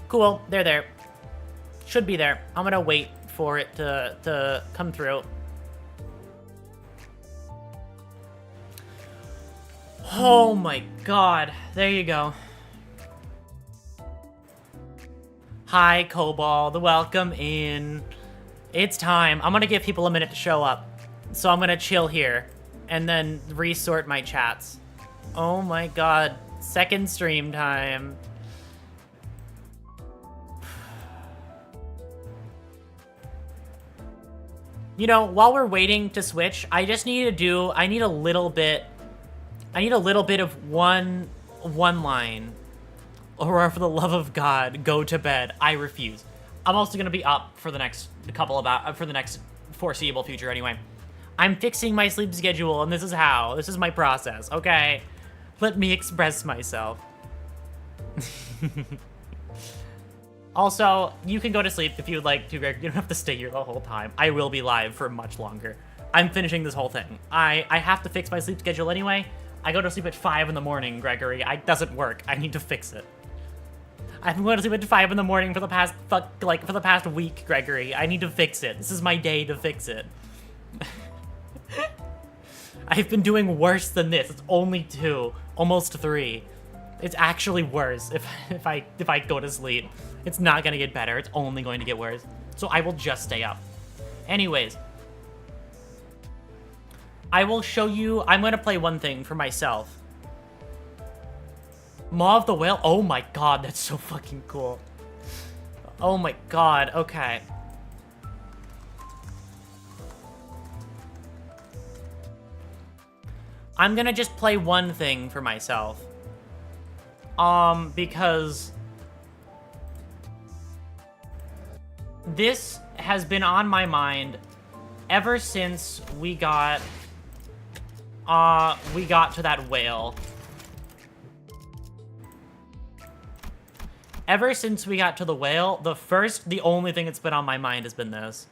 Cool, they're there. Should be there. I'm gonna wait for it to come through. Oh my god. There you go. Hi, Cobalt. Welcome in. It's time. I'm gonna give people a minute to show up. So I'm gonna chill here and then resort my chats. Oh my god. Second stream time. You know, while we're waiting to switch, I just need to I need a little bit of one line. Aurora, for the love of God, go to bed. I refuse. I'm also gonna be up for the next for the next foreseeable future anyway. I'm fixing my sleep schedule, and this is how. This is my process, okay? Let me express myself. Also, you can go to sleep if you would like to, Greg. You don't have to stay here the whole time. I will be live for much longer. I'm finishing this whole thing. I have to fix my sleep schedule anyway. I go to sleep at 5 in the morning, Gregory. It doesn't work. I need to fix it. I've been going to sleep at 5 in the morning for the past, for the past week, Gregory. I need to fix it. This is my day to fix it. I've been doing worse than this. It's only 2, almost 3. It's actually worse if I go to sleep. It's not gonna get better. It's only going to get worse. So I will just stay up. Anyways, I will show you. I'm gonna play one thing for myself. Maw of the Whale. Oh my god, that's so fucking cool. Oh my god. Okay. I'm gonna just play one thing for myself. Because this has been on my mind ever since we got to that whale. Ever since we got to the whale, the only thing that's been on my mind has been this.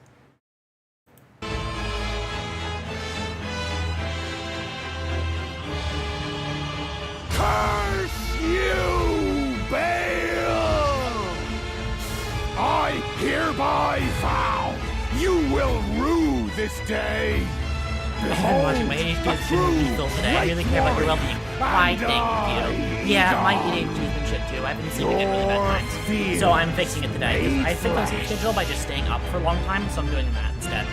Curse you, Baal! I hereby vow you will rue this day. I'm watching my ADHD has been refilled today. I really care about your well-being. Why, thank you. Yeah, my ADHD has been shit too. I've been sleeping at really bad times. So I'm fixing it today. Because I fixed my sleep schedule by just staying up for a long time, so I'm doing that instead.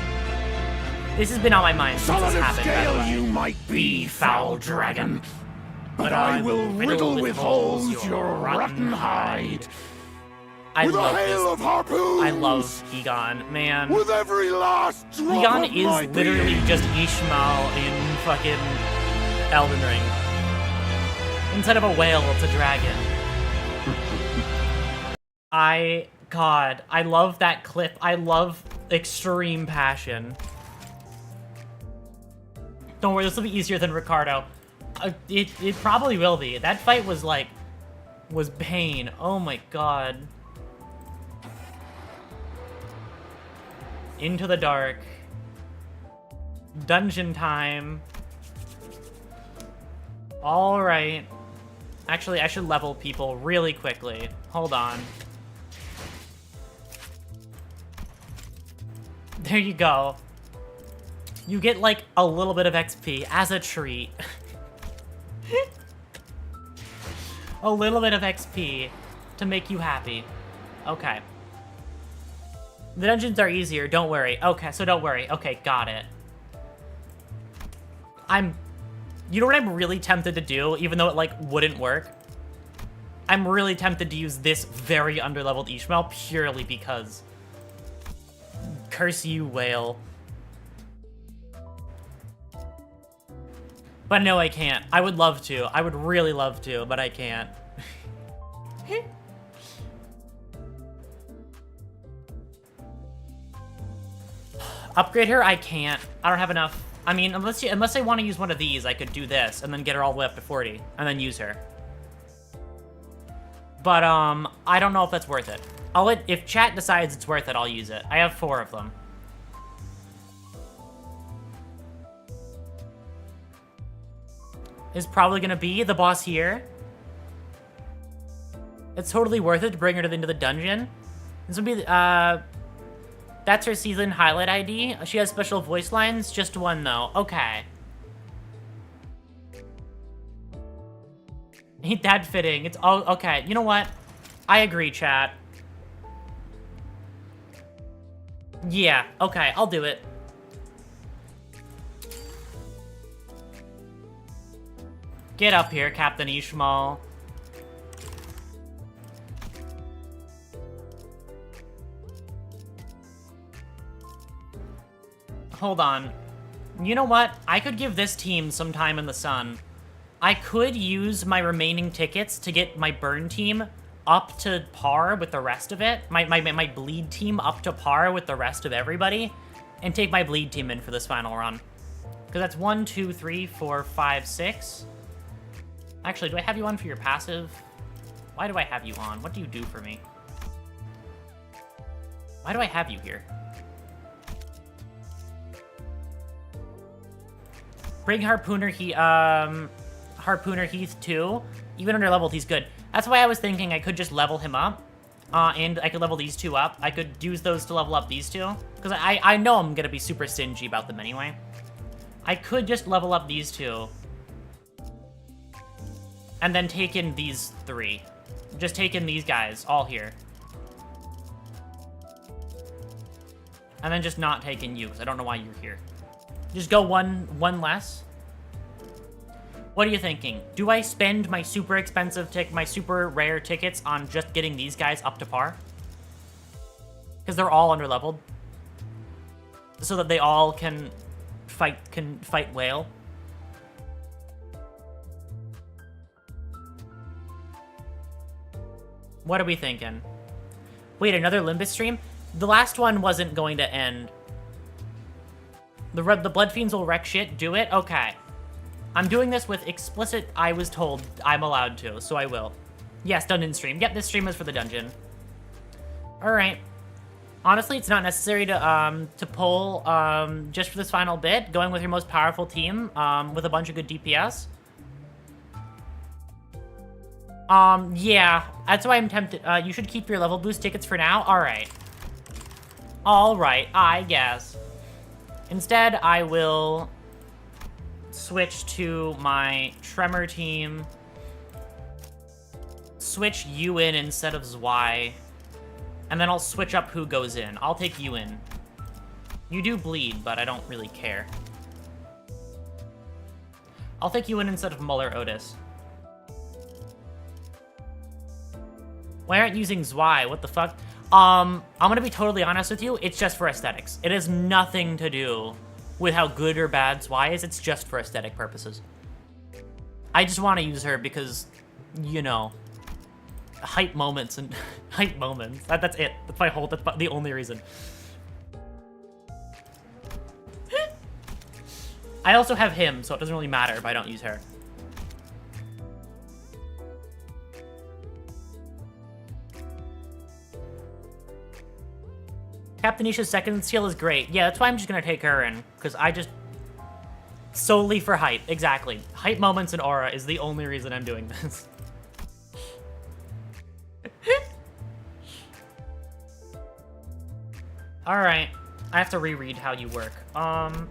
This has been on my mind since this happened, by the way. You might be, foul dragon, but I will riddle with holes your rotten hide. With a hail of harpoons! I love Egon, man. With every last drop Egon of is my literally being. just Ishmael in fucking Elden Ring. Instead of a whale, it's a dragon. God, I love that clip. I love extreme passion. Don't worry, this will be easier than Ricardo. It probably will be. That fight was pain. Oh my god. Into the dark. Dungeon time. Alright. Actually, I should level people really quickly. Hold on. There you go. You get, like, a little bit of XP as a treat. A little bit of XP to make you happy. Okay. The dungeons are easier, don't worry. Okay, so don't worry. Okay, got it. You know what I'm really tempted to do, even though it, like, wouldn't work? I'm really tempted to use this very underleveled Ishmael purely because... Curse you, whale. But no, I can't. I would love to. I would really love to, but I can't. Upgrade her? I can't. I don't have enough. I mean, unless I want to use one of these, I could do this and then get her all the way up to 40 and then use her. But, I don't know if that's worth it. If chat decides it's worth it, I'll use it. I have 4 of them. Is probably gonna be the boss here. It's totally worth it to bring her into the dungeon. This would be, that's her season highlight ID. She has special voice lines, just one though. Okay. Ain't that fitting. It's all, okay. You know what? I agree, chat. Yeah, okay, I'll do it. Get up here, Captain Ishmael. Hold on. You know what? I could give this team some time in the sun. I could use my remaining tickets to get my burn team up to par with the rest of it. My bleed team up to par with the rest of everybody. And take my bleed team in for this final run. Because that's 1, 2, 3, 4, 5, 6. Actually, do I have you on for your passive? Why do I have you on? What do you do for me? Why do I have you here? Bring Harpooner Heath too. Even under leveled, he's good. That's why I was thinking I could just level him up. And I could level these two up. I could use those to level up these two. Because I know I'm going to be super stingy about them anyway. I could just level up these two. And then take in these three. Just take in these guys, all here. And then just not take in you, because I don't know why you're here. Just go one less. What are you thinking? Do I spend my super expensive my super rare tickets on just getting these guys up to par? Because they're all underleveled. So that they all can fight whale. What are we thinking? Wait, another Limbus stream? The last one wasn't going to end. The Blood Fiends will wreck shit. Do it? Okay. I'm doing this with explicit, I was told I'm allowed to, so I will. Yes, dungeon stream. Yep, this stream is for the dungeon. Alright. Honestly, it's not necessary to pull just for this final bit. Going with your most powerful team with a bunch of good DPS. Yeah, that's why I'm tempted. You should keep your level boost tickets for now. Alright. Alright, I guess. Instead, I will switch to my Tremor team. Switch you in instead of Zwei. And then I'll switch up who goes in. I'll take you in. You do bleed, but I don't really care. I'll take you in instead of Muller Otis. Why aren't you using Zwei? What the fuck? I'm gonna be totally honest with you. It's just for aesthetics. It has nothing to do with how good or bad Zwei is. It's just for aesthetic purposes. I just want to use her because, you know, hype moments and hype moments. That's it. That's my whole. That's the only reason. I also have him, so it doesn't really matter if I don't use her. Captain Isha's second skill is great. Yeah, that's why I'm just gonna take her in, because I just... solely for hype, exactly. Hype moments and aura is the only reason I'm doing this. Alright, I have to reread how you work. On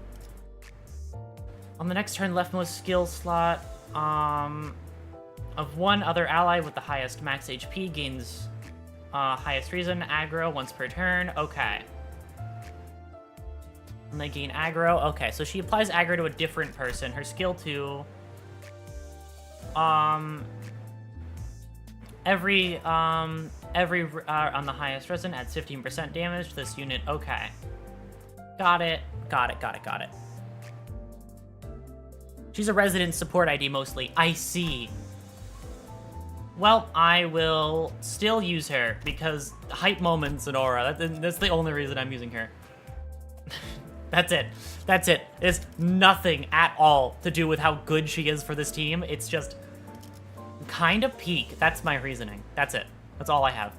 the next turn, leftmost skill slot, of one other ally with the highest max HP gains... highest reason, aggro once per turn. Okay. And they gain aggro. Okay, so she applies aggro to a different person. Her skill 2. Every on the highest resin adds 15% damage to this unit. Okay. Got it. Got it. Got it. Got it. She's a resident support ID mostly. I see. Well, I will still use her, because hype moments and aura, that's the only reason I'm using her. That's it. That's it. It's nothing at all to do with how good she is for this team. It's just kind of peak. That's my reasoning. That's it. That's all I have.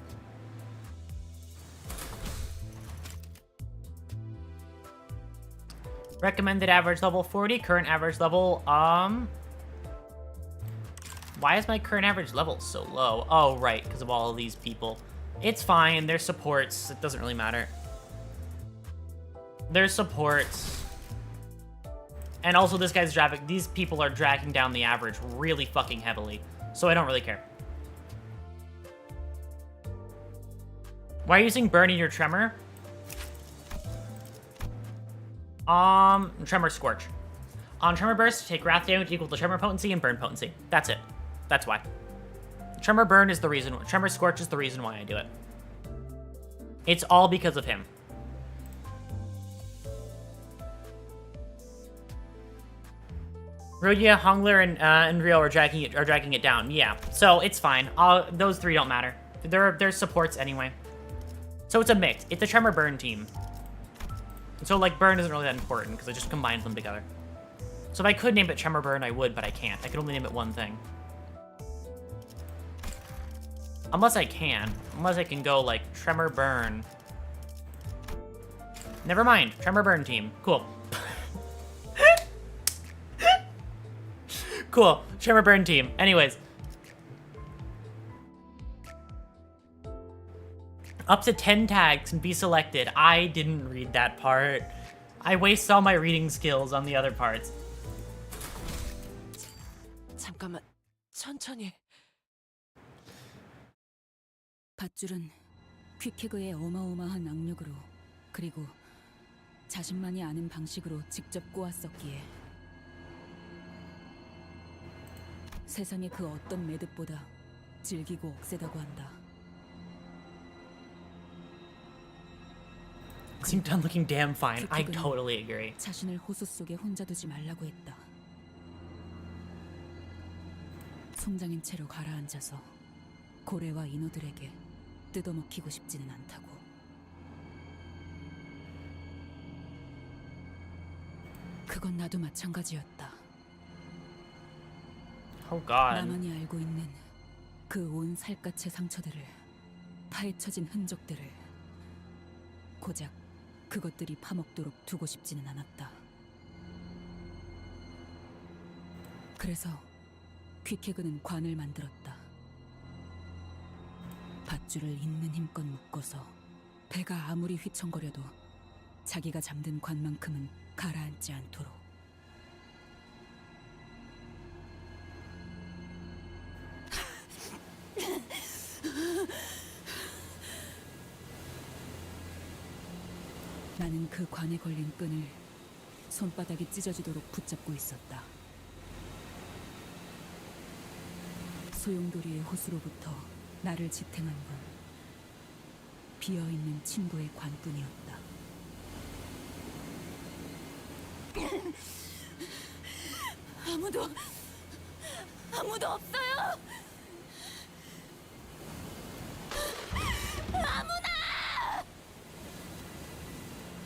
Recommended average level 40, current average level, Why is my current average level so low? Oh, right, because of all of these people. It's fine. They're supports. It doesn't really matter. They're supports. And also, this guy's dragging. These people are dragging down the average really fucking heavily. So I don't really care. Why are you using Burn in your Tremor? Tremor Scorch. On Tremor Burst, take Wrath damage equal to Tremor Potency and Burn Potency. That's it. That's why. Tremor Burn is the reason. Tremor Scorch is the reason why I do it. It's all because of him. Rodia, Hongler, and Rio are dragging it down. Yeah, so it's fine. Those three don't matter. They're supports anyway. So it's a mix. It's a Tremor Burn team. So like Burn isn't really that important because I just combined them together. So if I could name it Tremor Burn, I would, but I can't. I can only name it one thing. Unless I can. Unless I can go like Tremor Burn. Never mind. Tremor Burn team. Cool. Cool. Tremor Burn team. Anyways. Up to 10 tags can be selected. I didn't read that part. I waste all my reading skills on the other parts. 잠깐만, 천천히. 밧줄은 퀴케그의 어마어마한 악력으로 그리고 자신만이 아는 방식으로 직접 꼬았었기에 세상의 그 어떤 매듭보다 질기고 억세다고 한다. Seem done looking damn fine. I totally agree. 자신을 호수 속에 혼자 두지 말라고 했다. 송장인 채로 가라앉아서 고래와 인어들에게 뜯어먹히고 싶지는 않다고. 그건 나도 마찬가지였다. Oh God. 나만이 알고 있는 그 온 살갗의 상처들을, 파헤쳐진 흔적들을 고작 그것들이 파먹도록 두고 싶지는 않았다. 그래서 퀴케그는 관을 만들었다. 밧줄을 있는 힘껏 묶어서 배가 아무리 휘청거려도 자기가 잠든 관만큼은 가라앉지 않도록. 나는 그 관에 걸린 끈을 손바닥이 찢어지도록 붙잡고 있었다. 소용돌이의 호수로부터 나를 지탱한 건 비어있는 친구의 관뿐이었다. 아무도 없어요. 아무나!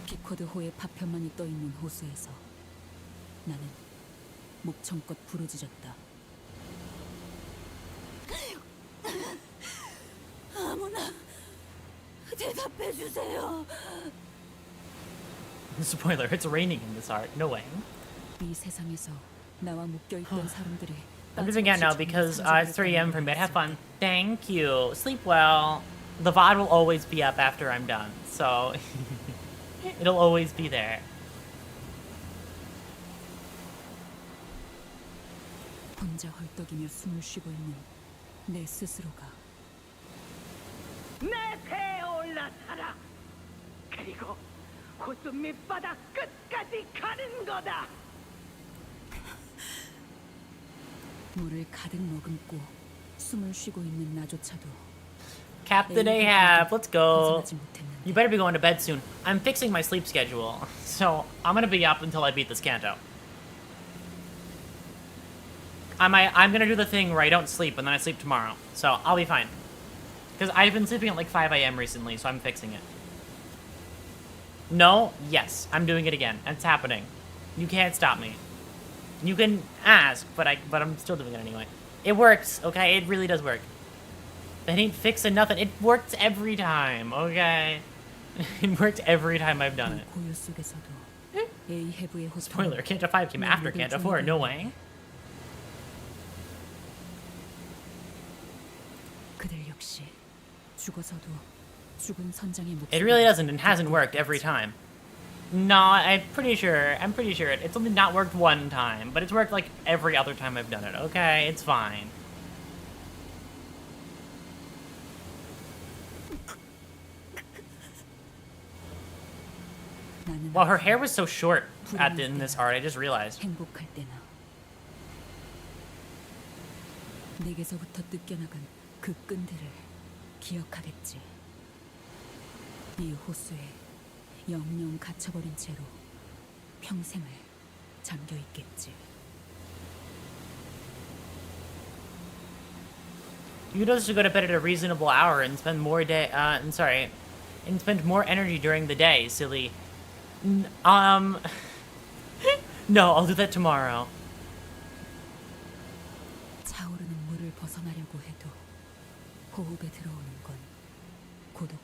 피코드호의 파편만이 떠있는 호수에서 나는 목청껏 부르짖었다. 아무나 대답해 주세요. Spoiler, it's raining in this art. No way. 이 세상에서 나와 묶여 있던 사람들이 I'm moving out now because it's 3 a.m. for bed. Have fun. Thank you. Sleep well. The VOD will always be up after I'm done, so it'll always be there. 혼자 헐떡이며 숨을 쉬고 있는 내 스스로가 내 배에 올라타라. 그리고 호수 밑바닥 끝까지 가는 거다. 물을 가득 머금고 숨을 쉬고 있는 나조차도 Captain Ahab, let's go. 벗어나지 못했는데 You better be going to bed soon. I'm fixing my sleep schedule, so I'm gonna be up until I beat this Canto. I'm gonna do the thing where I don't sleep and then I sleep tomorrow, so I'll be fine. Because I've been sleeping at like 5 a.m. recently, so I'm fixing it. No, yes, I'm doing it again. It's happening. You can't stop me. You can ask, but I'm still doing it anyway. It works, okay? It really does work. That ain't fixing nothing. It works every time, okay? It worked every time I've done it. 고요 속에서도 에이헤브의 호수 Spoiler, Canto 5 came after Canto 4, no way. 역시 죽어서도 죽은 선장의 목숨. It really doesn't and hasn't worked every time. No, I'm pretty sure it's only not worked one time, but it's worked like every other time I've done it. Okay, it's fine. Well, her hair was so short in this art, I just realized. 행복할 때나 내게서부터 뜯겨나간 그 끈들을 기억하겠지. 이 호수에 영영 갇혀버린 채로 평생을 잠겨 있겠지. You just go to bed at a reasonable hour and spend more and spend more energy during the day, silly. No, I'll do that tomorrow. 차오르는 물을 벗어나려고 해도 호흡에 들어오는 건 고독뿐.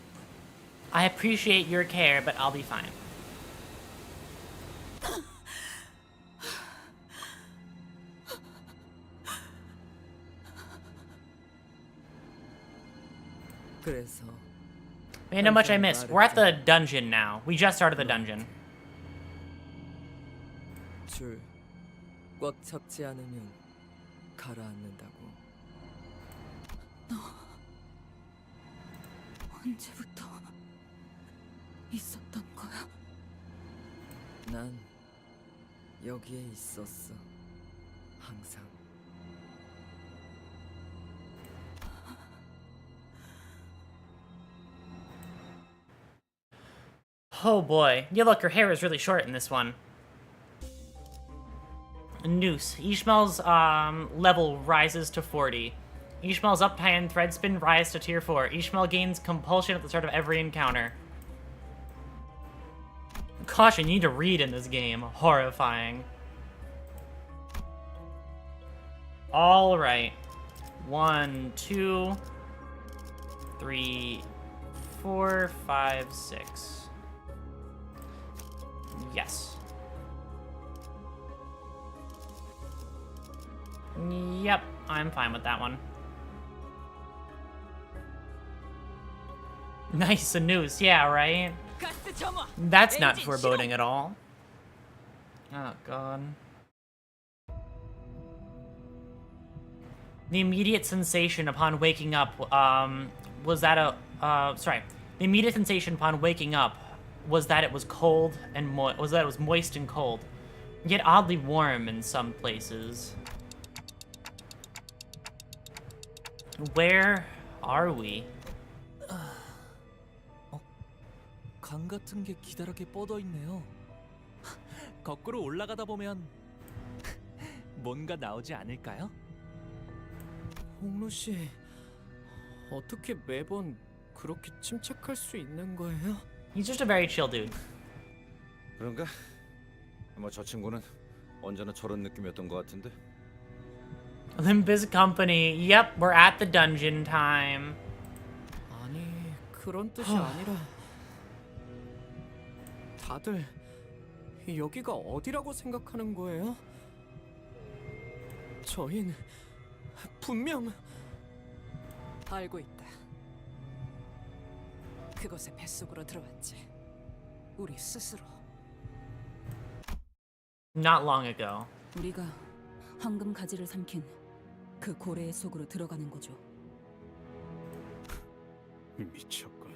I appreciate your care, but I'll be fine. 그래서 Man, how much I missed. We're at the dungeon now. We just started the dungeon. 줄 꽉 잡지 않으면 가라앉는다고. 언제부터 있었던 거야? 난 여기에 있었어. 항상. Oh boy. Yeah, look, her hair is really short in this one. Noose. Ishmael's level rises to 40. Ishmael's uptie and thread spin rise to tier 4. Ishmael gains compulsion at the start of every encounter. Caution, you need to read in this game. Horrifying. Alright. 1, 2, 3, 4, 5, 6. Yes. Yep, I'm fine with that one. Nice, a noose, yeah, right? That's not foreboding at all. Oh, God. The immediate sensation upon waking up, was that the immediate sensation upon waking up was that it was cold and it was moist and cold, yet oddly warm in some places. Where are we? 강 같은 게 기다랗게 뻗어 있네요. 거꾸로 올라가다 보면 뭔가 나오지 않을까요? 홍루 씨, 어떻게 매번 그렇게 침착할 수 있는 거예요? He's just a very chill dude. 그런가? 뭐 저 친구는 언제나 저런 느낌이었던 것 같은데. Limbus Company. Yep, we're at the dungeon time. 아니, 그런 뜻이 아니라 다들 여기가 어디라고 생각하는 거예요? 저흰 분명 알고 있다. 그곳의 뱃속으로 들어왔지. 우리 스스로. Not long ago. 우리가 황금 가지를 삼킨 그 고래의 속으로 들어가는 거죠. 미쳤군.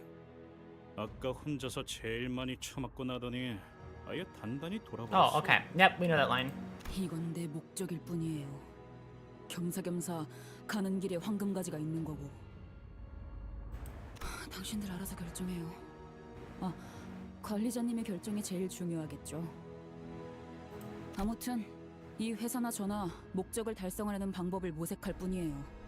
아까 혼자서 제일 많이 처맞고 나더니 아예 단단히 돌아버렸어. Oh, okay. Yep, we know that line. 이건 내 목적일 뿐이에요. 겸사겸사 가는 길에 황금 가지가 있는 거고. 당신들 알아서 결정해요. 아, 관리자님의 결정이 제일 중요하겠죠. 아무튼 이 회사나 저나 목적을 달성하려는 방법을 모색할 뿐이에요.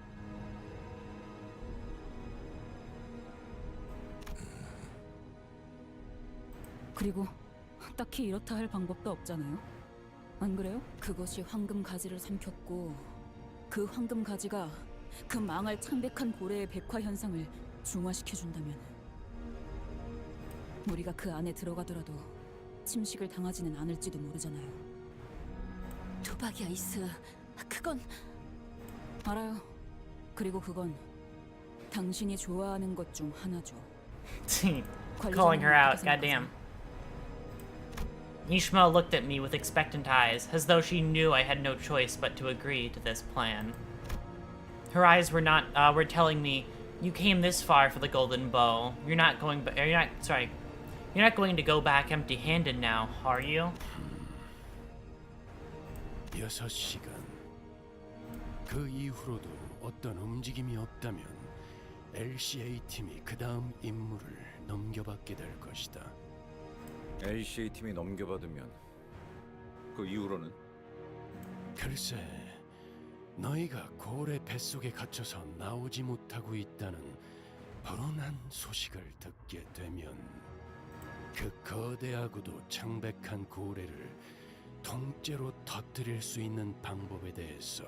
그리고 딱히 이렇다 할 방법도 없잖아요. 안 그래요? 그것이 황금 가지를 삼켰고 그 황금 가지가 그 망할 창백한 고래의 백화 현상을 중화시켜준다면 우리가 그 안에 들어가더라도 침식을 당하지는 않을지도 모르잖아요. 도박이 아이스, 그건 알아요. 그리고 그건 당신이 좋아하는 것 중 하나죠. Calling her out, goddamn. Ishmael looked at me with expectant eyes, as though she knew I had no choice but to agree to this plan. Her eyes were telling me, "You came this far for the golden bow. You're not going to go back empty-handed now, are you?" 6시간. 그 이후로도 어떤 움직임이 없다면 LCA 팀이 그 다음 임무를 넘겨받게 될 것이다. LCA 팀이 넘겨받으면 그 이후로는? 글쎄, 너희가 고래 뱃속에 갇혀서 나오지 못하고 있다는 불운한 소식을 듣게 되면 그 거대하고도 창백한 고래를 통째로 터뜨릴 수 있는 방법에 대해서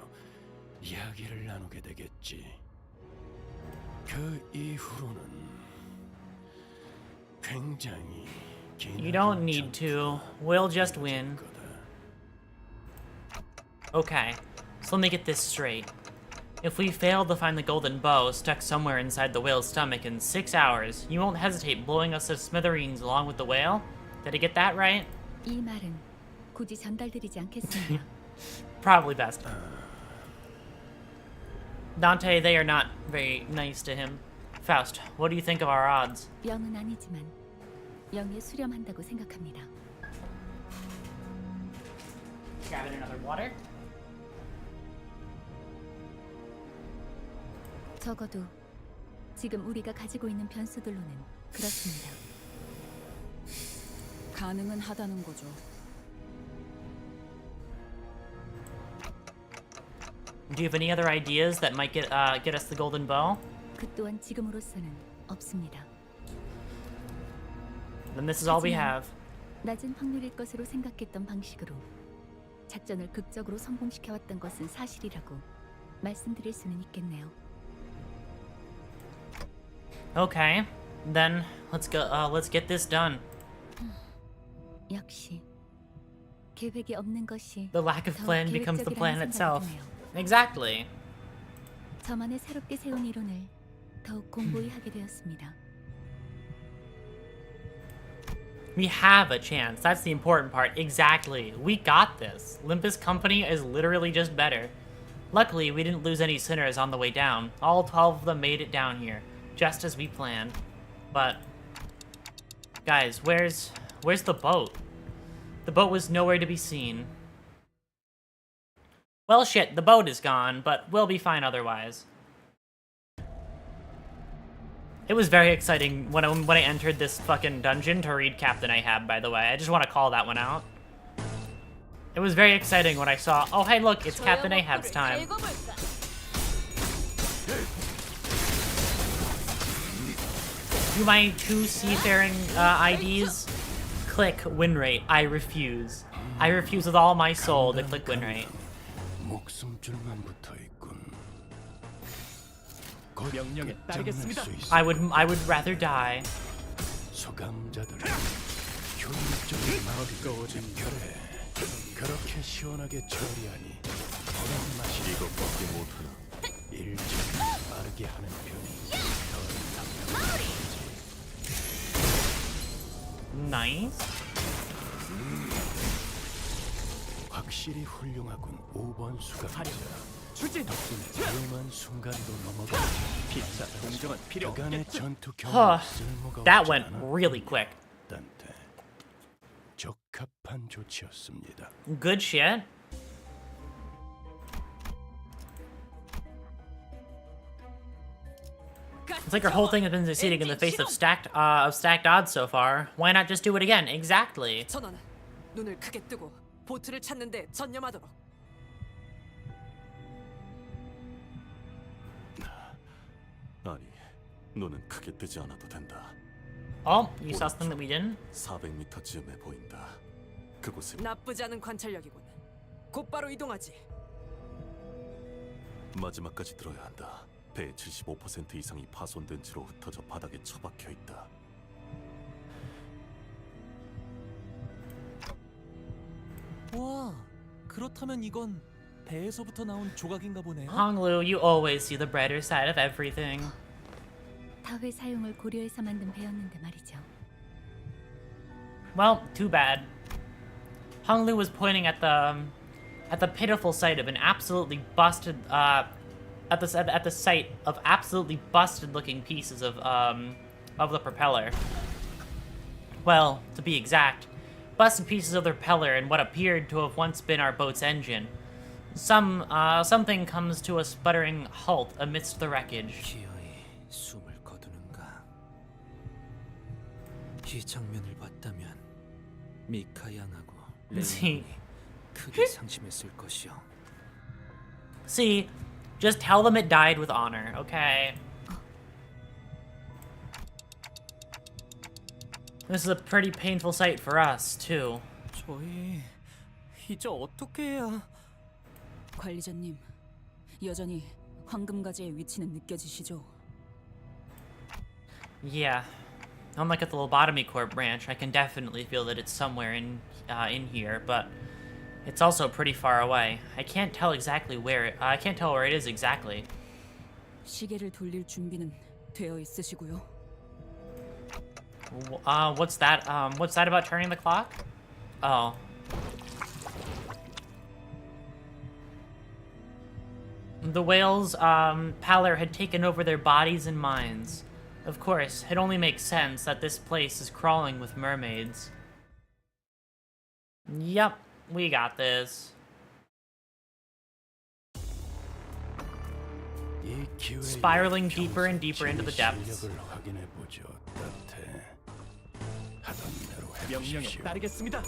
이야기를 나누게 되겠지. 그 이후로는 굉장히 You don't need to. We'll just win. Okay, so let me get this straight. If we fail to find the golden bow stuck somewhere inside the whale's stomach in 6 hours, you won't hesitate blowing us to smithereens along with the whale? Did I get that right? 이 말은 굳이 전달드리지 않겠습니다. Probably best. Dante, they are not very nice to him. Faust, what do you think of our odds? 영은 아니지만 영에 수렴한다고 생각합니다. Grabbing another water. 적어도 지금 우리가 가지고 있는 변수들로는 그렇습니다. 가능은 하다는 거죠. Do you have any other ideas that might get us the golden bow? 그 또한 지금으로서는 없습니다. Then this is all we have. 낮은 확률일 것으로 생각했던 방식으로 작전을 극적으로 성공시켜왔던 것은 사실이라고 말씀드릴 수는 있겠네요. Okay, then let's go. Let's get this done. 역시 계획이 없는 것이 The lack of plan becomes the plan itself. Exactly. 저만의 새롭게 세운 이론을 더욱 공고히 하게 되었습니다. We have a chance. That's the important part. Exactly. We got this. Limbus Company is literally just better. Luckily, we didn't lose any sinners on the way down. All 12 of them made it down here, just as we planned. But guys, where's the boat? The boat was nowhere to be seen. Well, shit, the boat is gone, but we'll be fine otherwise. It was very exciting when I entered this fucking dungeon to read Captain Ahab, by the way. I just want to call that one out. It was very exciting when I saw, oh hey look, it's Captain Ahab's time. Do my 2 seafaring IDs? Click win rate. I refuse. I refuse with all my soul to click win rate. 목숨줄만 붙어 있군. 명령에 따르겠습니다. I would rather die. 소감자들은 효율적인 마을이 집결해 그렇게 시원하게 처리하니 그런 맛이 이것밖에 못하나. 일정을 빠르게 하는 편이 더 답답하지. Nice. 확실히 훌륭하군. 5번 수감자. 추진. 덕분에 위험한 순간도 넘어가. 피자 동정은 필요 그간의 없겠다. 전투 Huh. 경험 쓸모가 That 없지 went 않아? really quick. 단테 적합한 조치였습니다. Good shit. It's like our whole thing has been succeeding in the face of stacked odds so far. Why not just do it again? Exactly. 전원 눈을 크게 뜨고 보트를 찾는데 전념하도록. 아니, 눈은 크게 뜨지 않아도 된다. Oh, you saw something that we didn't? 400m쯤에 보인다. 그곳에 나쁘지 않은 관찰력이군. 곧바로 이동하지. 마지막까지 들어야 한다. 배의 75% 이상이 파손된 채로 흩어져 바닥에 처박혀 있다. 와, 그렇다면 이건 배에서부터 나온 조각인가 보네요. Honglu, you always see the brighter side of everything. 사회 사용을 고려해서 만든 배였는데 말이죠. Well, too bad. Honglu was pointing at the pitiful sight of an absolutely busted at the sight of absolutely busted looking pieces of the propeller. Well, to be exact, busted pieces of the propeller and what appeared to have once been our boat's engine. Something comes to a sputtering halt amidst the wreckage. 기어이 숨을 거두는가? 이 장면을 봤다면 미카 양하고 See, 레인이 크게 상심했을 것이요. see, just tell them it died with honor, okay? This is a pretty painful sight for us, too. 저희 이제 어떻게 해야? 관리자님, 여전히 황금가지의 위치는 느껴지시죠? Yeah. Unlike at the Lobotomy Corps branch, I can definitely feel that it's somewhere in here, but it's also pretty far away. I can't tell exactly where I can't tell where it is exactly. 시계를 돌릴 준비는 되어 있으시고요. What's that? What's that about turning the clock? Oh. The whales' pallor had taken over their bodies and minds. Of course, it only makes sense that this place is crawling with mermaids. Yep, we got this. Spiraling deeper and deeper into the depths. 명령에 따르겠습니다.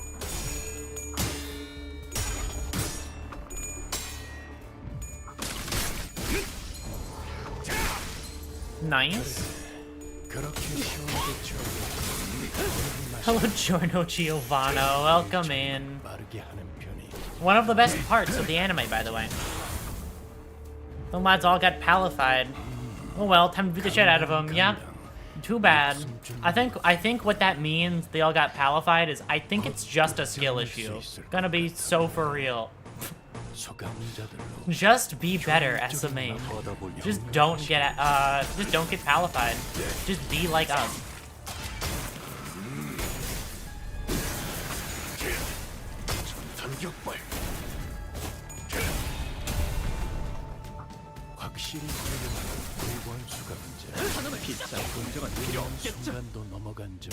Nice. Hello, Giorno Giovanno. Welcome in. One of the best parts of the anime, by the way. The lads all got palified. Oh well, time to beat the shit out of them. Yep. Too bad. I think what that means, they all got palified, is I think it's just a skill issue. Gonna be so for real. Just be better as the main. Just don't get palified. Just be like us. 비싼 공정은 필요 없겠죠.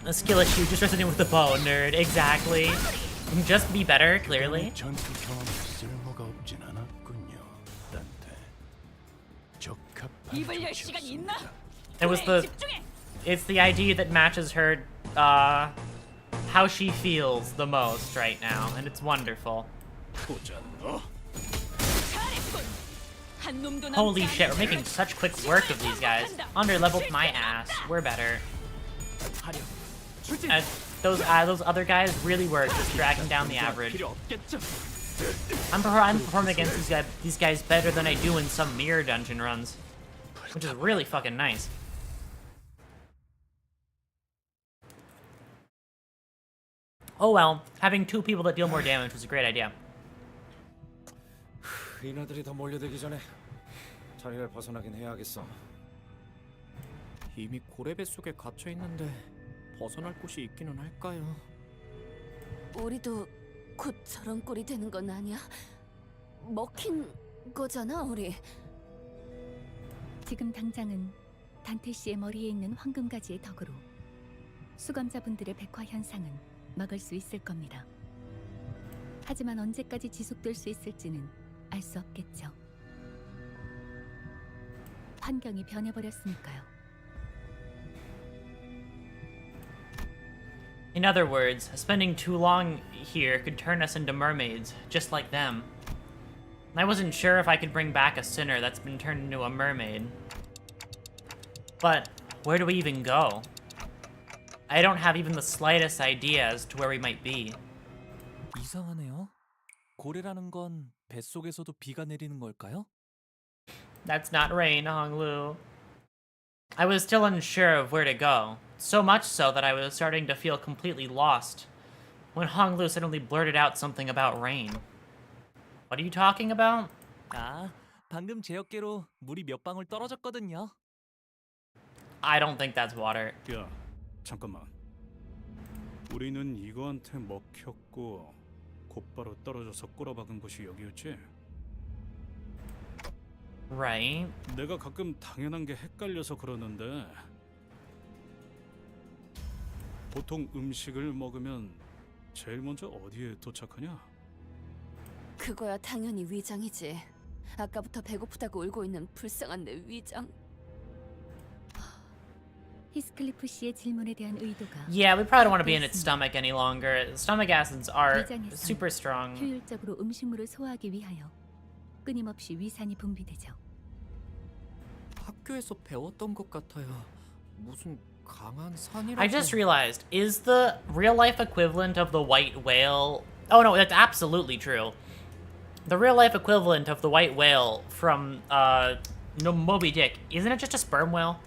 A skill issue, just resonating with the bow, nerd. Exactly. Just be better, clearly. It's the idea that matches her, how she feels the most right now, and it's wonderful. Holy shit, we're making such quick work of these guys. Under-leveled my ass. We're better. Those other guys really were just dragging down the average. I'm performing against these guys better than I do in some mirror dungeon runs, which is really fucking nice. Oh well, having two people that deal more damage was a great idea. 인어들이 더 몰려들기 전에 자리를 벗어나긴 해야겠어. 이미 고래배 속에 갇혀 있는데 벗어날 곳이 있기는 할까요? 우리도 곧 저런 꼴이 되는 건 아니야? 먹힌 거잖아, 우리. 지금 당장은 단테 씨의 머리에 있는 황금가지의 덕으로 수감자분들의 백화 현상은 막을 수 있을 겁니다. 하지만 언제까지 지속될 수 있을지는 알 수 없겠죠. 환경이 변해버렸으니까요. In other words, spending too long here could turn us into mermaids, just like them. I wasn't sure if I could bring back a sinner that's been turned into a mermaid. But where do we even go? I don't have even the slightest idea as to where we might be. 이상하네요. 고래라는 건 뱃속에서도 비가 내리는 걸까요? That's not rain, Honglu. I was still unsure of where to go, so much so that I was starting to feel completely lost, when Honglu suddenly blurted out something about rain. What are you talking about? 아, 방금 제 어깨로 물이 몇 방울 떨어졌거든요. I don't think that's water. 야, 잠깐만. 우리는 이거한테 먹혔고 곧바로 떨어져서 꼬라박은 곳이 여기였지? Right. 내가 가끔 당연한 게 헷갈려서 그러는데 보통 음식을 먹으면 제일 먼저 어디에 도착하냐? 그거야 당연히 위장이지. 아까부터 배고프다고 울고 있는 불쌍한 내 위장. 히스클리프 씨의 질문에 대한 의도가 Yeah, we probably don't want to be in its stomach any longer. Stomach acids are 위장에선 super strong. 효율적으로 음식물을 소화하기 위하여 끊임없이 위산이 분비되죠. 학교에서 배웠던 것 같아요. 무슨 강한 산이라고. I just realized, is the real life equivalent of the white whale... Oh no, that's absolutely true. The real life equivalent of the white whale from no, Moby Dick, isn't it just a sperm whale?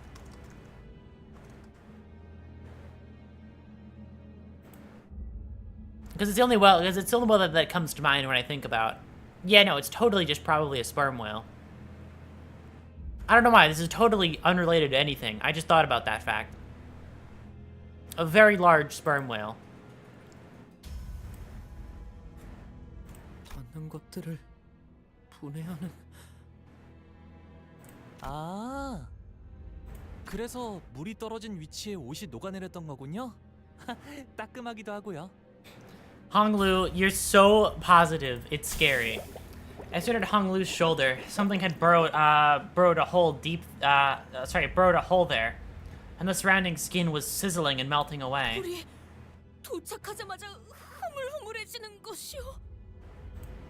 Because it's the only whale that comes to mind when I think about. Yeah, no, it's totally just probably a sperm whale. I don't know why, this is totally unrelated to anything. I just thought about that fact. A very large sperm whale. 닿는 것들을 분해하는. 아, 그래서 물이 떨어진 위치에 옷이 녹아내렸던 거군요. 따끔하기도 하고요. Honglu, you're so positive, it's scary. I stood at Honglu's shoulder. Something had burrowed a hole there, and the surrounding skin was sizzling and melting away. 우리 도착하자마자 흐물흐물해지는 것이요.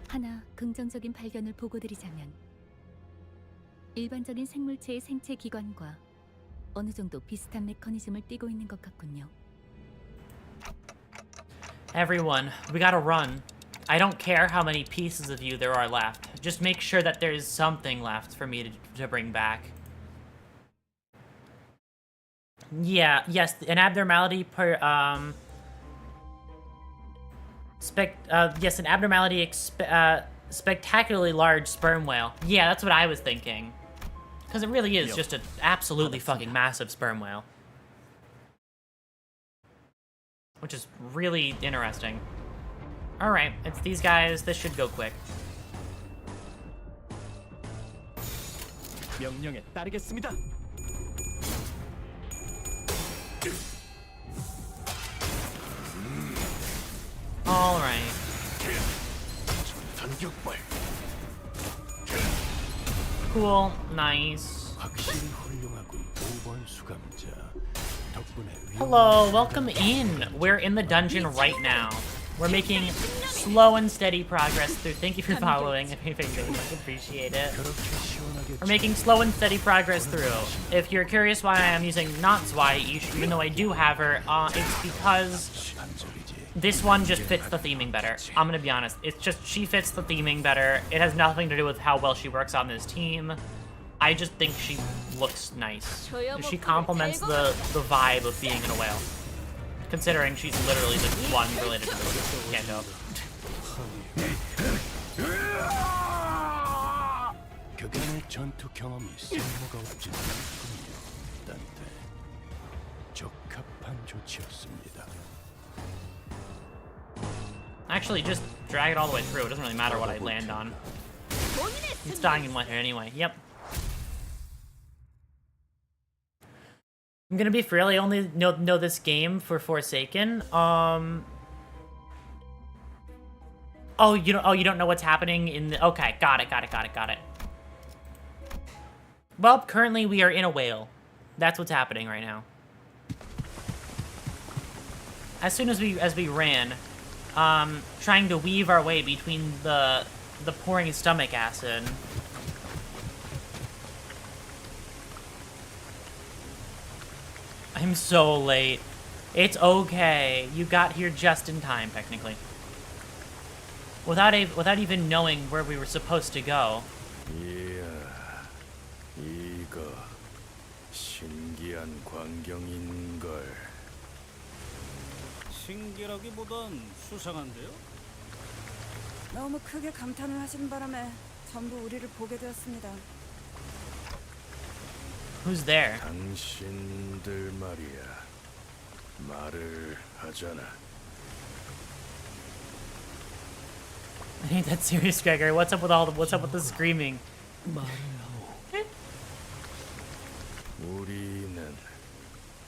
하나 긍정적인 발견을 보고드리자면 일반적인 생물체의 생체 기관과 어느 정도 비슷한 메커니즘을 띠고 있는 것 같군요. Everyone, we gotta run. I don't care how many pieces of you there are left. Just make sure that there is something left for me to bring back. Yeah, yes, an abnormality per, yes, an abnormality spectacularly large sperm whale. Yeah, that's what I was thinking. Because it really is just an absolutely fucking massive sperm whale. Which is really interesting. Alright, it's these guys. This should go quick. 명령에 따르겠습니다. Alright. Cool. Nice. Hello, welcome in. We're in the dungeon right now. We're making slow and steady progress through. Thank you for following. I very much appreciate it. We're making slow and steady progress through. If you're curious why I'm using not Zwei, even though I do have her, it's because this one just fits the theming better. I'm gonna be honest. It's just, she fits the theming better. It has nothing to do with how well she works on this team. I just think she looks nice. She complements the vibe of being in a whale. Considering she's literally the one related to the Canto. 그간의 전투 경험이 쓸모가 없지 않군요. 딴데 적합한 조치였습니다. Actually, just drag it all the way through. It doesn't really matter what I land on. It's dying in one hit anyway. Yep. I'm gonna be fair, I only know this game for Forsaken. Oh, you don't know what's happening in the... Okay, got it. Well, currently we are in a whale. That's what's happening right now. As soon as we ran, trying to weave our way between the pouring stomach acid. I'm so late. It's okay. You got here just in time, technically. Without even knowing where we were supposed to go. 이야, 이거 신기한 광경인걸. 신기라기보단 수상한데요? 너무 크게 감탄을 하시는 바람에 전부 우리를 보게 되었습니다. Who's there? 당신들 말이야. 말을 하잖아. I need that serious Gregor. What's up with the screaming? 우리는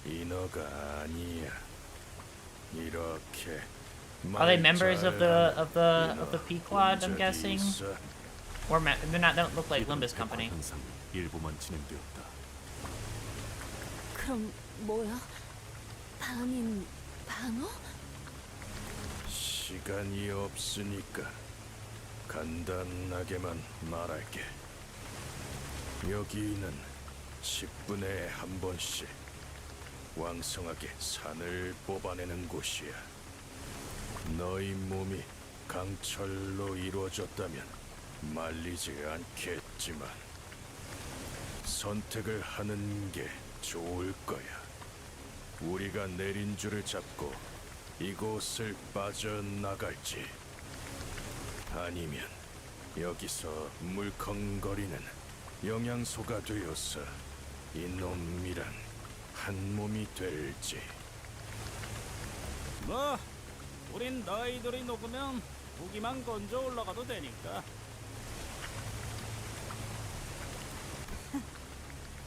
인어가 아니야. 이렇게 Are they members of the Pequod, I'm guessing? Or they're not. They don't look like Limbus company. 항상 일부만 진행되었다. 그럼 뭐야? 방인 방어? 시간이 없으니까 간단하게만 말할게. 여기는 10분에 한 번씩 왕성하게 산을 뽑아내는 곳이야. 너희 몸이 강철로 이루어졌다면 말리지 않겠지만 선택을 하는 게 좋을 거야. 우리가 내린 줄을 잡고 이곳을 빠져나갈지 아니면 여기서 물컹거리는 영양소가 되어서 이놈이랑 한 몸이 될지. 뭐, 우린 너희들이 녹으면 무기만 건져 올라가도 되니까.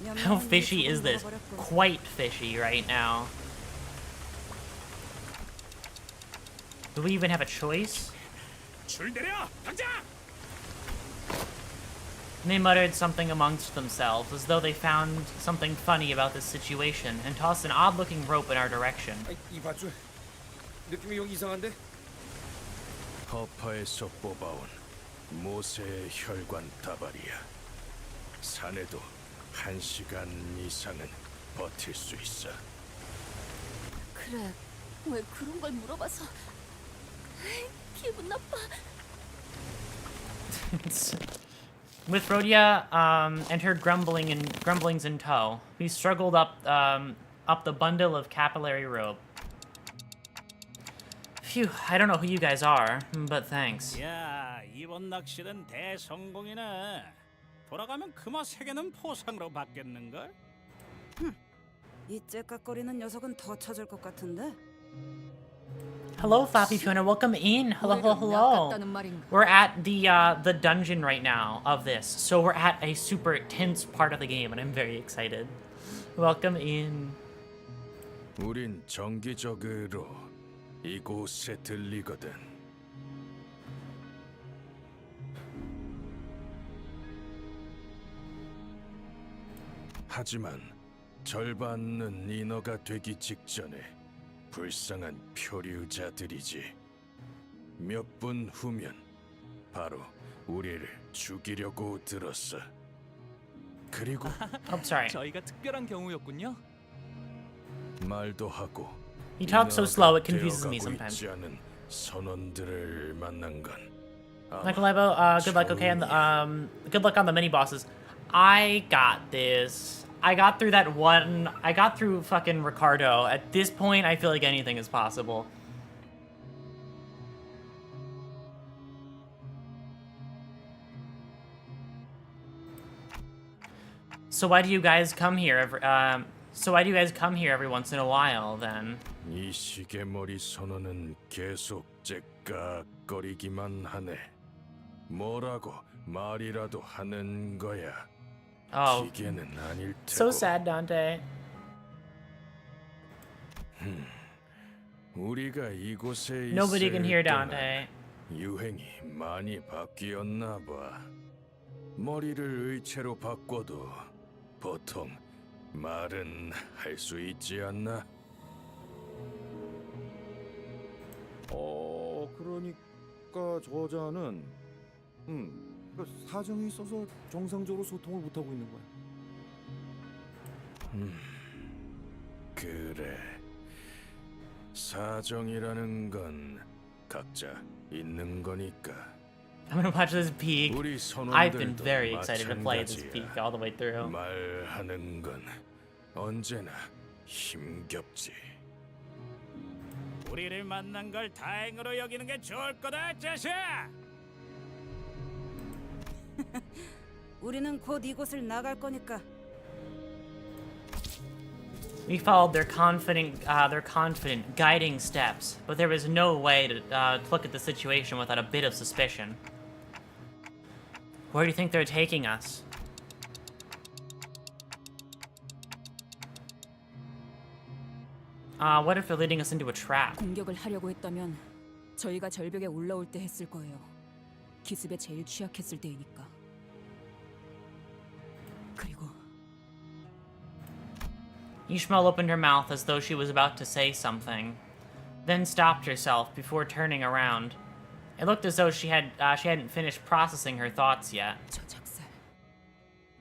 How fishy is this? Quite fishy right now. Do we even have a choice? 출내려, 당장! They muttered something amongst themselves, as though they found something funny about this situation, and tossed an odd-looking rope in our direction. 이 밧줄 느낌이 영 이상한데? 허파에서 뽑아온 모세의 혈관 다발이야. 산에도 1시간 이상은 버틸 수 있어. 그래, 왜 그런 걸 물어봐서 기분 나빠. With Rhodia and her grumblings in tow, we struggled up the bundle of capillary rope. Phew, I don't know who you guys are, but thanks. 야, 이번 낚시는 대성공이네. 돌아가면 금화 3개는 포상으로 받겠는걸? 이 째깍거리는 녀석은 더 찾을 것 같은데. Hello, Fappy Fiona. Welcome in. Hello, hello, hello. We're at the dungeon right now of this, so we're at a super tense part of the game, and I'm very excited. Welcome in. 우린 정기적으로 이곳에 들리거든. 하지만 절반은 인어가 되기 직전에 불쌍한 표류자들이지. 몇 분 후면 바로 우리를 죽이려고 들었어. 그리고 Oh, sorry. 저희가 특별한 경우였군요. 말도 하고 You talk so slow, it confuses me 되어가고 sometimes. 있지 않은 선원들을 만난 건 Michael Lebo, good luck. Okay, and good luck on the mini bosses. I got this. I got through that one. I got through fucking Ricardo. At this point, I feel like anything is possible. So why do you guys come here every once in a while then? 이 시계머리 선원은 계속 째깍거리기만 하네. 뭐라고 말이라도 하는 거야. Oh, 기계는 아닐 테고. so sad, Dante. 우리가 이곳에 Nobody can hear 있을 동안 Dante. 유행이 많이 바뀌었나 봐. 머리를 의체로 바꿔도 보통 말은 할 수 있지 않나? 그러니까 저자는 사정이 있어서 정상적으로 소통을 못 하고 있는 거야. 그래. 사정이라는 건 각자 있는 거니까. I'm gonna watch this peak. 우리 I've been 선원들도 very excited to play this 마찬가지야. peak all the way through. 말하는 건 언제나 힘겹지. 우리를 만난 걸 다행으로 여기는 게 좋을 거다, 자식아! 우리는 곧 이곳을 나갈 거니까. We followed their confident, guiding steps, but there was no way to look at the situation without a bit of suspicion. Where do you think they're taking us? What if they're leading us into a trap? 공격을 하려고 했다면 저희가 절벽에 올라올 때 했을 거예요. 기습에 제일 취약했을 때이니까. 그리고 Ishmael opened her mouth as though she was about to say something, then stopped herself before turning around. It looked as though she hadn't finished processing her thoughts yet. 저 작살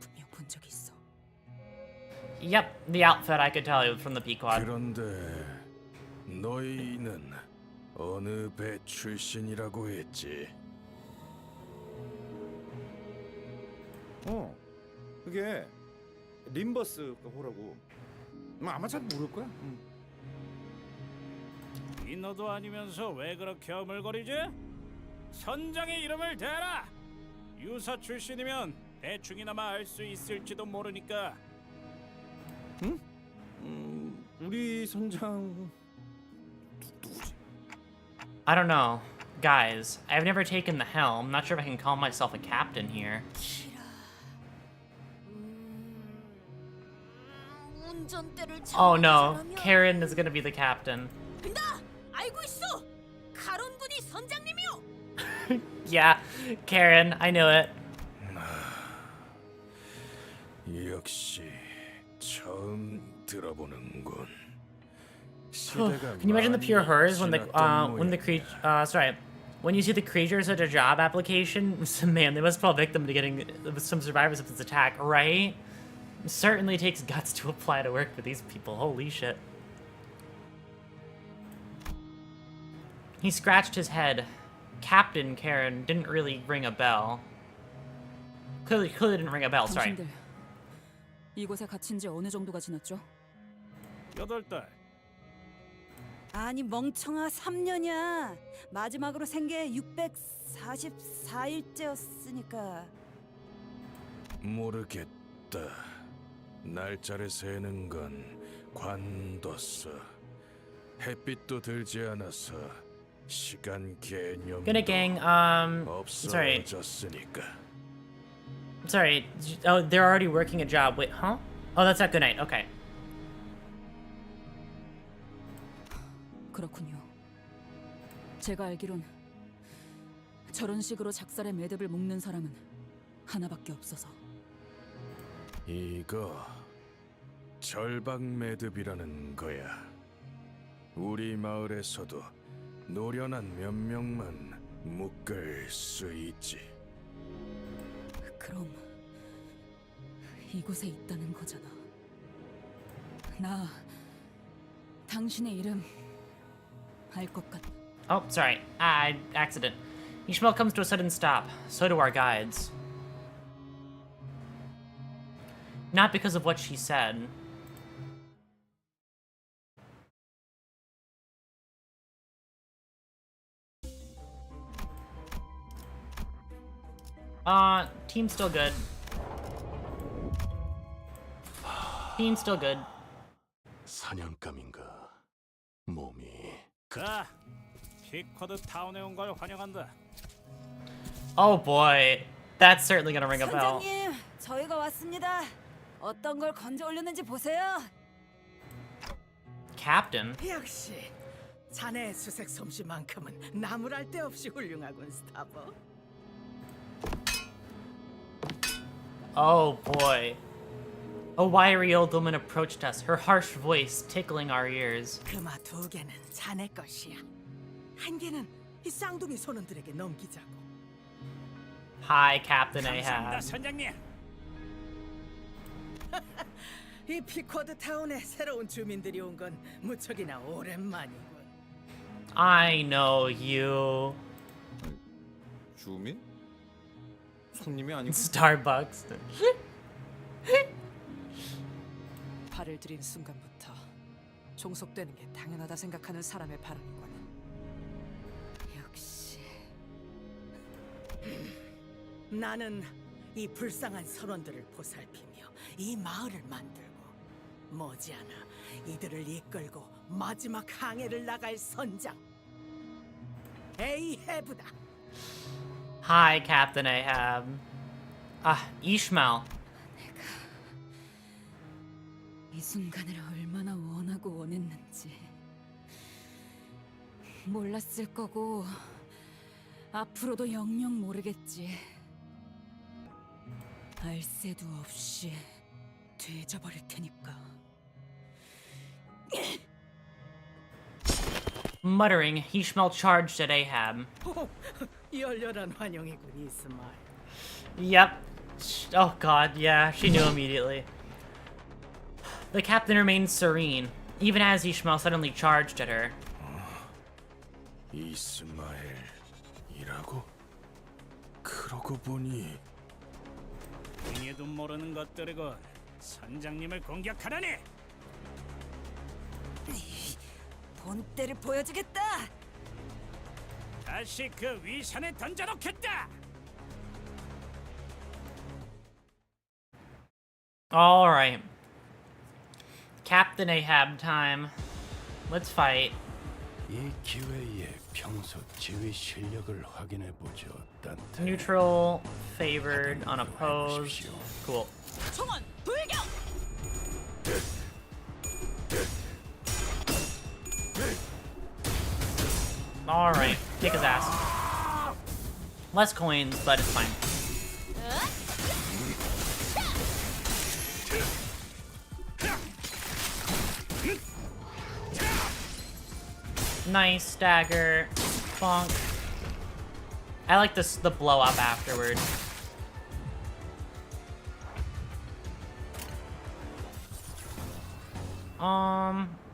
분명 본 적 있어. Yep, the outfit I could tell you from the Pequod. 그런데 너희는 어느 배 출신이라고 했지? 그게 림버스가 호라고. 아마 잘 모를 거야. 인어도 아니면서 왜 그렇게 어물거리지? 선장의 이름을 대라. 유사 출신이면 대충이나마 알 수 있을지도 모르니까. 응? 우리 선장 누구지? I don't know. Guys, I've never taken the helm. Not sure if I can call myself a captain here. Oh no, Karen is gonna be the captain. 나 알고 있어. 카론군이 선장님이요. Yeah, Karen, I knew it. 역시 처음 들어보는군. Can you imagine the pure horrors when when you see the creatures at a job application? Man, they must fall victim to getting some survivors of this attack, right? Certainly takes guts to apply to work with these people. Holy shit. He scratched his head. Captain Karen didn't really ring a bell. Clearly didn't ring a bell, sorry. 당신들 이곳에 갇힌 지 어느 정도가 지났죠? 8달. 아니 멍청아 3년이야. 마지막으로 생게 644일째였으니까. 모르겠다. 날짜를 세는 건 관뒀어. 햇빛도 들지 않아서 시간 개념도 Gonna gang, sorry. 없어졌으니까. Sorry, oh, they're already working a job. Wait, huh? Oh, that's not good night. Okay. 그렇군요. 제가 알기론 저런 식으로 작살의 매듭을 묶는 사람은 하나밖에 없어서. 이거 절박 매듭이라는 거야. 우리 마을에서도 노련한 몇 명만 묶을 수 있지. 그럼 이곳에 있다는 거잖아. 나 당신의 이름 알 것 같아. Oh, sorry. Accident. Ishmael comes to a sudden stop. So do our guides. Not because of what she said. Team's still good. Team's still good. 사냥감인가? 몸이 자, 피쿼드 타운에 온 걸 환영한다. Oh boy. That's certainly gonna ring a bell. 선장님, 저희가 왔습니다. 어떤 걸 건져 올렸는지 보세요. Captain? 역시 자네의 수색 솜씨만큼은 나무랄 데 없이 훌륭하군, 스타버. Oh boy. A wiry old woman approached us, her harsh voice tickling our ears. 금화 2개는 자네 것이야. 1개는 이 쌍둥이 소년들에게 넘기자고. Hi, Captain 감사합니다, Ahab. 선장님. 이 피쿼드 타운에 새로운 주민들이 온 건 무척이나 오랜만이군. I know you. 주민? 손님이 아니고. Starbucks. 발을 들인 순간부터 종속되는 게 당연하다 생각하는 사람의 발언이군. 역시 나는 이 불쌍한 선원들을 보살피며 이 마을을 만들고 머지않아 이들을 이끌고 마지막 항해를 나갈 선장 에이헤브다. Hi, Captain Ahab. Ishmael. 이 순간을 얼마나 원하고 원했는지 몰랐을 거고 앞으로도 영영 모르겠지. 알 새도 없이 뒤져버릴 테니까. Muttering, Ishmael charged at Ahab. 열렬한 환영이군, 이스마일. Yep. Oh god, yeah, she knew immediately. The captain remained serene, even as Ishmael suddenly charged at her. 이스마엘이라고? 그러고 보니 등에도 모르는 것들이고 선장님을 공격하다니! 본때를 보여주겠다. 다시 그 위산에 던져놓겠다! Alright. Captain Ahab time. Let's fight. 이 기회에 평소 지휘 실력을 확인해 보죠, 단테. Neutral, favored, unopposed. Cool. 총원 불격. Alright, kick his ass. Less coins, but it's fine. Nice dagger. Bonk. I like this the blow up afterward.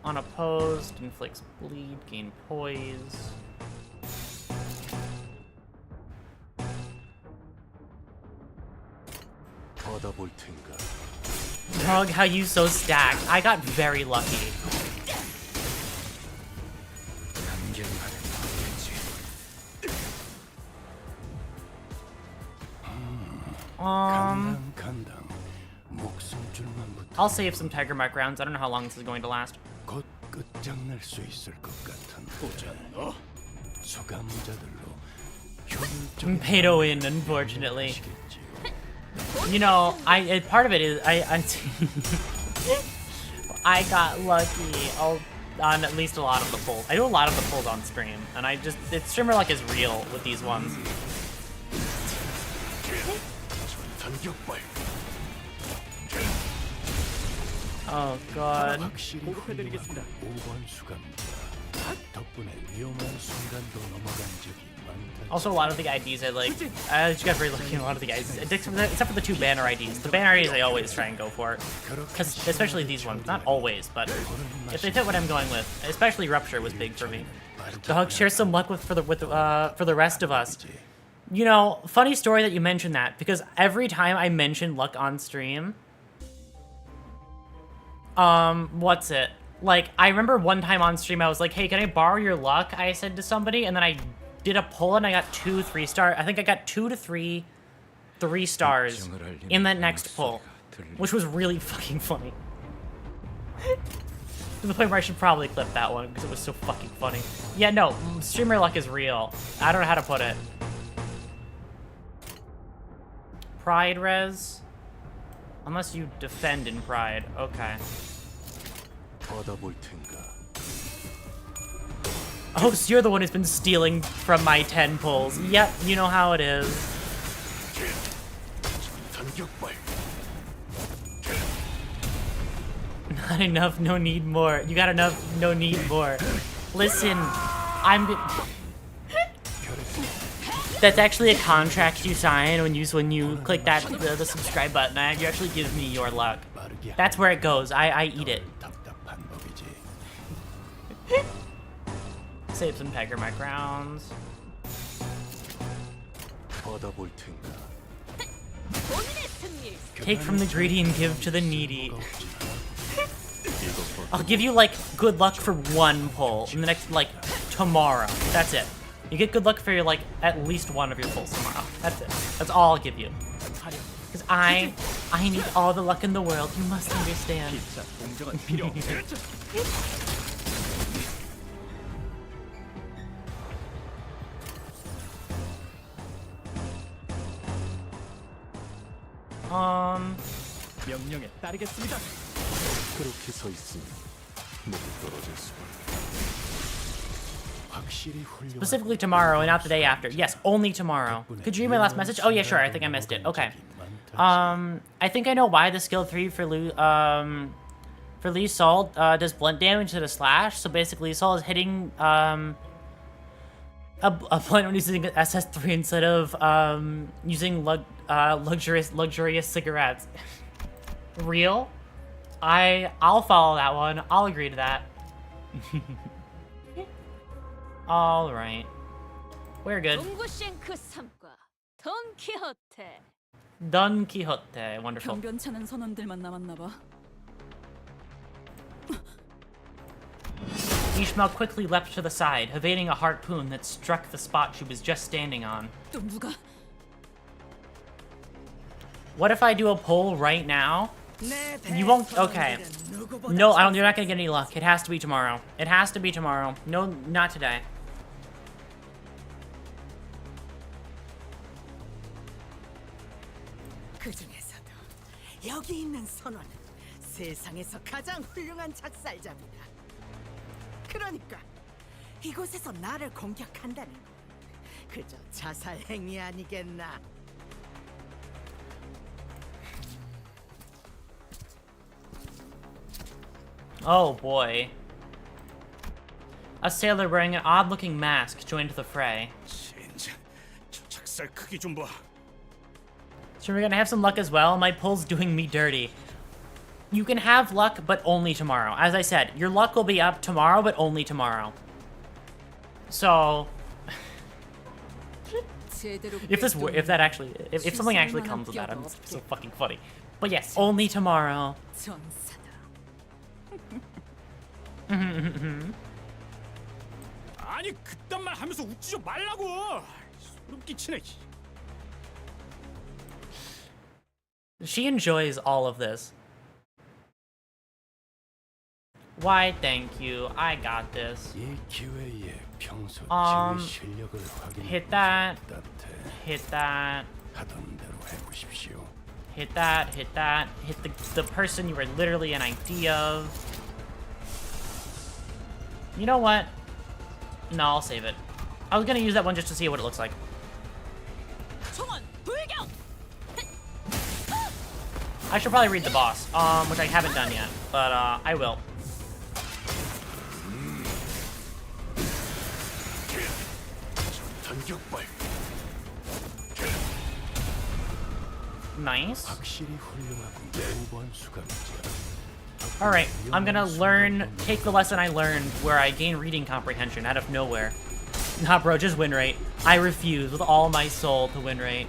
Unopposed, inflicts bleed, gain poise. 받아볼 텐가. Dog, how you so stacked? I got very lucky. I'll save some Tiger Mark rounds. I don't know how long this is going to last. 곧 끝장날 수 있을 것 같은 보잖아. 소감자들로 효율적인 Pay to win, unfortunately. You know, part of it is I got lucky on at least a lot of the pulls. I do a lot of the pulls on stream, and streamer luck is real with these ones. Oh god. Also, a lot of the IDs I like. I just got very lucky in a lot of the IDs, except for the 2 banner IDs. The banner IDs I always try and go for, because especially these ones. Not always, but if they fit what I'm going with, especially Rupture was big for me. Dog, share some luck for the rest of us. You know, funny story that you mentioned that, because every time I mention luck on stream, what's it? Like, I remember one time on stream I was like, hey, can I borrow your luck? I said to somebody, and then I did a pull and I got 2 3-star. I think I got 2 to 3 3-stars in that next pull, which was really fucking funny. To the point where I should probably clip that one because it was so fucking funny. Yeah, no, streamer luck is real. I don't know how to put it. Pride res? Unless you defend in pride. Okay. Oh, so you're the one who's been stealing from my 10 pulls. Yep, you know how it is. Not enough, no need more. You got enough, no need more. Listen, that's actually a contract you sign when you click that the subscribe button. You actually give me your luck. That's where it goes. I eat it. Save some Tiger Mike rounds. Take from the greedy and give to the needy. I'll give you, like, good luck for 1 pull in the next, like, tomorrow. That's it. You get good luck for your, like, at least 1 of your pulls tomorrow. That's it. That's all I'll give you. I need all the luck in the world. You must understand. 공정은 필요 없지. 명령에 따르겠습니다. 그렇게 서 있으면 목이 떨어질 수가. 확실히 훌륭한. Specifically tomorrow and not the day after. Yes, only tomorrow. Could you read my last message? Oh yeah, sure. I think I missed it. Okay. I think I know why the skill 3 for Lee Sol does blunt damage to the slash. So basically, Sol is hitting a blunt when using SS3 instead of using luxurious cigarettes. Real? I'll follow that one. I'll agree to that. All right. We're good. Don Quixote. Wonderful. 변찮은 선원들만 남았나 봐. Ishmael quickly leapt to the side, evading a harpoon that struck the spot she was just standing on. 또 누가? What if I do a poll right now? You won't. Okay. No, you're not gonna get any luck. It has to be tomorrow. It has to be tomorrow. No, not today. 그 중에서도 여기 있는 선원은 세상에서 가장 훌륭한 작살잡이다. 그러니까 이곳에서 나를 공격한다는 건 그저 자살 행위 아니겠나? Oh boy. A sailor wearing an odd-looking mask joined the fray. 젠장, 저 작살 크기 좀 봐. So we're gonna have some luck as well. My pull's doing me dirty. You can have luck, but only tomorrow. As I said, your luck will be up tomorrow, but only tomorrow. So, if something actually comes with that, I'm so fucking funny. But yes, only tomorrow. 아니 그딴 말 하면서 웃지 좀 말라고. 소름 끼치네. She enjoys all of this. Why, thank you. I got this. Hit that. Hit that. Hit that. Hit that. Hit the person you were literally an idea of. You know what? No, I'll save it. I was gonna use that one just to see what it looks like. I should probably read the boss, which I haven't done yet, but I will. Nice. Alright, I'm gonna take the lesson I learned where I gain reading comprehension out of nowhere. Nah, bro, just win rate. I refuse with all my soul to win rate.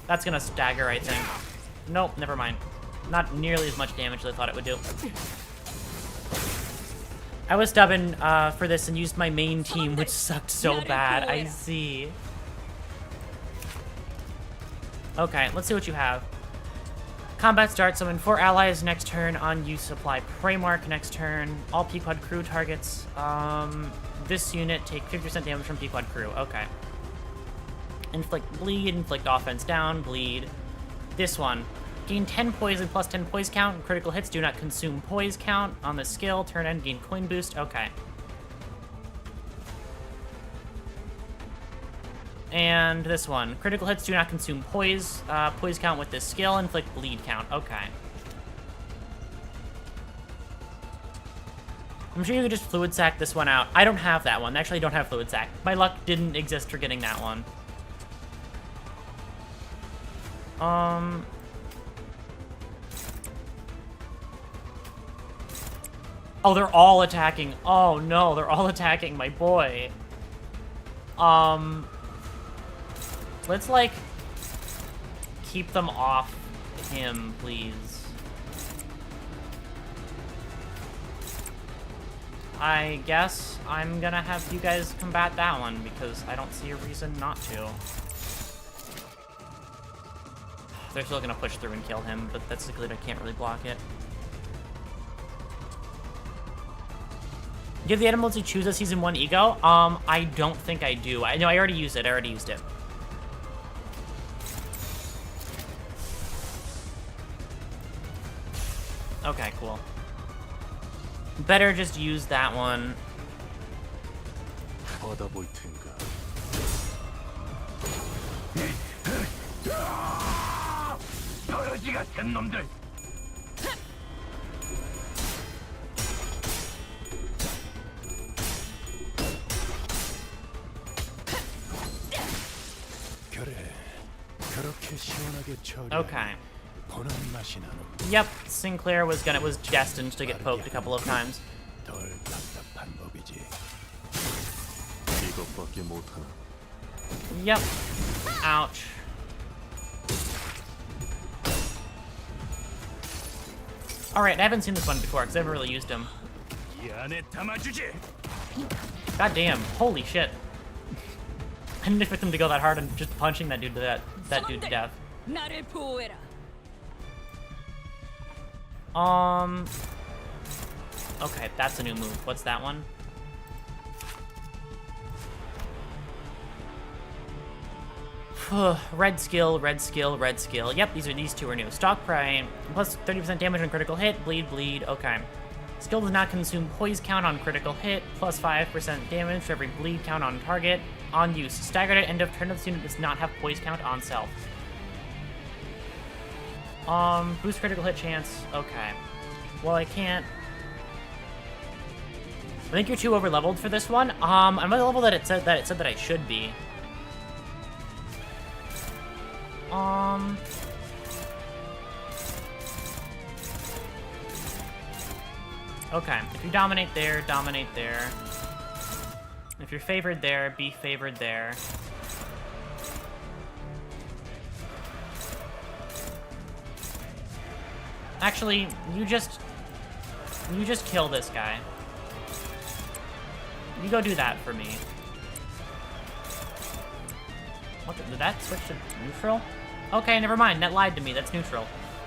That's gonna stagger, I think. Nope, never mind. Not nearly as much damage as I thought it would do. I was stubborn for this and used my main team, which sucked so bad. I see. Okay, let's see what you have. Combat starts. Summon 4 allies next turn on use supply prey mark next turn. All Pequod crew targets. This unit take 50% damage from Pequod crew. Okay. Inflict bleed, inflict offense down, bleed. This one. Gain 10 poison plus 10 poise count. Critical hits do not consume poise count. On the skill, turn end, gain coin boost. Okay. And this one. Critical hits do not consume poise count with this skill. Inflict bleed count. Okay. I'm sure you could just fluid sack this one out. I don't have that one. Actually, I don't have fluid sack. My luck didn't exist for getting that one. Oh, they're all attacking. Oh no, they're all attacking my boy. Let's like keep them off him, please. I guess I'm gonna have you guys combat that one because I don't see a reason not to. They're still gonna push through and kill him, but that's the I can't really block it. Give the animals to choose a season 1 ego? I don't think I do. I already used it. Okay, cool. Better just use that one. 받아볼 텐가. 더러지 같은 놈들. 그래. 그렇게 시원하게 처리. Okay. 보는 맛이 나는. Yep, Sinclair was destined to get poked a couple of times. 덜 답답한 법이지. 이것밖에 못하나. Yep. Ouch. Alright, I haven't seen this one before because I haven't really used him. 이 안에 담아주지. God damn, holy shit. I didn't expect him to go that hard and just punching that dude to dude to death. 나를 보호해라. Okay, that's a new move. What's that one? Red skill, red skill, red skill. Yep, these two are new. Stalk prey, plus 30% damage on critical hit, bleed, bleed. Okay. Skill does not consume poise count on critical hit, plus 5% damage for every bleed count on target. On use. Staggered at end of turn, this unit does not have poise count on self. Boost critical hit chance. Okay. Well, I can't. I think you're too over leveled for this one. I'm at the level that it said that I should be. Okay, if you dominate there, dominate there. If you're favored there, be favored there. Actually, you just kill this guy. You go do that for me. What did that switch to neutral? Okay, never mind. That lied to me. That's neutral.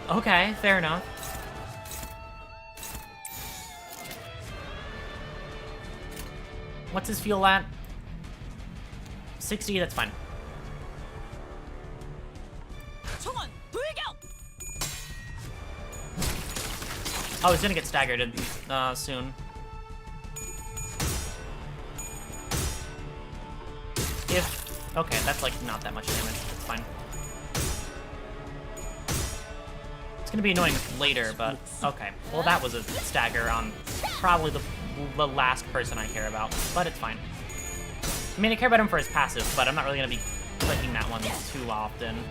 Okay, fair enough. What's his fuel at? 60, that's fine. Oh, he's gonna get staggered soon. Okay, that's like not that much damage. It's fine. It's gonna be annoying later, but okay. Well, that was a stagger on probably the last person I care about, but it's fine. I mean, I care about him for his passive, but I'm not really gonna be clicking that one too often.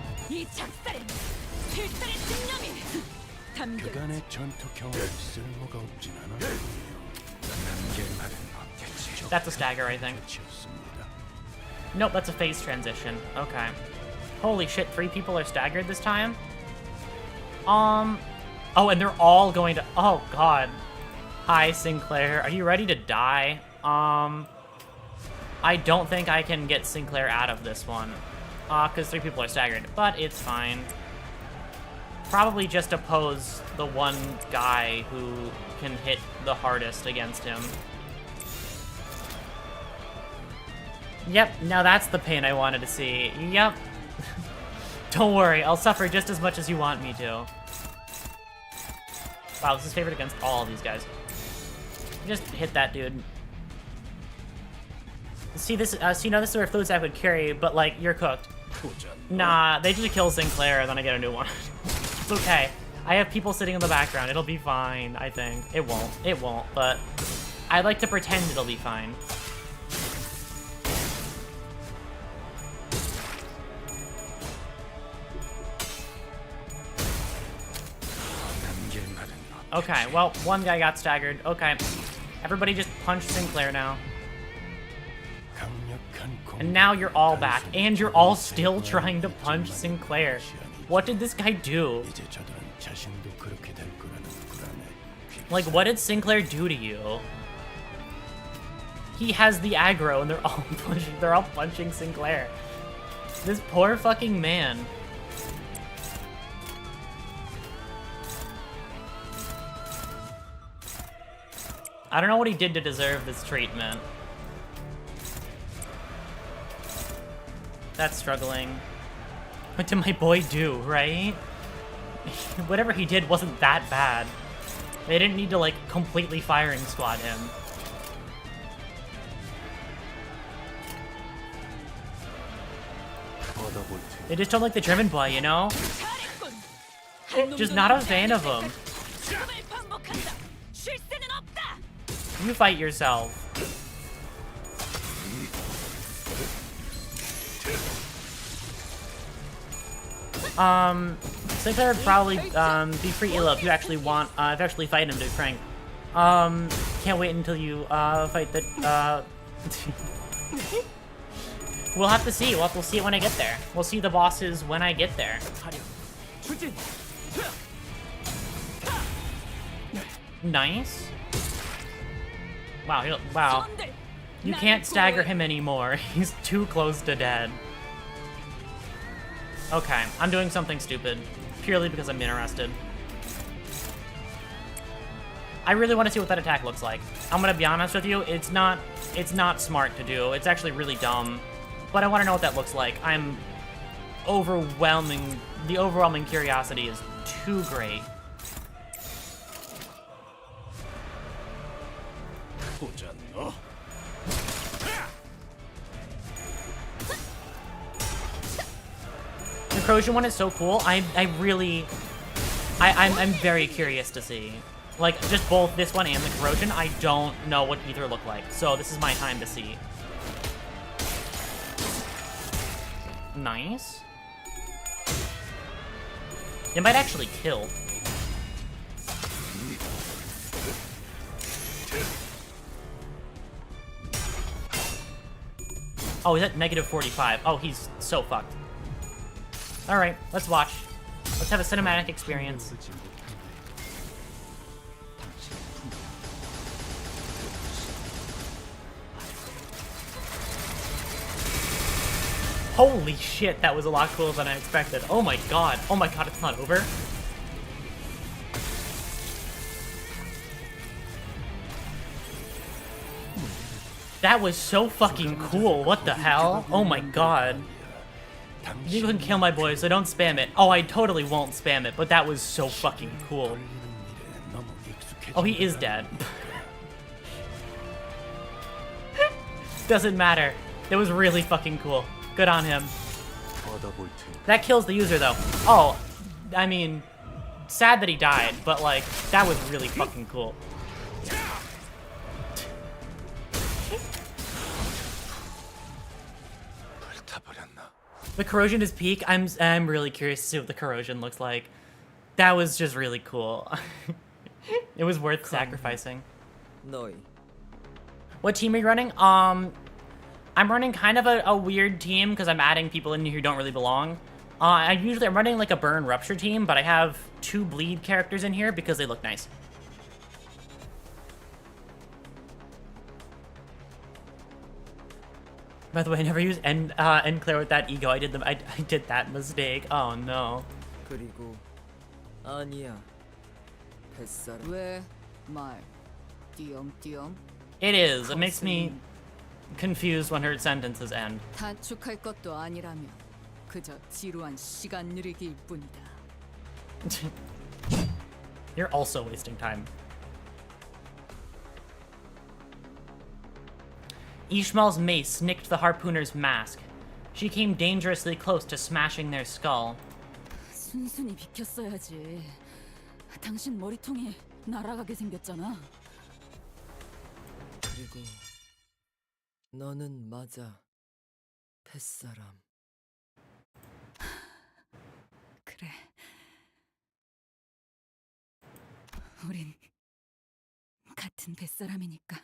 그간의 전투 경험이 쓸모가 없진 않아. That's a stagger, I think. Nope, that's a phase transition. Okay. Holy shit, 3 people are staggered this time? Oh, and they're all going to... Oh, God. Hi, Sinclair. Are you ready to die? I don't think I can get Sinclair out of this one. Because 3 people are staggered. But it's fine. Probably just oppose the one guy who can hit the hardest against him. Yep, now that's the pain I wanted to see. Yep. Don't worry, I'll suffer just as much as you want me to. Wow, this is favored against all of these guys. Just hit that dude. See this? See, now this is where Fluid Sack would carry, but like you're cooked. Nah, they just kill Sinclair, and then I get a new one. It's okay. I have people sitting in the background. It'll be fine, I think. It won't. It won't, but I like to pretend it'll be fine. Okay, well, one guy got staggered. Okay. Everybody just punch Sinclair now. And now you're all back. And you're all still trying to punch Sinclair. What did this guy do? Like, what did Sinclair do to you? He has the aggro, and they're all punching Sinclair. This poor fucking man. I don't know what he did to deserve this treatment. That's struggling. What did my boy do, right? Whatever he did wasn't that bad. They didn't need to, like, completely firing squad him. They just don't like the German boy, you know? Just not a fan of him. You fight yourself. Sinclair would probably be free elo if you actually want, if you actually fight him to be frank. Can't wait until you fight the We'll have to see. We'll see it when I get there. We'll see the bosses when I get there. Nice. Wow, wow. You can't stagger him anymore. He's too close to dead. Okay, I'm doing something stupid. Purely because I'm interested. I really want to see what that attack looks like. I'm gonna be honest with you, it's not smart to do. It's actually really dumb. But I want to know what that looks like. The overwhelming curiosity is too great. The corrosion one is so cool. I'm very curious to see. Like, just both this one and the corrosion, I don't know what either look like. So this is my time to see. Nice. It might actually kill. Oh, he's at -45. Oh, he's so fucked. Alright, let's watch. Let's have a cinematic experience. Holy shit, that was a lot cooler than I expected. Oh my god. Oh my god, it's not over. That was so fucking cool. What the hell? Oh my god. You can kill my boy, so don't spam it. Oh, I totally won't spam it, but that was so fucking cool. Oh, he is dead. Doesn't matter. It was really fucking cool. Good on him. That kills the user, though. Oh, I mean, sad that he died, but, like, that was really fucking cool. The corrosion is peak. I'm really curious to see what the corrosion looks like. That was just really cool. It was worth sacrificing. What team are you running? I'm running kind of a weird team because I'm adding people in here who don't really belong. I'm running like a burn rupture team, but I have 2 bleed characters in here because they look nice. By the way, I never used end clear with that ego. I did that mistake. Oh no. 그리고 아니야. 뱃사람. 왜 말 띄엄띄엄? It is. It makes me confused when her sentences end. 단축할 것도 아니라면 그저 지루한 시간 누리기일 뿐이다. You're also wasting time. Ishmael's mace nicked the harpooner's mask. She came dangerously close to smashing their skull. 순순히 비켰어야지. 당신 머리통이 날아가게 생겼잖아. 그리고 너는 맞아. 뱃사람. 그래. 우린 같은 뱃사람이니까.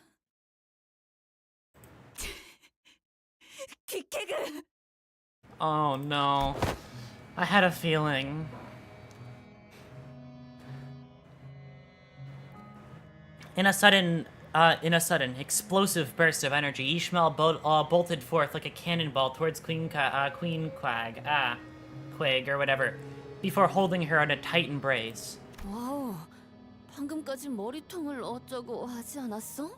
기케그! Oh no. I had a feeling. In a sudden In a sudden, explosive burst of energy, Ishmael bolted forth like a cannonball towards Queen Quag, Quag or whatever, before holding her in a tight embrace. 와우, 방금까지 머리통을 어쩌고 하지 않았어?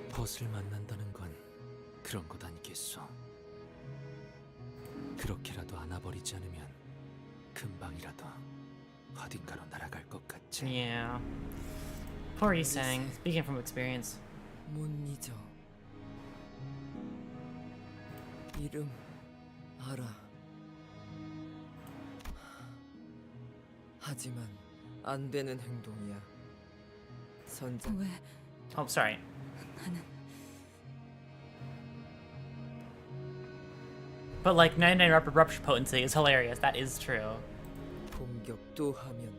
벗을 만난다는 건 그런 것 아니겠소. 그렇게라도 안아버리지 않으면 금방이라도 어딘가로 날아갈 것 같지. Yeah. Poor Isang, speaking from experience. 못 잊어. 이름 알아. 하지만 안 되는 행동이야. 선장. 왜 Oh, sorry. 나는 But like 99 rupture potency is hilarious. That is true. 공격도 하면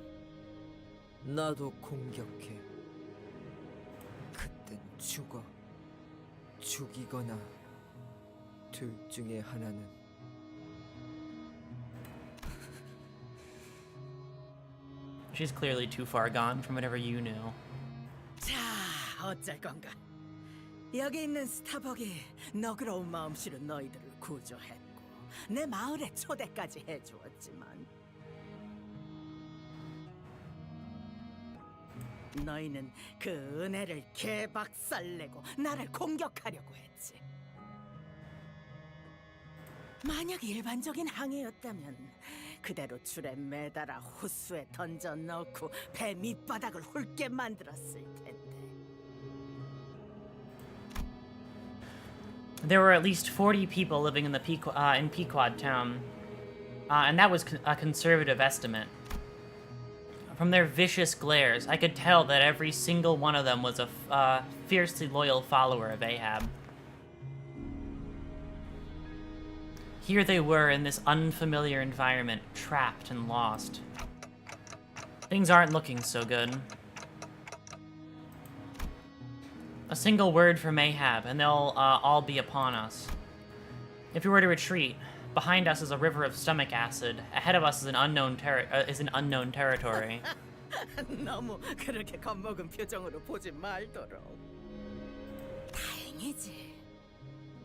나도 공격해. 그땐 죽어. 죽이거나 둘 중에 하나는. She's clearly too far gone from whatever you knew. 자, 어쩔 건가? 여기 있는 스타벅이 너그러운 마음씨로 너희들을 구조했고 내 마을에 초대까지 해주었지만 너희는 그 은혜를 개박살내고 나를 공격하려고 했지. 만약 일반적인 항해였다면 그대로 줄에 매달아 호수에 던져 넣고 배 밑바닥을 훑게 만들었을 텐데. There were at least 40 people living in the Pequod town, and that was a conservative estimate. From their vicious glares, I could tell that every single one of them was a fiercely loyal follower of Ahab. Here they were in this unfamiliar environment, trapped and lost. Things aren't looking so good. A single word from Ahab, and they'll all be upon us. If we were to retreat, behind us is a river of stomach acid. Ahead of us is an unknown territory. 너무 그렇게 겁먹은 표정으로 보지 말도록. 다행이지.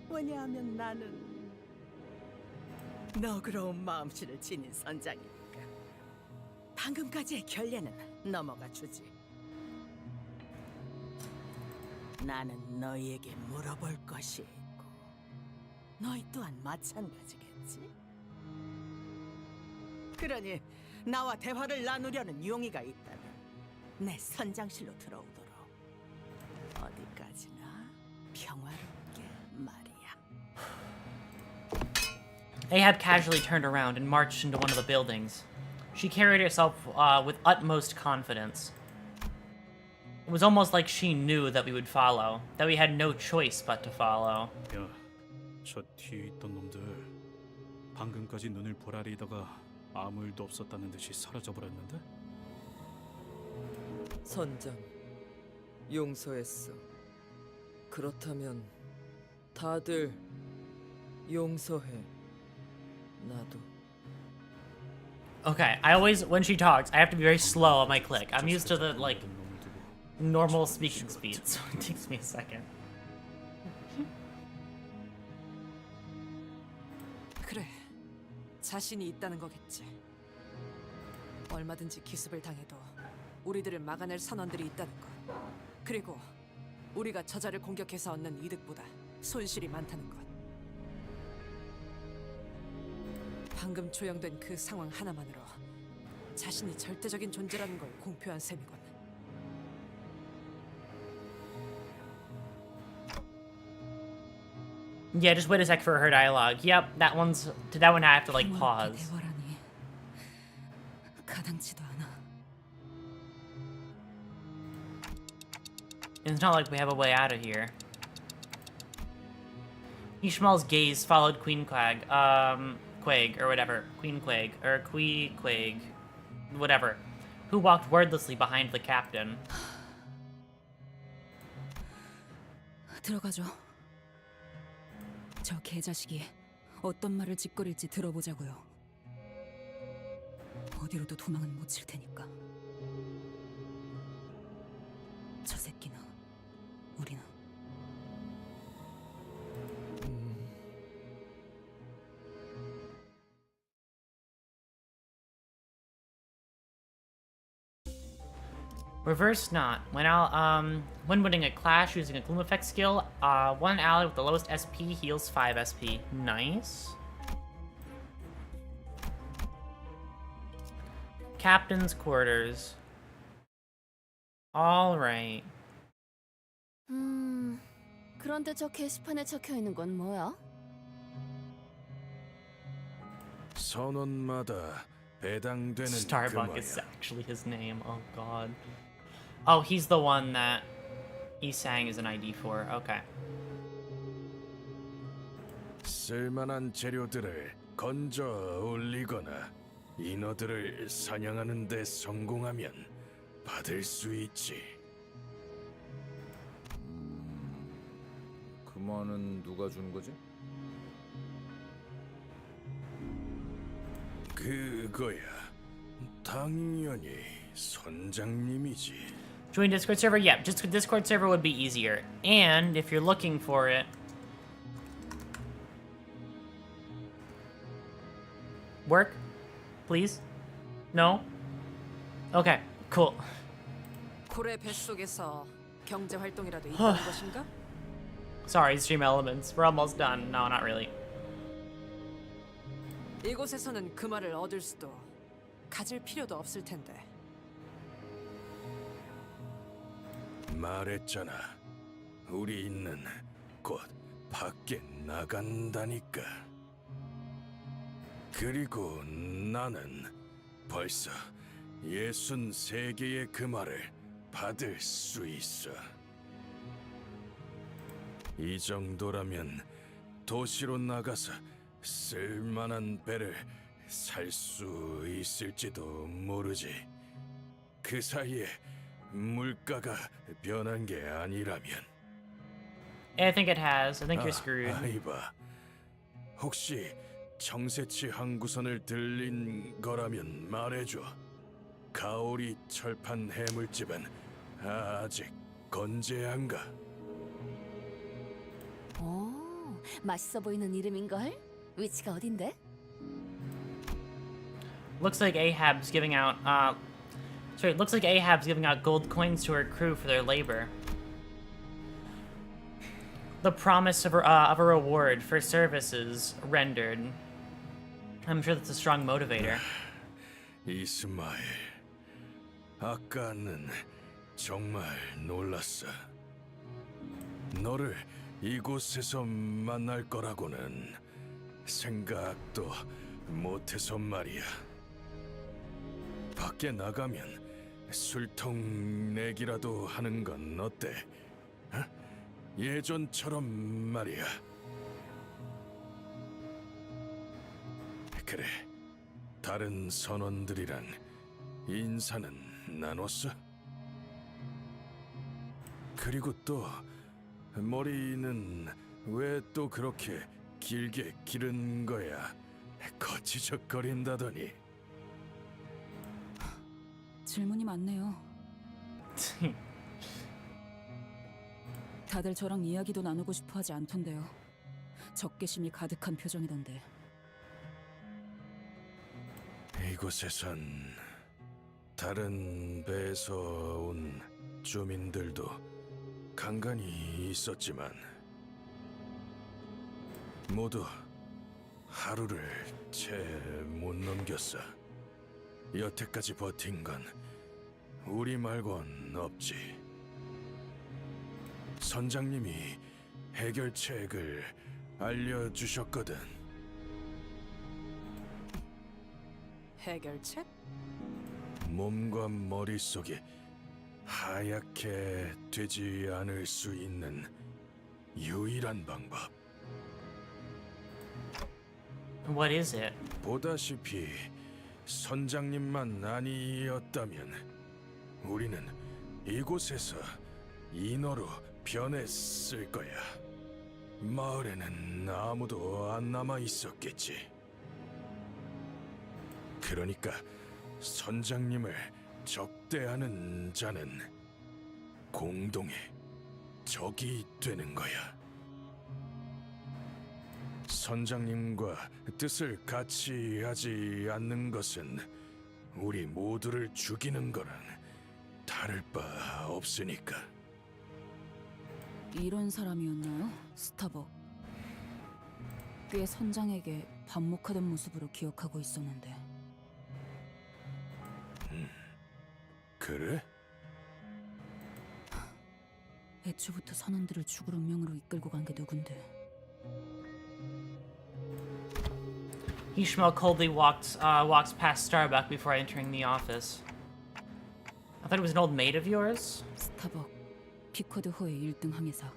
왜냐하면 나는 너그러운 마음씨를 지닌 선장이니까. 방금까지의 결례는 넘어가 주지. 나는 너희에게 물어볼 것이 있고 너희 또한 마찬가지겠지? 그러니 나와 대화를 나누려는 용의가 있다면 내 선장실로 들어오도록. 어디까지나 평화롭게 말이야. Ahab casually turned around and marched into one of the buildings. She carried herself with utmost confidence. It was almost like she knew that we would follow, that we had no choice but to follow. 야, 저 뒤에 있던 놈들 방금까지 눈을 보라리다가 아무 일도 없었다는 듯이 사라져버렸는데? 선장, 용서했어. 그렇다면 다들 용서해. 나도. Okay, I always, when she talks, I have to be very slow on my click. I'm used to the, like, normal speaking speed, so it takes me a second. 그래, 자신이 있다는 거겠지. 얼마든지 기습을 당해도 우리들을 막아낼 선원들이 있다는 거. 그리고 우리가 저자를 공격해서 얻는 이득보다 손실이 많다는 것. 방금 조형된 그 상황 하나만으로 자신이 절대적인 존재라는 걸 공표한 셈이군. Yeah, just wait a sec for her dialogue. Yep, that one I have to, like, pause. 대화라니 가당치도 않아. It's not like we have a way out of here. Ishmael's gaze followed Queen Quag, Quag, or whatever. Queen Quag, or Quag, whatever, who walked wordlessly behind the captain. 들어가죠. 저 개자식이 어떤 말을 짓거릴지 들어보자고요. 어디로도 도망은 못 칠 테니까. 저 새끼는 Reverse knot. When winning a clash using a gloom effect skill, one ally with the lowest SP heals 5 SP. Nice. Captain's quarters. All right. 그런데 저 게시판에 적혀 있는 건 뭐야? 선원마다 배당되는 Starbuck is actually his name. Oh god. Oh, he's the one that Isang is an ID for. Okay. 쓸만한 재료들을 건져 올리거나 인어들을 사냥하는 데 성공하면 받을 수 있지. 그 말은 누가 주는 거지? 그거야. 당연히 선장님이지. Join Discord server? Yeah, just Discord server would be easier. And if you're looking for it, work, please. No. Okay, cool. 고래 뱃속에서 경제 활동이라도 있다는 것인가? Sorry, stream elements. We're almost done. No, not really. 이곳에서는 그 말을 얻을 수도 가질 필요도 없을 텐데. 말했잖아. 우리 있는 곧 밖에 나간다니까. 그리고 나는 벌써 63개의 그 말을 받을 수 있어. 이 정도라면 도시로 나가서 쓸만한 배를 살 수 있을지도 모르지. 그 사이에 물가가 변한 게 아니라면. I think it has. I think you're screwed. 아이봐. 혹시 청새치 항구선을 들린 거라면 말해줘. 가오리 철판 해물집은 아직 건재한가? 오, 맛있어 보이는 이름인걸? 위치가 어딘데? Looks like Ahab's giving out, looks like Ahab's giving out gold coins to her crew for their labor. The promise of a reward for services rendered. I'm sure that's a strong motivator. 이스마엘, 아까는 정말 놀랐어. 너를 이곳에서 만날 거라고는 생각도 못해서 말이야. 밖에 나가면 술통 내기라도 하는 건 어때? 어? 예전처럼 말이야. 그래, 다른 선원들이랑 인사는 나눴어? 그리고 또 머리는 왜 또 그렇게 길게 기른 거야? 거치적거린다더니. 질문이 많네요. 다들 저랑 이야기도 나누고 싶어 하지 않던데요. 적개심이 가득한 표정이던데. 이곳에선 다른 배에서 온 주민들도 간간히 있었지만 모두 하루를 채 못 넘겼어. 여태까지 버틴 건 우리 말곤 없지. 선장님이 해결책을 알려주셨거든. 해결책? 몸과 머릿속이 하얗게 되지 않을 수 있는 유일한 방법. What is it? 보다시피 선장님만 아니었다면 우리는 이곳에서 인어로 변했을 거야. 마을에는 아무도 안 남아 있었겠지. 그러니까 선장님을 적대하는 자는 공동의 적이 되는 거야. 선장님과 뜻을 같이 하지 않는 것은 우리 모두를 죽이는 거랑 다를 바 없으니까. 이런 사람이었나요? 스타벅. 꽤 선장에게 반목하던 모습으로 기억하고 있었는데. 그래? 애초부터 선원들을 죽을 운명으로 이끌고 간 게 누군데. Ishmael coldly walks past Starbuck before entering the office. I thought it was an old maid of yours? 스타벅, 피쿼드 호의 1등 항해사.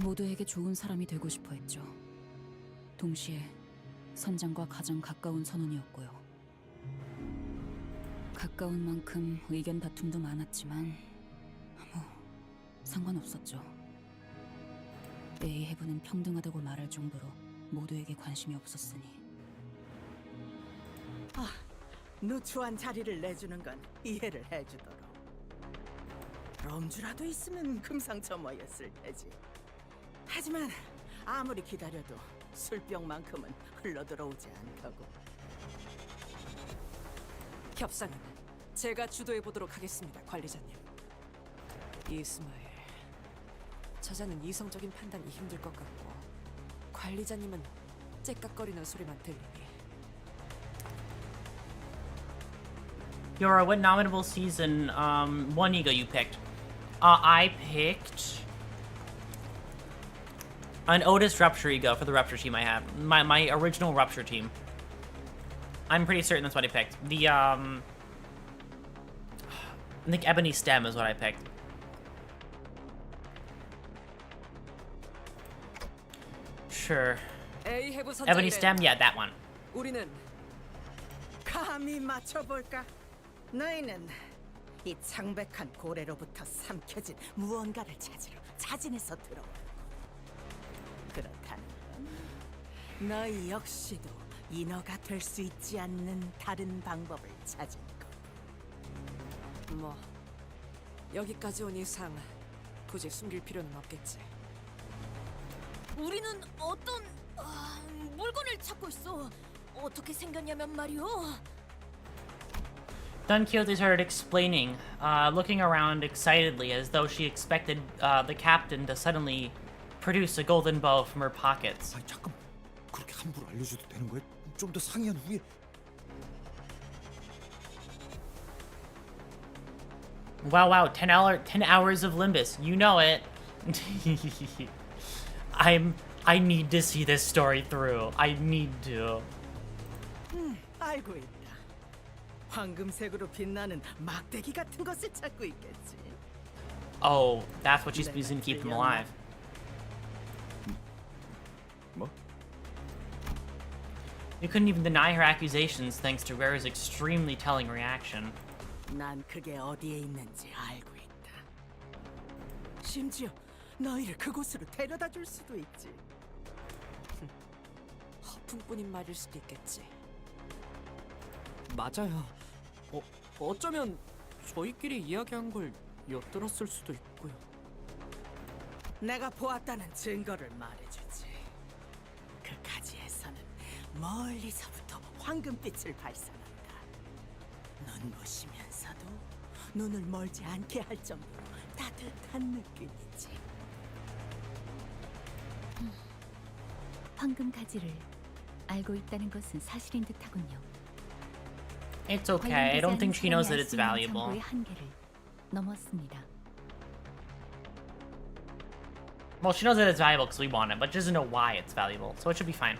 모두에게 좋은 사람이 되고 싶어 했죠. 동시에 선장과 가장 가까운 선원이었고요. 가까운 만큼 의견 다툼도 많았지만 뭐 상관없었죠. 에이헤브는 평등하다고 말할 정도로 모두에게 관심이 없었으니. 누추한 자리를 내주는 건 이해를 해주도록. 럼주라도 있으면 금상첨화였을 테지. 하지만 아무리 기다려도 술병만큼은 흘러들어오지 않다고. 협상은 제가 주도해 보도록 하겠습니다, 관리자님. 이스마엘, 저자는 이성적인 판단이 힘들 것 같고 관리자님은 째깍거리는 소리만 들리니. Aurora, what nominable season 1 ego you picked? I picked an Otis Rupture ego for the Rupture team I had. My original Rupture team. I'm pretty certain that's what I picked. The I think Ebony Stem is what I picked. Sure. Ebony Stem, yeah, that one. 우리는 감히 맞춰볼까? 너희는 이 창백한 고래로부터 삼켜진 무언가를 찾으러 자진해서 들어왔고, 그렇다면 너희 역시도 인어가 될 수 있지 않는 다른 방법을 찾을 거고. 뭐 여기까지 온 이상 굳이 숨길 필요는 없겠지. 우리는 어떤 물건을 찾고 있어. 어떻게 생겼냐면 말이오. Don Quixote started explaining, looking around excitedly as though she expected the captain to suddenly produce a golden bow from her pockets. 아니 잠깐 그렇게 함부로 알려줘도 되는 거야? 좀 더 상의한 후에. Wow, 10 hours of Limbus. You know it. I need to see this story through. I need to. 알고 있다. 황금색으로 빛나는 막대기 같은 것을 찾고 있겠지. Oh, that's what she's using to keep them alive. 뭐? You couldn't even deny her accusations thanks to Rare's extremely telling reaction. 난 그게 어디에 있는지 알고 있다. 심지어 너희를 그곳으로 데려다 줄 수도 있지. 허풍뿐인 말일 수도 있겠지. 맞아요. 어쩌면 저희끼리 이야기한 걸 엿들었을 수도 있고요. 내가 보았다는 증거를 말해주지. 그 가지에서는 멀리서부터 황금빛을 발산한다. 눈부시면서도 눈을 멀지 않게 할 정도로 따뜻한 느낌이지. 황금 가지를 알고 있다는 것은 사실인 듯하군요. It's okay. I don't think she knows that it's valuable. 정보의 한계를 넘었습니다. Well, she knows that it's valuable because we want it, but she doesn't know why it's valuable, so it should be fine.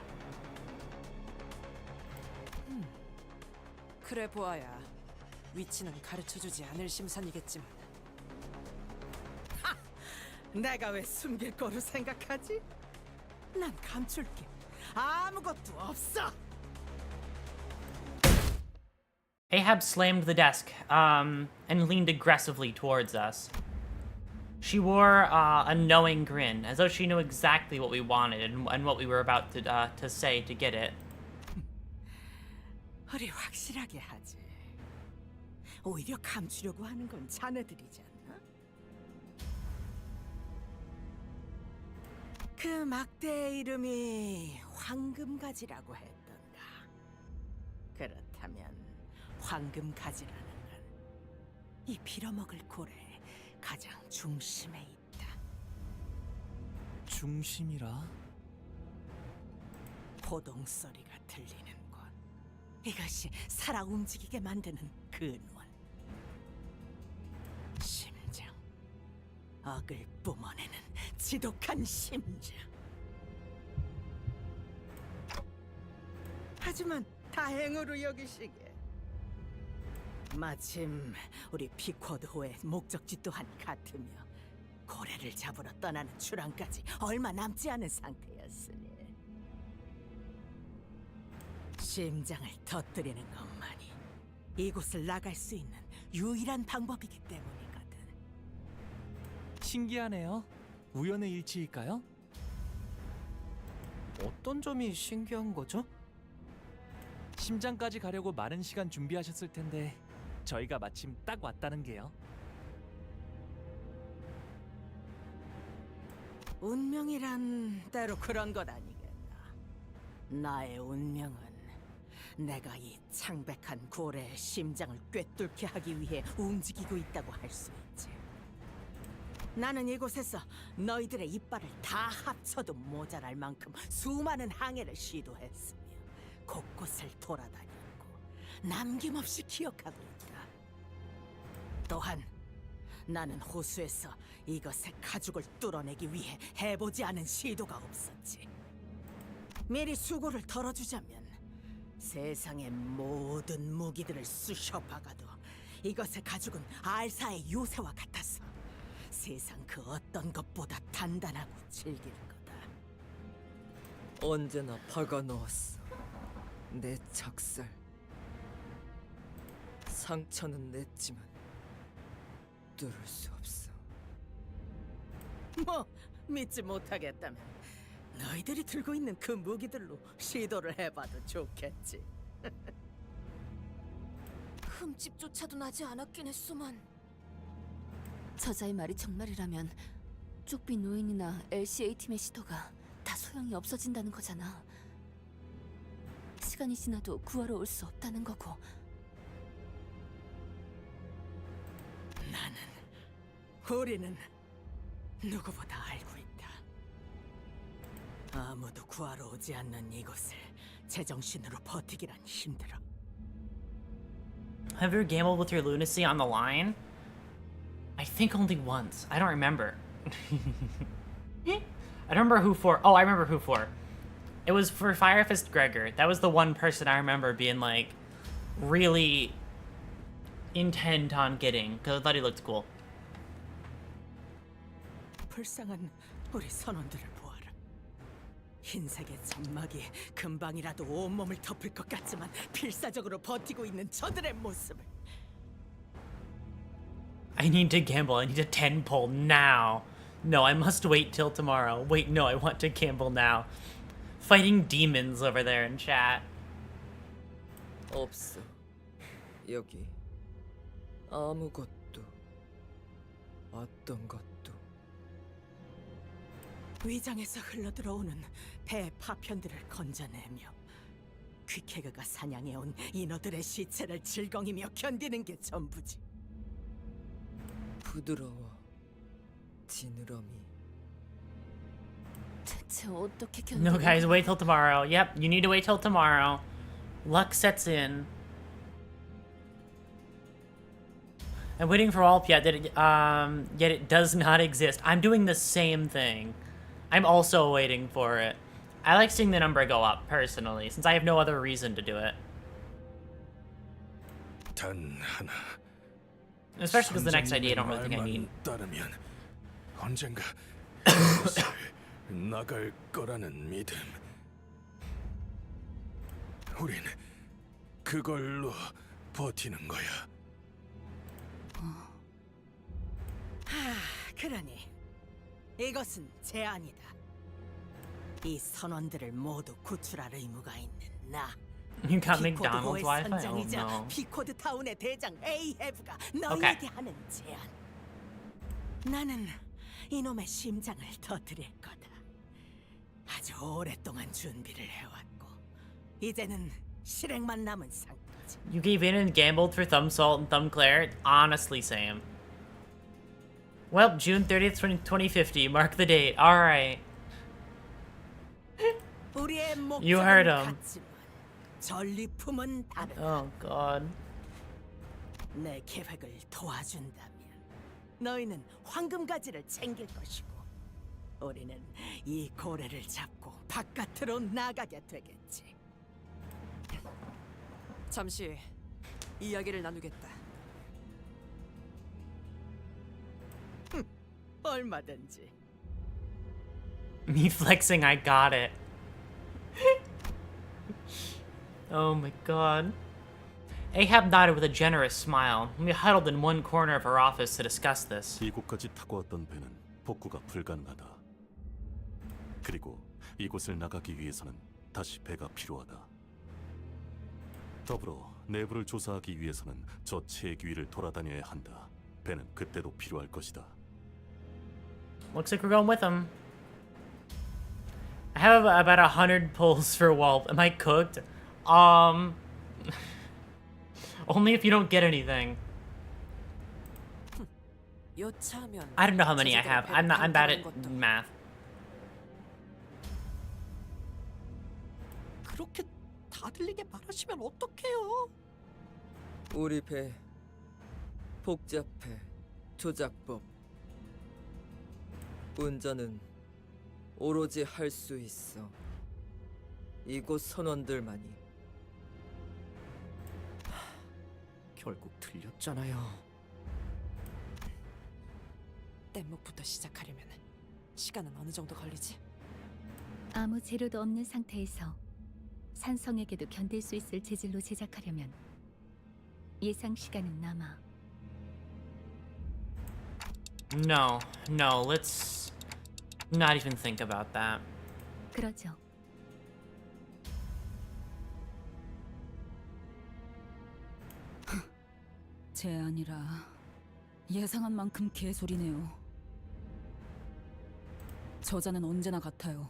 그래 보아야 위치는 가르쳐주지 않을 심산이겠지만. 내가 왜 숨길 거로 생각하지? 난 감출게 아무것도 없어. Ahab slammed the desk and leaned aggressively towards us. She wore a knowing grin, as though she knew exactly what we wanted and what we were about to say to get it. 우리 확실하게 하지. 오히려 감추려고 하는 건 자네들이지 않나? 그 막대의 이름이 황금가지라고 했던가. 그렇다면 황금가지라는 건 이 빌어먹을 고래의 가장 중심에 있다. 중심이라? 포동 소리가 들리는 곳. 이것이 살아 움직이게 만드는 근원. 심장. 악을 뿜어내는 지독한 심장. 하지만 다행으로 여기시게. 마침 우리 피코드호의 목적지 또한 같으며 고래를 잡으러 떠나는 출항까지 얼마 남지 않은 상태였으니 심장을 터뜨리는 것만이 이곳을 나갈 수 있는 유일한 방법이기 때문이거든. 신기하네요. 우연의 일치일까요? 어떤 점이 신기한 거죠? 심장까지 가려고 많은 시간 준비하셨을 텐데 저희가 마침 딱 왔다는 게요. 운명이란 때로 그런 것 아니겠나. 나의 운명은 내가 이 창백한 고래의 심장을 꿰뚫게 하기 위해 움직이고 있다고 할 수 있지. 나는 이곳에서 너희들의 이빨을 다 합쳐도 모자랄 만큼 수많은 항해를 시도했으며 곳곳을 돌아다녔고 남김없이 기억하고 있다. 또한 나는 호수에서 이것의 가죽을 뚫어내기 위해 해보지 않은 시도가 없었지. 미리 수고를 덜어주자면 세상의 모든 무기들을 쑤셔박아도 이것의 가죽은 알사의 요새와 같아서 세상 그 어떤 것보다 단단하고 질길 거다. 언제나 박아 넣었어. 내 작살. 상처는 냈지만 뚫을 수 없어. 뭐 믿지 못하겠다면 너희들이 들고 있는 그 무기들로 시도를 해봐도 좋겠지. 흠집조차도 나지 않았긴 했소만. 저자의 말이 정말이라면 쪽비 노인이나 LCA 팀의 시도가 다 소용이 없어진다는 거잖아. 시간이 지나도 구하러 올 수 없다는 거고. 우리는 누구보다 알고 있다. 아무도 구하러 오지 않는 이곳을 제정신으로 버티기란 힘들어. Have you gambled with your lunacy on the line? I think only once. I don't remember. I don't remember who for. Oh, I remember who for. It was for Firefist Gregor. That was the one person I remember being like really intent on getting because I thought he looked cool. 불쌍한 우리 선원들을 보아라. 흰색의 점막이 금방이라도 온몸을 덮을 것 같지만 필사적으로 버티고 있는 저들의 모습을. I need to gamble. I need a 10 pull now. No, I must wait till tomorrow. Wait, no, I want to gamble now. Fighting demons over there in chat. 없어. 여기 아무것도 어떤 것도. 위장에서 흘러들어오는 배 파편들을 건져내며 퀴케그가 사냥해온 인어들의 시체를 질겅이며 견디는 게 전부지. 부드러워. 지느러미. 대체 어떻게 No, guys, wait till tomorrow. Yep, you need to wait till tomorrow. Luck sets in. I'm waiting for all yet it does not exist. I'm doing the same thing. I'm also waiting for it. I like seeing the number go up, personally, since I have no other reason to do it. 단 하나. Especially because the next idea I don't really think I need. 따르면 언젠가 나갈 거라는 믿음. 우린 그걸로 버티는 거야. 그러니 이것은 제안이다. 이 선원들을 모두 구출할 의무가 있는 나. You got McDonald's 피코드호의 Wi-Fi? Oh 선장이자 no. 피코드 타운의 대장 에이헤브가 너희에게 하는 제안. 나는 이놈의 심장을 터뜨릴 거다. 아주 오랫동안 준비를 해왔고 이제는 실행만 남은 상태. You gave in and gambled for Thumb Salt and Thumb Claire? Honestly, same. Well, June 30th, 2050. Mark the date. Alright. You heard him. 전리품은 다르다. Oh, God. 내 계획을 도와준다면 너희는 황금가지를 챙길 것이고 우리는 이 고래를 잡고 바깥으로 나가게 되겠지. 잠시 이야기를 나누겠다. 얼마든지. Me flexing, I got it. Oh my god. Ahab nodded with a generous smile. We huddled in one corner of her office to discuss this. 이곳까지 타고 왔던 배는 복구가 불가능하다. 그리고 이곳을 나가기 위해서는 다시 배가 필요하다. 더불어 내부를 조사하기 위해서는 저 체액 위를 돌아다녀야 한다. 배는 그때도 필요할 것이다. Looks like we're going with him. I have about 100 pulls for Whelp. Am I cooked? Only if you don't get anything. I don't know how many I have. I'm bad at math. 그렇게 다 들리게 말하시면 어떡해요? 우리 배 복잡해. 조작법. 운전은 오로지 할 수 있어. 이곳 선원들만이. 결국 틀렸잖아요. 뗏목부터 시작하려면 시간은 어느 정도 걸리지? 아무 재료도 없는 상태에서 산성에게도 견딜 수 있을 재질로 제작하려면 예상 시간은 남아. No, let's not even think about that. 그러죠. 제 아니라 예상한 만큼 개소리네요. 저자는 언제나 같아요.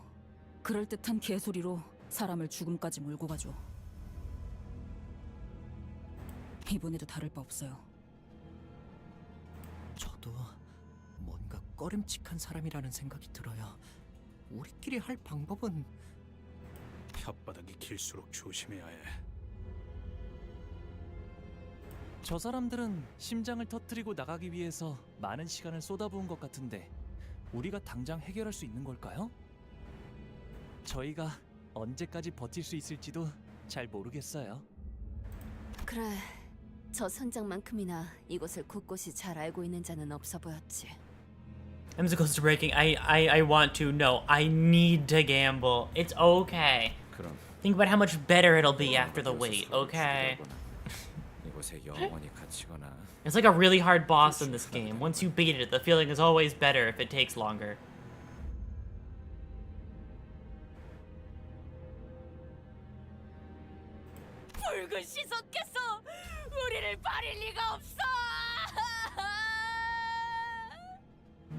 그럴듯한 개소리로 사람을 죽음까지 몰고 가죠. 이번에도 다를 바 없어요. 저도 뭔가 꺼림칙한 사람이라는 생각이 들어요. 우리끼리 할 방법은 혓바닥이 길수록 조심해야 해. 저 사람들은 심장을 터뜨리고 나가기 위해서 많은 시간을 쏟아부은 것 같은데 우리가 당장 해결할 수 있는 걸까요? 저희가 언제까지 버틸 수 있을지도 잘 모르겠어요. 그래, 저 선장만큼이나 이곳을 곳곳이 잘 알고 있는 자는 없어 보였지. I'm so close to breaking. I want to. No, I need to gamble. It's okay. 그럼 Think about how much better it'll be after the wait, okay? 이곳에 영원히 갇히거나 It's like a really hard boss in this game. Once you beat it, the feeling is always better if it takes longer. 붉은 시선께서 우리를 버릴 리가 없어.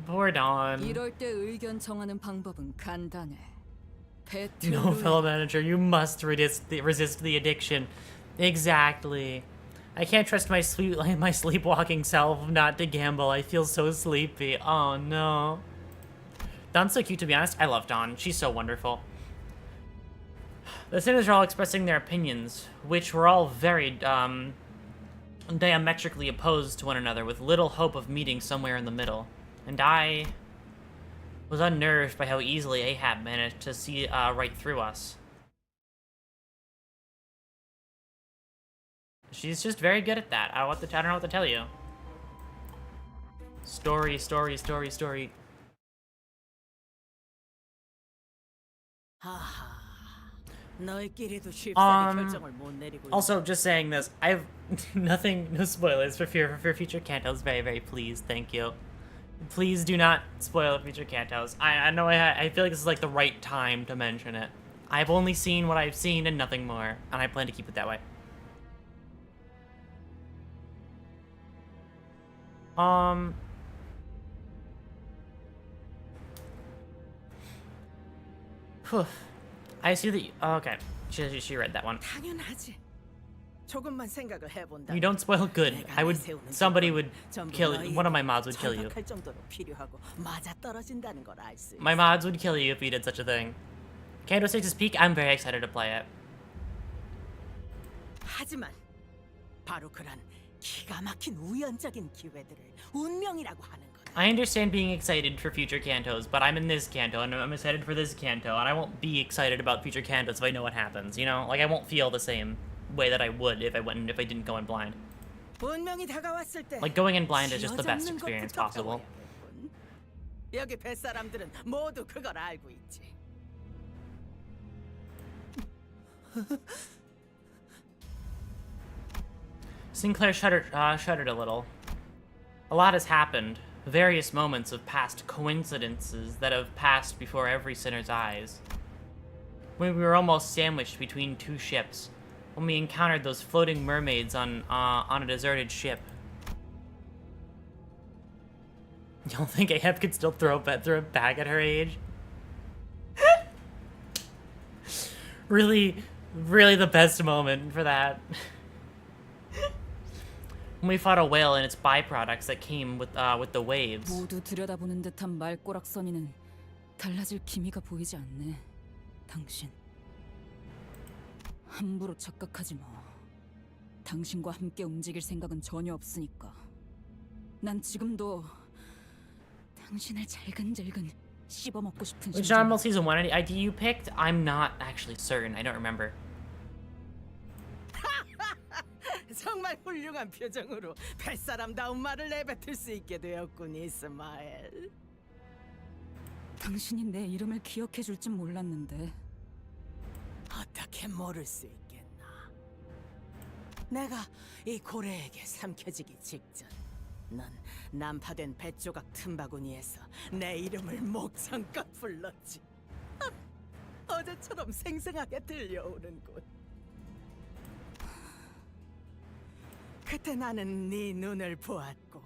Poor Dawn. 이럴 때 의견 정하는 방법은 간단해. No, fellow manager, you must resist the addiction. Exactly. I can't trust my sleepwalking self not to gamble. I feel so sleepy. Oh no. Dawn's so cute, to be honest. I love Dawn. She's so wonderful. The sinners are all expressing their opinions, which were all very diametrically opposed to one another, with little hope of meeting somewhere in the middle. And I was unnerved by how easily Ahab managed to see right through us. She's just very good at that. I don't know what to tell you. Story. Also, just saying this, I've no spoilers for future Cantos. Very, very pleased. Thank you. Please do not spoil future Cantos. I know I feel like this is like the right time to mention it. I've only seen what I've seen and nothing more, and I plan to keep it that way. I see that. Okay, she read that one. 당연하지. 조금만 생각을 해본다. You don't spoil good. Somebody would kill you. One of my mods would kill you. 할 정도로 필요하고 맞아 떨어진다는 걸 알 수 있어. My mods would kill you if you did such a thing. Canto 6's peak. I'm very excited to play it. 하지만 바로 그런 기가 막힌 우연적인 기회들을 운명이라고 하는 거다. I understand being excited for future Cantos, but I'm in this Canto, and I'm excited for this Canto, and I won't be excited about future Cantos if I know what happens, you know? Like, I won't feel the same way that I would if I didn't go in blind. 운명이 다가왔을 때 Like, going in blind is just the best experience possible. 여기 뱃사람들은 모두 그걸 알고 있지. Sinclair shuddered a little. A lot has happened. Various moments of past coincidences that have passed before every sinner's eyes. When we were almost sandwiched between two ships, when we encountered those floating mermaids on a deserted ship. You don't think Ahab could still throw it back at her age? Really the best moment for that. When we fought a whale and its byproducts that came with the waves. 모두 들여다보는 듯한 말꼬락서니는 달라질 기미가 보이지 않네. 당신. 함부로 착각하지 마. 당신과 함께 움직일 생각은 전혀 없으니까. 난 지금도 당신을 잘근잘근 씹어먹고 싶은 Which Normal Season 1 ID you picked? I'm not actually certain. I don't remember. 정말 훌륭한 표정으로 뱃사람다운 말을 내뱉을 수 있게 되었군, 이스마엘. 당신이 내 이름을 기억해 줄 줄 몰랐는데. 어떻게 모를 수 있겠나. 내가 이 고래에게 삼켜지기 직전 넌 난파된 뱃조각 틈바구니에서 내 이름을 목청껏 불렀지. 어제처럼 생생하게 들려오는군. 그때 나는 네 눈을 보았고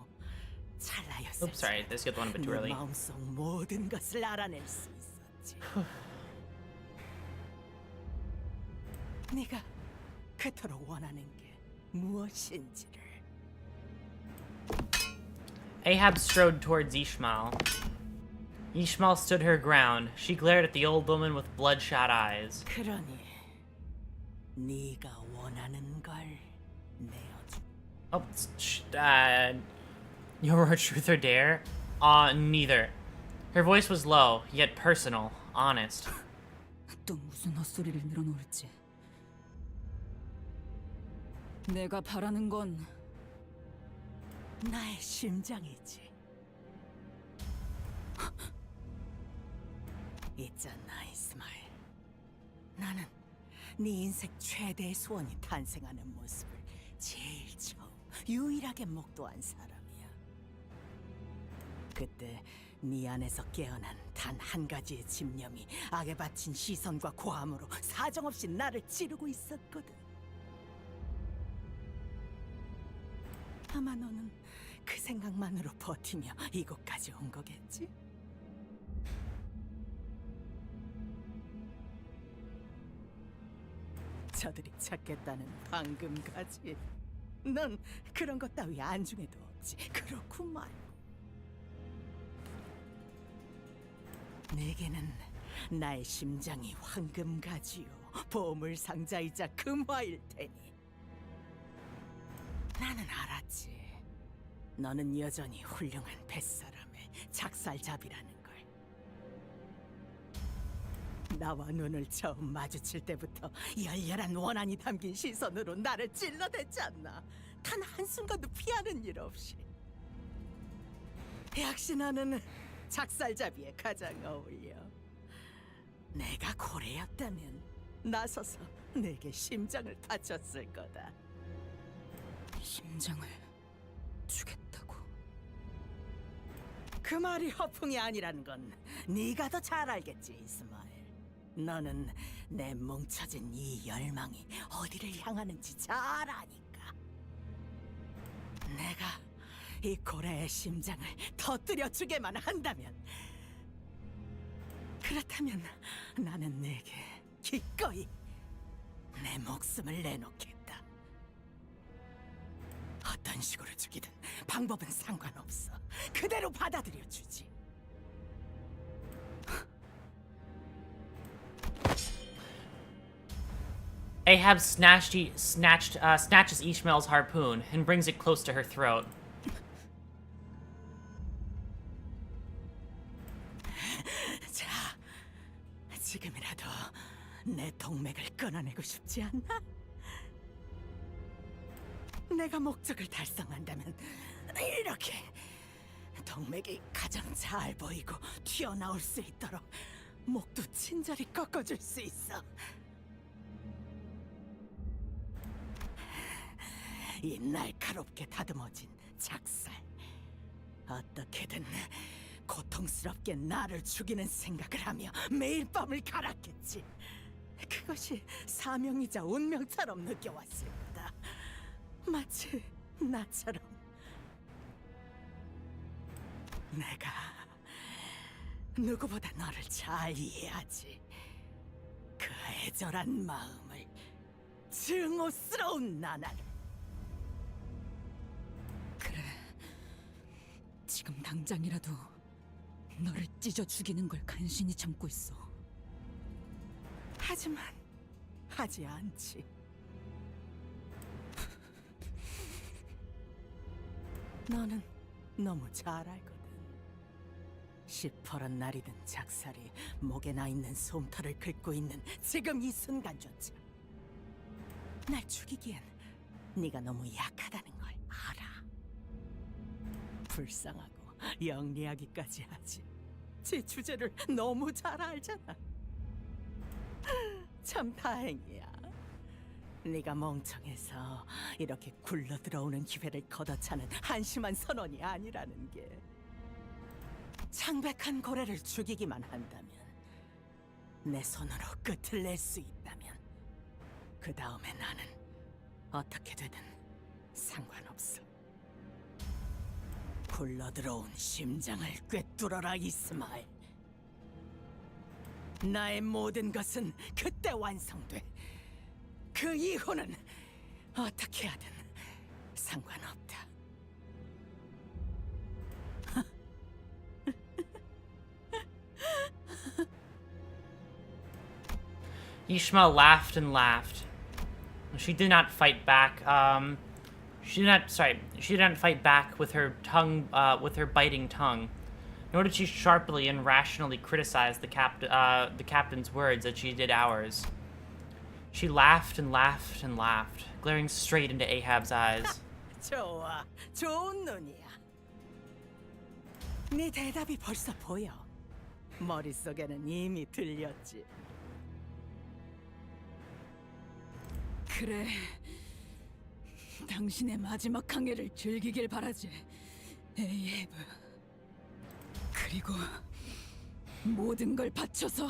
찰나였을 Oops, sorry. This got one a bit too early. 네 마음속 모든 것을 알아낼 수 있었지. 네가 그토록 원하는 게 무엇인지를. Ahab strode towards Ishmael. Ishmael stood her ground. She glared at the old woman with bloodshot eyes. 그러니 네가 원하는 걸 내어줘. Oh, your truth or dare? Neither. Her voice was low, yet personal, honest. 또 무슨 헛소리를 늘어놓을지. 내가 바라는 건 나의 심장이지. 있잖아, 이스마엘. 나는 네 인생 최대의 소원이 탄생하는 모습을 제일 처음 유일하게 목도한 사람이야. 그때 네 안에서 깨어난 단 한 가지의 집념이 악에 바친 시선과 고함으로 사정없이 나를 찌르고 있었거든. 아마 너는 그 생각만으로 버티며 이곳까지 온 거겠지? 저들이 찾겠다는 황금가지. 넌 그런 것 따위 안중에도 없지. 그렇구만. 내게는 나의 심장이 황금가지요, 보물상자이자 금화일 테니. 나는 알았지. 너는 여전히 훌륭한 뱃사람의 작살잡이라는 걸. 나와 눈을 처음 마주칠 때부터 열렬한 원한이 담긴 시선으로 나를 찔러댔지 않나. 단 한순간도 피하는 일 없이. 역시 너는 작살잡이에 가장 어울려. 내가 고래였다면 나서서 내게 심장을 바쳤을 거다. 심장을 주겠다고. 그 말이 허풍이 아니라는 건 네가 더 잘 알겠지, 이스마엘. 너는 내 뭉쳐진 이 열망이 어디를 향하는지 잘 아니까. 내가 이 고래의 심장을 터뜨려 주게만 한다면, 그렇다면 나는 내게 기꺼이 내 목숨을 내놓겠다. 어떤 식으로 죽이든 방법은 상관없어. 그대로 받아들여 주지. Ahab snatches Ishmael's harpoon and brings it close to her throat. 자, 지금이라도 내 동맥을 끊어내고 싶지 않나? 내가 목적을 달성한다면 이렇게 동맥이 가장 잘 보이고 튀어나올 수 있도록 목도 친절히 꺾어줄 수 있어. 이 날카롭게 다듬어진 작살, 어떻게든 고통스럽게 나를 죽이는 생각을 하며 매일 밤을 갈았겠지. 그것이 사명이자 운명처럼 느껴왔을 거다. 마치 나처럼. 내가 누구보다 너를 잘 이해하지. 그 애절한 마음을, 증오스러운 나날을. 그래. 지금 당장이라도 너를 찢어 죽이는 걸 간신히 참고 있어. 하지만 하지 않지. 너는 너무 잘 알거든. 시퍼런 날이 든 작살이 목에 나 있는 솜털을 긁고 있는 지금 이 순간조차 날 죽이기엔 네가 너무 약하다는 걸 알아. 불쌍하고 영리하기까지 하지. 제 주제를 너무 잘 알잖아. 참 다행이야. 네가 멍청해서 이렇게 굴러 들어오는 기회를 걷어차는 한심한 선원이 아니라는 게. 창백한 고래를 죽이기만 한다면, 내 손으로 끝을 낼 수 있다면, 그 다음에 나는 어떻게 되든 상관없어. 굴러 들어온 심장을 꿰뚫어라, 이스마엘. 나의 모든 것은 그때 완성돼. 그 이후는 어떻게 하든 상관없다. Ishmael laughed and laughed. She did not fight back. She did not fight back with her tongue, with her biting tongue. Nor did she sharply and rationally criticize the captain's words as she did ours. She laughed and laughed and laughed, glaring straight into Ahab's eyes. 좋아, 좋은 눈이야. 네 대답이 벌써 보여. 머릿속에는 이미 들렸지. 그래. 당신의 마지막 항해를 즐기길 바라지, 에이헤브. 그리고 모든 걸 바쳐서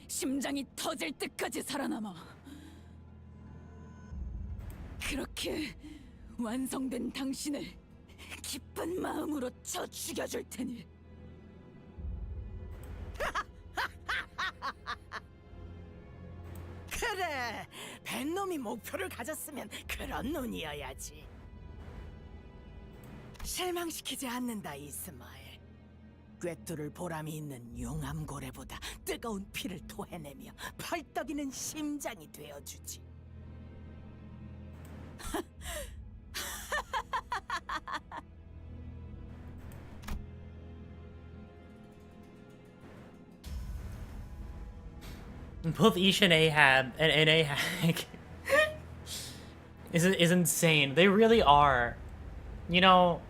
심장이 터질 때까지 살아남아. 그렇게 완성된 당신을 기쁜 마음으로 쳐 죽여줄 테니. 그래, 뱃놈이 목표를 가졌으면 그런 눈이어야지. 실망시키지 않는다, 이스마엘. 꿰뚫을 보람이 있는 용암고래보다 뜨거운 피를 토해내며 펄떡이는 심장이 되어주지. Both Ish and Ahab and Ahab is insane. They really are. You know,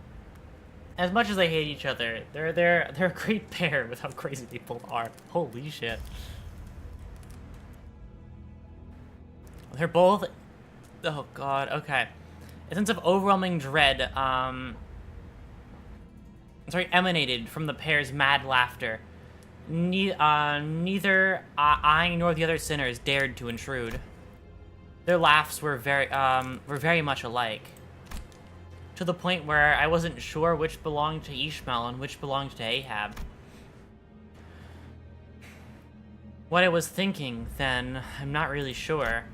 as much as they hate each other, they're a great pair with how crazy they both are. Holy shit. They're both, oh god, okay. A sense of overwhelming dread emanated from the pair's mad laughter. Neither I nor the other sinners dared to intrude. Their laughs were very much alike, to the point where I wasn't sure which belonged to Ishmael and which belonged to Ahab. What I was thinking then, I'm not really sure.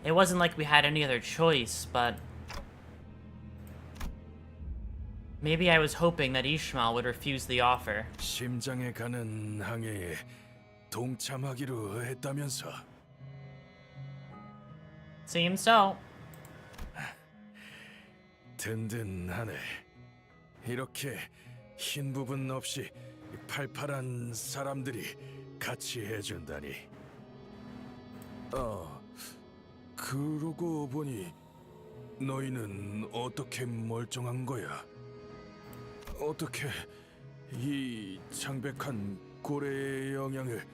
It wasn't like we had any other choice, but Maybe I was hoping that Ishmael would refuse the offer. 심장에 가는 항해에 동참하기로 했다면서. Seems so. 든든하네. 이렇게 흰 부분 없이 팔팔한 사람들이 같이 해준다니. 그러고 보니 너희는 어떻게 멀쩡한 거야? 어떻게 이 창백한 고래의 영향을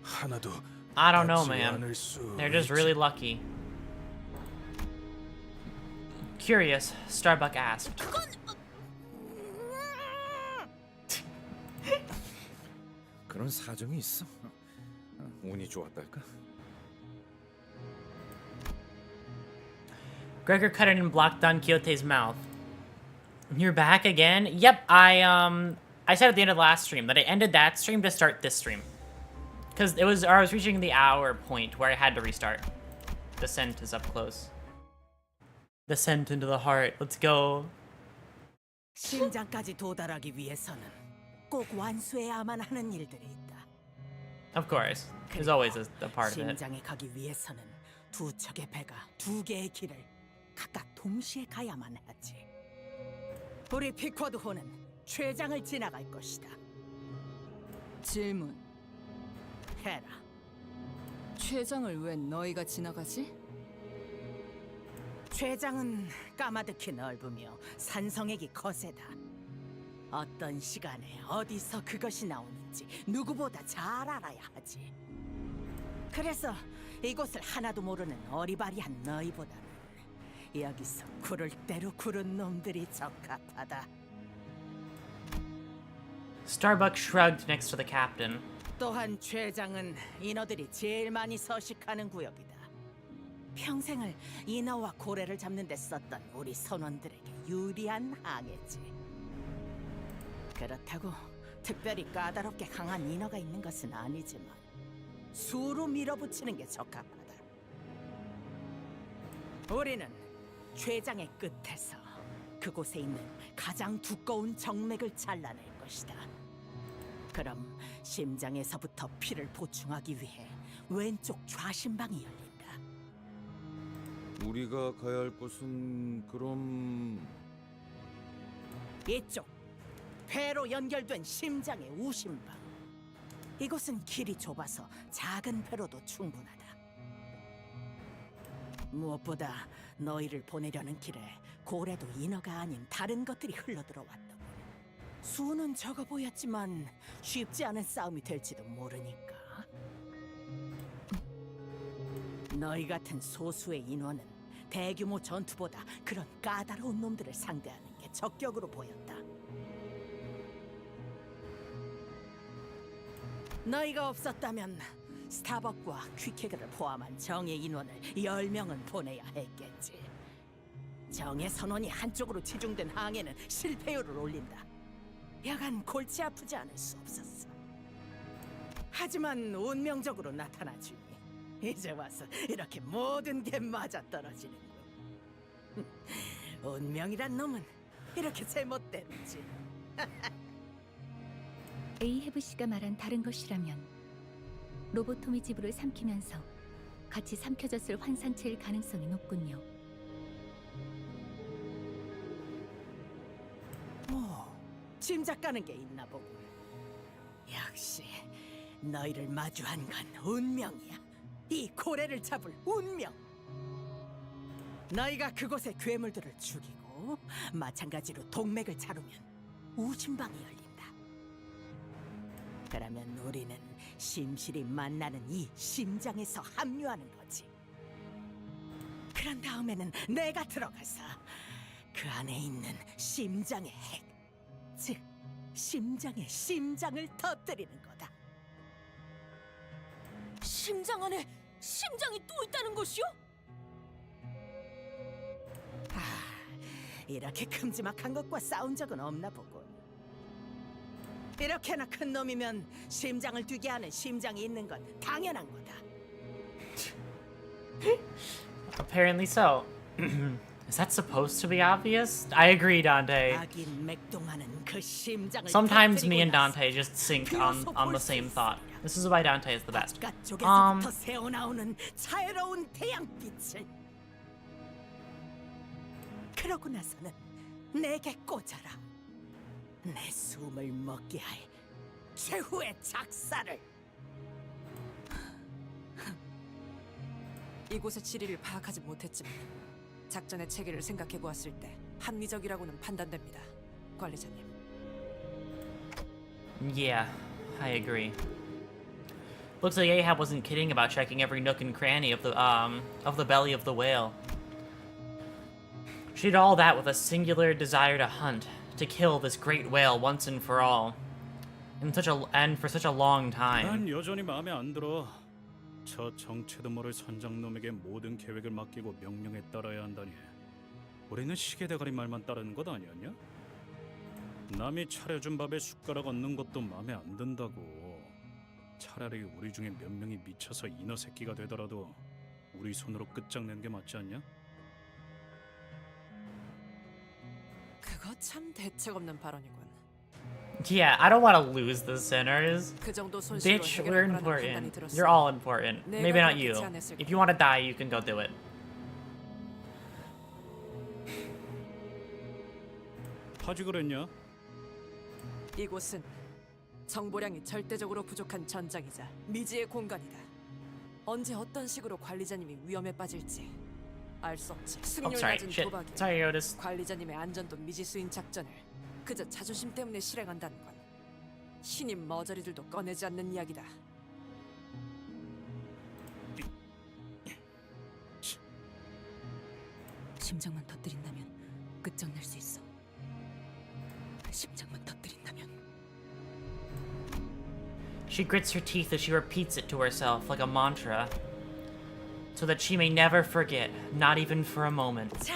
하나도 I don't know, 받지 man. 않을 수 They're just 있지? really lucky. Curious, Starbuck asked. 그런 사정이 있어. 운이 좋았달까? Gregor cut it and blocked Don Quixote's mouth. You're back again? Yep, I said at the end of the last stream that I ended that stream to start this stream. Because I was reaching the hour point where I had to restart. Descent is up close. Descent into the heart. Let's go. 심장까지 도달하기 위해서는 꼭 완수해야만 하는 일들이 있다. Of course. There's always a part of it. 심장에 가기 위해서는 두 척의 배가 두 개의 길을 각각 동시에 가야만 하지. 우리 피쿼드호는 최장을 지나갈 것이다. 질문. 해라. 최장을 왜 너희가 지나가지? 최장은 까마득히 넓으며 산성액이 거세다. 어떤 시간에 어디서 그것이 나오는지 누구보다 잘 알아야 하지. 그래서 이곳을 하나도 모르는 어리바리한 너희보다는 여기서 구를 대로 구른 놈들이 적합하다. Starbuck shrugged next to the captain. 또한 최장은 인어들이 제일 많이 서식하는 구역이다. 평생을 인어와 고래를 잡는 데 썼던 우리 선원들에게 유리한 항해지. 그렇다고 특별히 까다롭게 강한 인어가 있는 것은 아니지만 수로 밀어붙이는 게 적합하다. 우리는 최장의 끝에서 그곳에 있는 가장 두꺼운 정맥을 잘라낼 것이다. 그럼 심장에서부터 피를 보충하기 위해 왼쪽 좌심방이 열린다. 우리가 가야 할 곳은 그럼 이쪽 배로 연결된 심장의 우심방. 이곳은 길이 좁아서 작은 배로도 충분하다. 무엇보다 너희를 보내려는 길에 고래도 인어가 아닌 다른 것들이 흘러들어왔다고. 수는 적어 보였지만 쉽지 않은 싸움이 될지도 모르니까. 너희 같은 소수의 인원은 대규모 전투보다 그런 까다로운 놈들을 상대하는 게 적격으로 보였다. 너희가 없었다면 스타벅과 퀴케그를 포함한 정예 인원을 10명은 보내야 했겠지. 정예 선원이 한쪽으로 치중된 항해는 실패율을 올린다. 여간 골치 아프지 않을 수 없었어. 하지만 운명적으로 나타나주니 이제 와서 이렇게 모든 게 맞아떨어지는군. 운명이란 놈은 이렇게 제멋대로지. 에이헤브 씨가 말한 다른 것이라면 로보토미 지부를 삼키면서 같이 삼켜졌을 환상체일 가능성이 높군요. 오, 짐작 가는 게 있나 보군. 역시 너희를 마주한 건 운명이야. 이 고래를 잡을 운명. 너희가 그곳의 괴물들을 죽이고 마찬가지로 동맥을 자르면 우심방이 열린다. 그러면 우리는 심실이 만나는 이 심장에서 합류하는 거지. 그런 다음에는 내가 들어가서 그 안에 있는 심장의 핵, 즉 심장의 심장을 터뜨리는 거다. 심장 안에 심장이 또 있다는 것이요? 이렇게 큼지막한 것과 싸운 적은 없나 보군. 이렇게나 큰 놈이면 심장을 뛰게 하는 심장이 있는 건 당연한 거다. Apparently so. Is that supposed to be obvious? I agree, Dante. 악인 맥동하는 그 심장을 Sometimes me 터뜨리고 and 나서 Dante just sync 비로소 on the 볼 수 same 있으리라. thought. This is why Dante is the best. 바깥쪽에서부터 새어나오는 자유로운 태양빛을. 그러고 나서는 내게 꽂아라. 내 숨을 먹게 할 최후의 작사를. 이곳의 지리를 파악하지 못했지만 작전의 체계를 생각해 보았을 때 합리적이라고는 판단됩니다, 관리자님. Yeah, I agree. Looks like Ahab wasn't kidding about checking every nook and cranny of the belly of the whale. She did all that with a singular desire to hunt, to kill this great whale once and for all, and for such a long time. 난 여전히 마음에 안 들어. 저 정체도 모를 선장놈에게 모든 계획을 맡기고 명령에 따라야 한다니. 우리는 시계대가리 말만 따르는 것 아니었냐? 남이 차려준 밥에 숟가락 얹는 것도 마음에 안 든다고. 차라리 우리 중에 몇 명이 미쳐서 인어 새끼가 되더라도 우리 손으로 끝장내는 게 맞지 않냐? 그거 참 대책 없는 발언이군. Yeah, I don't want to lose the sinners. 그 정도 손실로 Bitch, we're 해결할 거라는 판단이 important. 들었어. You're all important. Maybe not you. 그렇게 제안했을 If you want to die, you can go do it. 하지 그랬냐? 이곳은 정보량이 절대적으로 부족한 전장이자 미지의 공간이다. 언제 어떤 식으로 관리자님이 위험에 빠질지 알 수 없지. Oh, 승률 sorry. 낮은 Shit. 도박이 Sorry, Otis. 관리자님의 안전도 미지수인 작전을 그저 자존심 때문에 실행한다는 건 신임 머저리들도 꺼내지 않는 이야기다. 심장만 터뜨린다면 끝장날 수 있어. 심장만 터뜨린다면. She grits her teeth as she repeats it to herself like a mantra, so that she may never forget, not even for a moment. 자,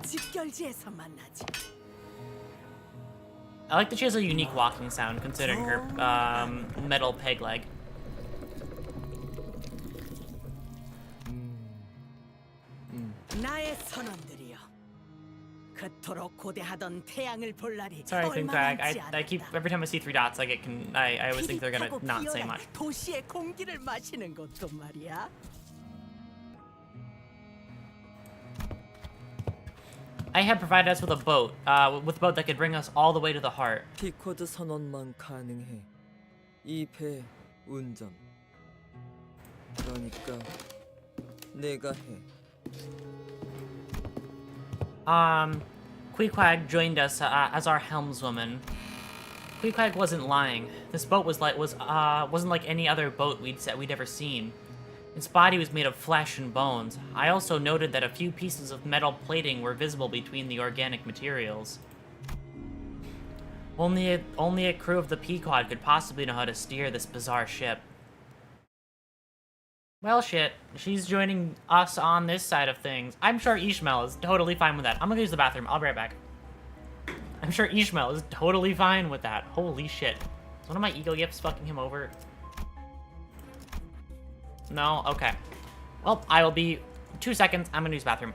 집결지에서 만나지. I like that she has a unique walking sound considering her metal peg leg. 나의 선원들이여. 그토록 고대하던 태양을 볼 날이 Sorry, 얼마 Queen 남지 Crag. I keep 않았다. every time I see 3 dots, I always think they're gonna 피릿하고 not say 비어난 much. 도시의 공기를 마시는 것도 말이야. Ahab provided us with a boat that could bring us all the way to the heart. 피코드 선원만 가능해. 이 배 운전. 그러니까 내가 해. Pequod joined us as our helmswoman. Pequod wasn't lying. This boat wasn't like any other boat we'd ever seen. Its body was made of flesh and bones. I also noted that a few pieces of metal plating were visible between the organic materials. Only a crew of the Pequod could possibly know how to steer this bizarre ship. Well, shit. She's joining us on this side of things. I'm sure Ishmael is totally fine with that. I'm gonna use the bathroom. I'll be right back. I'm sure Ishmael is totally fine with that. Holy shit. Is one of my ego gifts fucking him over? No? Okay. Well, I will be 2 seconds. I'm gonna use the bathroom.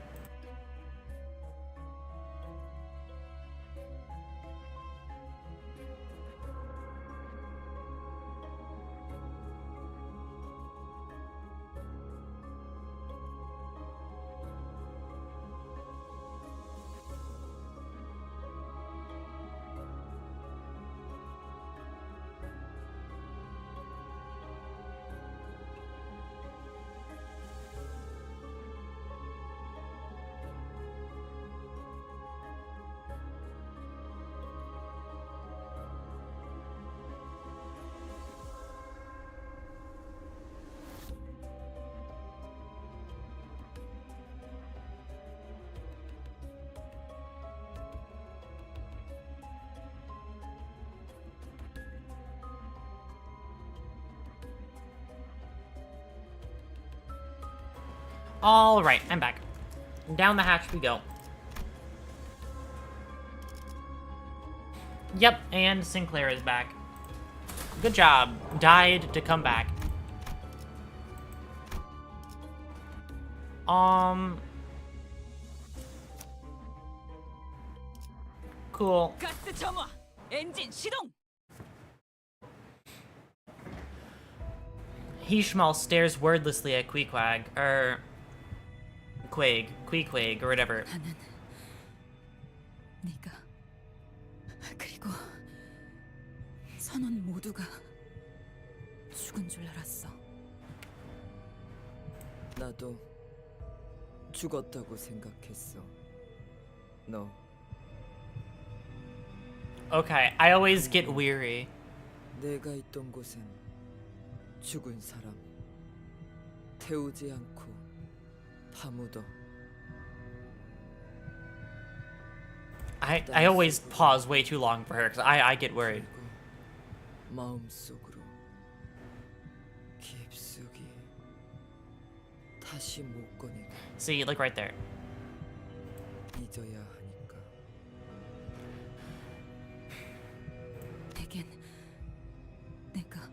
All right, I'm back. Down the hatch we go. Yep, and Sinclair is back. Good job. Died to come back. Cool. 가스 점화. 엔진 시동. Ishmael stares wordlessly at Queequeg, or Queequeg, or whatever. 나는 네가 그리고 선원 모두가 죽은 줄 알았어. 나도 죽었다고 생각했어. 너 Okay, I always get weary. 내가 있던 곳엔 죽은 사람 태우지 않고 파묻어. I always pause way too long for her because I get worried. 그리고 마음속으로 깊숙이 다시 못 꺼내게 See, like right there. 잊어야 하니까. 내겐 내가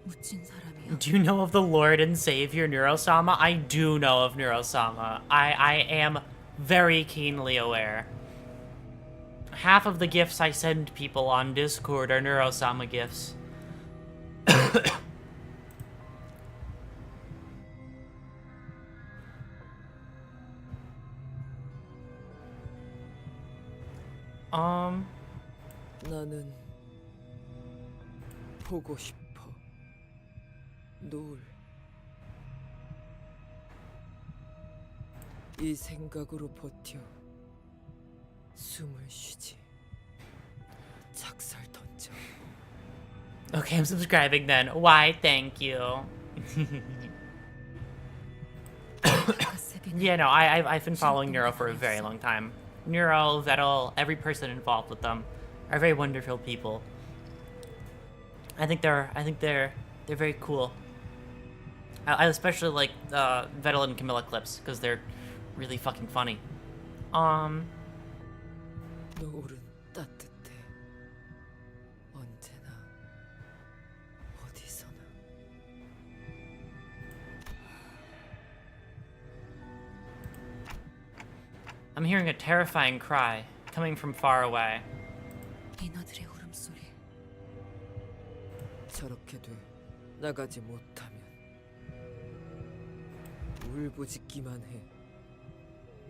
묻힌 사람이야. Do you know of the Lord and Savior Neurosama? I do know of Neurosama. I am very keenly aware. Half of the gifts I send people on Discord are Neurosama gifts. 나는 보고 싶어. 노을. 이 생각으로 버텨. 숨을 쉬지. 작살 던져. Okay, I'm subscribing then. Why? Thank you. Yeah, no, I've been following Neuro for a very long time. Neuro, Vettel, every person involved with them are very wonderful people. I think they're very cool. I especially like Vettel and Camilla clips because they're really fucking funny. 노을은 따뜻해. 언제나 어디서나. I'm hearing a terrifying cry coming from far away. 인어들의 울음소리. 저렇게 돼 나가지 못하면 울부짖기만 해.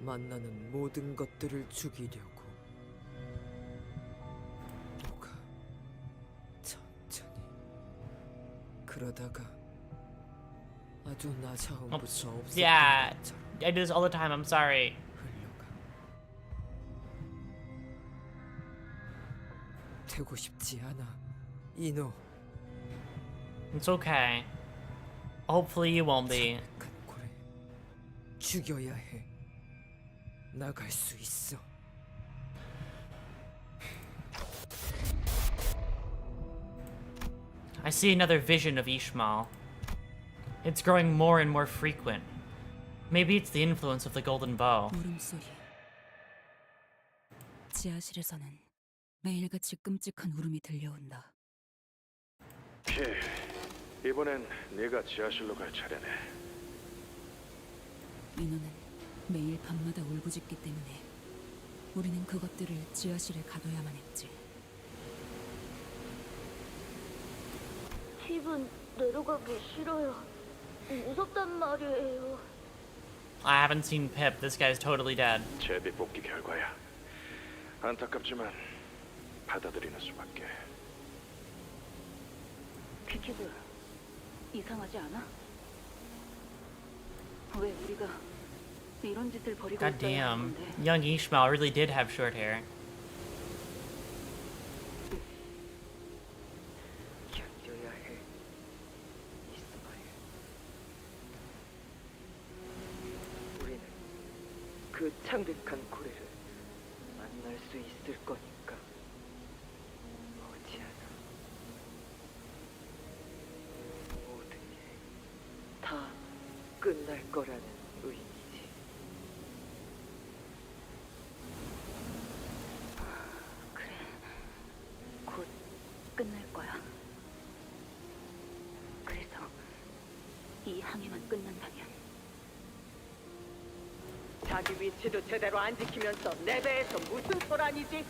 만나는 모든 것들을 죽이려고. 뭐가 천천히. 그러다가 아주 나자움부터 없었던 Yeah, 것처럼 I do this all the time. I'm sorry. 흘러가. 되고 싶지 않아. 이노. It's okay. Hopefully you won't be. 큰 고래 죽여야 해. 나갈 수 있어. I see another vision of Ishmael. It's growing more and more frequent. Maybe it's the influence of the golden bow. 울음소리. 지하실에서는 매일같이 끔찍한 울음이 들려온다. 이번엔 네가 지하실로 갈 차례네. 인어는 매일 밤마다 울부짖기 때문에 우리는 그것들을 지하실에 가둬야만 했지. 집은 내려가기 싫어요. 무섭단 말이에요. I haven't seen Pip. This guy's totally dead. 제비 뽑기 결과야. 안타깝지만 받아들이는 수밖에. 피키드, 이상하지 않아? 왜 우리가 이런 짓을 벌이고 God 있어야 하는 damn. 건데? Young Ishmael really did have short hair. 견뎌야 해. 이스마엘. 우리는 그 창백한 고래를 만날 수 있을 거니까. 어지않아. 모든 일 다 끝날 거라는 의미지. 그래, 곧 끝날 거야. 그래서 이 항해만 끝난다면 자기 위치도 제대로 안 지키면서 내 배에서 무슨 소란이지?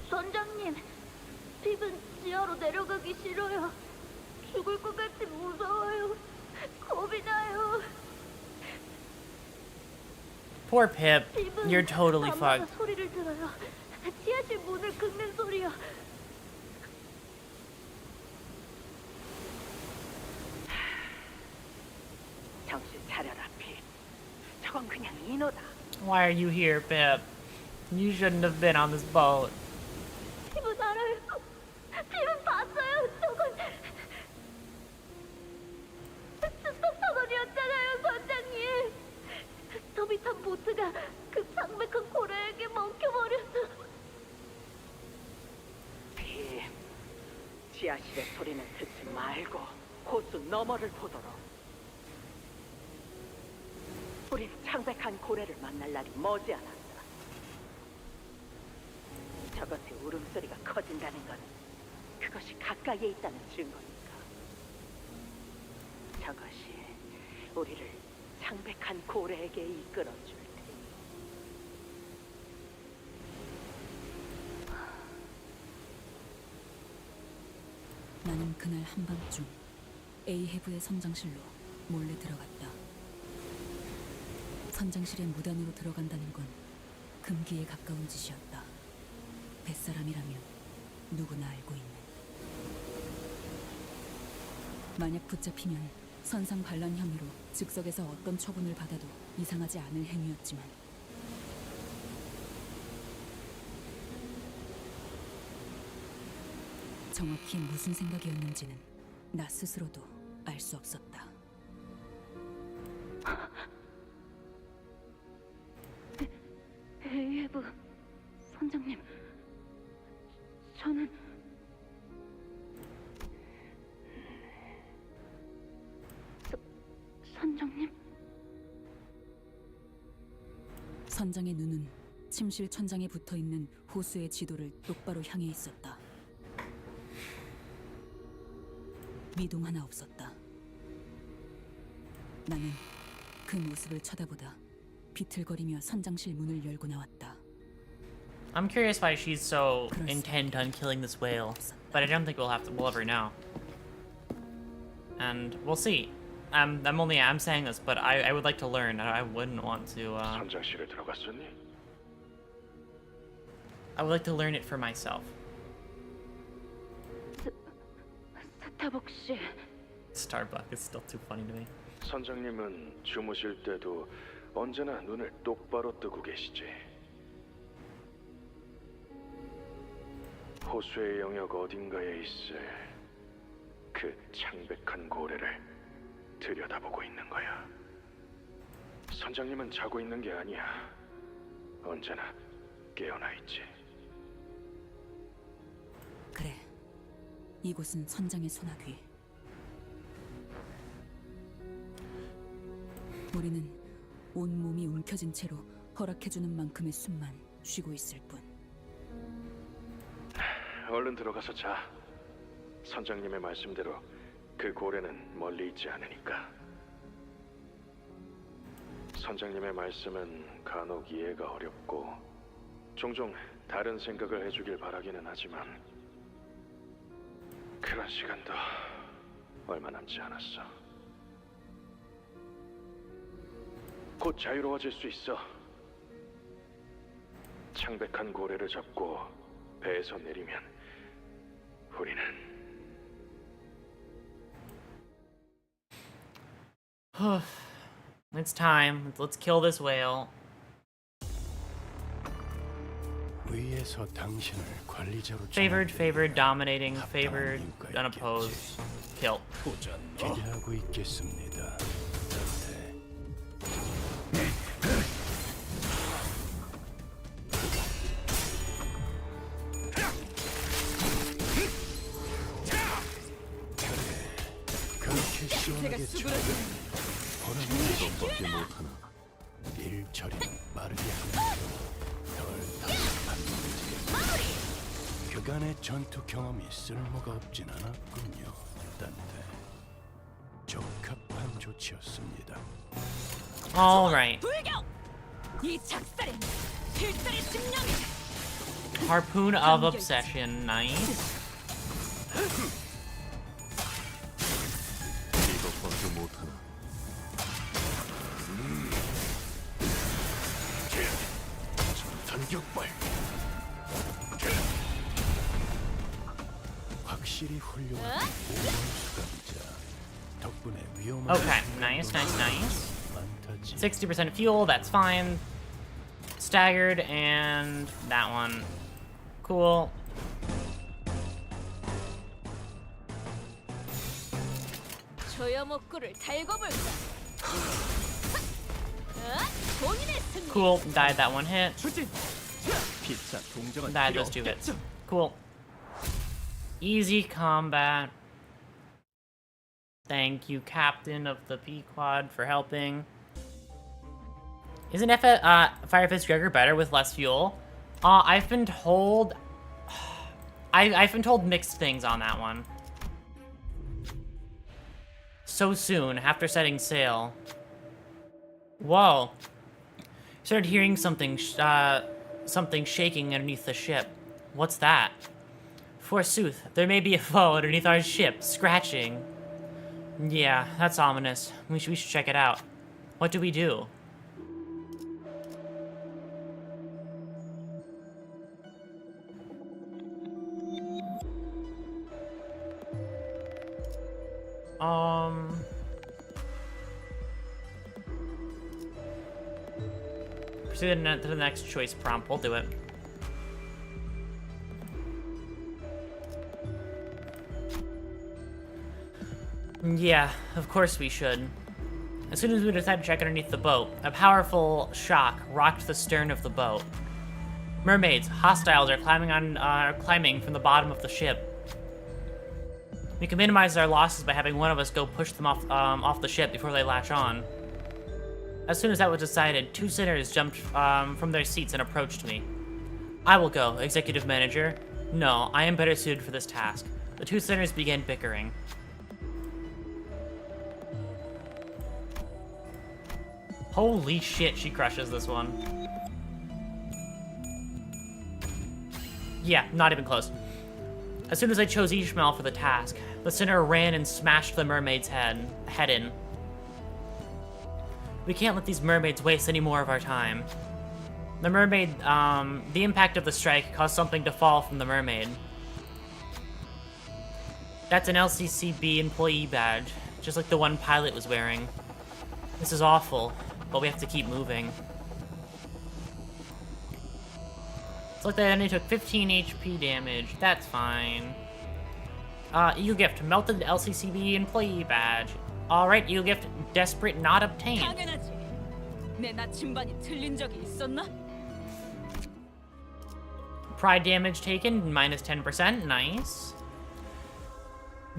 선장님, 핍은 지하로 내려가기 싫어요. 죽을 것 같아 무서워요. 겁이 나요. Poor Pip. 핍은 You're totally 밤마다 fucked. 소리를 들어요. 지하실 문을 긁는 소리요. 정신 차려라, 핍. 저건 그냥 인호다. Why are you here, Pip? You shouldn't have been on this boat. 핍은 알아요. 핍은 봤어요. 저건 스톱 선언이었잖아요, 선장님. 스톱이 탄 보트가 그 창백한 고래에게 먹혀버렸어. 핍, 지하실의 소리는 듣지 말고 호수 너머를 보도록. 우린 창백한 고래를 만날 날이 머지않았다. 저것의 울음소리가 커진다는 건 그것이 가까이에 있다는 증거니까. 저것이 우리를 창백한 고래에게 이끌어줄 테니. 나는 그날 한밤중 에이헤브의 선장실로 몰래 들어갔다. 선장실에 무단으로 들어간다는 건 금기에 가까운 짓이었다. 뱃사람이라면 누구나 알고 있는. 만약 붙잡히면 선상 반란 혐의로 즉석에서 어떤 처분을 받아도 이상하지 않을 행위였지만 정확히 무슨 생각이었는지는 나 스스로도 알 수 없었다. 에이헤브 선장님, 저는 선장님? 선장의 눈은 침실 천장에 붙어있는 호수의 지도를 똑바로 향해 있었다. 미동 하나 없었다. 나는 그 모습을 쳐다보다 비틀거리며 선장실 문을 열고 나왔다. I'm curious why she's so intent on killing this whale, but I don't think we'll ever know. And we'll see. I'm saying this, but I would like to learn. I wouldn't want to. 선장실에 들어갔었니? I would like to learn it for myself. 스타벅 씨, Starbuck is still too funny to me. 선장님은 주무실 때도 언제나 눈을 똑바로 뜨고 계시지. 호수의 영역 어딘가에 있을 그 창백한 고래를 들여다보고 있는 거야. 선장님은 자고 있는 게 아니야. 언제나 깨어나 있지. 그래, 이곳은 선장의 소나귀. 우리는 온 몸이 움켜진 채로 허락해주는 만큼의 숨만 쉬고 있을 뿐. 얼른 들어가서 자. 선장님의 말씀대로 그 고래는 멀리 있지 않으니까. 선장님의 말씀은 간혹 이해가 어렵고 종종 다른 생각을 해주길 바라기는 하지만 그런 시간도 얼마 남지 않았어. 곧 자유로워질 수 있어. 창백한 고래를 잡고 배에서 내리면 우리는 It's time. Let's kill this whale. 위에서 당신을 관리자로 Favored, dominating, favored, unopposed, kill. 기대하고 있겠습니다. 그렇게 시원하게 이것밖에 못하나. 일처리는 빠르게 하는 덜 답답한 그간의 전투 경험이 쓸모가 없진 않았군요. 딴데 적합한 조치였습니다. All right. Harpoon of Obsession, nice. 이것밖에 못하나. 전격발. 확실히 훌륭한 모범 수감자. 덕분에 위험한. Okay, nice. 60% fuel, that's fine. Staggered, and that one. Cool. Cool, died that one hit. Died those 2 hits. Cool. Easy combat. Thank you, Captain of the Pequod, for helping. Isn't Fire Fist Gregor better with less fuel? I've been told... I've been told mixed things on that one. So soon, after setting sail. Whoa. Started hearing something shaking underneath the ship. What's that? Forsooth, there may be a foe underneath our ship, scratching. Yeah, that's ominous. We should check it out. What do we do? Proceed to the next choice prompt. We'll do it. Yeah, of course we should. As soon as we decided to check underneath the boat, a powerful shock rocked the stern of the boat. Mermaids, hostiles, are climbing from the bottom of the ship. We can minimize our losses by having one of us go push them off the ship before they latch on. As soon as that was decided, 2 sinners jumped from their seats and approached me. I will go, Executive Manager. No, I am better suited for this task. The 2 sinners began bickering. Holy shit, she crushes this one. Yeah, not even close. As soon as I chose Ishmael for the task, the sinner ran and smashed the mermaid's head in. We can't let these mermaids waste any more of our time. The mermaid, the impact of the strike caused something to fall from the mermaid. That's an LCCB employee badge, just like the one pilot was wearing. This is awful, but we have to keep moving. It's like they only took 15 HP damage. That's fine. Eagle gift, melted LCCB employee badge. Alright, Eagle gift, desperate not obtained. Pride damage taken, minus 10%, nice.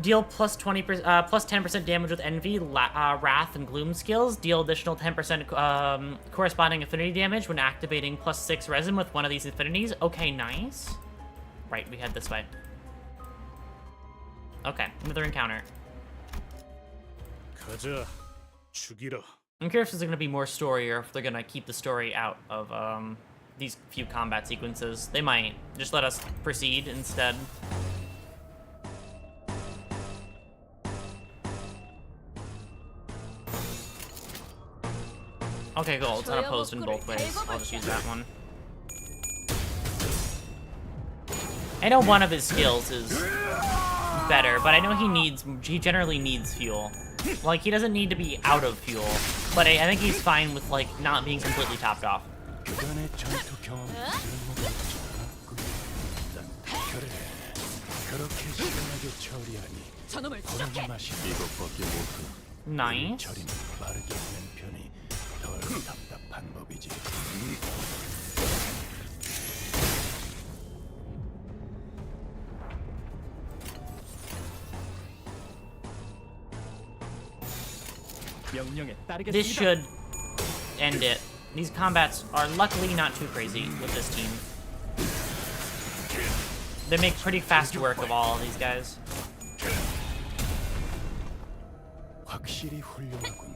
Deal plus 10% damage with Envy, Wrath, and Gloom skills. Deal additional 10% corresponding affinity damage when activating plus 6 resin with one of these affinities. Okay, nice. Right, we head this way. Okay, another encounter. I'm curious if there's going to be more story or if they're going to keep the story out of these few combat sequences. They might. Just let us proceed instead. Okay, cool. It's unopposed in both ways. I'll just use that one. I know one of his skills is better, but I know he generally needs fuel. Like, he doesn't need to be out of fuel, but I think he's fine with, like, not being completely topped off. Nice. This should end it. These combats are luckily not too crazy with this team. They make pretty fast work of all of these guys. 확실히 훌륭하군.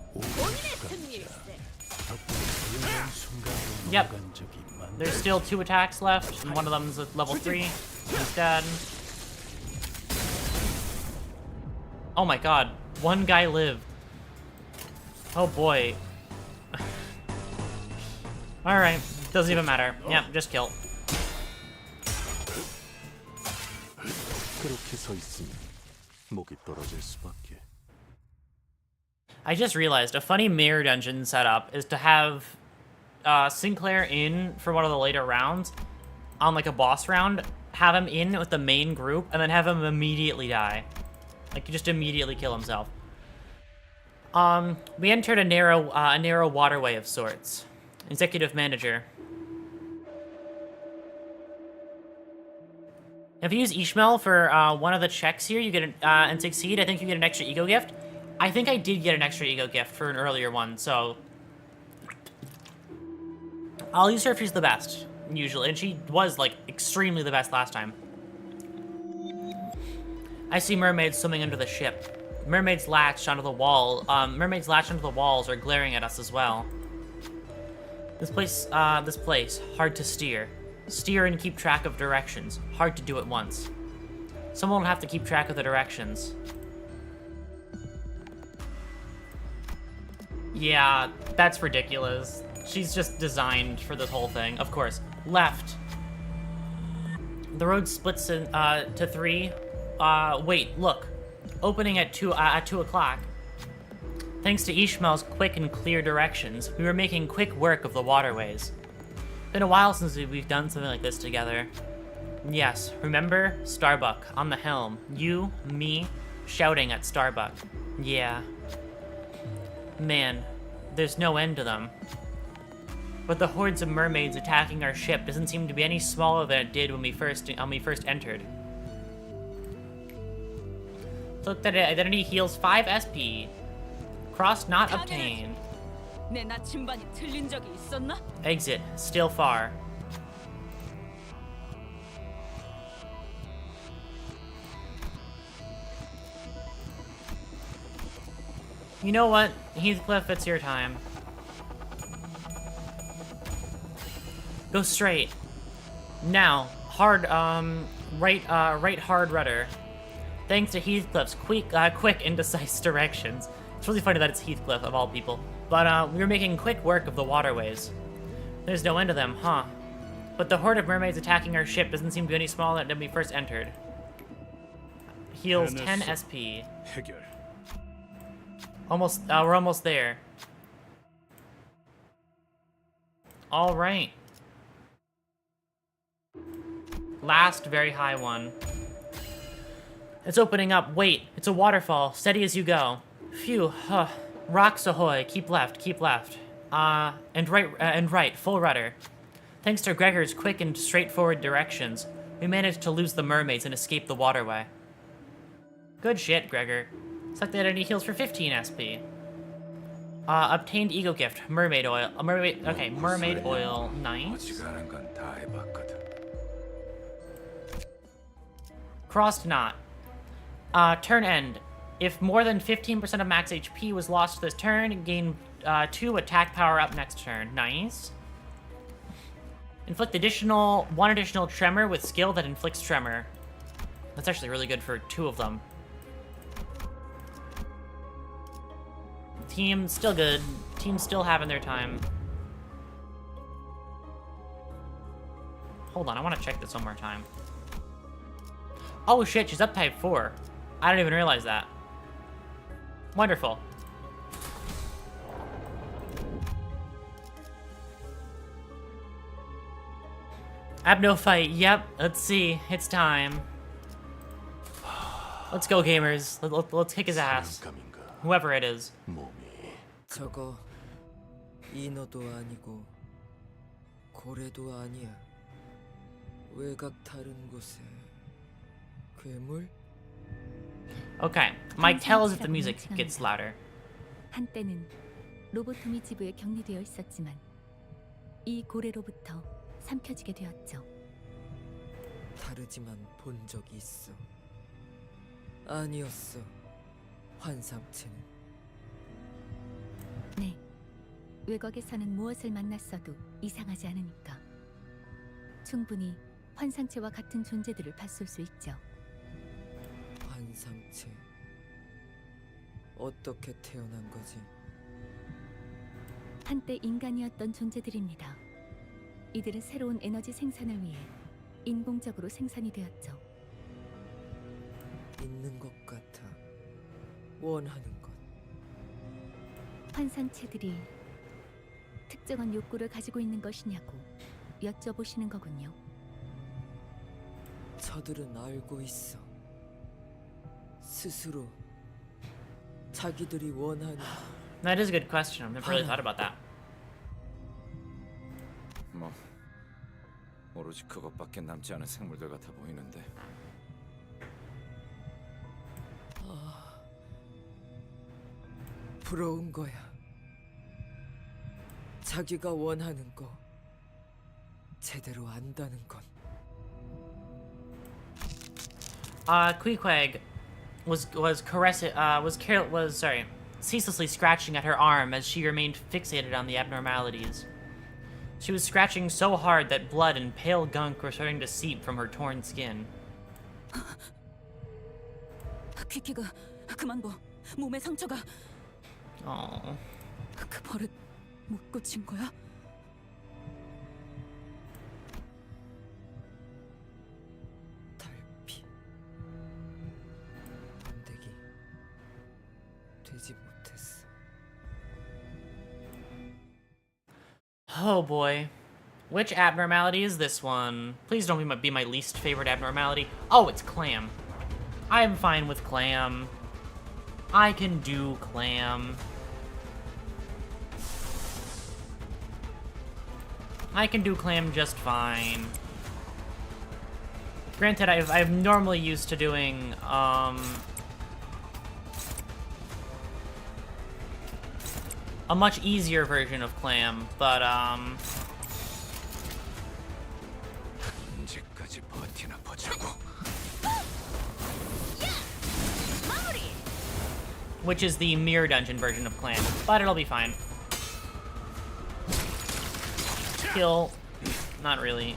덕분에 고요한 순간으로 Yep. 넘어간 적이 많다. There's still 2 attacks left, and one of them's at level 3. He's dead. Oh my god, one guy lived. Oh boy. Alright, doesn't even matter. Yep, just kill. 그렇게 서 있으면 목이 떨어질 수밖에. I just realized a funny mirror dungeon setup is to have Sinclair in for one of the later rounds on like a boss round, have him in with the main group, and then have him immediately die. Like, just immediately kill himself. We entered a narrow waterway of sorts. Executive manager. If you use Ishmael for one of the checks here, you get and succeed, I think you get an extra ego gift. I think I did get an extra ego gift for an earlier one, so I'll use her if she's the best, usually, and she was like extremely the best last time. I see mermaids swimming under the ship. Mermaids latched onto the wall. Mermaids latched onto the walls are glaring at us as well. This place, hard to steer. Steer and keep track of directions. Hard to do at once. Someone will have to keep track of the directions. Yeah, that's ridiculous. She's just designed for this whole thing. Of course. Left. The road splits to 3. Wait, look. Opening at 2 o'clock. Thanks to Ishmael's quick and clear directions, we were making quick work of the waterways. Been a while since we've done something like this together. Yes, remember? Starbuck, on the helm. You, me, shouting at Starbuck. Yeah. Man, there's no end to them. But the hordes of mermaids attacking our ship doesn't seem to be any smaller than it did when we first entered. Look that identity heals 5 SP. Cross not obtained. 내 나침반이 틀린 적이 있었나? Exit, still far. You know what, Heathcliff, it's your time. Go straight. Now, hard, right hard rudder. Thanks to Heathcliff's quick and decisive directions. It's really funny that it's Heathcliff, of all people. But, we were making quick work of the waterways. There's no end to them, huh? But the horde of mermaids attacking our ship doesn't seem to be any smaller than we first entered. Heals 10 SP. 해결. We're almost there. All right. Last very high one. It's opening up. Wait, it's a waterfall. Steady as you go. Phew, huh. Rocks ahoy. Keep left, keep left. And right, full rudder. Thanks to Gregor's quick and straightforward directions, we managed to lose the mermaids and escape the waterway. Good shit, Gregor. Select the identity heals for 15 SP. Obtained ego gift, mermaid oil. Mermaid oil, nice. Crossed knot. Turn end. If more than 15% of max HP was lost this turn, gain 2 attack power up next turn. Nice. Inflict one additional tremor with skill that inflicts tremor. That's actually really good for 2 of them. Team still good. Team still having their time. Hold on, I want to check this one more time. Oh shit, she's up type 4. I didn't even realize that. Wonderful. Abno fight, yep, let's see, it's time. Let's go, gamers. Let's kick his ass. Whoever it is. 저거 인어도 아니고 고래도 아니야. 외곽 다른 곳에 괴물? Okay, Mike, tell us if the music gets louder. 한때는 로보토미 지부에 격리되어 있었지만 이 고래로부터 삼켜지게 되었죠. 다르지만 본 적이 있어. 아니었어. 환상체는 외곽에서는 무엇을 만났어도 이상하지 않으니까. 충분히 환상체와 같은 존재들을 봤을 수 있죠. 환상체. 어떻게 태어난 거지? 한때 인간이었던 존재들입니다. 이들은 새로운 에너지 생산을 위해 인공적으로 생산이 되었죠. 있는 것 같아. 원하는 것. 환상체들이 특정한 욕구를 가지고 있는 것이냐고 여쭤보시는 거군요. 저들은 알고 있어. 스스로 자기들이 원하는. That is a good question. I've never really thought about that. 뭐 오로지 그것밖에 남지 않은 생물들 같아 보이는데. 부러운 거야. 자기가 원하는 거 제대로 안다는 건. Queequeg ceaselessly scratching at her arm as she remained fixated on the abnormalities. She was scratching so hard that blood and pale gunk were starting to seep from her torn skin. 퀴키가 그만 봐. 몸에 상처가. 그 버릇 못 고친 거야? 달피. 번데기 되지 못했어. Oh boy. Which abnormality is this one? Please don't be my least favorite abnormality. Oh, it's Clam. I'm fine with Clam. I can do Clam. I can do Clam just fine. Granted, I'm normally used to doing, a much easier version of Clam, but, 언제까지 버티나 보자고. which is the Mirror Dungeon version of Clam, but it'll be fine. Kill. Not really.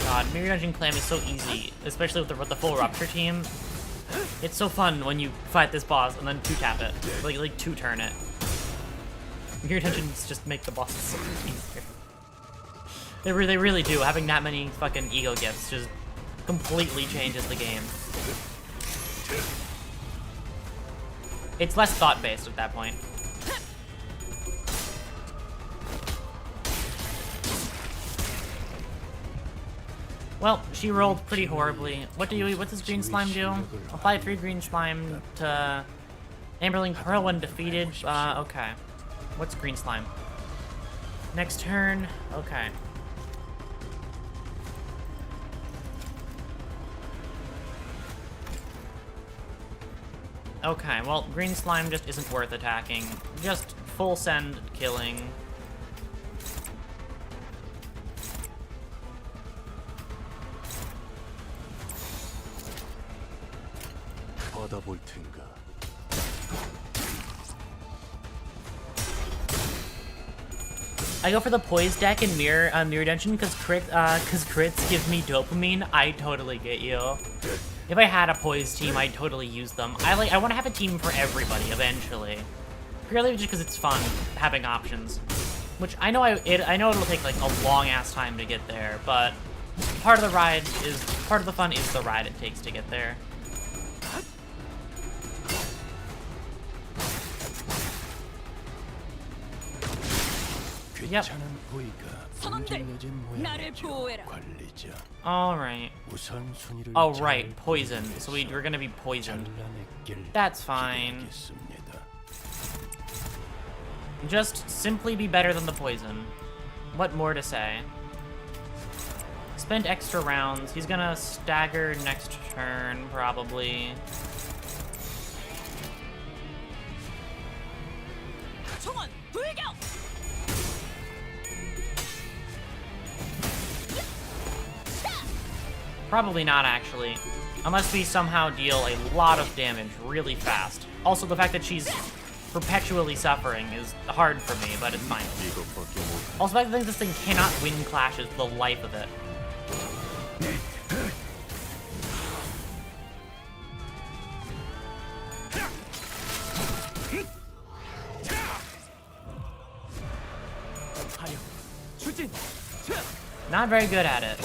God, Mirror Dungeon Clam is so easy, especially with the full Rupture team. It's so fun when you fight this boss and then 2-tap it. Like 2-turn it. Mirror Dungeons just make the bosses so much easier. They really do. Having that many fucking ego gifts just completely changes the game. It's less thought-based at that point. Well, she rolled pretty horribly. What does Green Slime do? Apply 3 Green Slime to Amberling Pearl when defeated. Okay. What's Green Slime? Next turn. Okay. Okay, well, Green Slime just isn't worth attacking. Just full send killing. 받아볼 텐가. I go for the Poise deck in Mirror Dungeon because crits give me dopamine. I totally get you. If I had a Poise team, I'd totally use them. I want to have a team for everybody eventually, purely just because it's fun having options. Which I know it'll take like a long ass time to get there, but part of the fun is the ride it takes to get there. Yep. Alright. Oh, right. Poison. So we're gonna be poisoned. That's fine. Just simply be better than the poison. What more to say? Spend extra rounds. He's gonna stagger next turn, probably. Probably not, actually. Unless we somehow deal a lot of damage really fast. Also, the fact that she's perpetually suffering is hard for me, but it's fine. Also, I think this thing cannot win clashes for the life of it. Not very good at it.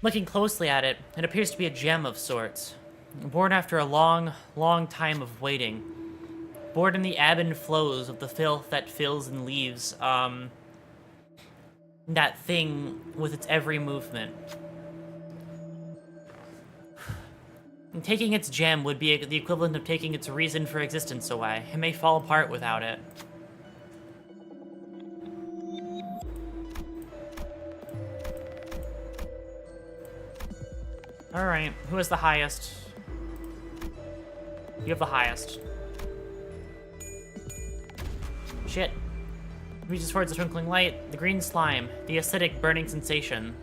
Looking closely at it, it appears to be a gem of sorts. Born after a long, long time of waiting. Born in the ebb and flows of the filth that fills and leaves, that thing with its every movement. And taking its gem would be the equivalent of taking its reason for existence away. It may fall apart without it. Alright, who has the highest? You have the highest. Shit. Reaches towards the twinkling light, the green slime, the acidic burning sensation,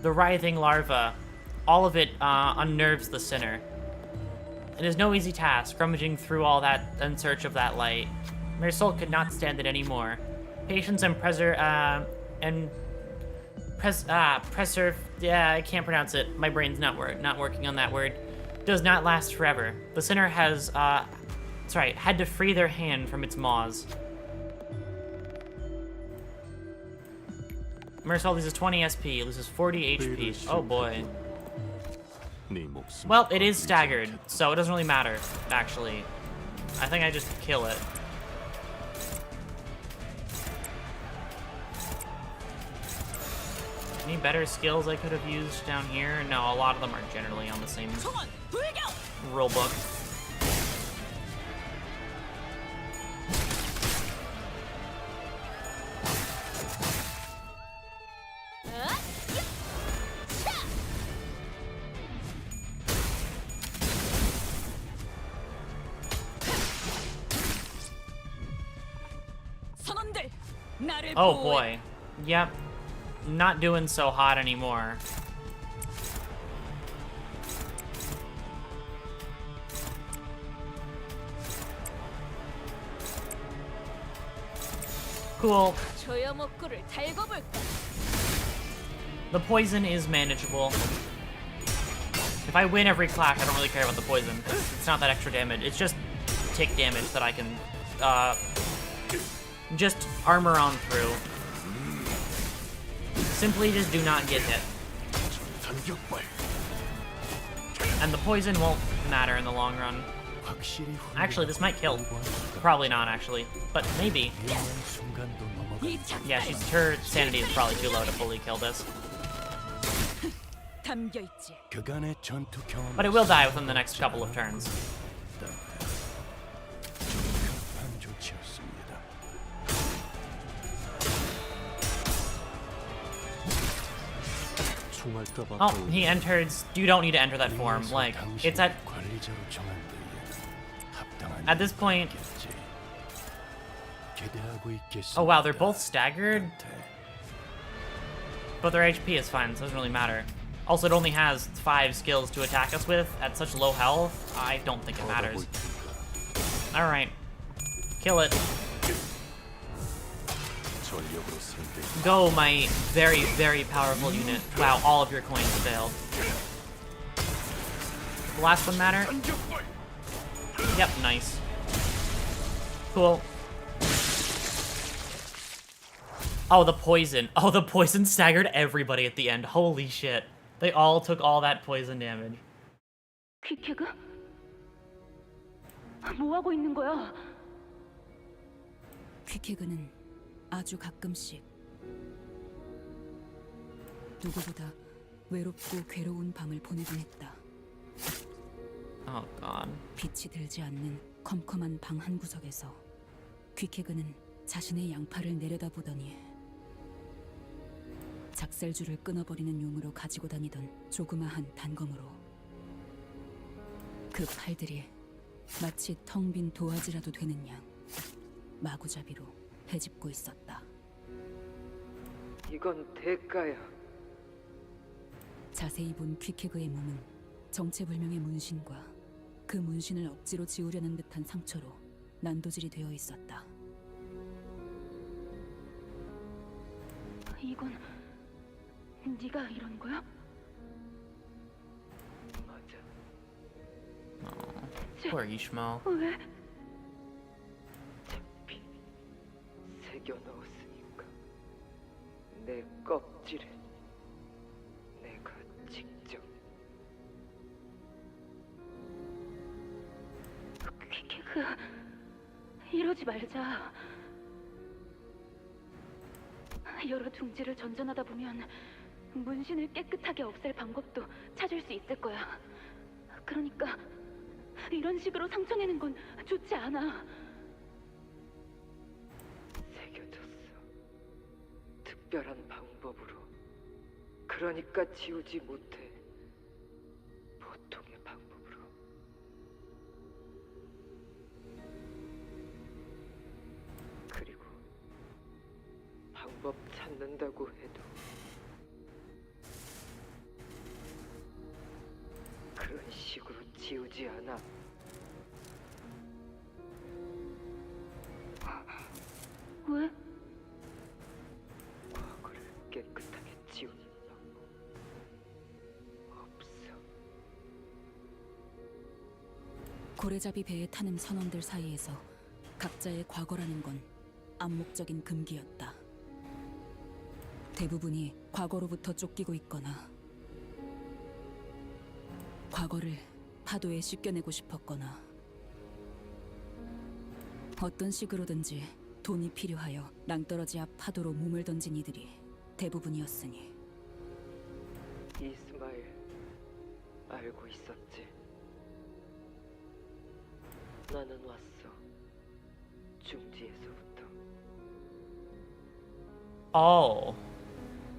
the writhing larva. All of it unnerves the sinner. It is no easy task, rummaging through all that in search of that light. Mere soul could not stand it anymore. Patience and yeah, I can't pronounce it. My brain's not working on that word. Does not last forever. The sinner has, had to free their hand from its maws. Mersault loses 20 SP, loses 40 HP. Oh boy. Well, it is staggered, so it doesn't really matter, actually. I think I just kill it. Any better skills I could have used down here? No, a lot of them are generally on the same rule book. Oh boy. Yep. Not doing so hot anymore. Cool. The poison is manageable. If I win every clash, I don't really care about the poison, because it's not that extra damage. It's just tick damage that I can just armor on through. Simply just do not get hit. And the poison won't matter in the long run. Actually, this might kill. Probably not, actually. But maybe. Yeah, her sanity is probably too low to fully kill this. But it will die within the next couple of turns. Oh, he enters. You don't need to enter that form. Like, it's at this point. Oh wow, they're both staggered, but their HP is fine, so it doesn't really matter. Also, it only has 5 skills to attack us with at such low health. I don't think it matters. All right, kill it. Go, my very, very powerful unit. Wow, all of your coins failed. Does the last one matter? Yep, nice. Cool. Oh, the poison. Oh, the poison staggered everybody at the end. Holy shit. They all took all that poison damage. 퀴케그? 뭐 하고 있는 거야? 퀴케그는 아주 가끔씩 누구보다 외롭고 괴로운 밤을 보내곤 했다. Oh God. 빛이 들지 않는 컴컴한 방 한 구석에서 퀴케그는 자신의 양팔을 내려다보더니 작살줄을 끊어버리는 용으로 가지고 다니던 조그마한 단검으로 그 팔들이 마치 텅 빈 도화지라도 되는 양 마구잡이로 헤집고 있었다. 이건 대가야. 자세히 본 퀴케그의 몸은 정체불명의 문신과 그 문신을 억지로 지우려는 듯한 상처로 난도질이 되어 있었다. 이건 네가 이런 거야? 맞아. Poor Ishmael. 왜? 잡히 새겨 넣었으니까 내 껍질에 내가 직접. 이러지 말자. 여러 둥지를 전전하다 보면 문신을 깨끗하게 없앨 방법도 찾을 수 있을 거야. 그러니까 이런 식으로 상처내는 건 좋지 않아. 새겨졌어. 특별한 방법으로. 그러니까 지우지 못해. 보통의 방법으로. 그리고 방법 찾는다고 해도 그런 식으로 지우지 않아. 왜? 과거를 깨끗하게 지우는 방법 없어. 고래잡이 배에 타는 선원들 사이에서 각자의 과거라는 건 암묵적인 금기였다. 대부분이 과거로부터 쫓기고 있거나 과거를 파도에 씻겨내고 싶었거나 어떤 식으로든지 돈이 필요하여 낭떠러지 앞 파도로 몸을 던진 이들이 대부분이었으니. 이스마일 알고 있었지? 나는 왔어. 중지에서부터. Oh,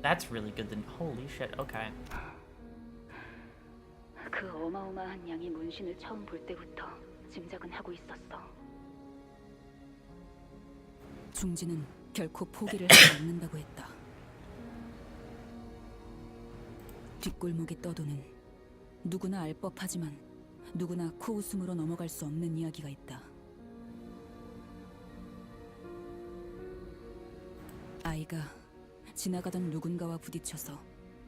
that's really good. Then holy shit. Okay. 그 어마어마한 양의 문신을 처음 볼 때부터 짐작은 하고 있었어. 중지는 결코 포기를 하지 않는다고 했다. 뒷골목에 떠도는 누구나 알 법하지만 누구나 코웃음으로 넘어갈 수 없는 이야기가 있다. 아이가 지나가던 누군가와 부딪혀서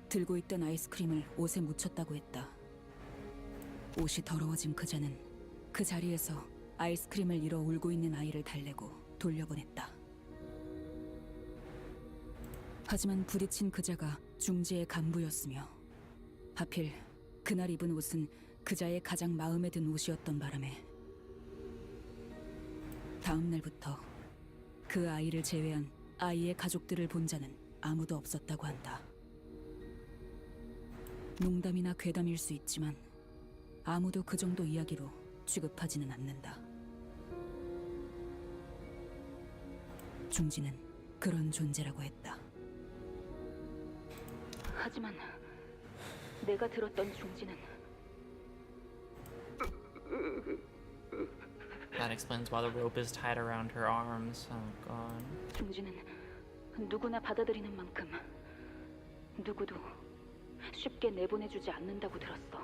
들고 있던 아이스크림을 옷에 묻혔다고 했다. 옷이 더러워진 그자는 그 자리에서 아이스크림을 잃어 울고 있는 아이를 달래고 돌려보냈다. 하지만 부딪힌 그자가 중지의 간부였으며 하필 그날 입은 옷은 그자의 가장 마음에 든 옷이었던 바람에 다음 날부터 그 아이를 제외한 아이의 가족들을 본 자는 아무도 없었다고 한다. 농담이나 괴담일 수 있지만 아무도 그 정도 이야기로 취급하지는 않는다. 중지는 그런 존재라고 했다. 하지만 내가 들었던 중지는 That explains why the rope is tied around her arms. Oh god. 중지는 누구나 받아들이는 만큼 누구도 쉽게 내보내주지 않는다고 들었어.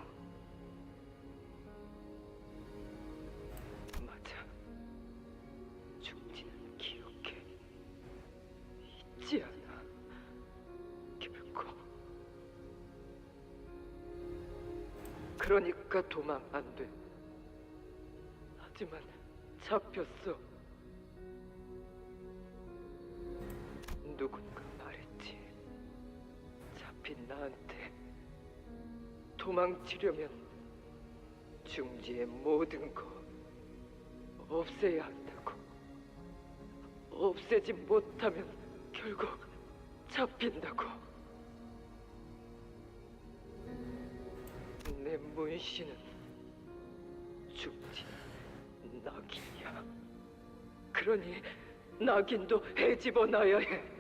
맞아. 중지는 기억해. 잊지 않아. 결코. 그러니까 도망 안 돼. 하지만 잡혔어. 누군가 말했지. 잡힌 나한테 도망치려면 중지의 모든 거 없애야 한다고. 없애지 못하면 결국 잡힌다고. 내 문신은 중지 낙인이야. 그러니 낙인도 헤집어 놔야 해.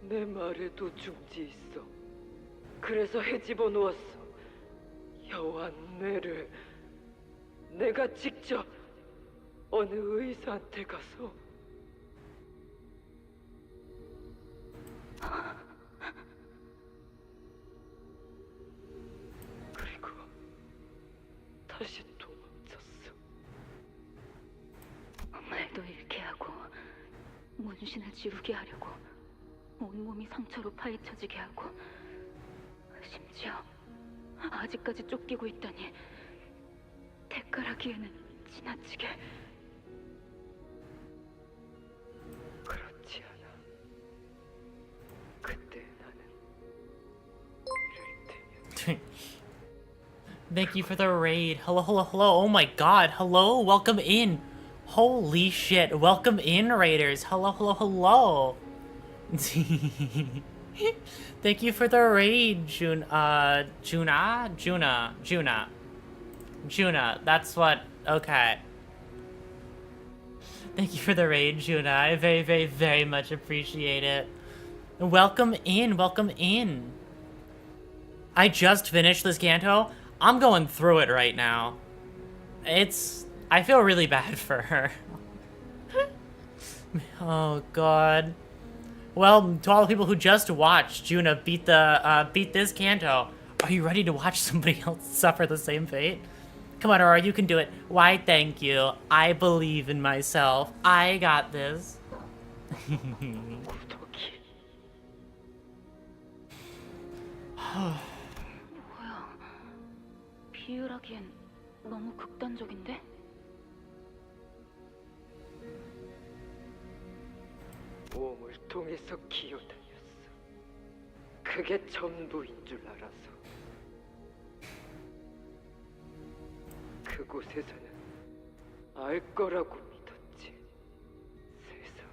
내 말에도 중지 있어. 그래서 헤집어 놓았어. 여호와 뇌를. 내가 직접 어느 의사한테 가서 다시 도망쳤어. 말도 잃게 하고 문신을 지우게 하려고 온몸이 상처로 파헤쳐지게 하고 심지어 아직까지 쫓기고 있다니 대가라기에는 지나치게. 그렇지 않아. 그때 나는 이럴 테면 Thank you for the raid. Hello, hello, hello. Oh my god. Hello. Welcome in. Holy shit. Welcome in, raiders. Hello, hello, hello. Thank you for the raid, Juna. That's what. Okay. Thank you for the raid, Juna. I very, very, very much appreciate it. Welcome in. Welcome in. I just finished this Canto. I'm going through it right now. I feel really bad for her. Oh god. Well, to all the people who just watched Juna beat this Canto, are you ready to watch somebody else suffer the same fate? Come on, Aurora, you can do it. Why, thank you. I believe in myself. I got this. 뭐야? 비율하기엔 너무 극단적인데? 몸을 통해서 기어다녔어. 그게 전부인 줄 알아서. 그곳에서는 알 거라고 믿었지. 세상.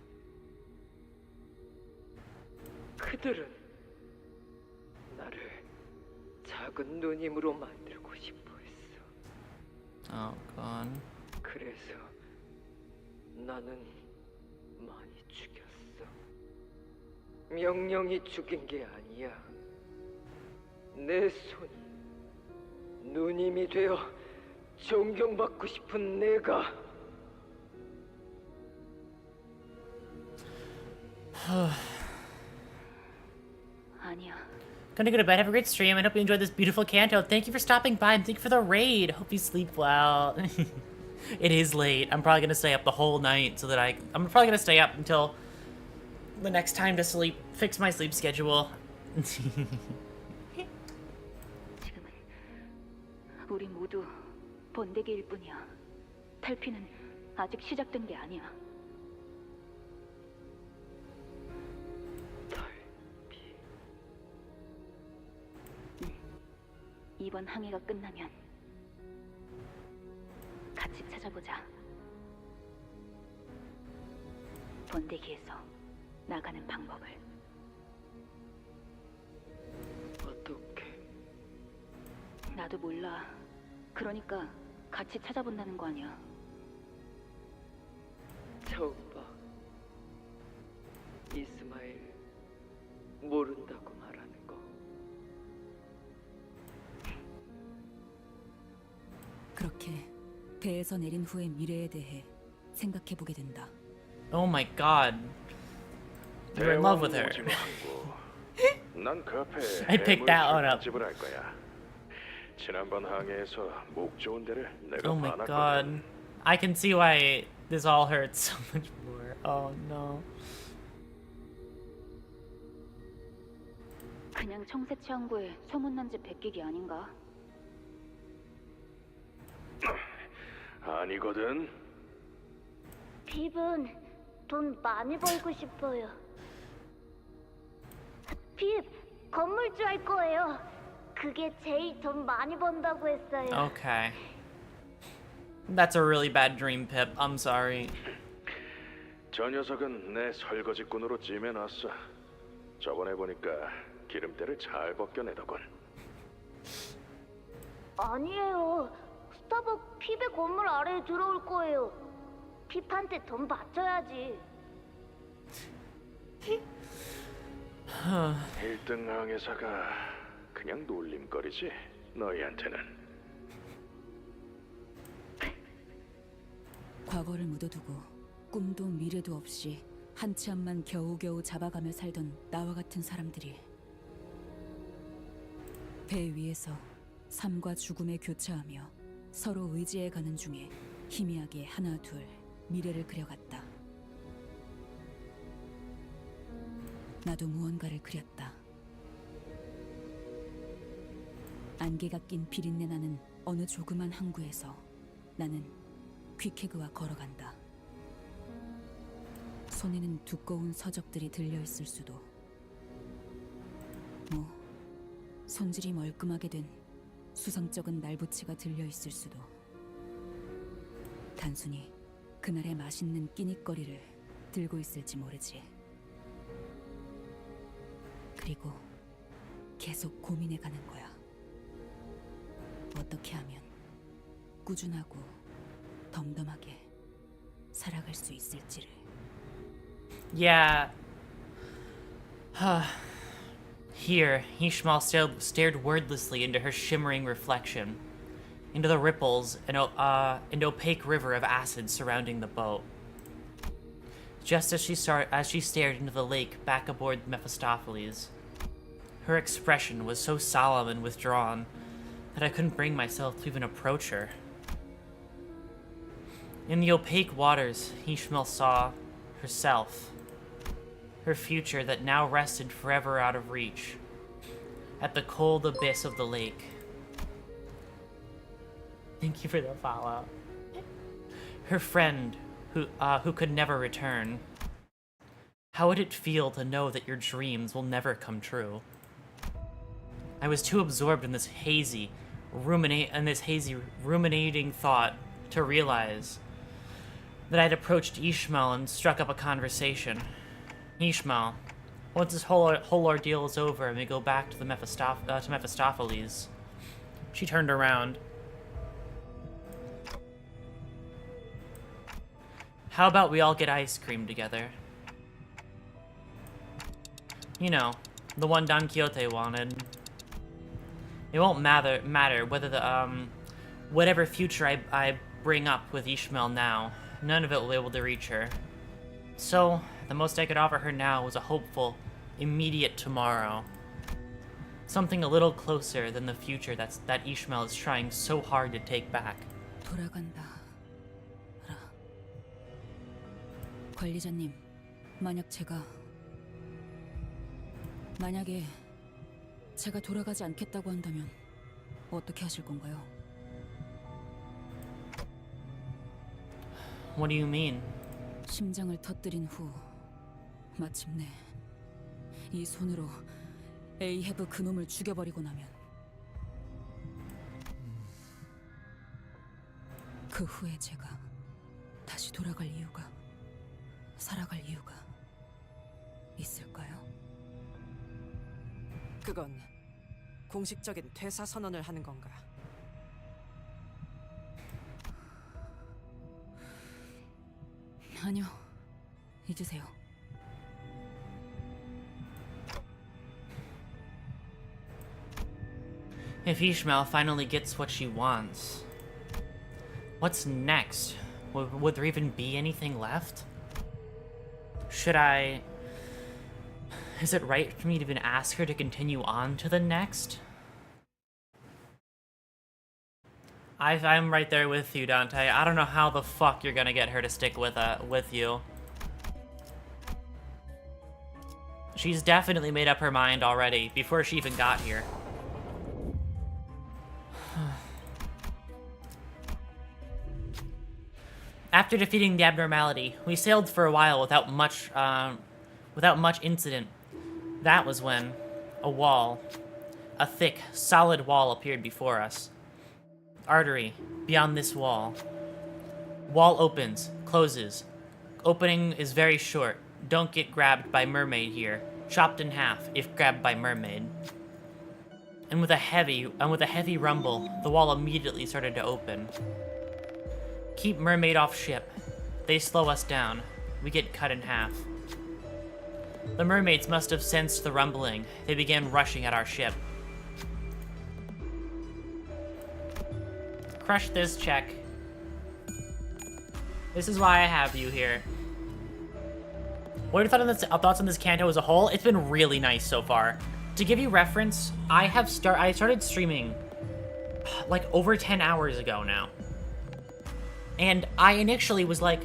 그들은 나를 작은 누님으로 만들고 싶어 했어. Oh god. 그래서 나는 많이 죽였어. 명령이 죽인 게 아니야. 내 손이 누님이 되어 존경받고 싶은 내가. 아니야. Gonna go to bed. Have a great stream. I hope you enjoyed this beautiful Canto. Thank you for stopping by and thank you for the raid. Hope you sleep well. It is late. I'm probably gonna stay up the whole night so that I'm probably gonna stay up until the next time to sleep. Fix my sleep schedule. 지금은 우리 모두 번데기일 뿐이야. 탈피는 아직 시작된 게 아니야. 이번 항해가 끝나면 같이 찾아보자. 번데기에서 나가는 방법을. 어떻게? 나도 몰라. 그러니까 같이 찾아본다는 거 아니야. 처음 봐. 이스마일 모른다고 말하는 거. 그렇게 배에서 내린 후의 미래에 대해 생각해보게 된다. Oh my god. You're in love with her. 난그 앞에 I picked that one up. 집을 할 거야. 지난번 항해에서 목 좋은 데를 내가 Oh my 많았거든. god. I can see why this all hurts so much more. Oh no. 그냥 청새치 항구에 소문난 집 베끼기 아닌가? 아니거든. 핍은 돈 많이 벌고 싶어요. 핍, 건물주 할 거예요. 그게 제일 돈 많이 번다고 했어요. Okay. That's a really bad dream, Pip. I'm sorry. 저 녀석은 내 설거지꾼으로 찜해놨어. 저번에 보니까 기름때를 잘 벗겨내더군. 아니에요. 스타벅 핍의 건물 아래에 들어올 거예요. 핍한테 돈 바쳐야지. 1등 항해사가 그냥 놀림거리지 너희한테는. 과거를 묻어두고 꿈도 미래도 없이 한 치 앞만 겨우겨우 잡아가며 살던 나와 같은 사람들이 배 위에서 삶과 죽음에 교차하며 서로 의지해 가는 중에 희미하게 하나 둘 미래를 그려갔다. 나도 무언가를 그렸다. 안개가 낀 비린내 나는 어느 조그만 항구에서 나는 퀵해그와 걸어간다. 손에는 두꺼운 서적들이 들려있을 수도, 손질이 멀끔하게 된 수상쩍은 날부치가 들려있을 수도, 단순히 그날의 맛있는 끼니거리를 들고 있을지 모르지. 그리고 계속 고민해가는 거야. 어떻게 하면 꾸준하고 덤덤하게 살아갈 수 있을지를. Yeah. Here, Ishmael stared wordlessly into her shimmering reflection, into the ripples and opaque river of acid surrounding the boat. Just as she stared into the lake back aboard Mephistopheles, her expression was so solemn and withdrawn that I couldn't bring myself to even approach her. In the opaque waters, Ishmael saw herself, her future that now rested forever out of reach, at the cold abyss of the lake. Thank you for the follow. Her friend, who could never return. How would it feel to know that your dreams will never come true? I was too absorbed in this hazy, ruminating thought to realize that I'd approached Ishmael and struck up a conversation. Ishmael, once this whole ordeal is over and we go back to the Mephistopheles. She turned around. How about we all get ice cream together? You know, the one Don Quixote wanted. It won't matter whether whatever future I bring up with Ishmael now, none of it will be able to reach her. So, the most I could offer her now was a hopeful, immediate tomorrow. Something a little closer than the future that Ishmael is trying so hard to take back. 돌아간다. 관리자님, 만약에 제가 돌아가지 않겠다고 한다면 어떻게 하실 건가요? What do you mean? 심장을 터뜨린 후 마침내 이 손으로 에이헤브 그놈을 죽여버리고 나면 그 후에 제가 다시 돌아갈 이유가, 살아갈 이유가 있을까요? 그건 공식적인 퇴사 선언을 하는 건가? 아니요, 잊으세요. If Ishmael finally gets what she wants, what's next? Would there even be anything left? Should I... Is it right for me to even ask her to continue on to the next? I'm right there with you, Dante. I don't know how the fuck you're gonna get her to stick with you. She's definitely made up her mind already, before she even got here. After defeating the abnormality, we sailed for a while without much incident. That was when a thick, solid wall appeared before us. Artery, beyond this wall. Wall opens, closes. Opening is very short. Don't get grabbed by mermaid here. Chopped in half if grabbed by mermaid. And with a heavy rumble, the wall immediately started to open. Keep mermaid off ship. They slow us down. We get cut in half. The mermaids must have sensed the rumbling. They began rushing at our ship. Crush this check. This is why I have you here. What are your thoughts on this Canto as a whole? It's been really nice so far. To give you reference, I started streaming like over 10 hours ago now. And I initially was like,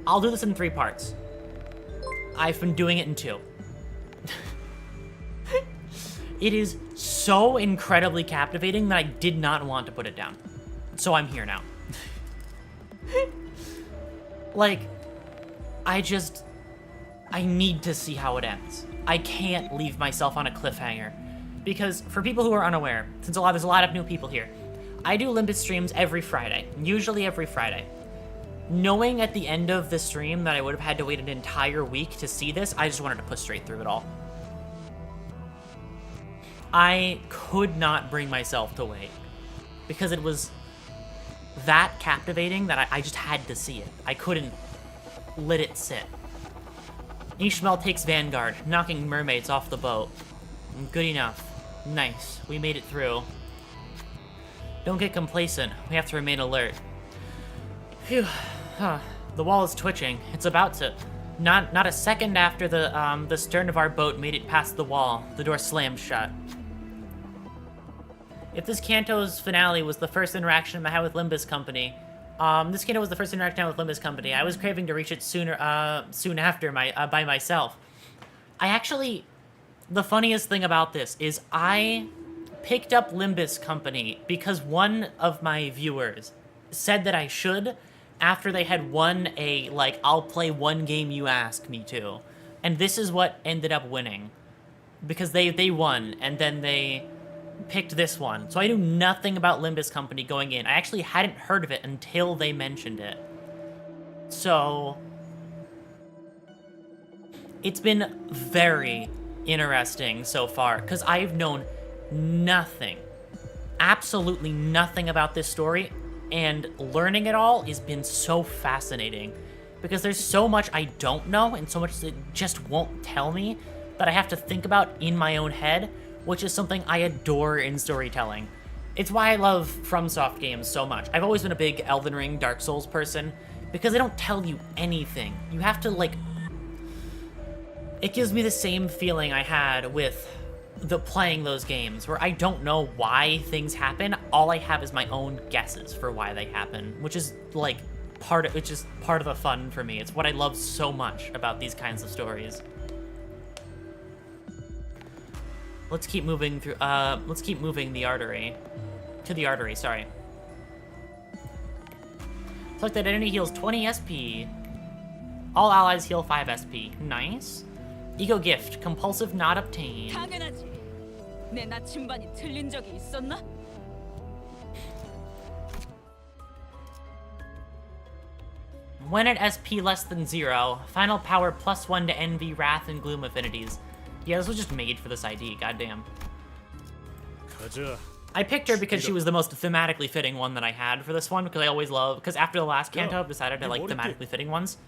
I'll do this in 3 parts. I've been doing it in 2. It is so incredibly captivating that I did not want to put it down. So I'm here now. Like, I need to see how it ends. I can't leave myself on a cliffhanger. Because for people who are unaware, since there's a lot of new people here, I do Limbus streams every Friday, usually every Friday. Knowing at the end of the stream that I would have had to wait an entire week to see this, I just wanted to push straight through it all. I could not bring myself to wait because it was that captivating that I just had to see it. I couldn't let it sit. Ishmael takes Vanguard, knocking mermaids off the boat. Good enough. Nice. We made it through. Don't get complacent. We have to remain alert. Phew. Huh. The wall is twitching. It's about to. Not a second after the stern of our boat made it past the wall, the door slammed shut. If this Canto's finale was the first interaction I had with Limbus Company, this Canto was the first interaction I had with Limbus Company. I was craving to reach it soon after by myself. I actually, the funniest thing about this is I picked up Limbus Company because one of my viewers said that I should after they had won a, like, I'll play one game you ask me to. And this is what ended up winning. Because they won, and then they picked this one. So I knew nothing about Limbus Company going in. I actually hadn't heard of it until they mentioned it. So it's been very interesting so far, because I've known nothing, absolutely nothing about this story, and learning it all has been so fascinating, because there's so much I don't know, and so much that just won't tell me, that I have to think about in my own head, which is something I adore in storytelling. It's why I love FromSoft games so much. I've always been a big Elden Ring, Dark Souls person, because they don't tell you anything. You have to, like... It gives me the same feeling I had with playing those games, where I don't know why things happen. All I have is my own guesses for why they happen, which is, like, it's just part of the fun for me. It's what I love so much about these kinds of stories. Let's keep moving through, let's keep moving the artery. To the artery, sorry. Select identity heals 20 SP. All allies heal 5 SP. Nice. Ego gift, compulsive not obtained. 당연하지. 내 나침반이 틀린 적이 있었나? When at SP less than 0, final power +1 to envy, wrath, and gloom affinities. Yeah, this was just made for this ID, goddamn. I picked her because she was the most thematically fitting one that I had for this one, because I always love, because after the last Canto, I've decided to like thematically fitting ones.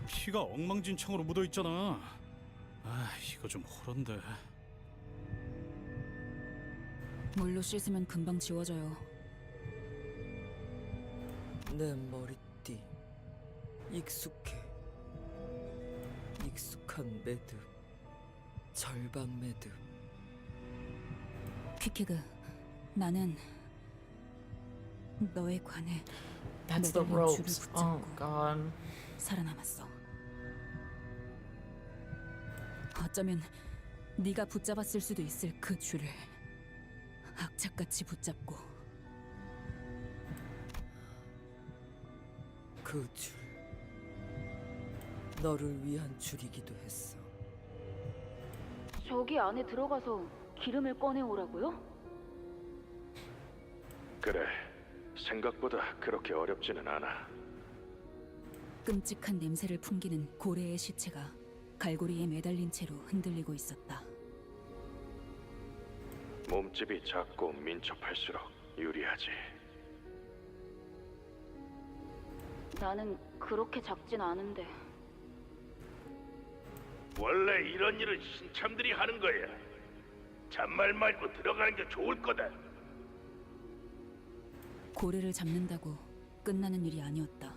피가 엉망진창으로 묻어 있잖아. 아, 이거 좀 호런데. 물로 씻으면 금방 지워져요. 내 머리띠 익숙해. 익숙한 매듭, 절반 매듭. 퀴키그, 나는 너에 관해 That's the ropes. Oh god. 살아남았어. 어쩌면 네가 붙잡았을 수도 있을 그 줄을 악착같이 붙잡고. 그 줄, 너를 위한 줄이기도 했어. 저기 안에 들어가서 기름을 꺼내오라고요? 그래, 생각보다 그렇게 어렵지는 않아. 끔찍한 냄새를 풍기는 고래의 시체가 갈고리에 매달린 채로 흔들리고 있었다. 몸집이 작고 민첩할수록 유리하지. 나는 그렇게 작진 않은데. 원래 이런 일은 신참들이 하는 거야. 잔말 말고 들어가는 게 좋을 거다. 고래를 잡는다고 끝나는 일이 아니었다.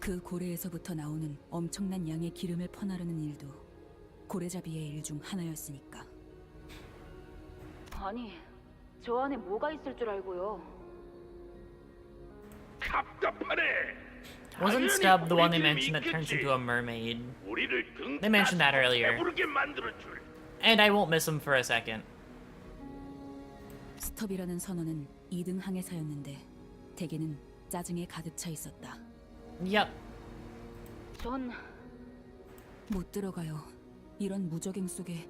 그 고래에서부터 나오는 엄청난 양의 기름을 퍼나르는 일도 고래잡이의 일 중 하나였으니까. 아니, 저 안에 뭐가 있을 줄 알고요. 답답하네. Wasn't Stub the one they mentioned that turns into a mermaid? They mentioned that earlier. And I won't miss him for a second. 스톱이라는 선언은 2등 항해사였는데 대개는 짜증에 가득 차 있었다. Yep. 전 못 들어가요. 이런 무적행 속에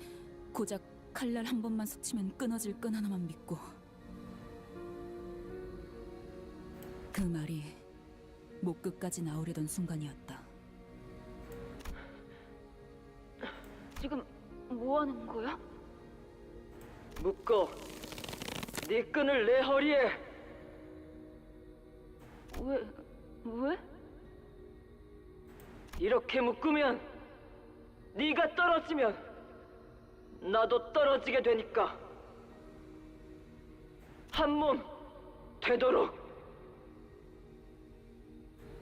고작 칼날 한 번만 스치면 끊어질 끈 하나만 믿고. 그 말이 목 끝까지 나오려던 순간이었다. 지금 뭐 하는 거야? 묶어. 네 끈을 내 허리에. 왜? 이렇게 묶으면 네가 떨어지면 나도 떨어지게 되니까. 한 몸 되도록.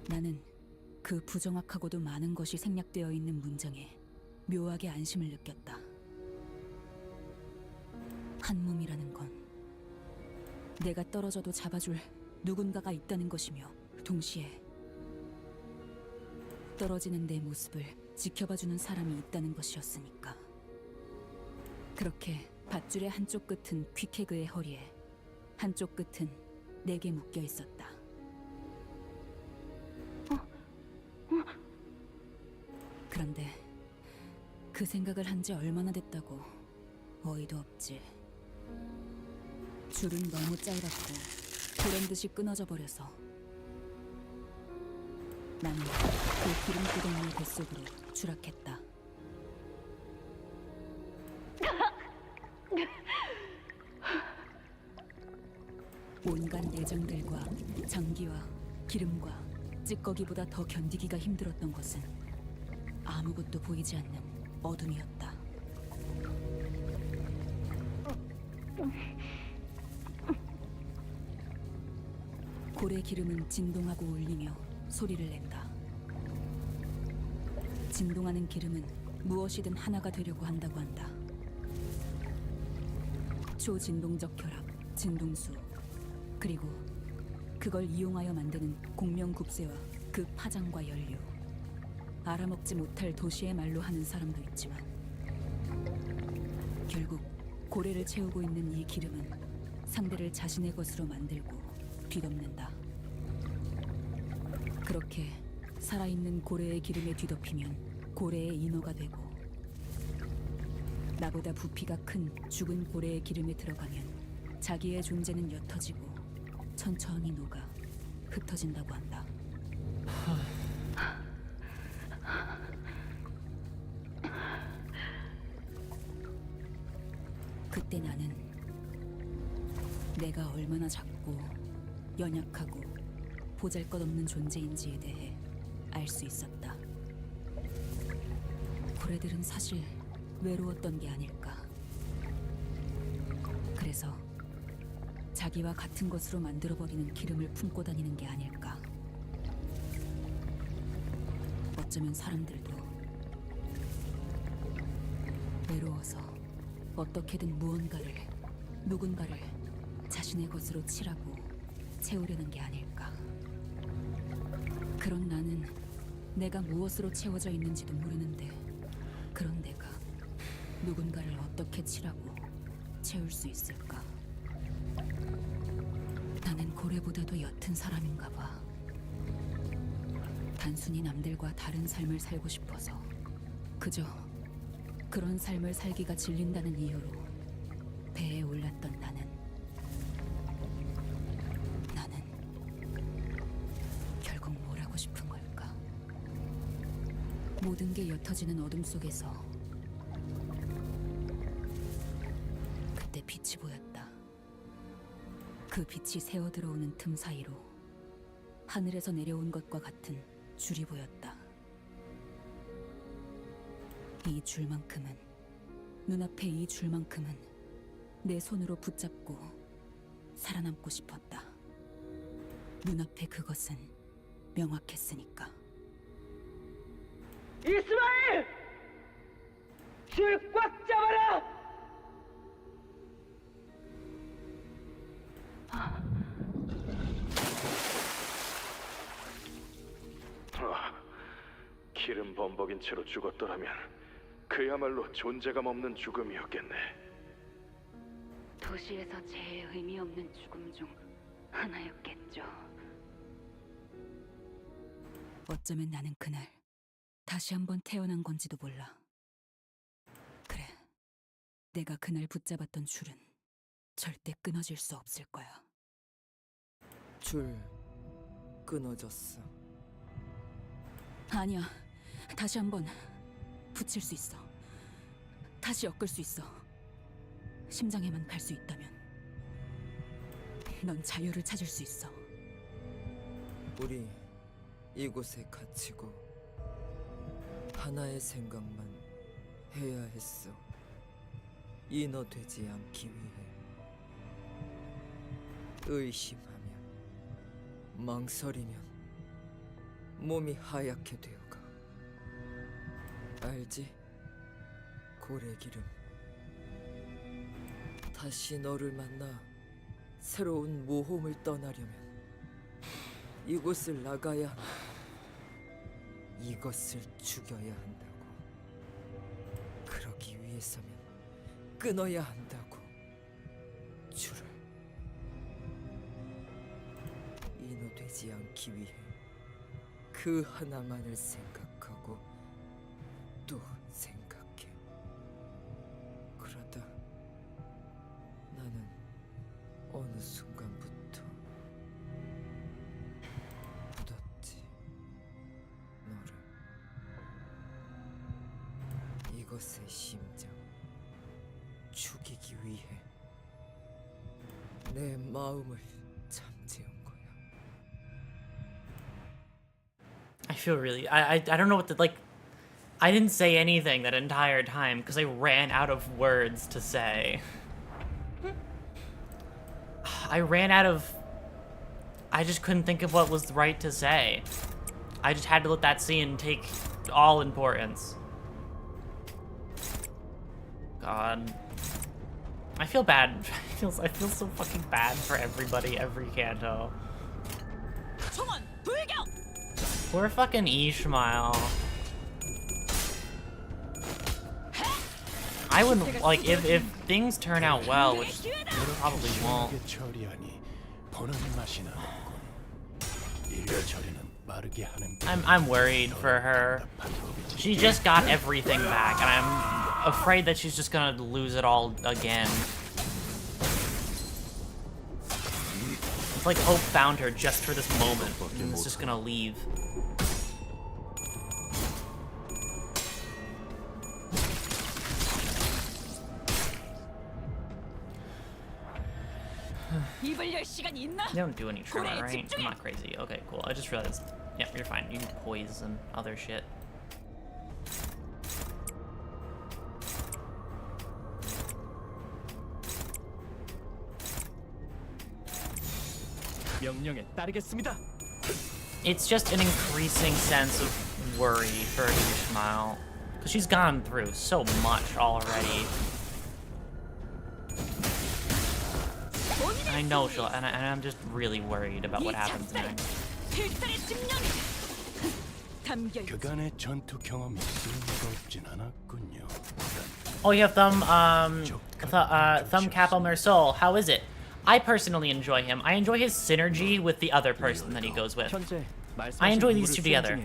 나는 그 부정확하고도 많은 것이 생략되어 있는 문장에 묘하게 안심을 느꼈다. 한 몸이라는 건 내가 떨어져도 잡아줄 누군가가 있다는 것이며 동시에 떨어지는 내 모습을 지켜봐주는 사람이 있다는 것이었으니까. 그렇게 밧줄의 한쪽 끝은 퀵해그의 허리에, 한쪽 끝은 내게 묶여 있었다. 그런데 그 생각을 한 지 얼마나 됐다고 어이도 없지. 줄은 너무 짧았고 보란듯이 끊어져 버려서 나는 그 기름구덩이의 뱃속으로 추락했다. 온갖 내장들과 장기와 기름과 찌꺼기보다 더 견디기가 힘들었던 것은 아무것도 보이지 않는 어둠이었다. 고래 기름은 진동하고 울리며 소리를 낸다. 진동하는 기름은 무엇이든 하나가 되려고 한다고 한다. 초진동적 결합, 진동수, 그리고 그걸 이용하여 만드는 공명굽새와 그 파장과 연료. 알아먹지 못할 도시의 말로 하는 사람도 있지만 결국 고래를 채우고 있는 이 기름은 상대를 자신의 것으로 만들고 뒤덮는다. 그렇게 살아있는 고래의 기름에 뒤덮이면 고래의 인어가 되고, 나보다 부피가 큰 죽은 고래의 기름에 들어가면 자기의 존재는 옅어지고 천천히 녹아 흩어진다고 한다. 그때 나는 내가 얼마나 작고 연약하고 보잘것없는 존재인지에 대해 알 수 있었다. 고래들은 사실 외로웠던 게 아닐까. 그래서 자기와 같은 것으로 만들어버리는 기름을 품고 다니는 게 아닐까. 어쩌면 사람들도 외로워서 어떻게든 무언가를, 누군가를 자신의 것으로 칠하고 채우려는 게 아닐까. 그런 나는 내가 무엇으로 채워져 있는지도 모르는데, 그런 내가 누군가를 어떻게 칠하고 채울 수 있을까? 나는 고래보다도 옅은 사람인가 봐. 단순히 남들과 다른 삶을 살고 싶어서, 그저 그런 삶을 살기가 질린다는 이유로 배에 올랐던 나는 결국 뭘 하고 싶은 걸까? 모든 게 옅어지는 어둠 속에서 그때 빛이 보였다. 그 빛이 새어 들어오는 틈 사이로 하늘에서 내려온 것과 같은 줄이 보였다. 이 줄만큼은, 눈앞에 이 줄만큼은 내 손으로 붙잡고 살아남고 싶었다. 눈앞에 그것은 명확했으니까. 이스마엘! 줄 꽉 잡아라! 미친 범벅인 채로 죽었더라면 그야말로 존재감 없는 죽음이었겠네. 도시에서 제일 의미 없는 죽음 중 하나였겠죠. 어쩌면 나는 그날 다시 한번 태어난 건지도 몰라. 그래, 내가 그날 붙잡았던 줄은 절대 끊어질 수 없을 거야. 줄 끊어졌어. 아니야, 다시 한번 붙일 수 있어. 다시 엮을 수 있어. 심장에만 갈 수 있다면 넌 자유를 찾을 수 있어. 우리 이곳에 갇히고 하나의 생각만 해야 했어. 인어되지 않기 위해. 의심하면, 망설이면 몸이 하얗게 되어가. 알지? 고래기름. 다시 너를 만나 새로운 모험을 떠나려면 이곳을 나가야 한다. 이것을 죽여야 한다고. 그러기 위해서면 끊어야 한다고. 줄을. 인어되지 않기 위해 그 하나만을 생각하고 또 생각해. 그러다 나는 어느 순간부터 묻었지. 너를. 이것의 심장 죽이기 위해 내 마음을 잠재운 거야. I feel really I don't know what the like I didn't say anything that entire time because I ran out of words to say. I just couldn't think of what was right to say. I just had to let that scene take all importance. God. I feel bad. I feel so fucking bad for everybody, every Canto. Poor fucking Ishmael. I wouldn't, like, if things turn out well, which they probably won't. I'm worried for her. She just got everything back, and I'm afraid that she's just gonna lose it all again. It's like Hope found her just for this moment, and it's just gonna leave. You don't do any trauma, right? I'm not crazy. Okay, cool. I just realized. Yeah, you're fine. You do poise and other shit. It's just an increasing sense of worry for Ishmael. Because she's gone through so much already. I know she'll, and I'm just really worried about what happens next. Oh, you have Thumb Capo Mersol. How is it? I personally enjoy him. I enjoy his synergy with the other person that he goes with. I enjoy these two together,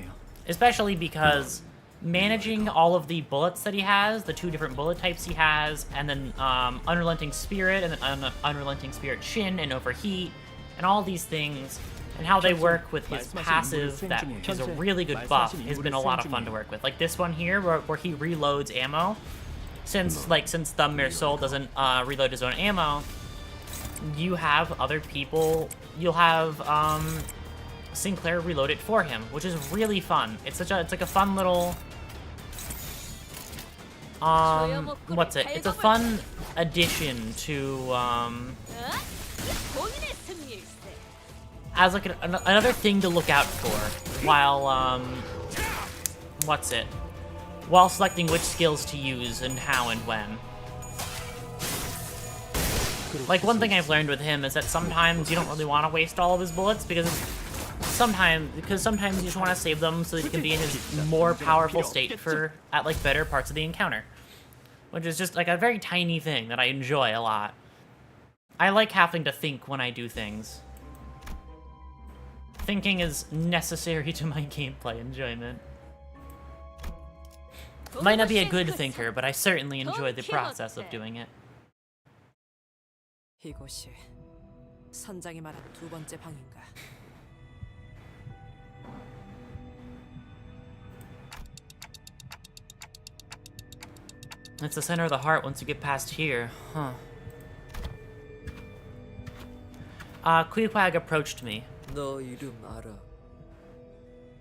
especially because managing all of the bullets that he has, the two different bullet types he has, and then Unrelenting Spirit, and then Unrelenting Spirit Shin, and Overheat, and all these things, and how they work with his passive, that is a really good buff, has been a lot of fun to work with. Like this one here, where he reloads ammo. Since Thumb Mersol doesn't reload his own ammo, you have other people, you'll have Sinclair reload it for him, which is really fun. It's like a fun little what's it? It's a fun addition to as like another thing to look out for while what's it? While selecting which skills to use and how and when. Like one thing I've learned with him is that sometimes you don't really want to waste all of his bullets because sometimes you just want to save them so that he can be in his more powerful state at like better parts of the encounter, which is just like a very tiny thing that I enjoy a lot. I like having to think when I do things. Thinking is necessary to my gameplay enjoyment. Might not be a good thinker, but I certainly enjoy the process of doing it. 이곳이 선장이 말한 두 번째 방인가? It's the center of the heart once you get past here, huh? Pequod approached me. 너 이름 알아?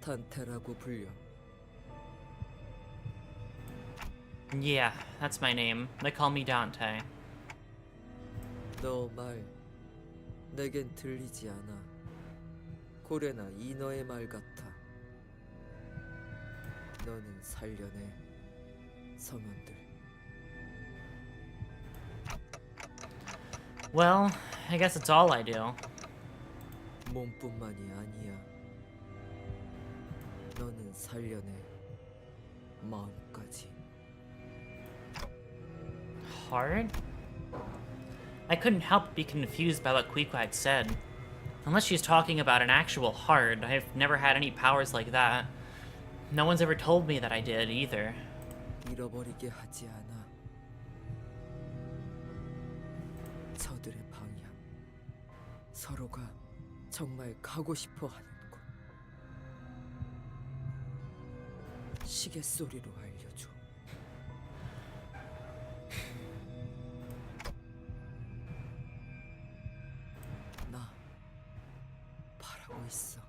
단테라고 불려. Yeah, that's my name. They call me Dante. 너 말 내겐 들리지 않아. 고래나 인어의 말 같아. 너는 살려내 선원들. Well, I guess it's all I do. 몸뿐만이 아니야. 너는 살려내 마음까지. Hard? I couldn't help but be confused by what Pequod said. Unless she's talking about an actual heart, I've never had any powers like that. No one's ever told me that I did, either. 잃어버리게 하지 않아. 저들의 방향. 서로가 정말 가고 싶어 하는 곳. 시계 소리로 알려줘. 나 바라고 있어,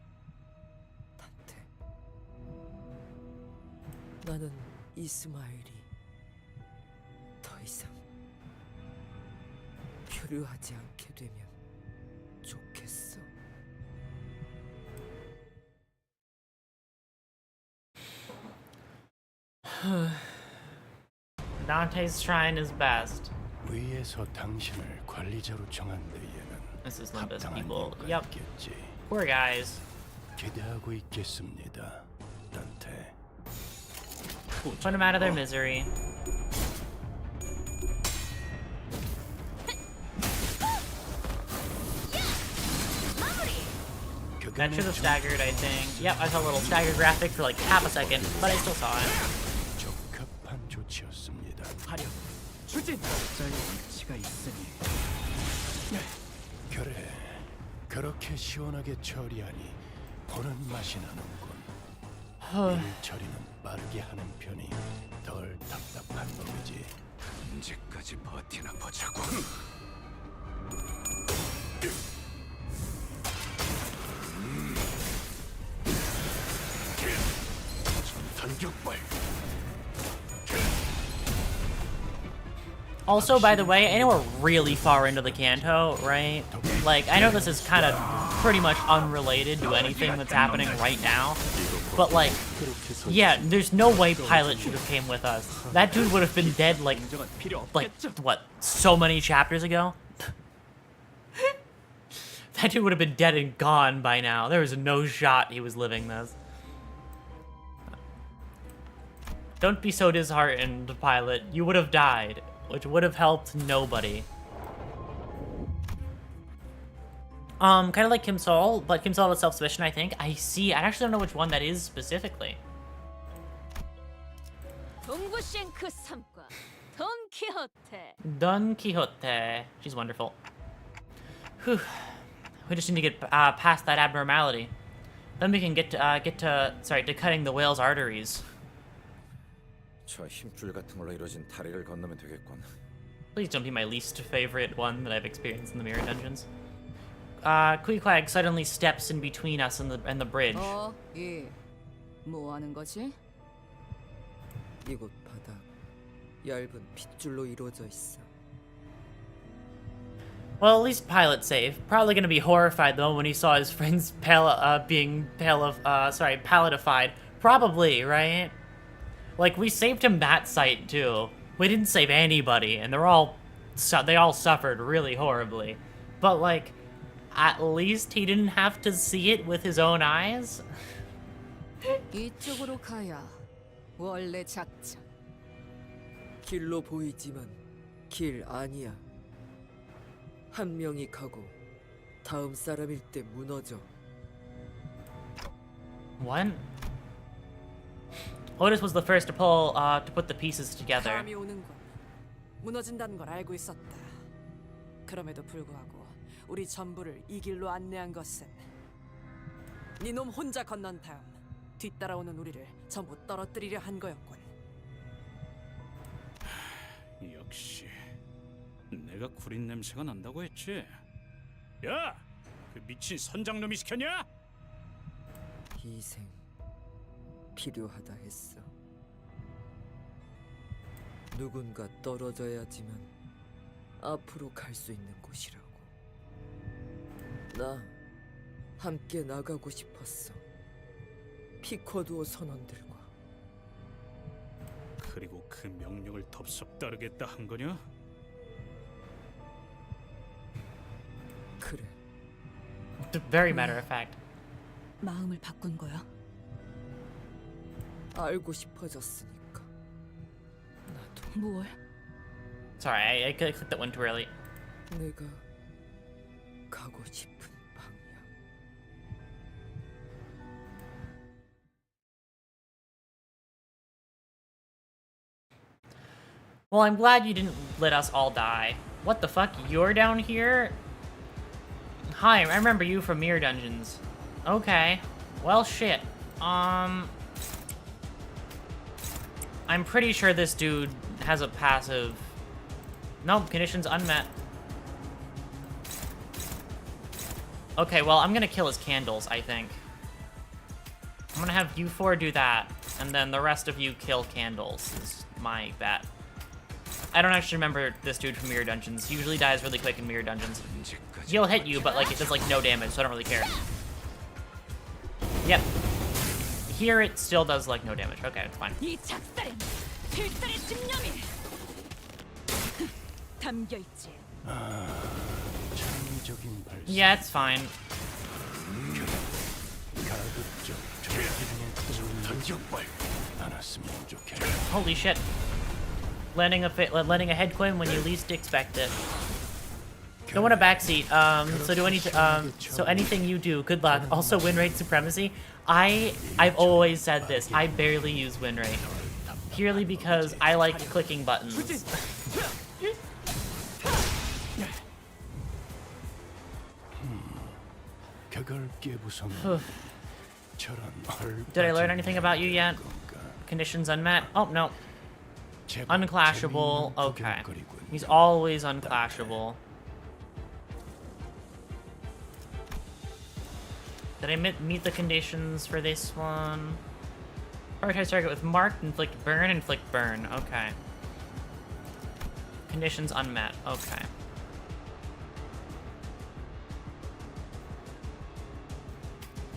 단테. 나는 이스마일이 더 이상 표류하지 않게 되면 좋겠어. Dante's trying his best. 위에서 당신을 관리자로 정한 데에는 This is Limbus 합당한 people. 이유가 Yep. 있겠지. Poor guys. 기대하고 있겠습니다, 단테. Put them out of their misery. That should have staggered, I think. Yep, I saw a little stagger graphic for like half a second, but I still saw it. 적합한 조치였습니다. 화력, 추진! 적자의 위치가 있으니. 그래, 그렇게 시원하게 처리하니 보는 맛이 나는군. 일 처리는 빠르게 하는 편이 덜 답답한 법이지. 언제까지 버티나 보자고. 전탄격발. Also, by the way, I know we're really far into the Canto, right? Like, I know this is kind of pretty much unrelated to anything that's happening right now, but like, yeah, there's no way Pilot should have came with us. That dude would have been dead like what, so many chapters ago? That dude would have been dead and gone by now. There was no shot he was living this. Don't be so disheartened, Pilot. You would have died, which would have helped nobody. Kind of like Kim Sol, but Kim Sol is self-sufficient, I think. I see. I actually don't know which one that is specifically. 동부싱크 삼과 돈키호테. Don Quixote. She's wonderful. Whew. We just need to get past that abnormality. Then we can get to cutting the whale's arteries. 저 힘줄 같은 걸로 이루어진 다리를 건너면 되겠군. Please don't be my least favorite one that I've experienced in the mirror dungeons. Queequeg suddenly steps in between us and the bridge. 뭐 하는 거지? 이곳 바닥 얇은 핏줄로 이루어져 있어. Well, at least Pilot's safe. Probably gonna be horrified though when he saw his friends being palatified. Probably, right? Like, we saved him that sight too. We didn't save anybody, and they all suffered really horribly. But like, at least he didn't have to see it with his own eyes. 이쪽으로 가야 원래 작전. 길로 보이지만 길 아니야. 한 명이 가고 다음 사람일 때 무너져. What? Otis was the first to put the pieces together. 감이 오는군. 무너진다는 걸 알고 있었다. 그럼에도 불구하고 우리 전부를 이 길로 안내한 것은 네 놈 혼자 건넌 다음 뒤따라오는 우리를 전부 떨어뜨리려 한 거였군. 역시 내가 구린 냄새가 난다고 했지. 야, 그 미친 선장놈이 시켰냐? 희생 필요하다 했어. 누군가 떨어져야지만 앞으로 갈 수 있는 곳이라고. 나 함께 나가고 싶었어. 피쿼드오 선원들과. 그리고 그 명령을 덥석 따르겠다 한 거냐? 그래. Very matter of fact. 마음을 바꾼 거야? 알고 싶어졌으니까. 나도. 뭘? Sorry, I clicked that one too early. 내가 가고 싶은 방향. Well, I'm glad you didn't let us all die. What the fuck? You're down here? Hi, I remember you from Mirror Dungeons. Okay. Well, shit. I'm pretty sure this dude has a passive... Nope, conditions unmet. Okay, well, I'm gonna kill his candles, I think. I'm gonna have you four do that, and then the rest of you kill candles, is my bet. I don't actually remember this dude from Mirror Dungeons. He usually dies really quick in Mirror Dungeons. He'll hit you, but like it does like no damage, so I don't really care. Yep. Here it still does like no damage. Okay, it's fine. 이 작살엔 필살의 집념이 담겨 있지. 창의적인 발상. Yeah, it's fine. 가급적 조기에 떠올리지 않았으면 좋겠다. Holy shit. Landing a head coin when you least expect it. Don't want a backseat. So anything you do, good luck. Also, win rate supremacy. I've always said this. I barely use win rate, purely because I like clicking buttons. Did I learn anything about you yet? Conditions unmet? Oh, no. Unclashable. Okay. He's always unclashable. Did I meet the conditions for this one? Prioritize target with marked, inflict burn. Okay. Conditions unmet. Okay.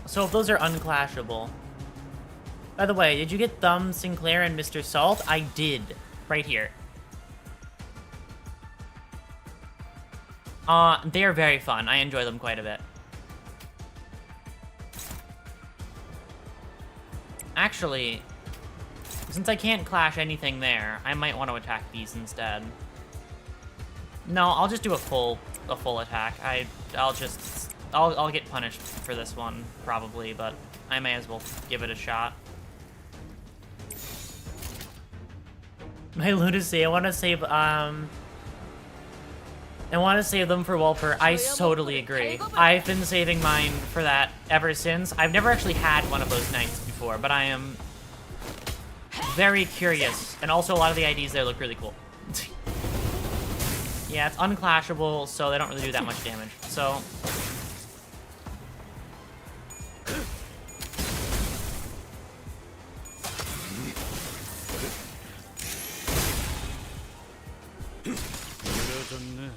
So if those are unclashable. By the way, did you get Thumb, Sinclair, and Mr. Salt? I did. Right here. They are very fun. I enjoy them quite a bit. Actually, since I can't clash anything there, I might want to attack these instead. No, I'll just do a full attack. I'll get punished for this one, probably, but I may as well give it a shot. My lunacy, I want to save them for Wolper. I totally agree. I've been saving mine for that ever since. I've never actually had one of those nights before, but I am very curious. And also, a lot of the IDs there look really cool. Yeah, it's unclashable, so they don't really do that much damage. So...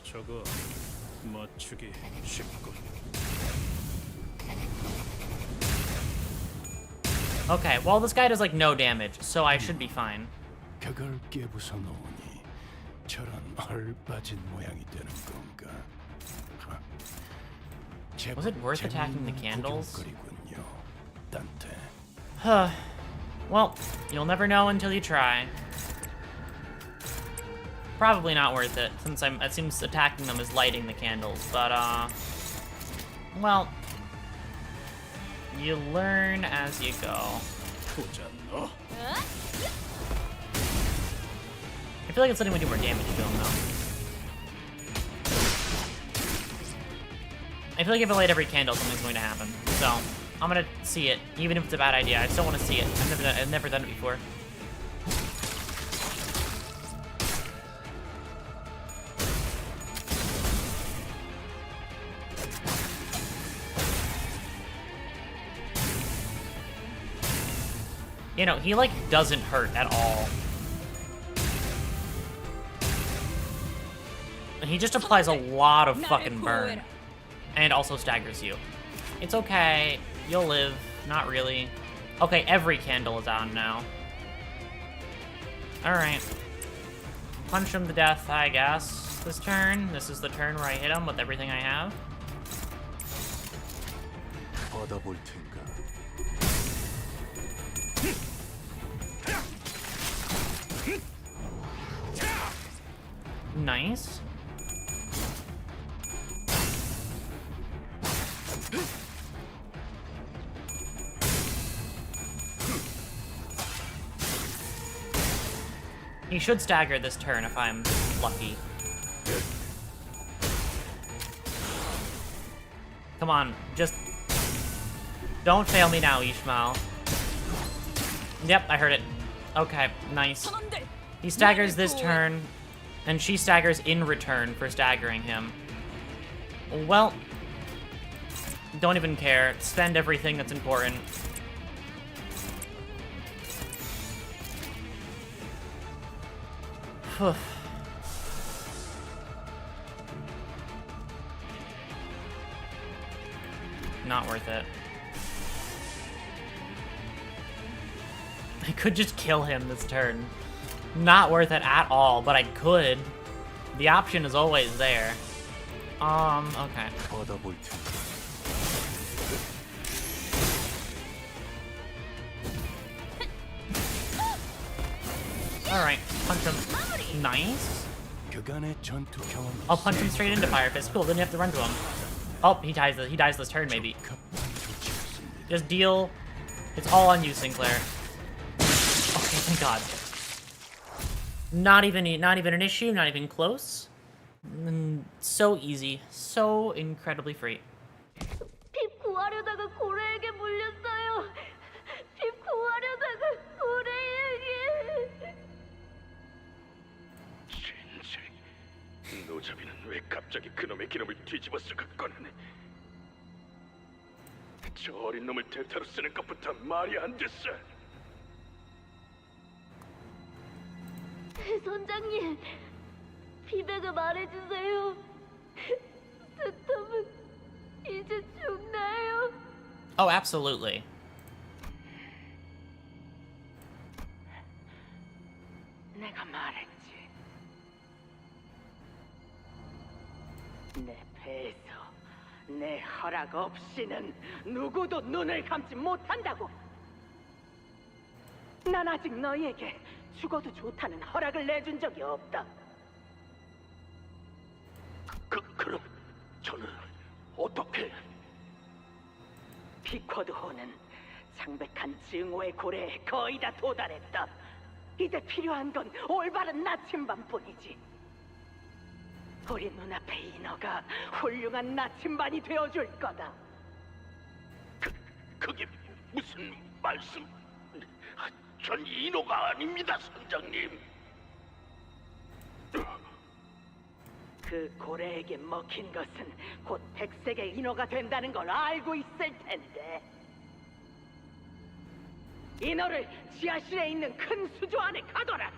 저거 맞추기 쉽군. Okay, well this guy does like no damage, so I should be fine. 벽을 깨부숴 놓으니 저런 헐빠진 모양이 되는 건가? Was it worth attacking the candles? 구경거리군요, 단테. Well, you'll never know until you try. Probably not worth it, since it seems attacking them is lighting the candles, but, well, you learn as you go. I feel like it's letting me do more damage to him, though. I feel like if I light every candle, something's going to happen. So, I'm gonna see it, even if it's a bad idea. I still want to see it. I've never done it before. You know, he, like, doesn't hurt at all. And he just applies a lot of fucking burn. And also staggers you. It's okay. You'll live. Not really. Okay, every candle is on now. Alright. Punch him to death, I guess, this turn. This is the turn where I hit him with everything I have. 받아볼 텐가. Nice. He should stagger this turn if I'm lucky. Come on, just don't fail me now, Ishmael. Yep, I heard it. Okay, nice. He staggers this turn, and she staggers in return for staggering him. Well, don't even care. Spend everything that's important. Not worth it. I could just kill him this turn. Not worth it at all, but I could. The option is always there. Okay. Alright, punch him. Nice. I'll punch him straight into Fire Fist. Cool, then you have to run to him. Oh, he dies this turn, maybe. Just deal. It's all on you, Sinclair. Okay, thank God. Not even an issue, not even close. So easy. So incredibly free. 핍 구하려다가 고래에게 물렸어요. 핍 구하려다가 고래에게. 노자비는 왜 갑자기 그놈의 기름을 뒤집어서 갖고 오네. 저 어린 놈을 대타로 쓰는 것부터 말이 안 됐어. 선장님, 피백을 말해주세요. 스톰은 이제 죽나요? Oh, absolutely. 내가 말했지. 내 배에서 내 허락 없이는 누구도 눈을 감지 못한다고. 난 아직 너희에게 죽어도 좋다는 허락을 내준 적이 없다. 그럼 저는 어떻게? 피쿼드호는 창백한 증오의 고래에 거의 다 도달했다. 이제 필요한 건 올바른 나침반뿐이지. 우리 눈앞에 인어가 훌륭한 나침반이 되어줄 거다. 그게 무슨 말씀? 전 인호가 아닙니다, 선장님. 그 고래에게 먹힌 것은 곧 백색의 인어가 된다는 걸 알고 있을 텐데. 인어를 지하실에 있는 큰 수조 안에 가둬라.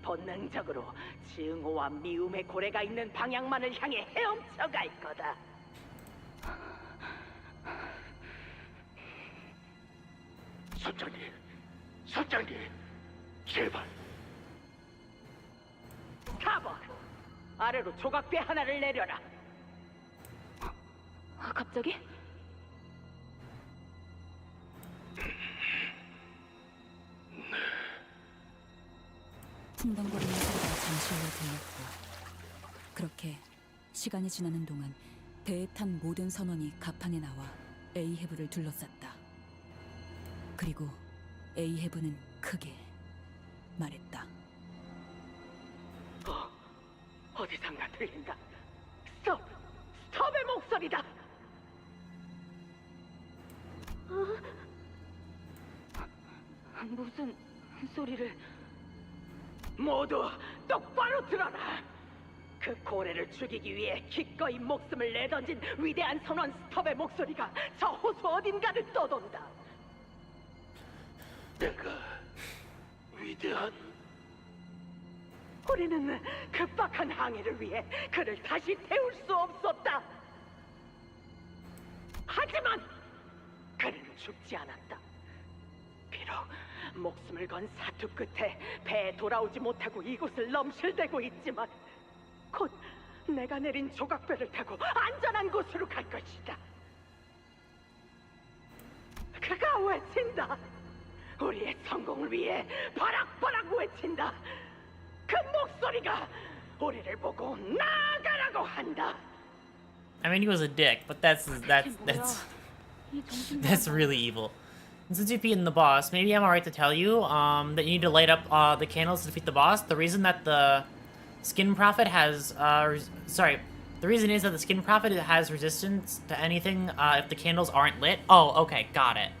본능적으로 증오와 미움의 고래가 있는 방향만을 향해 헤엄쳐 갈 거다. 선장님, 제발. 카버, 아래로 조각배 하나를 내려라. 갑자기? 풍덩거리는 소리가 잠시 후에 들렸고, 그렇게 시간이 지나는 동안 배에 탄 모든 선원이 갑판에 나와 에이헤브를 둘러쌌다. 그리고 에이헤브는 크게 말했다. 어디선가 들린다. 스톱의 목소리다. 무슨 소리를? 모두 똑바로 들어라. 그 고래를 죽이기 위해 기꺼이 목숨을 내던진 위대한 선원 스톱의 목소리가 저 호수 어딘가를 떠돈다. 내가 위대한? 우리는 급박한 항해를 위해 그를 다시 태울 수 없었다. 하지만 그는 죽지 않았다. 비록 목숨을 건 사투 끝에 배에 돌아오지 못하고 이곳을 넘실대고 있지만 곧 내가 내린 조각배를 타고 안전한 곳으로 갈 것이다. 그가 외친다. 우리의 성공을 위해 바락바락 외친다. 그 목소리가 우리를 보고 나아가라고 한다. I mean, he was a dick, but that's really evil. And since you've beaten the boss, maybe I'm alright to tell you that you need to light up the candles to defeat the boss. The reason that the Skin Prophet has the reason is that the Skin Prophet has resistance to anything if the candles aren't lit. Oh, okay, got it.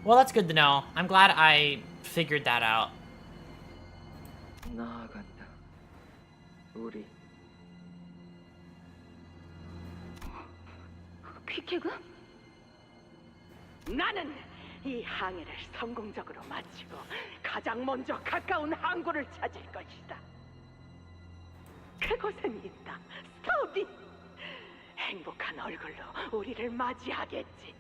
Well, that's good to know. I'm glad I figured that out. 나아간다. 우리 피케가? 나는 이 항해를 성공적으로 마치고 가장 먼저 가까운 항구를 찾을 것이다. 그곳엔 있다. 스톱이 행복한 얼굴로 우리를 맞이하겠지.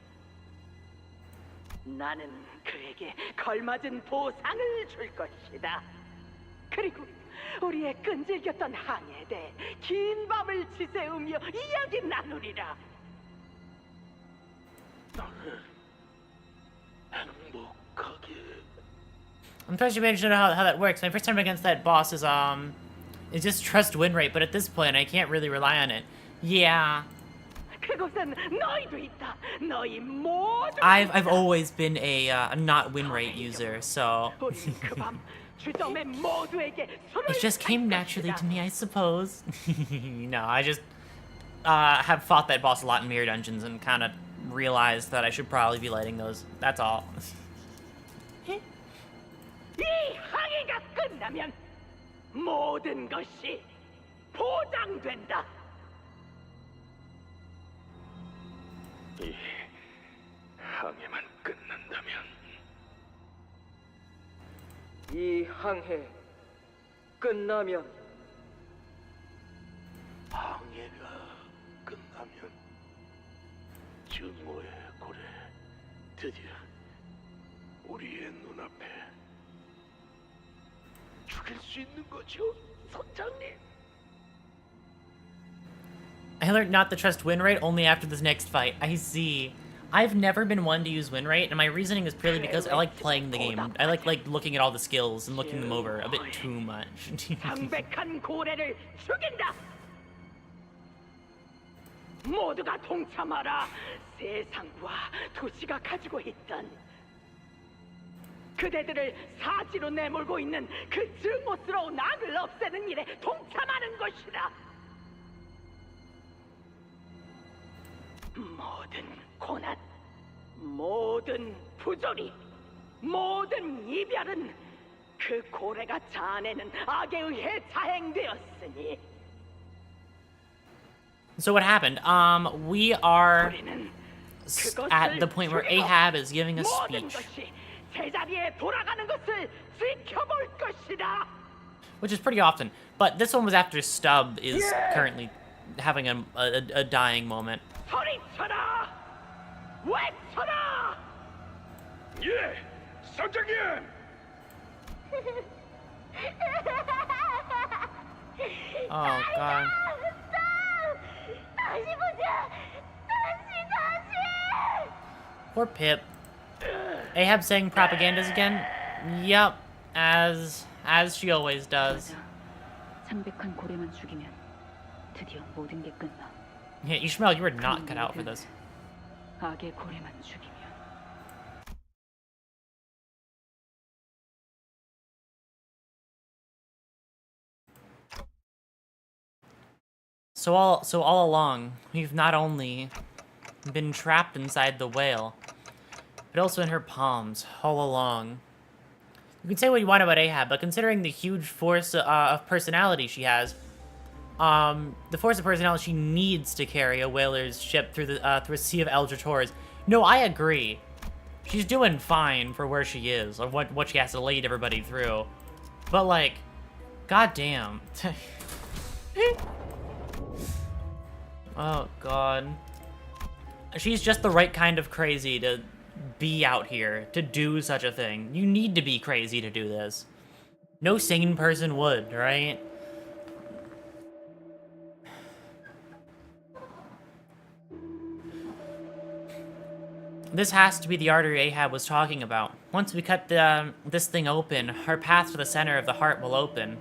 나는 그에게 걸맞은 보상을 줄 것이다. 그리고 우리의 끈질겼던 항해에 대해 긴 밤을 지새우며 이야기 나누리라. I'm trying to imagine how that works. My first time against that boss is just trust win rate, but at this point I can't really rely on it. Yeah. 그곳엔 너희도 있다. 너희 모두. I've always been a not win rate user, so it just came naturally to me, I suppose. No, I just have fought that boss a lot in Mirror Dungeons and kind of realized that I should probably be lighting those. That's all. 이 항해가 끝나면 모든 것이 보장된다. 이 항해만 끝난다면 이 항해 끝나면 항해가 끝나면 증오의 고래 드디어 우리의 눈앞에 죽일 수 있는 거죠, 선장님? I learned not to trust win rate only after this next fight. I see. I've never been one to use win rate, and my reasoning is purely because I like playing the game. I like looking at all the skills and looking them over a bit too much. 강백한 고래를 죽인다. 모두가 동참하라. 세상과 도시가 가지고 있던 그대들을 사지로 내몰고 있는 그 증오스러운 악을 없애는 일에 동참하는 것이다. 모든 고난, 모든 부조리, 모든 이별은 그 고래가 자아내는 악에 의해 자행되었으니. So what happened? We are at the point where Ahab is giving a speech, 제자리에 돌아가는 것을 지켜볼 것이다. which is pretty often. But this one was after Stubb is currently having a dying moment. 소리쳐라! 외쳐라! 예, 선장님! Oh God. 다시 보자. 다시. Poor Pip. Ahab saying propagandas again? Yup, as she always does. 창백한 고래만 죽이면 드디어 모든 게 끝나. Yeah, Ishmael, you were not cut out for this. 악의 고래만 죽이면. So all along, we've not only been trapped inside the whale, but also in her palms all along. You can say what you want about Ahab, but considering the huge force of personality she has, the force of personality she needs to carry a whaler's ship through a sea of eldritch horrors. No, I agree. She's doing fine for where she is, or what she has to lead everybody through. But like, goddamn. Oh god. She's just the right kind of crazy to be out here, to do such a thing. You need to be crazy to do this. No sane person would, right? This has to be the artery Ahab was talking about. Once we cut this thing open, our path to the center of the heart will open.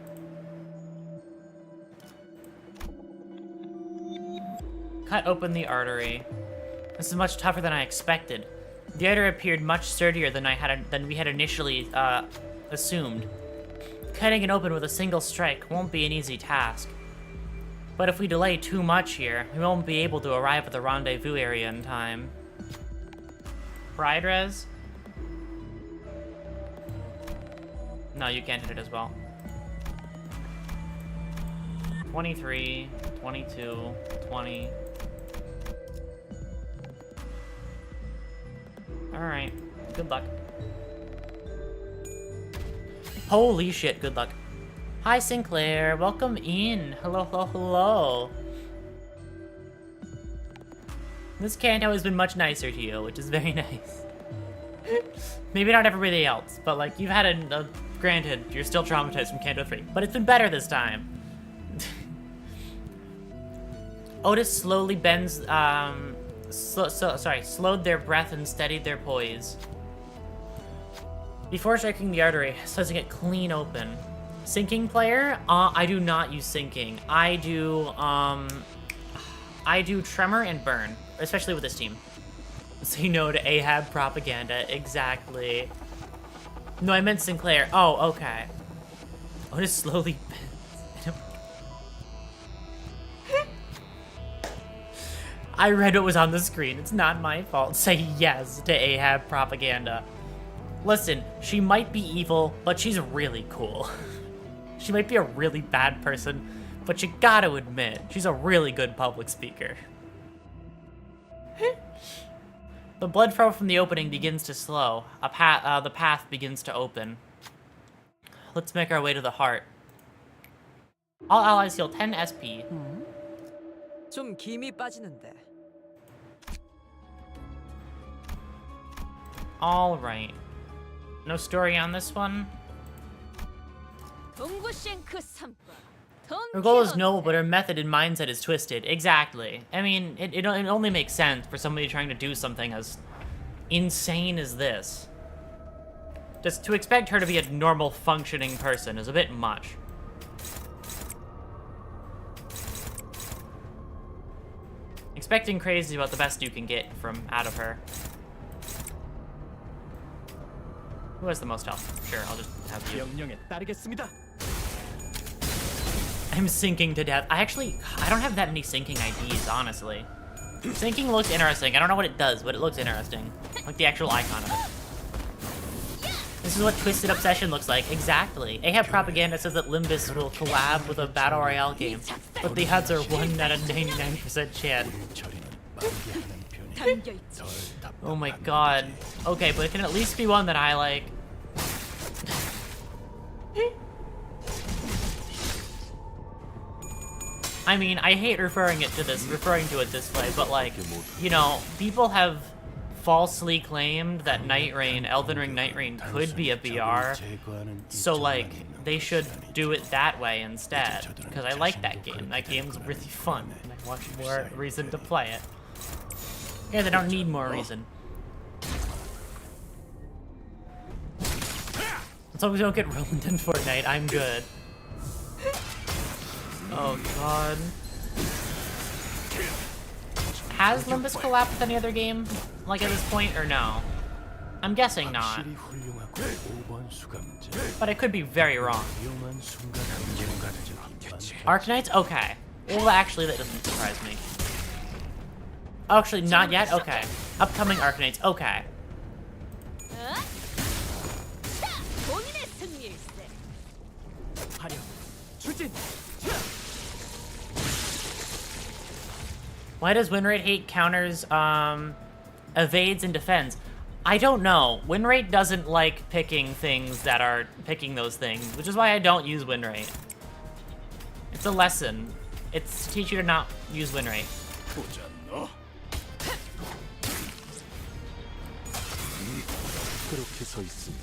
Cut open the artery. This is much tougher than I expected. The artery appeared much sturdier than we had initially assumed. Cutting it open with a single strike won't be an easy task. But if we delay too much here, we won't be able to arrive at the rendezvous area in time. Pride res? No, you can't hit it as well. 23, 22, 20. Alright, good luck. Holy shit, good luck. Hi Sinclair, welcome in. Hello, hello, hello. This Canto has been much nicer to you, which is very nice. Maybe not everybody else, but like, you've had a granted, you're still traumatized from Canto 3, but it's been better this time. Otis slowly bends, slowed their breath and steadied their poise. Before striking the artery, slicing it clean open. Sinking player? I do not use sinking. I do tremor and burn, especially with this team. Say no to Ahab propaganda, exactly. No, I meant Sinclair. Oh, okay. Otis slowly bends. I read what was on the screen. It's not my fault. Say yes to Ahab propaganda. Listen, she might be evil, but she's really cool. She might be a really bad person, but you gotta admit, she's a really good public speaker. The blood flow from the opening begins to slow. The path begins to open. Let's make our way to the heart. All allies heal 10 SP. 좀 김이 빠지는데. All right. No story on this one. Her goal is noble, but her method and mindset is twisted. Exactly. I mean, it only makes sense for somebody trying to do something as insane as this. Just to expect her to be a normal, functioning person is a bit much. Expecting crazy is about the best you can get from out of her. Who has the most health? Sure, I'll just have you. I'm sinking to death. I don't have that many sinking IDs, honestly. Sinking looks interesting. I don't know what it does, but it looks interesting. Like the actual icon of it. This is what Twisted Obsession looks like. Exactly. Ahab propaganda says that Limbus will collab with a Battle Royale game, but the odds are 1 out of 99% chance. Oh my god. Okay, but it can at least be one that I like. I mean, I hate referring to it this way, but like, you know, people have falsely claimed that Night Rain, Elden Ring Night Rain could be a BR. So like, they should do it that way instead. Because I like that game. That game's really fun. And I want more reason to play it. Yeah, they don't need more reason. As long as we don't get ruined in Fortnite, I'm good. Oh god. Has Limbus collabed with any other game, like at this point, or no? I'm guessing not. But I could be very wrong. Arknights? Okay. Well, actually, that doesn't surprise me. Actually, not yet? Okay. Upcoming Arknights? Okay. Why does win rate hate counters, evades and defends? I don't know. Win rate doesn't like picking things that are picking those things, which is why I don't use win rate. It's a lesson. It's to teach you to not use win rate. 그렇게 서 있으면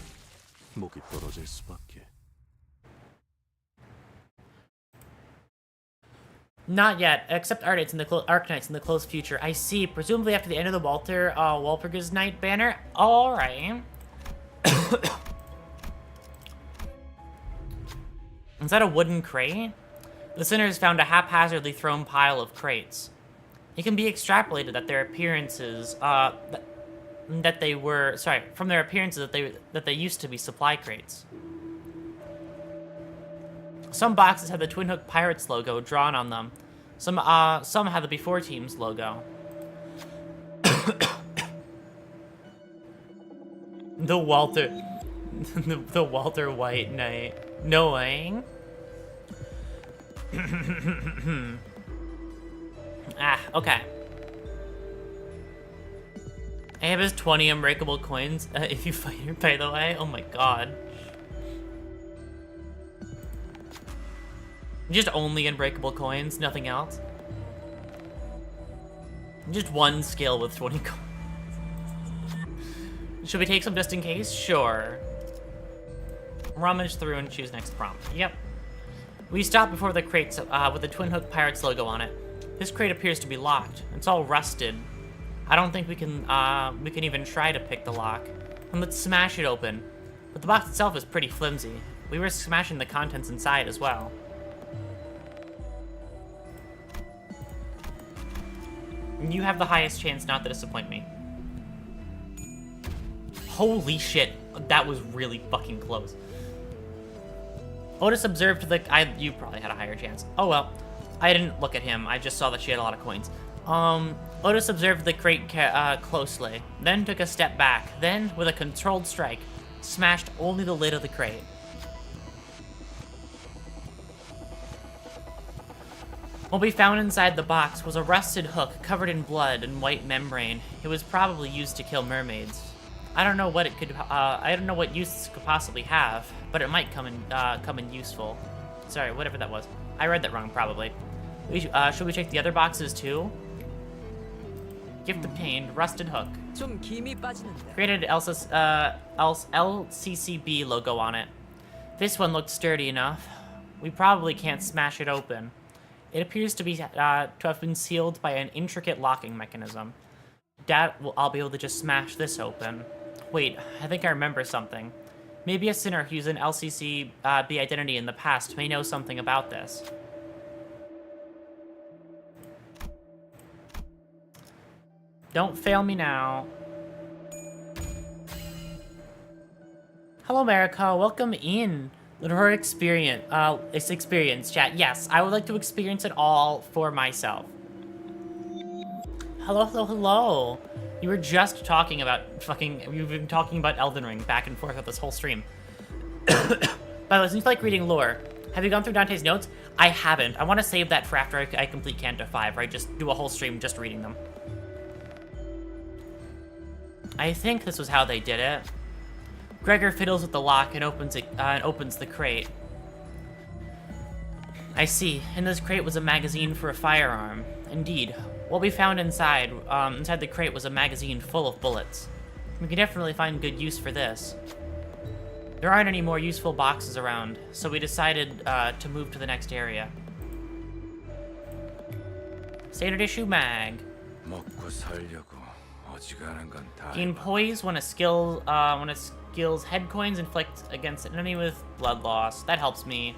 목이 떨어질 수밖에. Not yet, except Arknights in the close future. I see. Presumably after the end of the Walpurgis Night banner. All right. Is that a wooden crate? The sinners found a haphazardly thrown pile of crates. It can be extrapolated that their appearances, from their appearances that they used to be supply crates. Some boxes have the Twin Hook Pirates logo drawn on them. Some have the Before Teams logo. the Walter White Knight. Knowing. Okay. Ahab has 20 unbreakable coins if you fight her, by the way. Oh my god. Just only unbreakable coins, nothing else. Just one skill with 20 coins. Should we take some just in case? Sure. Rummage through and choose next prompt. Yep. We stop before the crates with the Twin Hook Pirates logo on it. This crate appears to be locked. It's all rusted. I don't think we can even try to pick the lock. And let's smash it open. But the box itself is pretty flimsy. We risk smashing the contents inside as well. You have the highest chance not to disappoint me. Holy shit, that was really fucking close. Otis observed you probably had a higher chance. Oh well, I didn't look at him. I just saw that she had a lot of coins. Otis observed the crate closely, then took a step back, then, with a controlled strike, smashed only the lid of the crate. What we found inside the box was a rusted hook covered in blood and white membrane. It was probably used to kill mermaids. I don't know what it could. I don't know what use it could possibly have, but it might come in useful. Sorry, whatever that was. I read that wrong, probably. Should we check the other boxes too? Gift obtained, rusted hook. Created LCCB logo on it. This one looked sturdy enough. We probably can't smash it open. It appears to have been sealed by an intricate locking mechanism. I'll be able to just smash this open. Wait, I think I remember something. Maybe a sinner who used an LCCB identity in the past may know something about this. Don't fail me now. Hello, America. Welcome in. Her experience, chat. Yes, I would like to experience it all for myself. Hello, hello, hello. You were just talking about you've been talking about Elden Ring back and forth with this whole stream. By the way, since you like reading lore, have you gone through Dante's notes? I haven't. I want to save that for after I complete Canto 5, where I just do a whole stream just reading them. I think this was how they did it. Gregor fiddles with the lock and opens the crate. I see. In this crate was a magazine for a firearm. Indeed. What we found inside the crate was a magazine full of bullets. We can definitely find good use for this. There aren't any more useful boxes around, so we decided to move to the next area. Standard issue mag. Gain poise when a skill's head coins inflict against an enemy with blood loss. That helps me.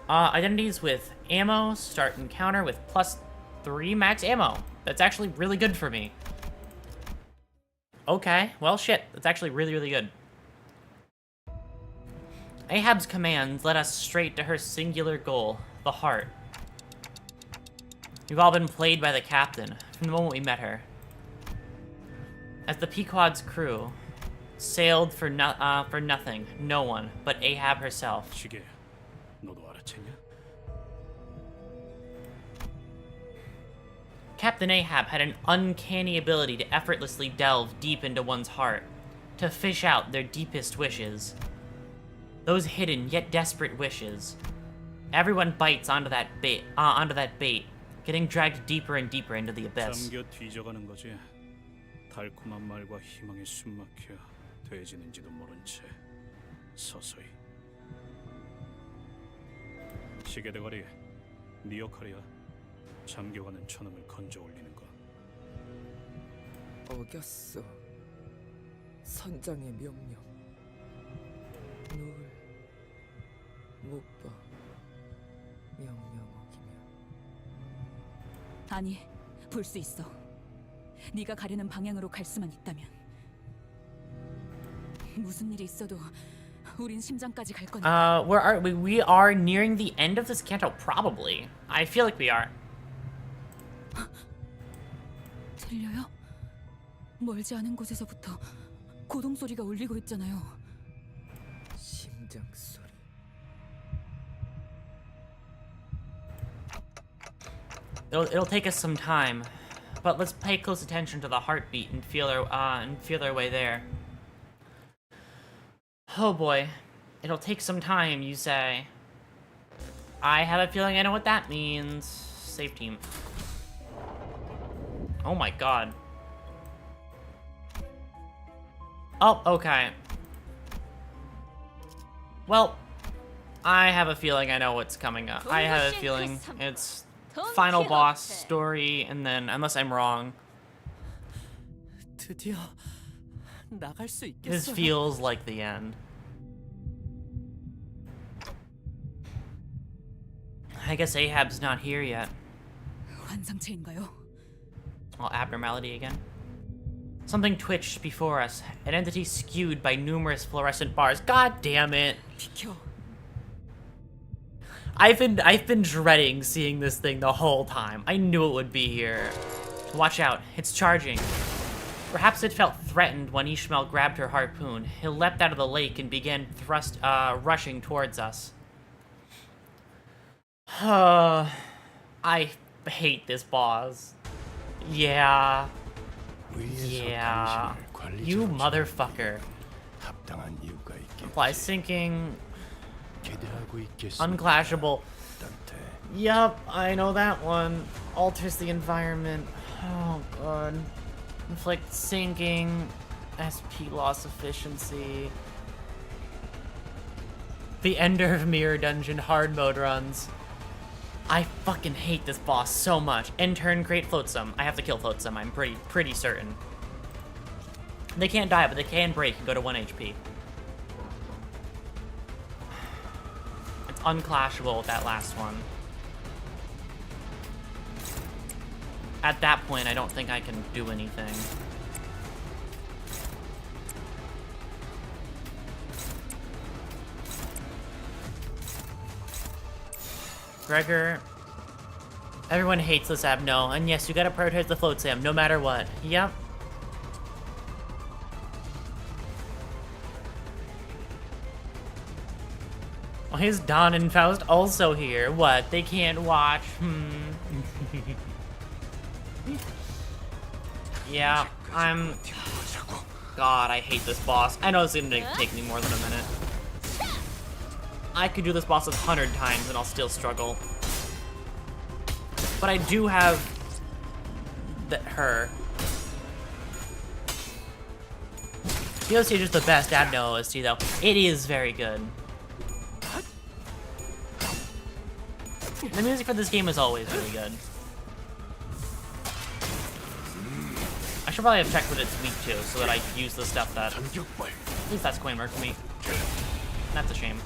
Identities with ammo. Start encounter with +3 max ammo. That's actually really good for me. Okay, well shit. That's actually really, really good. Ahab's commands led us straight to her singular goal, the heart. We've all been played by the captain from the moment we met her. As the Pequod's crew sailed for nothing, no one but Ahab herself. 시계, 너도 알아챘냐? Captain Ahab had an uncanny ability to effortlessly delve deep into one's heart, to fish out their deepest wishes. Those hidden yet desperate wishes. Everyone bites onto that bait, getting dragged deeper and deeper into the abyss. 잠겨 뒤져가는 거지. 달콤한 말과 희망에 숨막혀 돼지는지도 모른 채 서서히. 시계 대가리, 네 역할이야. 잠겨가는 저놈을 건져 올리는 거. 어겼어. 선장의 명령. 널 못 봐. 명령 어기면. 아니, 볼 수 있어. 네가 가려는 방향으로 갈 수만 있다면. 무슨 일이 있어도 우린 심장까지 갈 거니까. Where are we? We are nearing the end of this canto, probably. I feel like we are. 들려요? 멀지 않은 곳에서부터 고동 소리가 울리고 있잖아요. 심장 소리. It'll take us some time, but let's pay close attention to the heartbeat and feel our way there. Oh boy, it'll take some time, you say. I have a feeling I know what that means. Save team. Oh my god. Oh, okay. Well, I have a feeling I know what's coming up. I have a feeling it's final boss story, and then, unless I'm wrong, 드디어 나갈 수 있겠어요. this feels like the end. I guess Ahab's not here yet. 환상체인가요? Oh, abnormality again. Something twitched before us, an entity skewed by numerous fluorescent bars. God damn it! 비켜. I've been dreading seeing this thing the whole time. I knew it would be here. Watch out, it's charging. Perhaps it felt threatened when Ishmael grabbed her harpoon. He leapt out of the lake and began rushing towards us. I hate this boss. Yeah. Yeah. You motherfucker. Apply sinking. Unclashable. Yup, I know that one. Alters the environment. Oh god. Inflict sinking. SP loss efficiency. The Ender of Mirror Dungeon hard mode runs. I fucking hate this boss so much. End turn, create flotsam. I have to kill flotsam, I'm pretty certain. They can't die, but they can break and go to 1 HP. It's unclashable with that last one. At that point, I don't think I can do anything. Gregor. Everyone hates this abno, and yes, you gotta prioritize the float Sam, no matter what. Yep. Why is Don and Faust also here? What? They can't watch? Yeah, God, I hate this boss. I know it's gonna take me more than a minute. I could do this boss 100 times and I'll still struggle. But I do have her. The OST is just the best Abno OST though. It is very good. The music for this game is always really good. I should probably have checked what it's weak to so that I use the stuff that... At least that's coin work for me. That's a shame.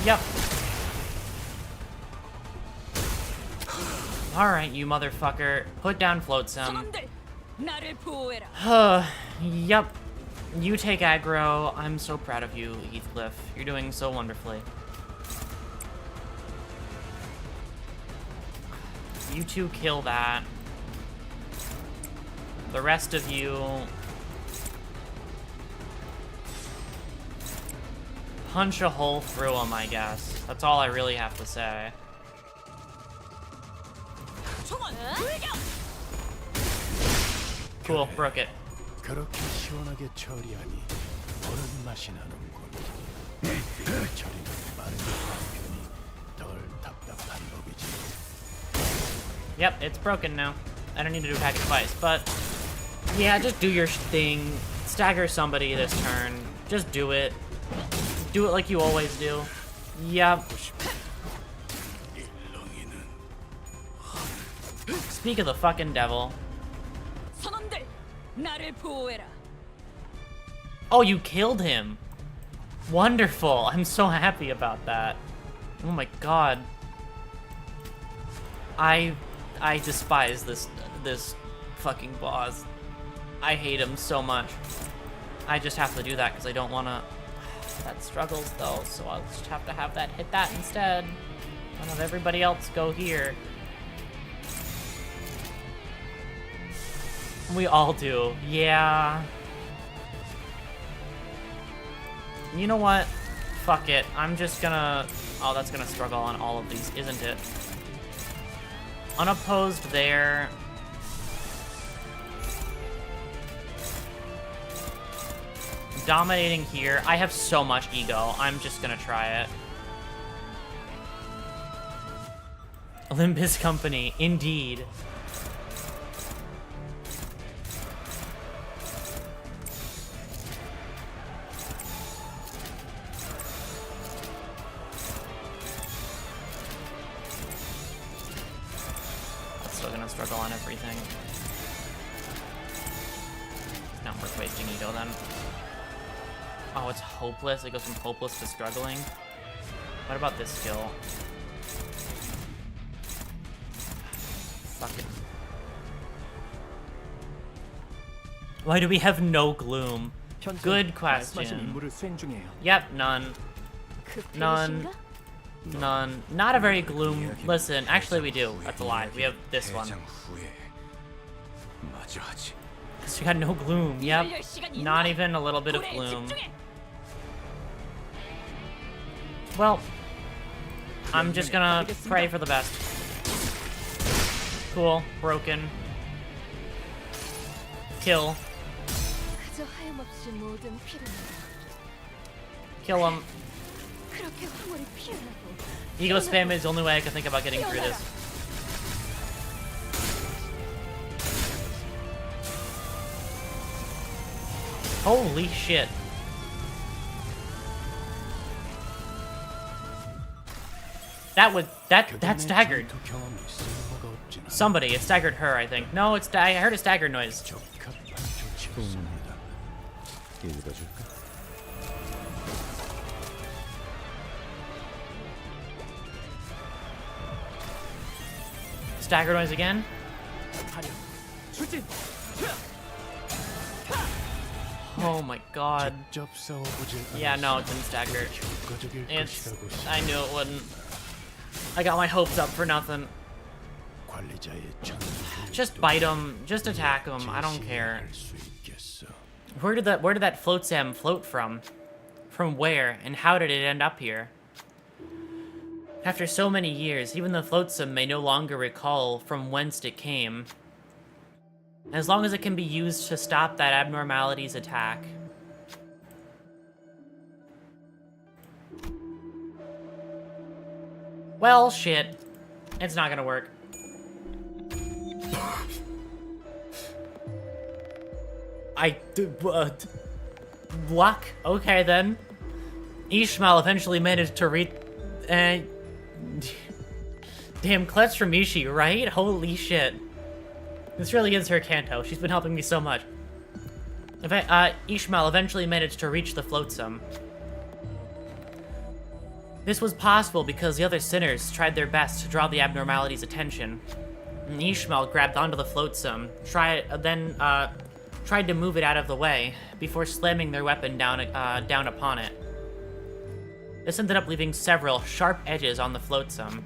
Yep. Alright, you motherfucker. Put down Flotsam. Yep. You take aggro. I'm so proud of you, Heathcliff. You're doing so wonderfully. You two kill that. The rest of you... punch a hole through them, I guess. That's all I really have to say. Cool, broke it. Yep, it's broken now. I don't need to do attack it twice, but yeah, just do your thing. Stagger somebody this turn. Just do it. Do it like you always do. Yep. Speak of the fucking devil. Oh, you killed him. Wonderful. I'm so happy about that. Oh my god. I despise this fucking boss. I hate him so much. I just have to do that because I don't want to... That struggles though, so I'll just have to have that hit that instead. I'll have everybody else go here. We all do. Yeah. You know what? Fuck it. I'm just gonna... Oh, that's gonna struggle on all of these, isn't it? Unopposed there. Dominating here. I have so much ego. I'm just gonna try it. Limbus Company, indeed. Struggle on everything. It's not worth wasting ego then. Oh, it's hopeless. It goes from hopeless to struggling. What about this skill? Fuck it. Why do we have no gloom? Good question. Yep, none. None. None. Not a very gloom. Listen, actually we do. That's a lie. We have this one. Because we got no gloom. Yep. Not even a little bit of gloom. Well, I'm just gonna pray for the best. Cool. Broken. Kill. Kill him. Ego spam is the only way I can think about getting through this. Holy shit. That staggered. Somebody, it staggered her, I think. No, I heard a staggered noise. Stagger noise again. Oh my god. Yeah, no, it didn't stagger. I knew it wouldn't. I got my hopes up for nothing. Just bite him. Just attack him. I don't care. Where did that Flotsam float from? From where? And how did it end up here? After so many years, even the Flotsam may no longer recall from whence it came. As long as it can be used to stop that abnormality's attack. Well, shit. It's not gonna work. luck. Okay then. Ishmael eventually managed to read. Damn, clutch from Ishi, right? Holy shit. This really is her Canto. She's been helping me so much. Ishmael eventually managed to reach the flotsam. This was possible because the other sinners tried their best to draw the abnormality's attention. And Ishmael grabbed onto the flotsam, tried to move it out of the way before slamming their weapon down upon it. This ended up leaving several sharp edges on the flotsam.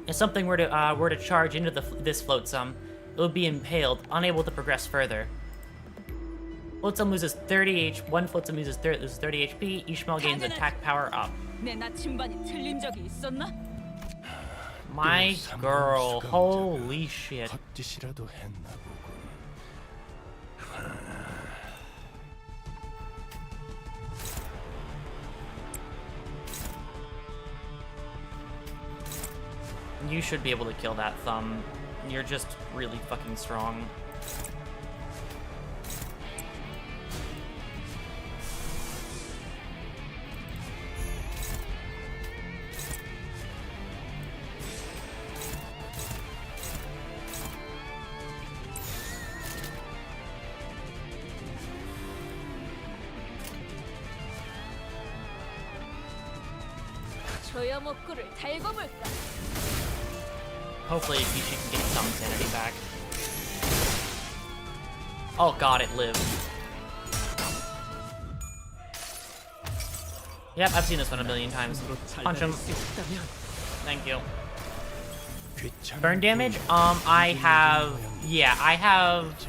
If something were to charge into this flotsam, it would be impaled, unable to progress further. Flotsam loses 30 HP. One flotsam loses 30 HP. Ishmael gains attack power up. 내 나침반이 틀린 적이 있었나? My girl, holy shit. 헛짓이라도 했나 보군. You should be able to kill that thumb. You're just really fucking strong. 저야 먹구를 달궈 볼까? Hopefully she can get some sanity back. Oh god, it lived. Yep, I've seen this one a million times. Punch him. Thank you. Burn damage? I have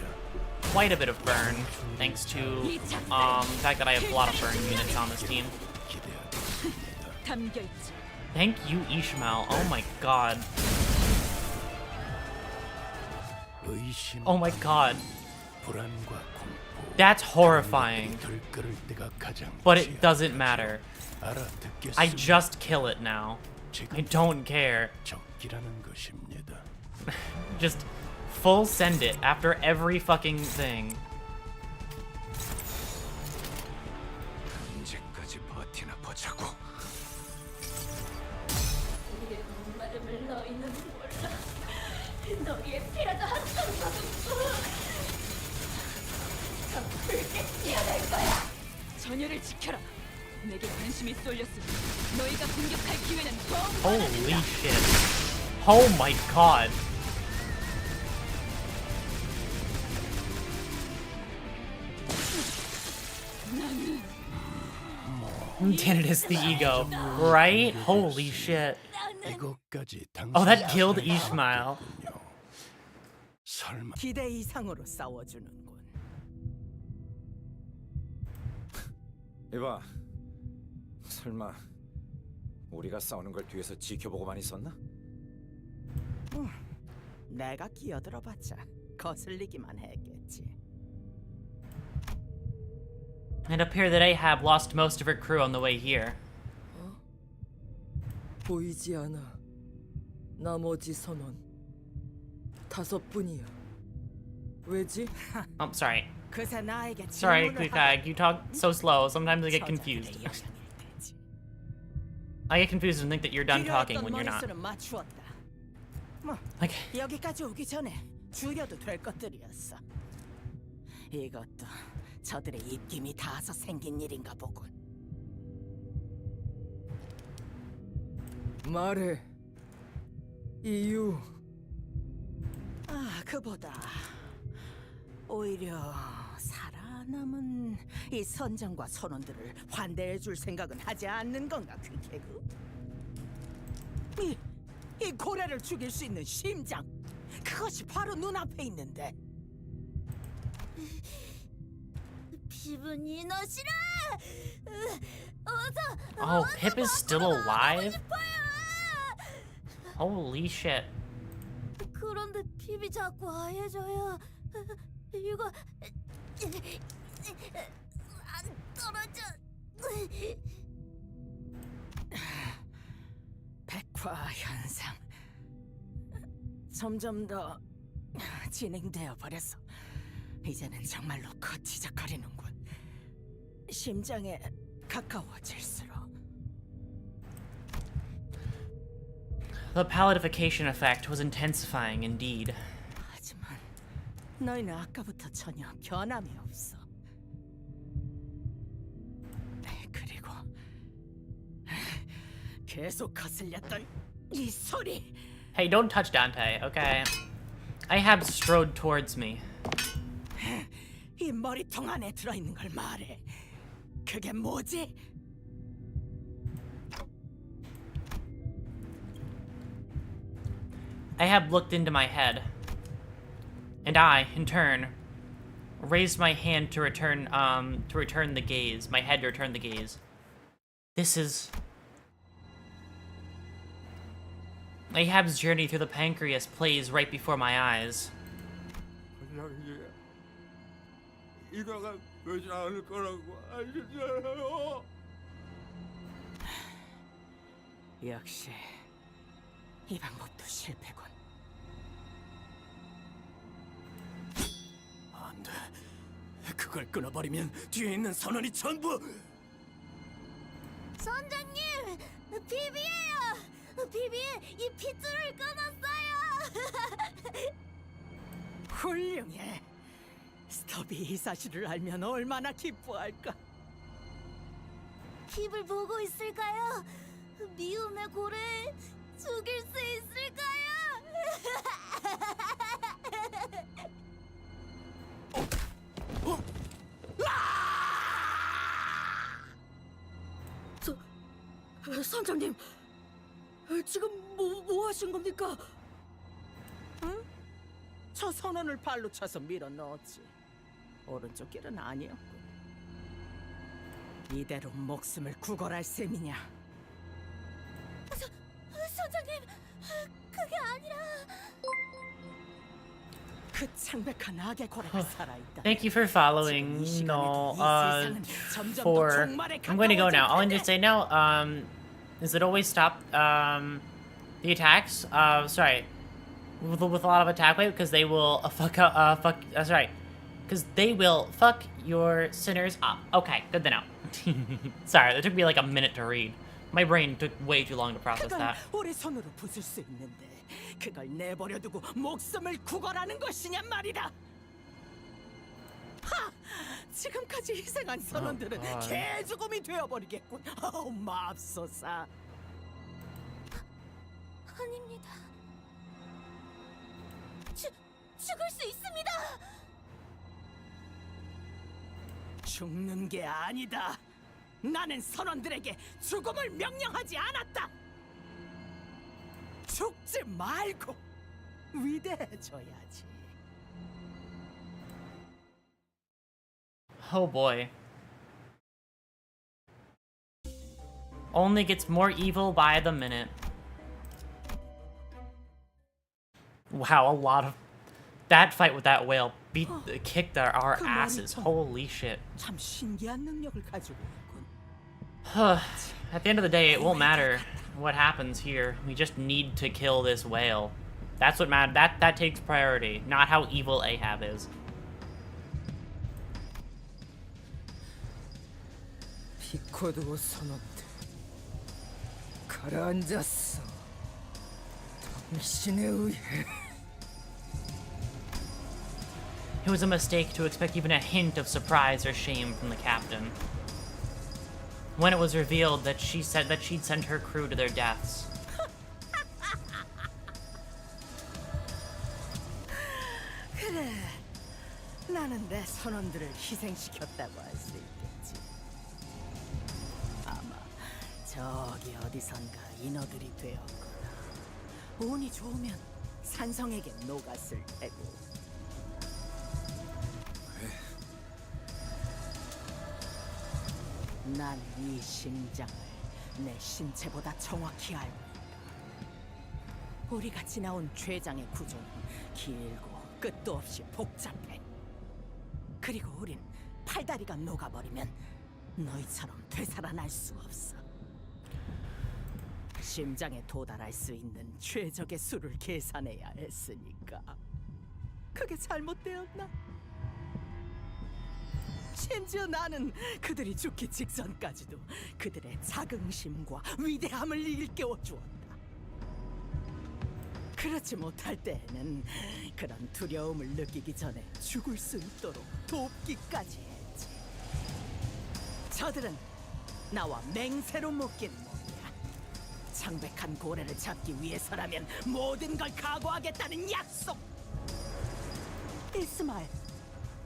quite a bit of burn, thanks to the fact that I have a lot of burn units on this team. Thank you, Ishmael. Oh my god. Oh my god. That's horrifying. But it doesn't matter. I just kill it now. I don't care. Just full send it after every fucking thing. 너희의 피라도 한 ton도 붉게 뛰어날 거야. 전열을 지켜라. 내게 관심이 쏠렸으니 너희가 공격할 기회는 더욱 Holy shit. Oh my god. Damn, it is the ego, right? Holy shit. Oh, that killed Ishmael. 기대 이상으로 싸워주는군. 이봐, 설마 우리가 싸우는 걸 뒤에서 지켜보고만 있었나? 내가 끼어들어봤자 거슬리기만 했겠지. It appeared that Ahab lost most of her crew on the way here. 보이지 않아. 나머지 선원 5분이야. 왜지? Oh, sorry. 그새 나에게 Sorry, 질문을 Pequod. You talk so slow. Sometimes I get confused. I get confused and think that you're done talking when you're not. 머릿수는 맞추었다. 뭐 Like, 여기까지 오기 전에 죽여도 될 것들이었어. 이것도 저들의 입김이 닿아서 생긴 일인가 보군. 말해. 이유. 그보다 오히려 살아남은 이 선장과 선원들을 환대해줄 생각은 하지 않는 건가, 퀴케그? 이 고래를 죽일 수 있는 심장, 그것이 바로 눈앞에 있는데. 기분이 너시라. 어서. oh, Pip is still alive? Holy shit. 그런데 핍이 자꾸 하얘져요. 이거 안 떨어져. 백화 현상 점점 더 진행되어 버렸어. 이제는 정말로 거치적거리는군. 심장에 가까워질수록. The palladification effect was intensifying indeed. 하지만 너희는 아까부터 전혀 변함이 없어. 그리고 계속 거슬렸던 이 소리. Hey, don't touch Dante, okay? Ahab strode towards me. 이 머리통 안에 들어있는 걸 말해. 그게 뭐지? Ahab looked into my head, and I, in turn, raised my hand to return the gaze. My head to return the gaze. This is Ahab's journey through the pancreas plays right before my eyes. 역시 이 방법도 실패군. 안 돼. 그걸 끊어버리면 뒤에 있는 선원이 전부... 선장님! 비비예요! 비비 이 핏줄을 끊었어요! 훌륭해. 스톱이 이 사실을 알면 얼마나 기뻐할까. 핍을 보고 있을까요? 미움의 고래 죽일 수 있을까요? 선장님, 지금 뭐 하신 겁니까? 응? 저 선원을 발로 차서 밀어 넣었지. 오른쪽 길은 아니었군. 이대로 목숨을 구걸할 셈이냐? 선장님, 그게 아니라 그 창백한 악의 고래가 살아있다. Thank you for following. No, for I'm going to go now. All I need to say now, is it always stop the attacks. Sorry, with a lot of attack wave because they will fuck. That's right, because they will fuck your sinners up. Okay, good to know. Sorry, that took me like a minute to read. My brain took way too long to process that. 우리 손으로 부술 수 있는데 그걸 내버려두고 목숨을 구걸하는 것이냐 말이다. 하! 지금까지 희생한 선원들은 개죽음이 되어버리겠군. 맙소사. 아닙니다. 죽을 수 있습니다. 죽는 게 아니다. 나는 선원들에게 죽음을 명령하지 않았다. 죽지 말고 위대해져야지. Oh boy. Only gets more evil by the minute. Wow, a lot of... That fight with that whale kicked our asses. Holy shit. 참 신기한 능력을 가지고 있군. At the end of the day, it won't matter what happens here. We just need to kill this whale. That's what matters. That takes priority, not how evil Ahab is. 피코드 선원들 가라앉았어. 당신에 의해. It was a mistake to expect even a hint of surprise or shame from the captain. When it was revealed that she said that she'd sent her crew to their deaths. 그래, 나는 내 선원들을 희생시켰다고 할 수 있겠지. 아마 저기 어디선가 인어들이 되었거나 운이 좋으면 산성에게 녹았을 테고. 난 이 심장을 내 신체보다 정확히 알고 있다. 우리가 지나온 췌장의 구조는 길고 끝도 없이 복잡해. 그리고 우린 팔다리가 녹아버리면 너희처럼 되살아날 수 없어. 심장에 도달할 수 있는 최적의 수를 계산해야 했으니까. 그게 잘못되었나? 심지어 나는 그들이 죽기 직전까지도 그들의 자긍심과 위대함을 일깨워 주었다. 그렇지 못할 때에는 그런 두려움을 느끼기 전에 죽을 수 있도록 돕기까지 했지. 저들은 나와 맹세로 묶인 몸이야. 창백한 고래를 잡기 위해서라면 모든 걸 각오하겠다는 약속. 이스마엘,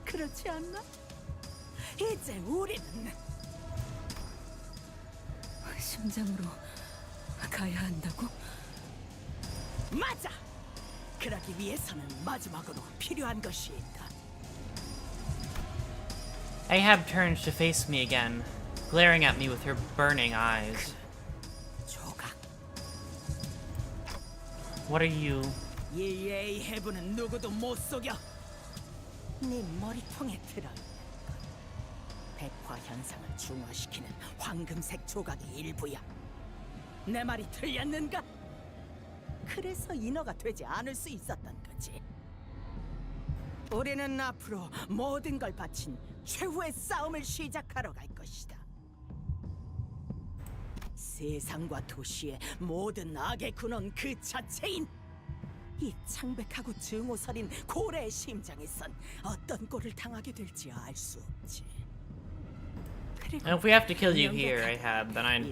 그렇지 않나? 이제 우리는 심장으로 가야 한다고? 맞아! 그러기 위해서는 마지막으로 필요한 것이 있다. Ahab turns to face me again, glaring at me with her burning eyes. 조각. What are you? 이 에이헤브는 누구도 못 속여. 네 머리통에 들어있는 것. 백화 현상을 중화시키는 황금색 조각의 일부야. 내 말이 틀렸는가? 그래서 인어가 되지 않을 수 있었던 거지. 우리는 앞으로 모든 걸 바친 최후의 싸움을 시작하러 갈 것이다. 세상과 도시의 모든 악의 근원 그 자체인 이 창백하고 증오서린 고래의 심장에선 어떤 꼴을 당하게 될지 알 수 없지. And if we have to kill you here, Ahab, then it'll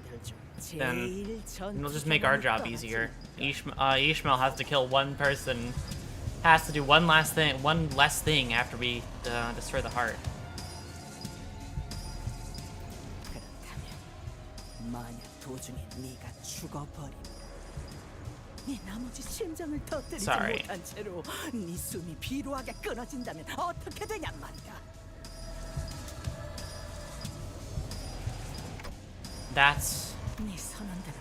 just make our job easier. Ishmael has to kill one person, has to do one less thing after we destroy the heart. 그렇다면 만약 도중에 네가 죽어버리면 네 나머지 심장을 터뜨리지 Sorry. 못한 채로 네 숨이 비루하게 끊어진다면 어떻게 되냔 말이다. That's 네 선원들은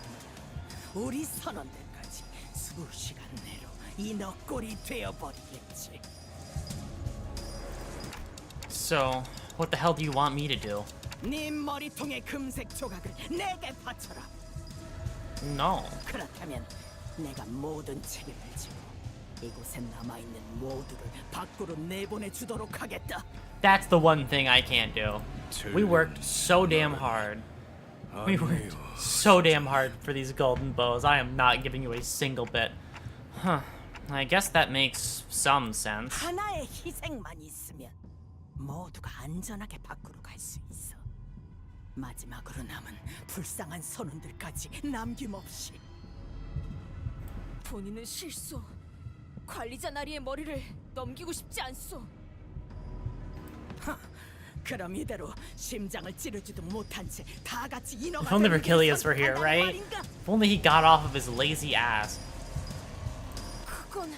우리 선원들까지 수시간 내로 이 너꼴이 되어버리겠지. so. What the hell do you want me to do? 네 머리통의 금색 조각을 내게 바쳐라. No. 그렇다면 내가 모든 책임을 지고 이곳에 남아있는 모두를 밖으로 내보내주도록 하겠다. That's the one thing I can't do. We worked so damn hard. We worked so damn hard for these golden bows. I am not giving you a single bit. Huh. I guess that makes some sense. 하나의 희생만 있으면 모두가 안전하게 밖으로 갈 수 있어. 마지막으로 남은 불쌍한 선원들까지 남김없이. 본인은 실수. 관리자 나리의 머리를 넘기고 싶지 않소. 그럼 이대로 심장을 찌르지도 못한 채 다 같이 인어가 If only 되는 게 Vergilius were here, 선택한다는 right? 말인가? If only he got off of his lazy ass. 그건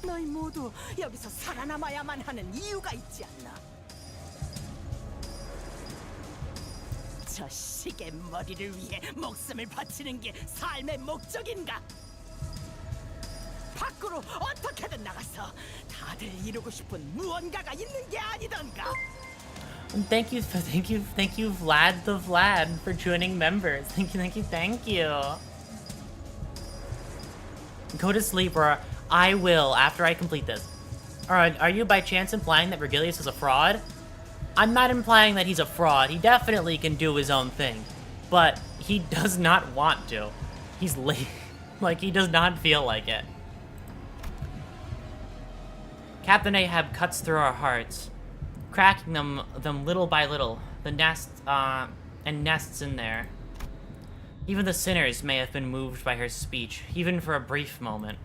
너희 모두 여기서 살아남아야만 하는 이유가 있지 않나? 저 시계 머리를 위해 목숨을 바치는 게 삶의 목적인가? 밖으로 어떻게든 나가서 다들 이루고 싶은 무언가가 있는 게 아니던가? And thank you, Vlad the Vlad, for joining members. Thank you. Go to sleep, or I will after I complete this. Alright, are you by chance implying that Vergilius is a fraud? I'm not implying that he's a fraud. He definitely can do his own thing. But he does not want to. He's late. Like, he does not feel like it. Captain Ahab cuts through our hearts, cracking them little by little, the nests in there. Even the sinners may have been moved by her speech, even for a brief moment.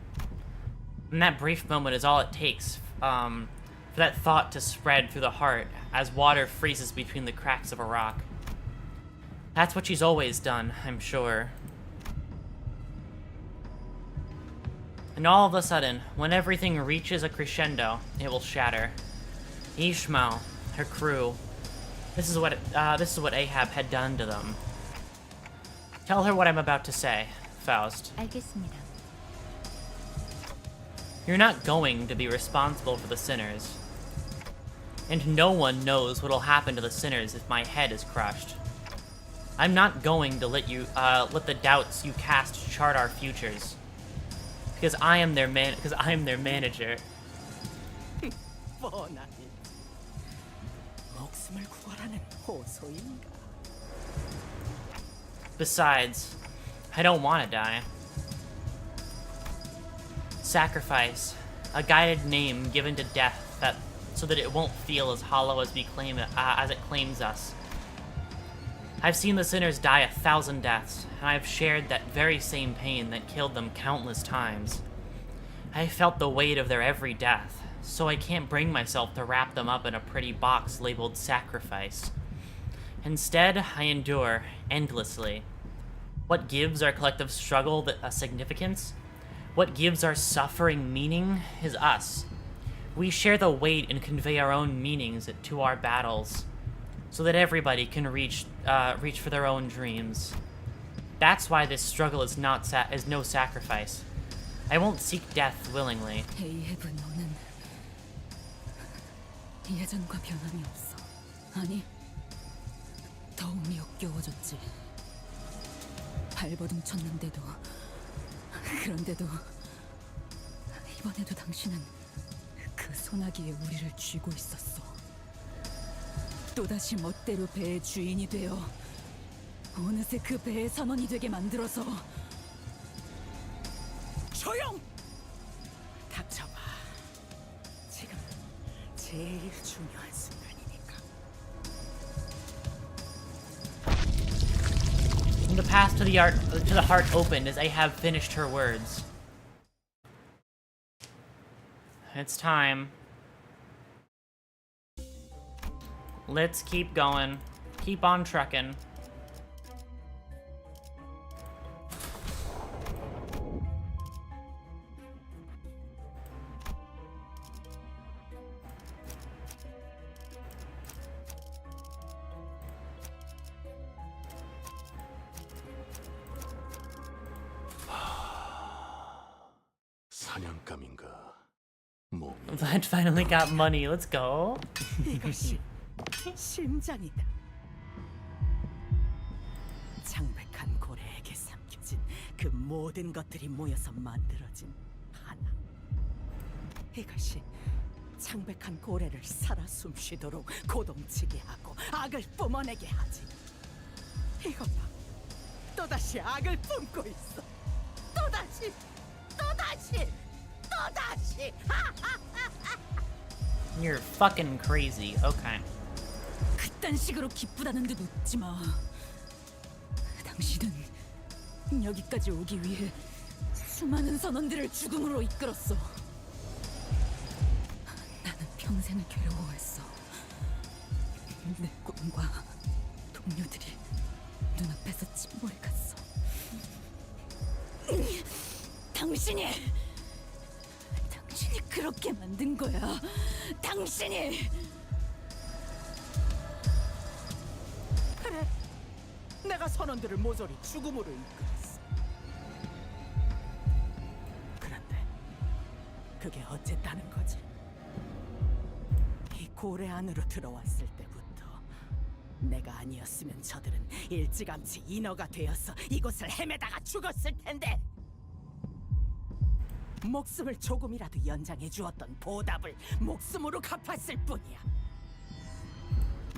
And that brief moment is all it takes for that thought to spread through the heart as water freezes between the cracks of a rock. That's what she's always done, I'm sure. And all of a sudden, when everything reaches a crescendo, it will shatter. Ishmael, her crew, this is what Ahab had done to them. Tell her what I'm about to say, Faust. 알겠습니다. You're not going to be responsible for the sinners. And no one knows what'll happen to the sinners if my head is crushed. I'm not going to let the doubts you cast chart our futures. Because I am their manager. 뻔하겠지. 목숨을 구하라는 호소인가? Besides, I don't want to die. Sacrifice, a guided name given to death so that it won't feel as hollow as it claims us. I've seen the sinners die 1,000 deaths, and I've shared that very same pain that killed them countless times. I felt the weight of their every death, so I can't bring myself to wrap them up in a pretty box labeled sacrifice. Instead, I endure endlessly. What gives our collective struggle a significance? What gives our suffering meaning is us. We share the weight and convey our own meanings to our battles, so that everybody can reach for their own dreams. That's why this struggle is no sacrifice. I won't seek death willingly. 에이헤브, 너는 예전과 변함이 없어. 아니, 더욱 역겨워졌지. 발버둥 쳤는데도, 그런데도 이번에도 당신은 그 소나기에 우리를 쥐고 있었어. 또다시 멋대로 배의 주인이 되어 어느새 그 배의 선원이 되게 만들어서. 조용! 닥쳐봐. 지금 제일 중요한 순간이니까. The path to the heart opened as Ahab finished her words. It's time. Let's keep going. Keep on trucking. 사냥감인가? 뭐? I finally got money. Let's go. 이것이 심장이다. 창백한 고래에게 삼켜진 그 모든 것들이 모여서 만들어진 하나. 이것이 창백한 고래를 살아 숨쉬도록 고동치게 하고 악을 뿜어내게 하지. 이것 봐, 또다시 악을 뿜고 있어. 또다시, 또다시, 또다시. You're fucking crazy. Okay. 그딴 식으로 기쁘다는 듯 웃지 마. 당신은 여기까지 오기 위해 수많은 선원들을 죽음으로 이끌었어. 나는 평생을 괴로워했어. 내 꿈과 동료들이 눈앞에서 침몰해갔어. 당신이 그렇게 만든 거야. 당신이. 그래, 내가 선원들을 모조리 죽음으로 이끌었어. 그런데 그게 어쨌다는 거지? 이 고래 안으로 들어왔을 때부터 내가 아니었으면 저들은 일찌감치 인어가 되어서 이곳을 헤매다가 죽었을 텐데. 목숨을 조금이라도 연장해 주었던 보답을 목숨으로 갚았을 뿐이야.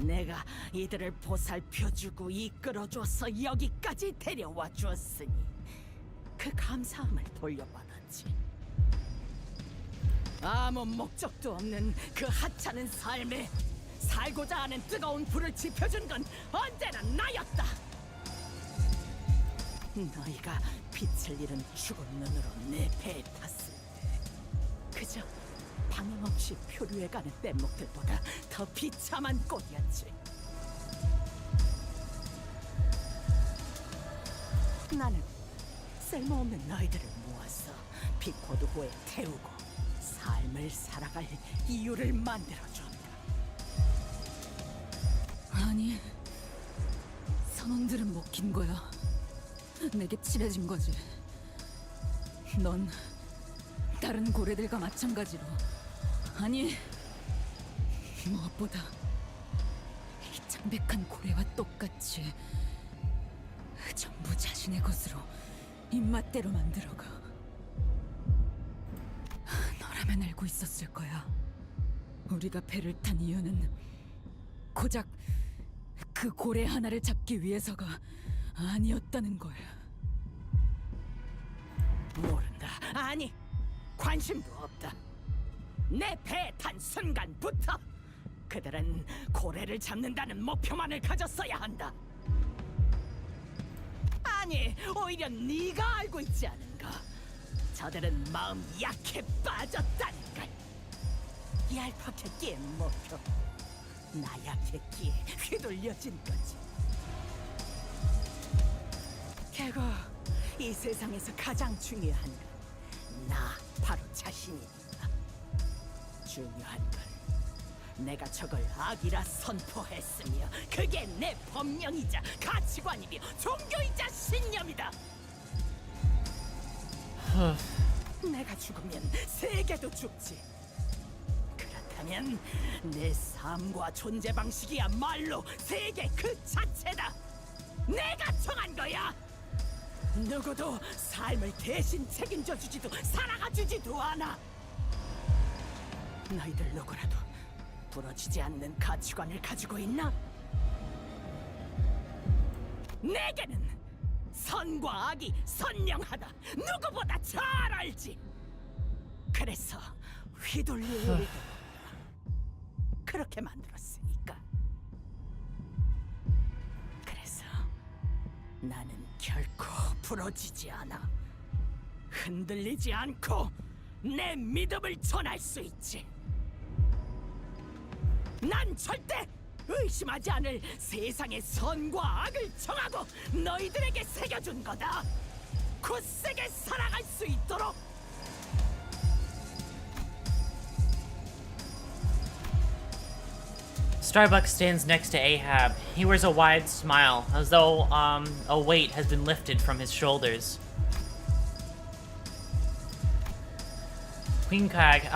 내가 이들을 보살펴주고 이끌어줘서 여기까지 데려와 주었으니 그 감사함을 돌려받았지. 아무 목적도 없는 그 하찮은 삶에 살고자 하는 뜨거운 불을 지펴준 건 언제나 나였다. 너희가 빛을 잃은 죽은 눈으로 내 배에 탔을 때 그저 방향 없이 표류해가는 뗏목들보다 더 비참한 꼴이었지. 나는 쓸모없는 너희들을 모아서 피코드호에 태우고 삶을 살아갈 이유를 만들어줬다. 아니, 선원들은 먹힌 거야. 내게 칠해진 거지. 넌 다른 고래들과 마찬가지로, 아니, 무엇보다 이 창백한 고래와 똑같이 전부 자신의 것으로 입맛대로 만들어가. 너라면 알고 있었을 거야. 우리가 배를 탄 이유는 고작 그 고래 하나를 잡기 위해서가 아니었다는 걸. 모른다. 아니, 관심도 없다. 내 배에 탄 순간부터 그들은 고래를 잡는다는 목표만을 가졌어야 한다. 아니, 오히려 네가 알고 있지 않은가? 저들은 마음 약해 빠졌다니까. 얄팍했기에 목표, 나약했기에 휘둘려진 거지. 결국 이 세상에서 가장 중요한 건 나 바로 자신이니까. 중요한 건 내가 저걸 악이라 선포했으며 그게 내 법령이자 가치관이며 종교이자 신념이다. 내가 죽으면 세계도 죽지. 그렇다면 내 삶과 존재 방식이야말로 세계 그 자체다. 내가 정한 거야. 누구도 삶을 대신 책임져 주지도 살아가 주지도 않아. 너희들 누구라도 부러지지 않는 가치관을 가지고 있나? 내게는 선과 악이 선명하다. 누구보다 잘 알지. 그래서 휘둘릴 일도 그렇게 만들었으니까. 그래서 나는 결코 부러지지 않아. 흔들리지 않고 내 믿음을 전할 수 있지. 난 절대 의심하지 않을 세상의 선과 악을 정하고 너희들에게 새겨준 거다. 굳세게 살아갈 수 있도록. Starbuck stands next to Ahab. He wears a wide smile, as though a weight has been lifted from his shoulders. Pequod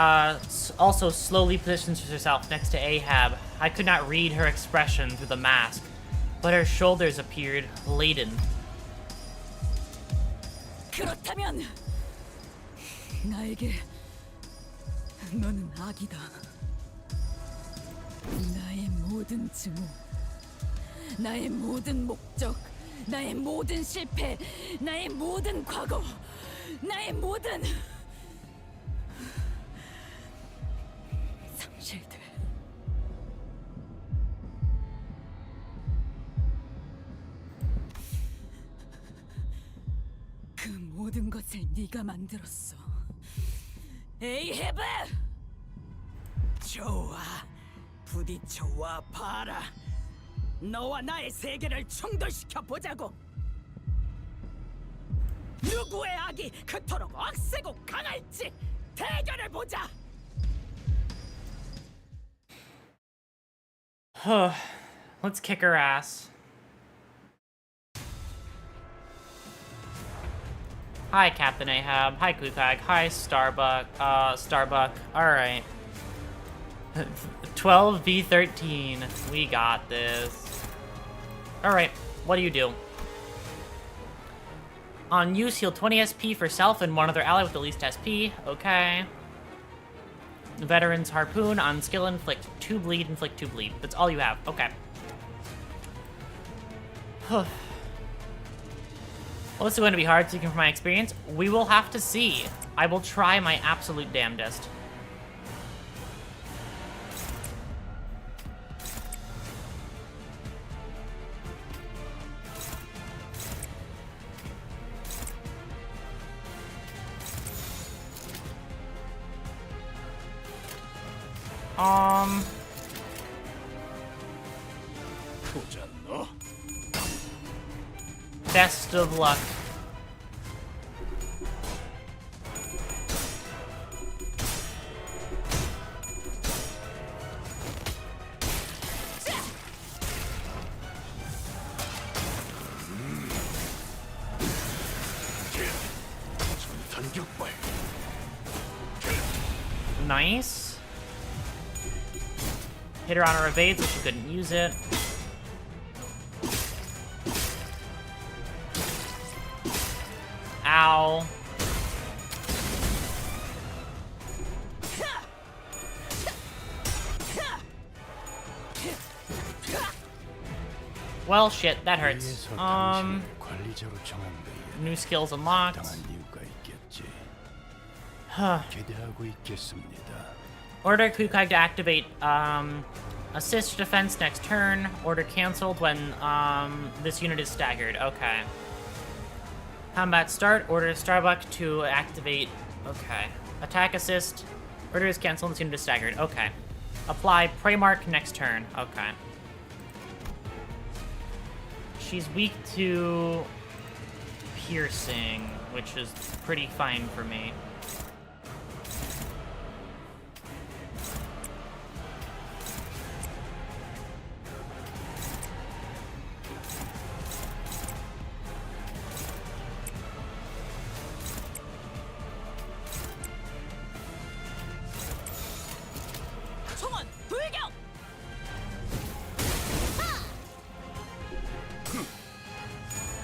also slowly positions herself next to Ahab. I could not read her expression through the mask, but her shoulders appeared laden. 그렇다면 나에게 너는 악이다. 나의 모든 증오, 나의 모든 목적, 나의 모든 실패, 나의 모든 과거, 나의 모든 상실들. 그 모든 것을 네가 만들었어. 에이헤브! 좋아, 부딪혀와 봐라. 너와 나의 세계를 충돌시켜 보자고. 누구의 악이 그토록 억세고 강할지 대결해 보자. Let's kick her ass. Hi, Captain Ahab. Hi, Pequod. Hi, Starbuck. Alright. 12v13. We got this. Alright, what do you do? On use, heal 20 SP for self and one other ally with the least SP. Okay. Veteran's Harpoon. On skill, inflict 2 bleed, inflict 2 bleed. That's all you have. Okay. Well, this is going to be hard, speaking from my experience. We will have to see. I will try my absolute damnedest. Best of luck. Nice. Hit her on her evade so she couldn't use it. Ow. Well, shit, that hurts. New skills unlocked. Huh. Order Pequod to activate assist defense next turn. Order cancelled when this unit is staggered. Okay. Combat start. Order Starbuck to activate. Okay. Attack assist. Order is cancelled. This unit is staggered. Okay. Apply prey mark next turn. Okay. She's weak to piercing, which is pretty fine for me.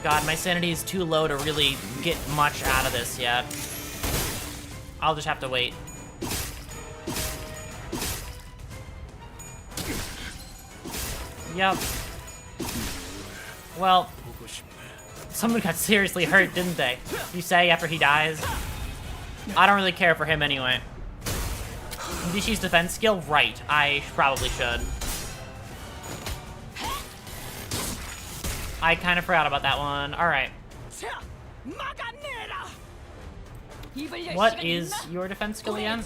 God, my sanity is too low to really get much out of this yet. I'll just have to wait. Yep. Well, someone got seriously hurt, didn't they? You say after he dies? I don't really care for him anyway. Nishi's defense skill? Right. I probably should. I kind of forgot about that one. Alright. What is your defense skill again?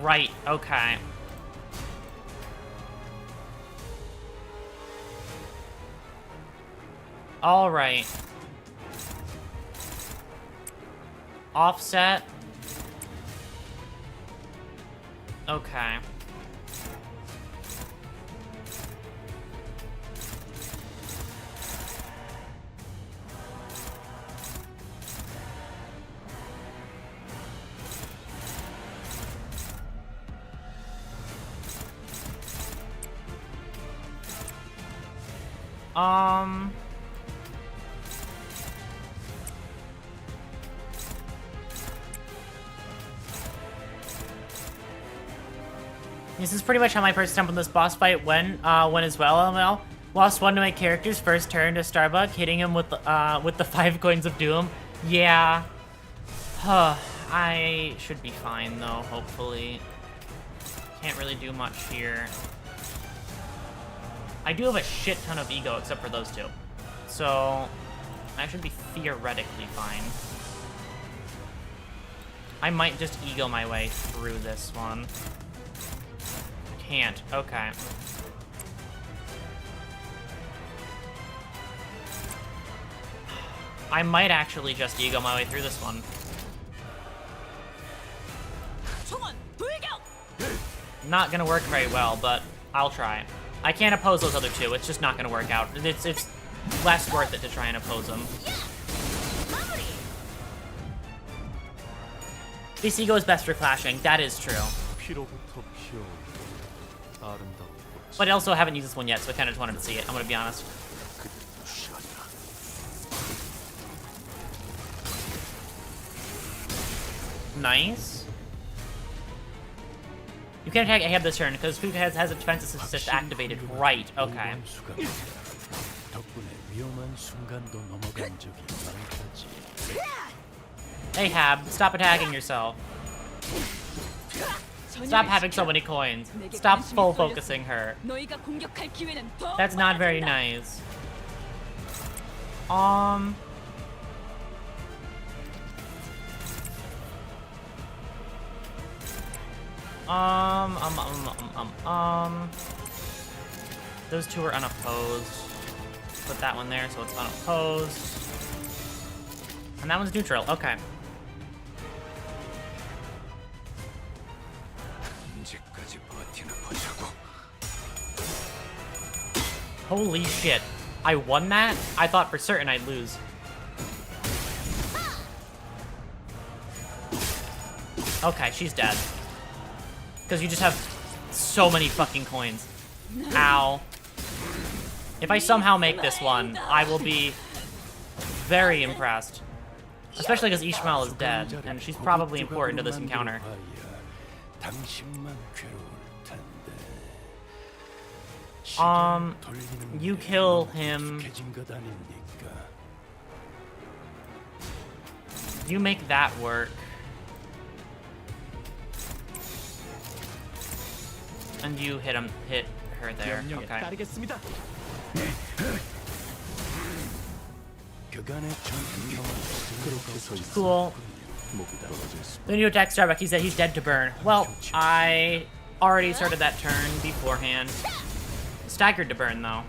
Right. Okay. Alright. Offset. Okay. This is pretty much how my first attempt on this boss fight went as well, LML. Lost one to my character's first turn to Starbuck, hitting him with the 5 coins of doom. Yeah. I should be fine though, hopefully. Can't really do much here. I do have a shit ton of ego except for those two. So I should be theoretically fine. I might just ego my way through this one. Can't. Okay. I might actually just ego my way through this one. Not gonna work very well, but I'll try. I can't oppose those other two. It's just not gonna work out. It's less worth it to try and oppose them. This ego is best for clashing. That is true. But I also haven't used this one yet, so I kind of just wanted to see it. I'm gonna be honest. Nice. You can't attack Ahab this turn because Pequod has a defense assist activated. Right. Okay. Ahab, stop attacking yourself. Stop having so many coins. Stop full focusing her. That's not very nice. Those two are unopposed. Put that one there so it's unopposed. And that one's neutral. Okay. Holy shit. I won that? I thought for certain I'd lose. Okay, she's dead. Because you just have so many fucking coins. Ow. If I somehow make this one, I will be very impressed. Especially because Ishmael is dead, and she's probably important to this encounter. You kill him. You make that work. And you hit her there. Okay. Cool. The new attack Starbuck, he said he's dead to burn. Well, I already started that turn beforehand. Staggered to burn, though.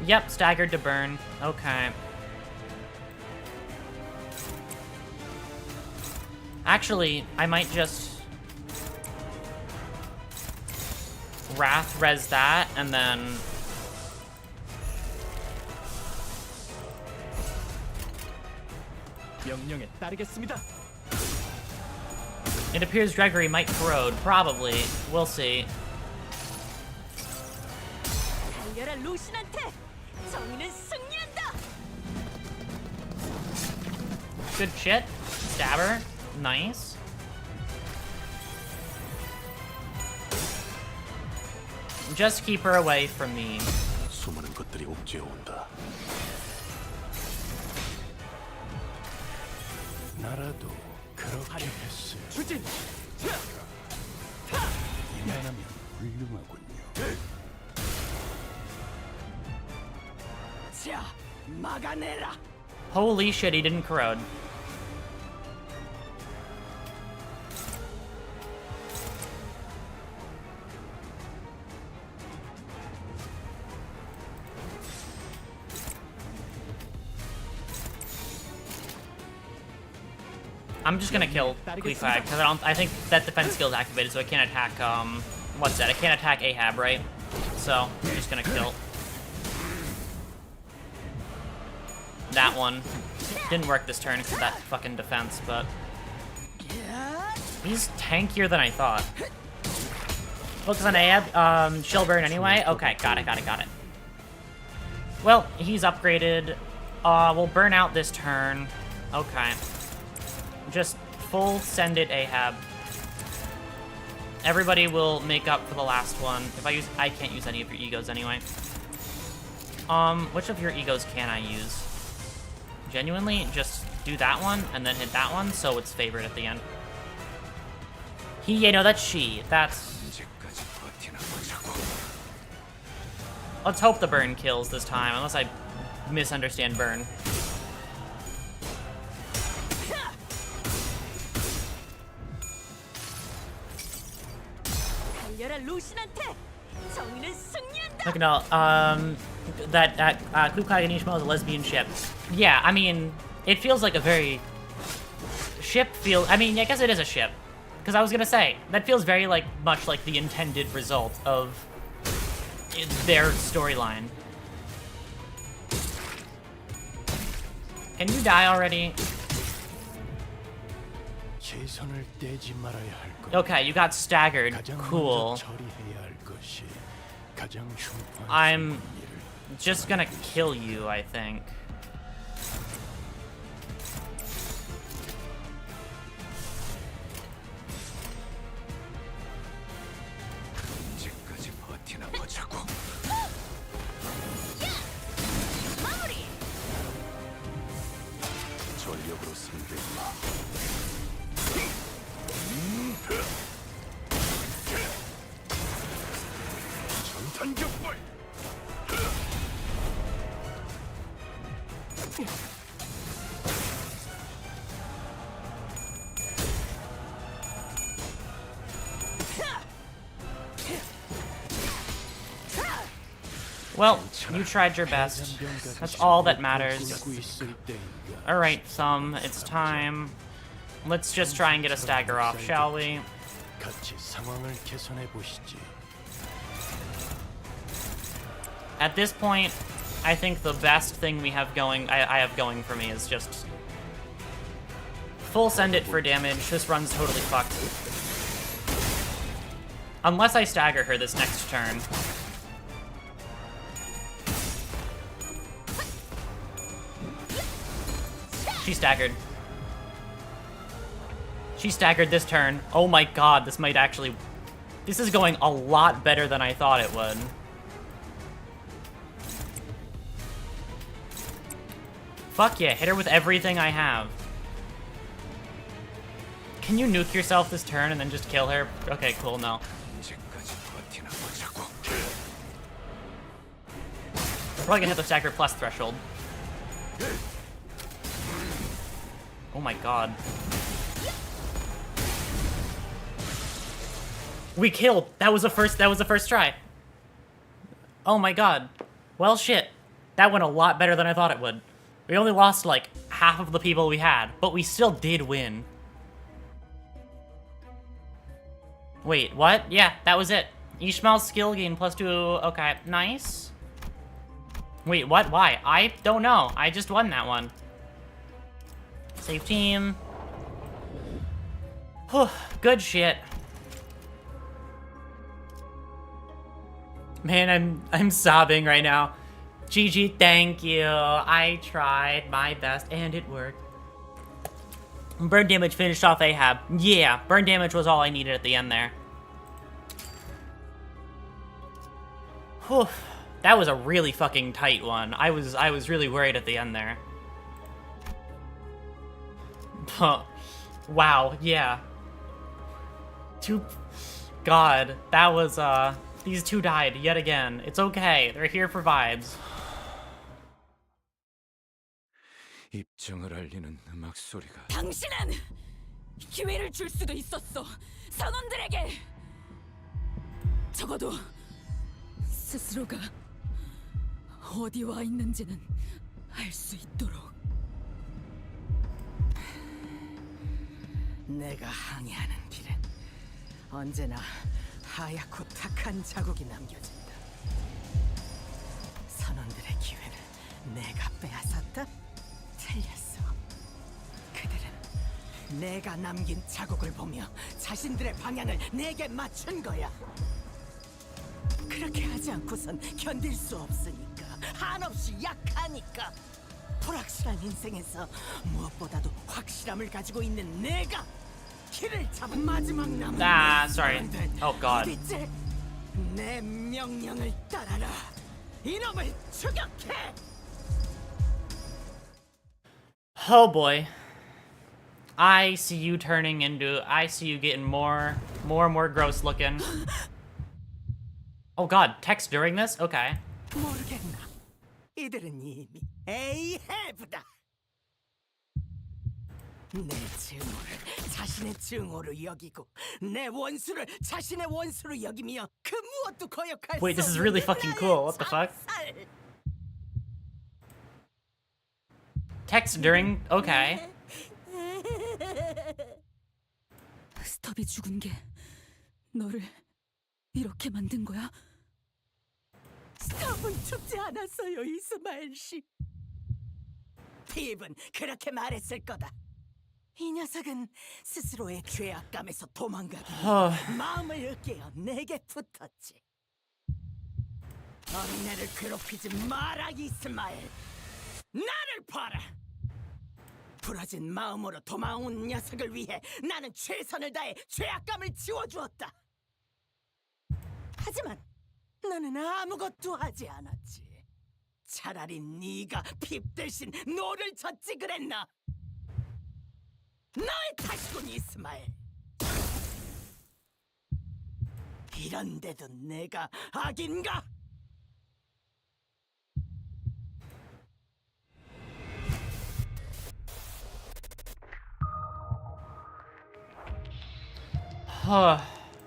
Yep, staggered to burn. Okay. Actually, I might just Wrath res that, and then it appears Gregory might corrode. Probably. We'll see. Good shit. Stabber. Nice. Just keep her away from me. 수많은 것들이 옥죄어 온다. 나라도 그렇게 했어. 추진. 이만하면 훌륭하군요. 자, 막아내라. Holy shit, he didn't corrode. I'm just gonna kill Pequod because I think that defense skill is activated, so I can't attack what's that? I can't attack Ahab, right? So I'm just gonna kill that one. Didn't work this turn because of that fucking defense, but he's tankier than I thought. Focus on Ahab, she'll burn anyway. Okay, got it. Well, he's upgraded. We'll burn out this turn. Okay. Just full send it, Ahab. Everybody will make up for the last one. If I can't use any of your egos anyway. Which of your egos can I use? Genuinely, just do that one and then hit that one, so it's favored at the end. Yeah, no, that's she. That's. Let's hope the burn kills this time, unless I misunderstand burn. Look at all, that Kukai and Ishmael is a lesbian ship. Yeah, I mean, it feels like a very I mean, I guess it is a ship. Because I was gonna say, that feels very much like the intended result of their storyline. Can you die already? Okay, you got staggered. Cool. I'm just gonna kill you, I think. Well, you tried your best. That's all that matters. Alright, Thumb, it's time. Let's just try and get a stagger off, shall we? At this point, I think the best thing we have going, I have going for me is just full send it for damage. This run's totally fucked. Unless I stagger her this next turn. She staggered. She staggered this turn. Oh my god, this might actually... This is going a lot better than I thought it would. Fuck yeah, hit her with everything I have. Can you nuke yourself this turn and then just kill her? Okay, cool, no. We're probably gonna hit the stagger plus threshold. Oh my god. We killed! That was the first try. Oh my god. Well shit. That went a lot better than I thought it would. We only lost like half of the people we had, but we still did win. Wait, what? Yeah, that was it. Ishmael's skill gain +2. Okay, nice. Wait, what? Why? I don't know. I just won that one. Save team. Whew, good shit. Man, I'm sobbing right now. GG, thank you. I tried my best and it worked. Burn damage finished off Ahab. Yeah, burn damage was all I needed at the end there. Whew. That was a really fucking tight one. I was really worried at the end there. Wow, yeah. God, that was, these two died yet again. It's okay. They're here for vibes. 입정을 알리는 음악 소리가. 당신은 기회를 줄 수도 있었어. 선원들에게. 적어도 스스로가 어디 와 있는지는 알 수 있도록. 내가 항해하는 길엔 언제나 하얗고 탁한 자국이 남겨진다. 선원들의 기회를 내가 빼앗았다? 틀렸어. 그들은 내가 남긴 자국을 보며 자신들의 방향을 내게 맞춘 거야. 그렇게 하지 않고선 견딜 수 없으니까, 한없이 약하니까. 불확실한 인생에서 무엇보다도 확실함을 가지고 있는 내가 길을 잡은 마지막 남은 sorry. Oh god. 어디째? 내 명령을 따라라. 이놈을 추격해. Oh boy. I see you getting more and more gross looking. Oh god, text during this? Okay. 모르겠나. 이들은 이미 에이헤브다. 내 증오를 자신의 증오로 여기고 내 원수를 자신의 원수로 여기며 그 무엇도 거역할 수 없는 Wait, this is really fucking cool. What the fuck? Text during? Okay. 스톱이 죽은 게 너를 이렇게 만든 거야? 스톱은 죽지 않았어요, 이스마엘 씨. 핍은 그렇게 말했을 거다. 이 녀석은 스스로의 죄악감에서 도망가기 위해 마음을 으깨어 내게 붙었지. 어린애를 괴롭히지 마라, 이스마엘. 나를 봐라. 부러진 마음으로 도망온 녀석을 위해 나는 최선을 다해 죄악감을 지워주었다. 하지만 나는 아무것도 하지 않았지. 차라리 네가 핍 대신 노를 젓지 그랬나? 너의 탓이군, 이스마엘. 이런데도 내가 악인가?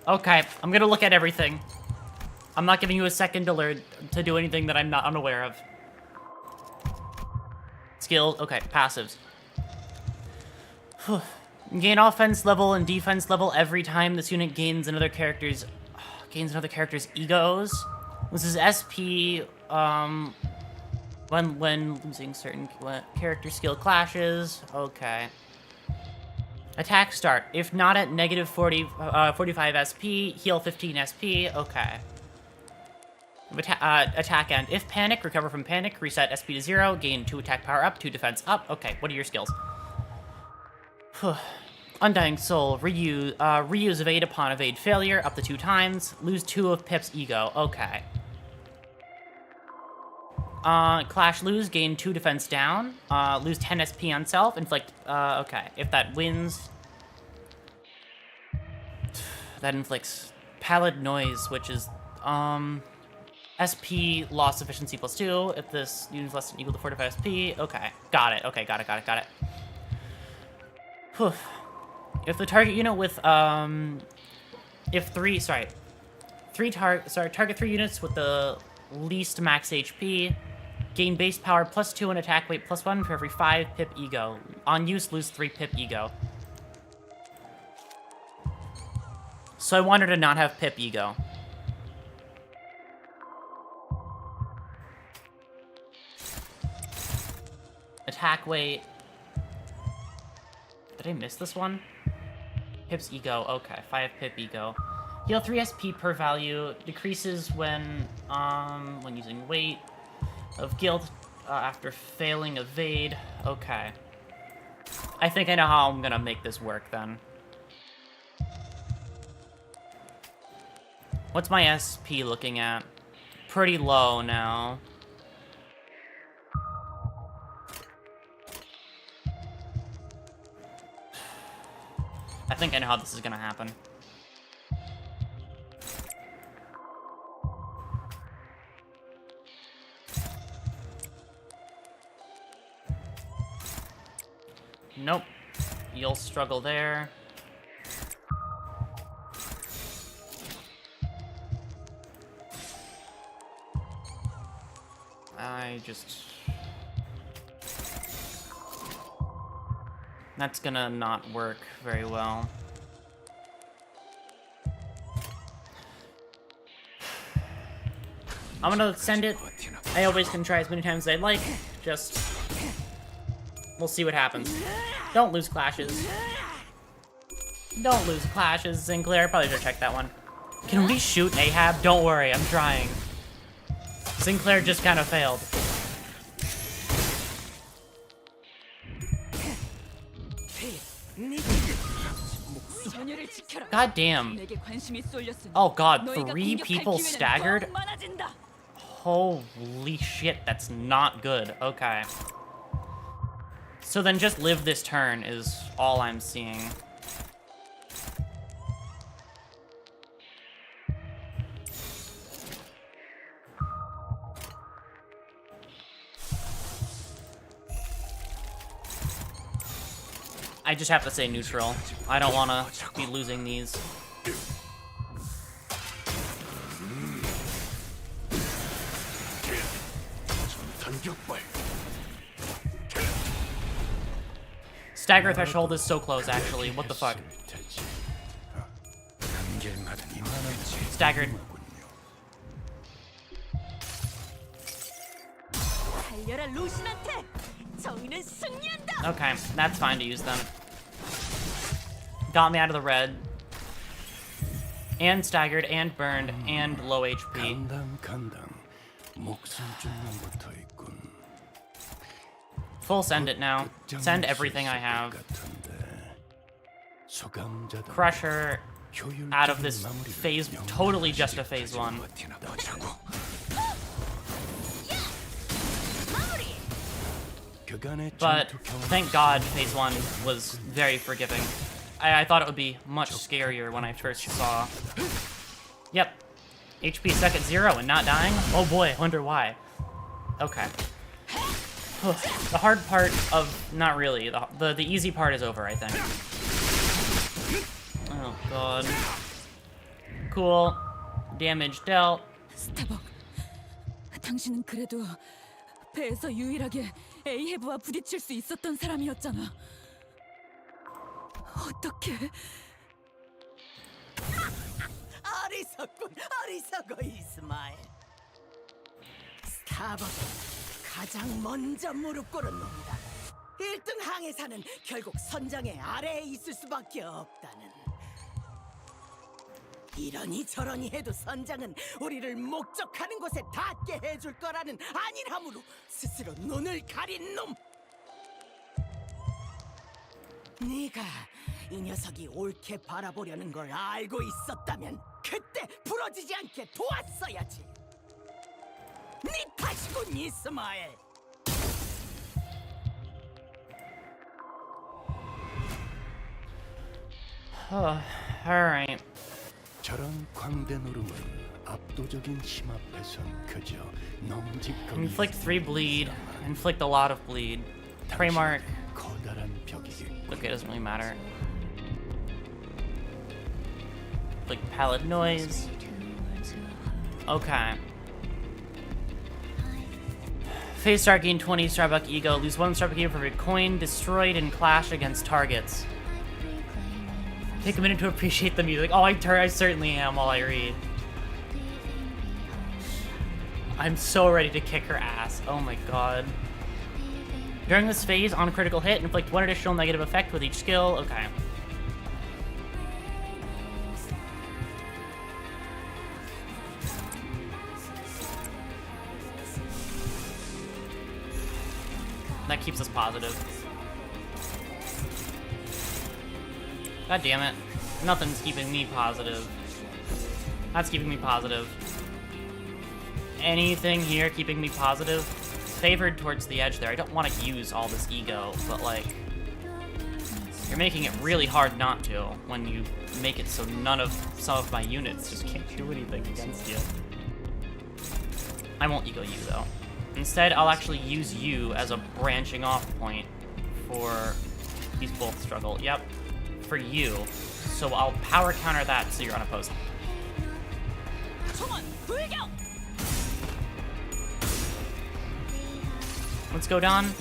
Okay, I'm gonna look at everything. I'm not giving you a second to do anything that I'm not unaware of. Skills, okay, passives. Gain offense level and defense level every time this unit gains another character's egos. This is SP when losing certain character skill clashes. Okay. Attack start. If not at negative 45 SP, heal 15 SP. Okay. Attack end. If panic, recover from panic, reset SP to 0, gain 2 attack power up, 2 defense up. Okay, what are your skills? Undying Soul, reuse evade upon evade failure up to 2 times. Lose 2 of Pip's ego. Okay. Clash lose, gain 2 defense down. Lose 10 SP on self, inflict, okay. If that wins, that inflicts pallid noise, which is, SP loss efficiency +2. If this unit is less than or equal to 45 SP, okay. Got it, okay, got it. Whew. If the target unit with, target 3 units with the least max HP, gain base power +2 and attack weight +1 for every 5 Pip ego. On use, lose 3 Pip ego. So I wanted to not have Pip ego. Attack weight. Did I miss this one? Pip's ego, okay, 5 Pip ego. Heal 3 SP per value, decreases when using weight of guild after failing evade. Okay. I think I know how I'm gonna make this work then. What's my SP looking at? Pretty low now. I think I know how this is gonna happen. Nope. You'll struggle there. That's gonna not work very well. I'm gonna send it. I always can try as many times as I'd like. Just... we'll see what happens. Don't lose clashes. Don't lose clashes, Sinclair. Probably should check that one. Can we shoot Ahab? Don't worry, I'm trying. Sinclair just kind of failed. God damn. Oh god, 3 people staggered? Holy shit, that's not good. Okay. So then just live this turn is all I'm seeing. I just have to say neutral. I don't want to be losing these. Stagger threshold is so close, actually. What the fuck? Staggered. Okay, that's fine to use them. Got me out of the red. And staggered, and burned, and low HP. Full send it now. Send everything I have. Crusher out of this phase, totally just a phase 1. But thank God phase 1 was very forgiving. I thought it would be much scarier when I first saw. Yep. HP stuck at 0 and not dying? Oh boy, I wonder why. Okay. The hard part of... not really. The easy part is over, I think. Oh god. Cool. Damage dealt. 스타벅, 당신은 그래도 배에서 유일하게 에이헤브와 부딪힐 수 있었던 사람이었잖아. 어떻게? 어리석군, 어리석어 이스마엘. 스타벅 가장 먼저 무릎 꿇은 놈이다. 1등 항해사는 결국 선장의 아래에 있을 수밖에 없다는. 이러니 저러니 해도 선장은 우리를 목적하는 곳에 닿게 해줄 거라는 안일함으로 스스로 눈을 가린 놈. 네가 이 녀석이 옳게 바라보려는 걸 알고 있었다면 그때 부러지지 않게 도왔어야지. 네 탓이군, 이스마엘. Alright. 저런 광대 노름은 압도적인 힘 앞에선 그저 넘직거리는 Inflict 3 bleed. Inflict a lot of bleed. Trademark. 커다란 벽이겠군. Okay, it doesn't really matter. Like palette noise. Okay. Phase start gain 20 Starbuck ego. Lose 1 Starbuck ego for every coin destroyed in clash against targets. Take a minute to appreciate the music. Oh, I certainly am while I read. I'm so ready to kick her ass. Oh my god. During this phase, on a critical hit, inflict 1 additional negative effect with each skill. Okay. That keeps us positive. God damn it. Nothing's keeping me positive. That's keeping me positive. Anything here keeping me positive? Favored towards the edge there. I don't want to use all this ego, but like... You're making it really hard not to when you make it so some of my units just can't do anything against you. I won't ego you though. Instead, I'll actually use you as a branching off point for these both struggle. Yep. For you. So I'll power counter that so you're unopposed. Let's go down.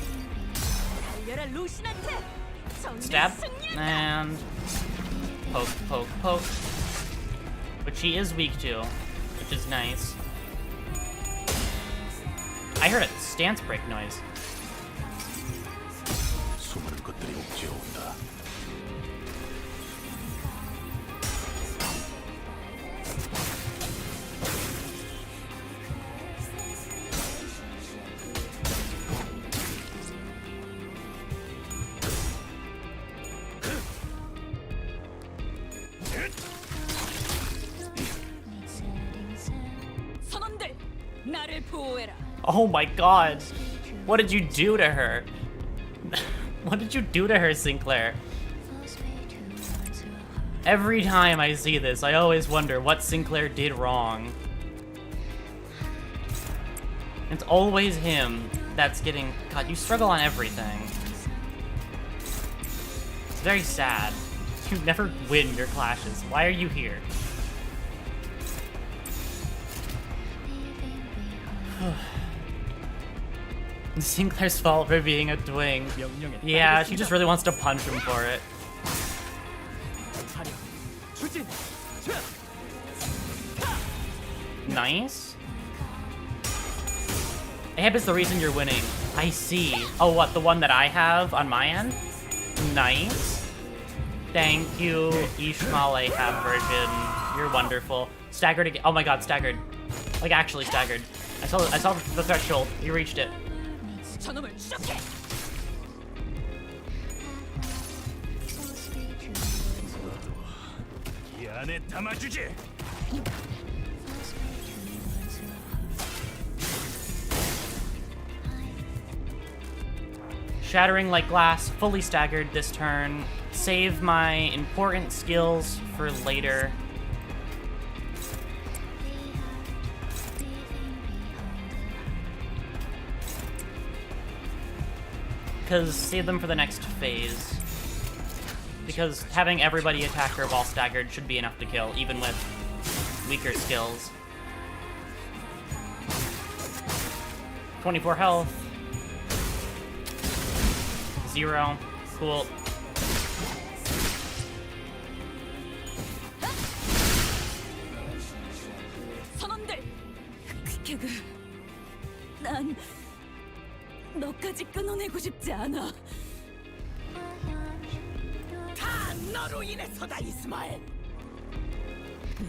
Stab. And poke, poke, poke. Which she is weak to, which is nice. I heard a stance break noise. 수많은 것들이 옥죄어온다. 선원들, 나를 보호해라. Oh my god. What did you do to her? What did you do to her, Sinclair? Every time I see this, I always wonder what Sinclair did wrong. It's always him that's getting... God, you struggle on everything. It's very sad. You never win your clashes. Why are you here? Sinclair's fault for being a twing. Yeah, she just really wants to punch him for it. Nice. Ahab is the reason you're winning. I see. Oh, what? The one that I have on my end? Nice. Thank you, Ishmael Ahab version. You're wonderful. Staggered again. Oh my god, staggered. Like, actually staggered. I saw the threshold. You reached it. 이 안에 담아주지. Shattering like glass, fully staggered this turn. Save my important skills for later. Because save them for the next phase. Because having everybody attack her while staggered should be enough to kill, even with weaker skills. 24 health. 0. Cool. 선원들, 그, 난 너까지 끊어내고 싶지 않아. 다 너로 인해서다, 이스마엘.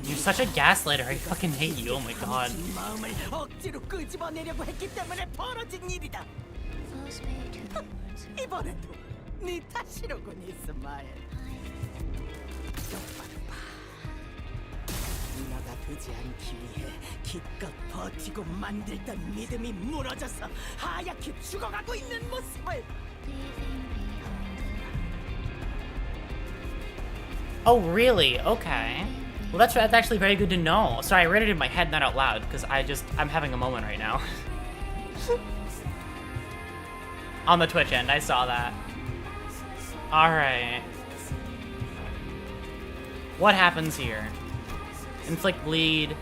You're such a gaslighter. I fucking hate you. Oh my god. 마음을 억지로 끄집어내려고 했기 때문에 벌어진 일이다. 이번에도 네 탓이로군, 이스마엘. 너가 되지 않기 위해 기껏 버티고 만들던 믿음이 무너져서 하얗게 죽어가고 있는 모습을. Oh, really? Okay. Well, that's actually very good to know. Sorry, I read it in my head, not out loud, because I'm having a moment right now. On the Twitch end, I saw that. Alright. What happens here? Inflict bleed.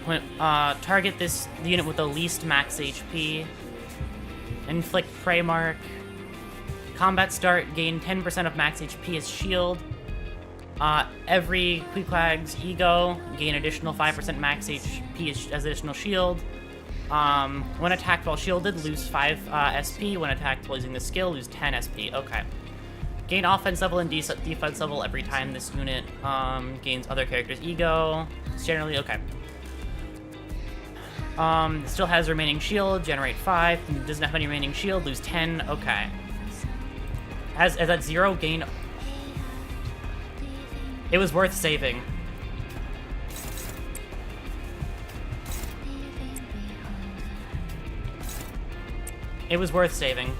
When, target this unit with the least max HP. Inflict prey mark. Combat start, gain 10% of max HP as shield. Every Pequod's ego, gain additional 5% max HP as additional shield. When attacked while shielded, lose 5 SP. When attacked while using the skill, lose 10 SP. Okay. Gain offense level and defense level every time this unit gains other characters' ego. It's generally okay. Still has remaining shield, generate 5. Doesn't have any remaining shield, lose 10. Okay. Has that 0 gain? It was worth saving. It was worth saving.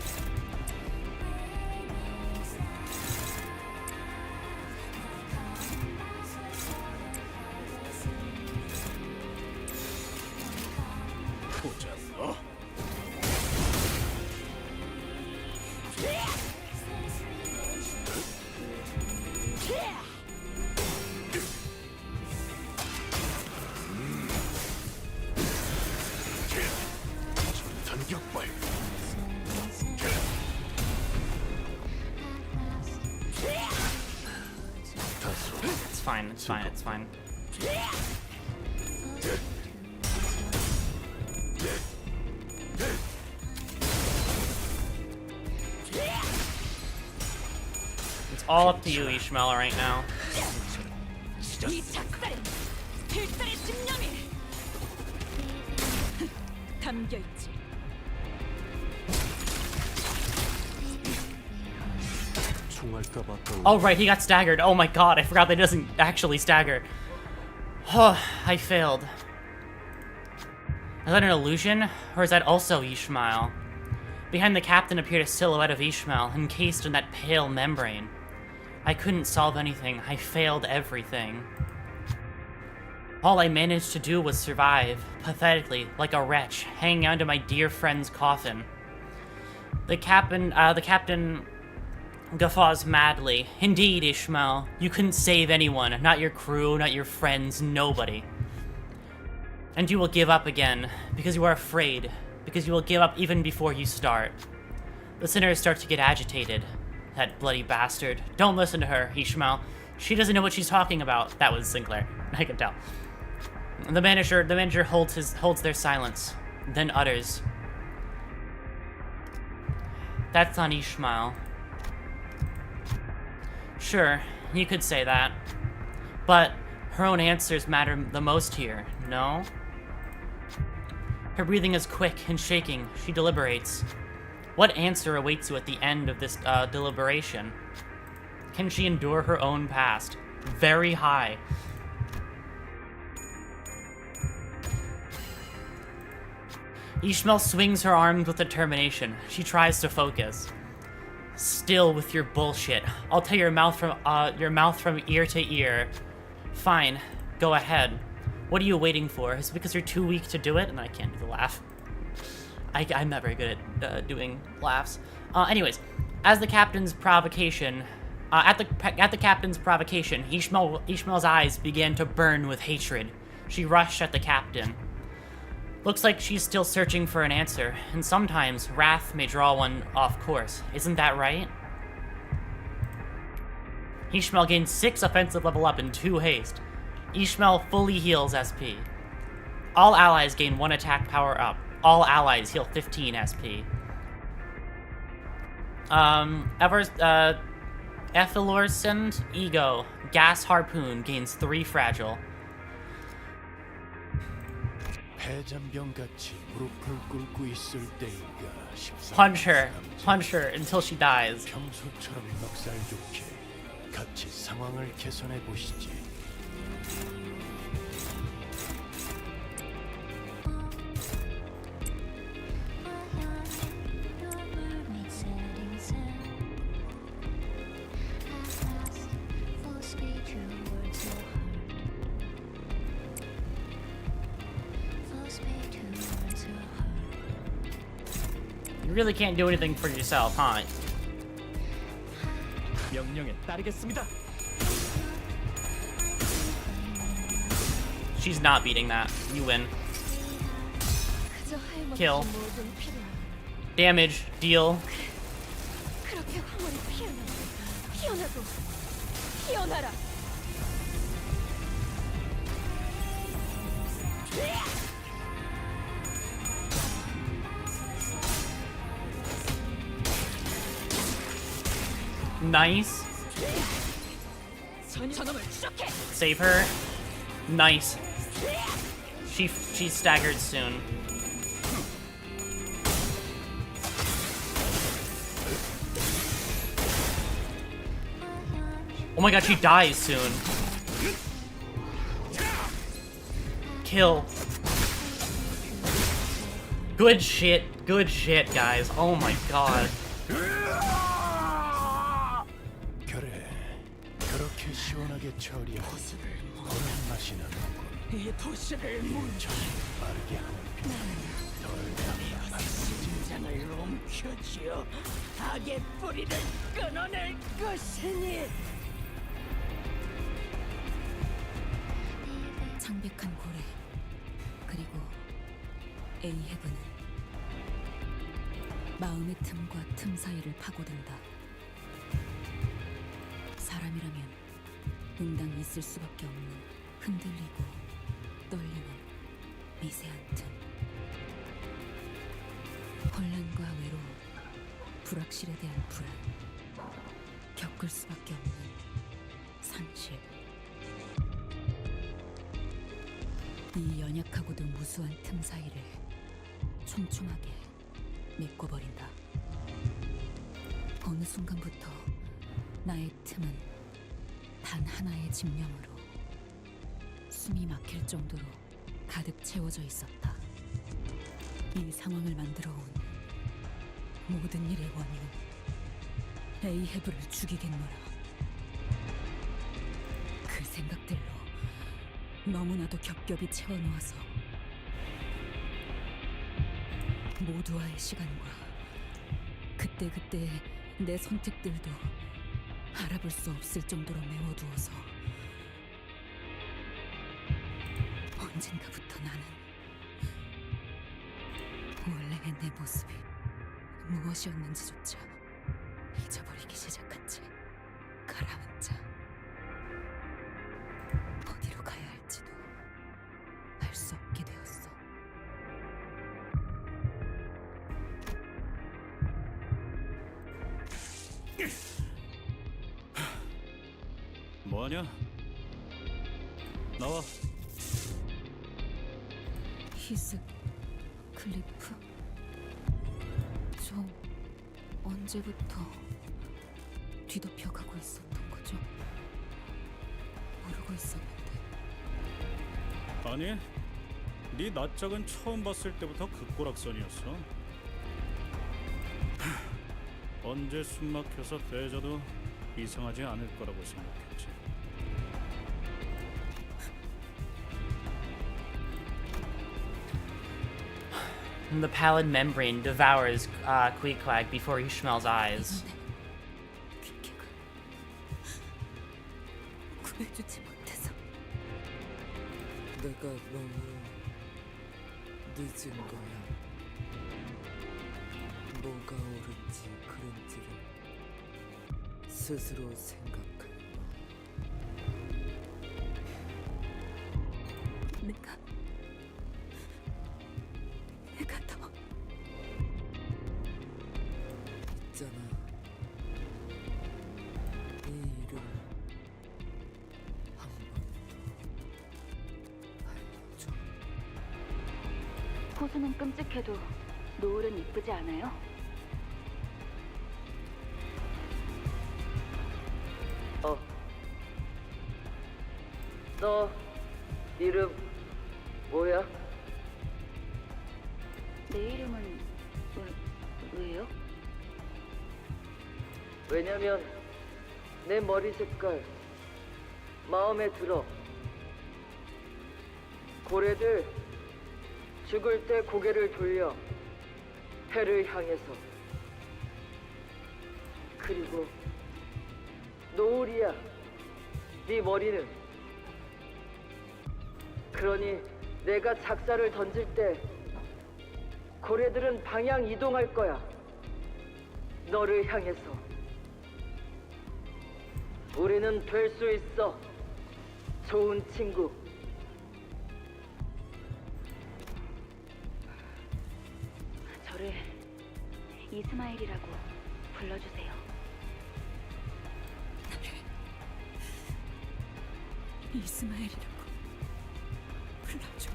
It's fine, it's fine. It's all up to you, Ishmael, right now. 이 작살에 필살의 심령이 담겨 있지. Oh right, he got staggered. Oh my god, I forgot that he doesn't actually stagger. Oh, I failed. Is that an illusion? Or is that also Ishmael? Behind the captain appeared a silhouette of Ishmael, encased in that pale membrane. I couldn't solve anything. I failed everything. All I managed to do was survive, pathetically, like a wretch, hanging onto my dear friend's coffin. The captain guffaws madly. Indeed, Ishmael, you couldn't save anyone, not your crew, not your friends, nobody. And you will give up again, because you are afraid, because you will give up even before you start. The sinners start to get agitated. That bloody bastard. Don't listen to her, Ishmael. She doesn't know what she's talking about. That was Sinclair. I can tell. The manager holds their silence, then utters, "That's on Ishmael." Sure, you could say that. But her own answers matter the most here, no? Her breathing is quick and shaking. She deliberates. What answer awaits you at the end of this deliberation? Can she endure her own past? Very high. Ishmael swings her arms with determination. She tries to focus. Still with your bullshit. I'll tear your mouth from ear to ear. Fine, go ahead. What are you waiting for? Is it because you're too weak to do it? And I can't do the laugh. I'm not very good at doing laughs. Anyways, as the captain's provocation, at the captain's provocation, Ishmael's eyes began to burn with hatred. She rushed at the captain. Looks like she's still searching for an answer, and sometimes wrath may draw one off course. Isn't that right? Ishmael gains 6 offensive level up and 2 haste. Ishmael fully heals SP. All allies gain 1 attack power up. All allies heal 15 SP. Effilorescent Ego. Gas Harpoon gains 3 fragile. Punch her until she dies. 같이 상황을 개선해 보시지. You really can't do anything for yourself, huh? 명령에 따르겠습니다. She's not beating that. You win. Kill. Damage. Deal. 그렇게 황홀히 피어나도 피어나라. Nice. Save her. Nice. She's staggered soon. Oh my god, she dies soon. Kill. Good shit, guys. Oh my god. 그래, 그렇게 시원하게 처리하고 그런 맛이 나는군. 이 도시를 뭉쳐 빠르게 하는 심장을 움켜쥐어 악의 뿌리를 끊어낼 것이니. 창백한 고래 그리고 에이헤브는 마음의 틈과 틈 사이를 파고든다. 사람이라면 응당 있을 수밖에 없는 흔들리고 떨리는 미세한 틈. 혼란과 외로움, 불확실에 대한 불안, 겪을 수밖에 없는 상실. 이 연약하고도 무수한 틈 사이를 촘촘하게 메꿔버린다. 어느 순간부터 나의 틈은 단 하나의 집념으로 숨이 막힐 정도로 가득 채워져 있었다. 이 상황을 만들어온 모든 일의 원인은 에이헤브를 죽이겠노라. 그 생각들로 너무나도 겹겹이 채워놓아서 모두와의 시간과 그때그때 내 선택들도 알아볼 수 없을 정도로 메워두어서 언젠가부터 나는 원래의 내 모습이 무엇이었는지조차 잊어버리기 시작한 채 가라앉아 어디로 가야 할지도 알 수 없게 되었어. 뭐하냐? 나와. 히스 클리프? 저 언제부터 뒤덮여가고 있었던 거죠? 모르고 있었는데. 아니, 네 낯짝은 처음 봤을 때부터 극고락선이었어. 언제 숨막혀서 빼져도 이상하지 않을 거라고 생각했지. The pallid membrane devours Pequod before he smells eyes. 구해주지 못해서 내가 너무 늦은 거야. 뭐가 옳은지 그른지를 스스로 생각하는 거. 내가 더 있잖아. 이 일을 한 번 알려줘. 호수는 끔찍해도 노을은 이쁘지 않아요? 어, 너 이름 뭐야? 내 이름은 왜요? 왜냐면 내 머리 색깔 마음에 들어. 고래들 죽을 때 고개를 돌려 해를 향해서. 그리고 노을이야 네 머리는. 그러니 내가 작사를 던질 때 고래들은 방향 이동할 거야. 너를 향해서. 우리는 될 수 있어. 좋은 친구. 저를 이스마일이라고 불러주세요. 이스마일이라고 불러줘.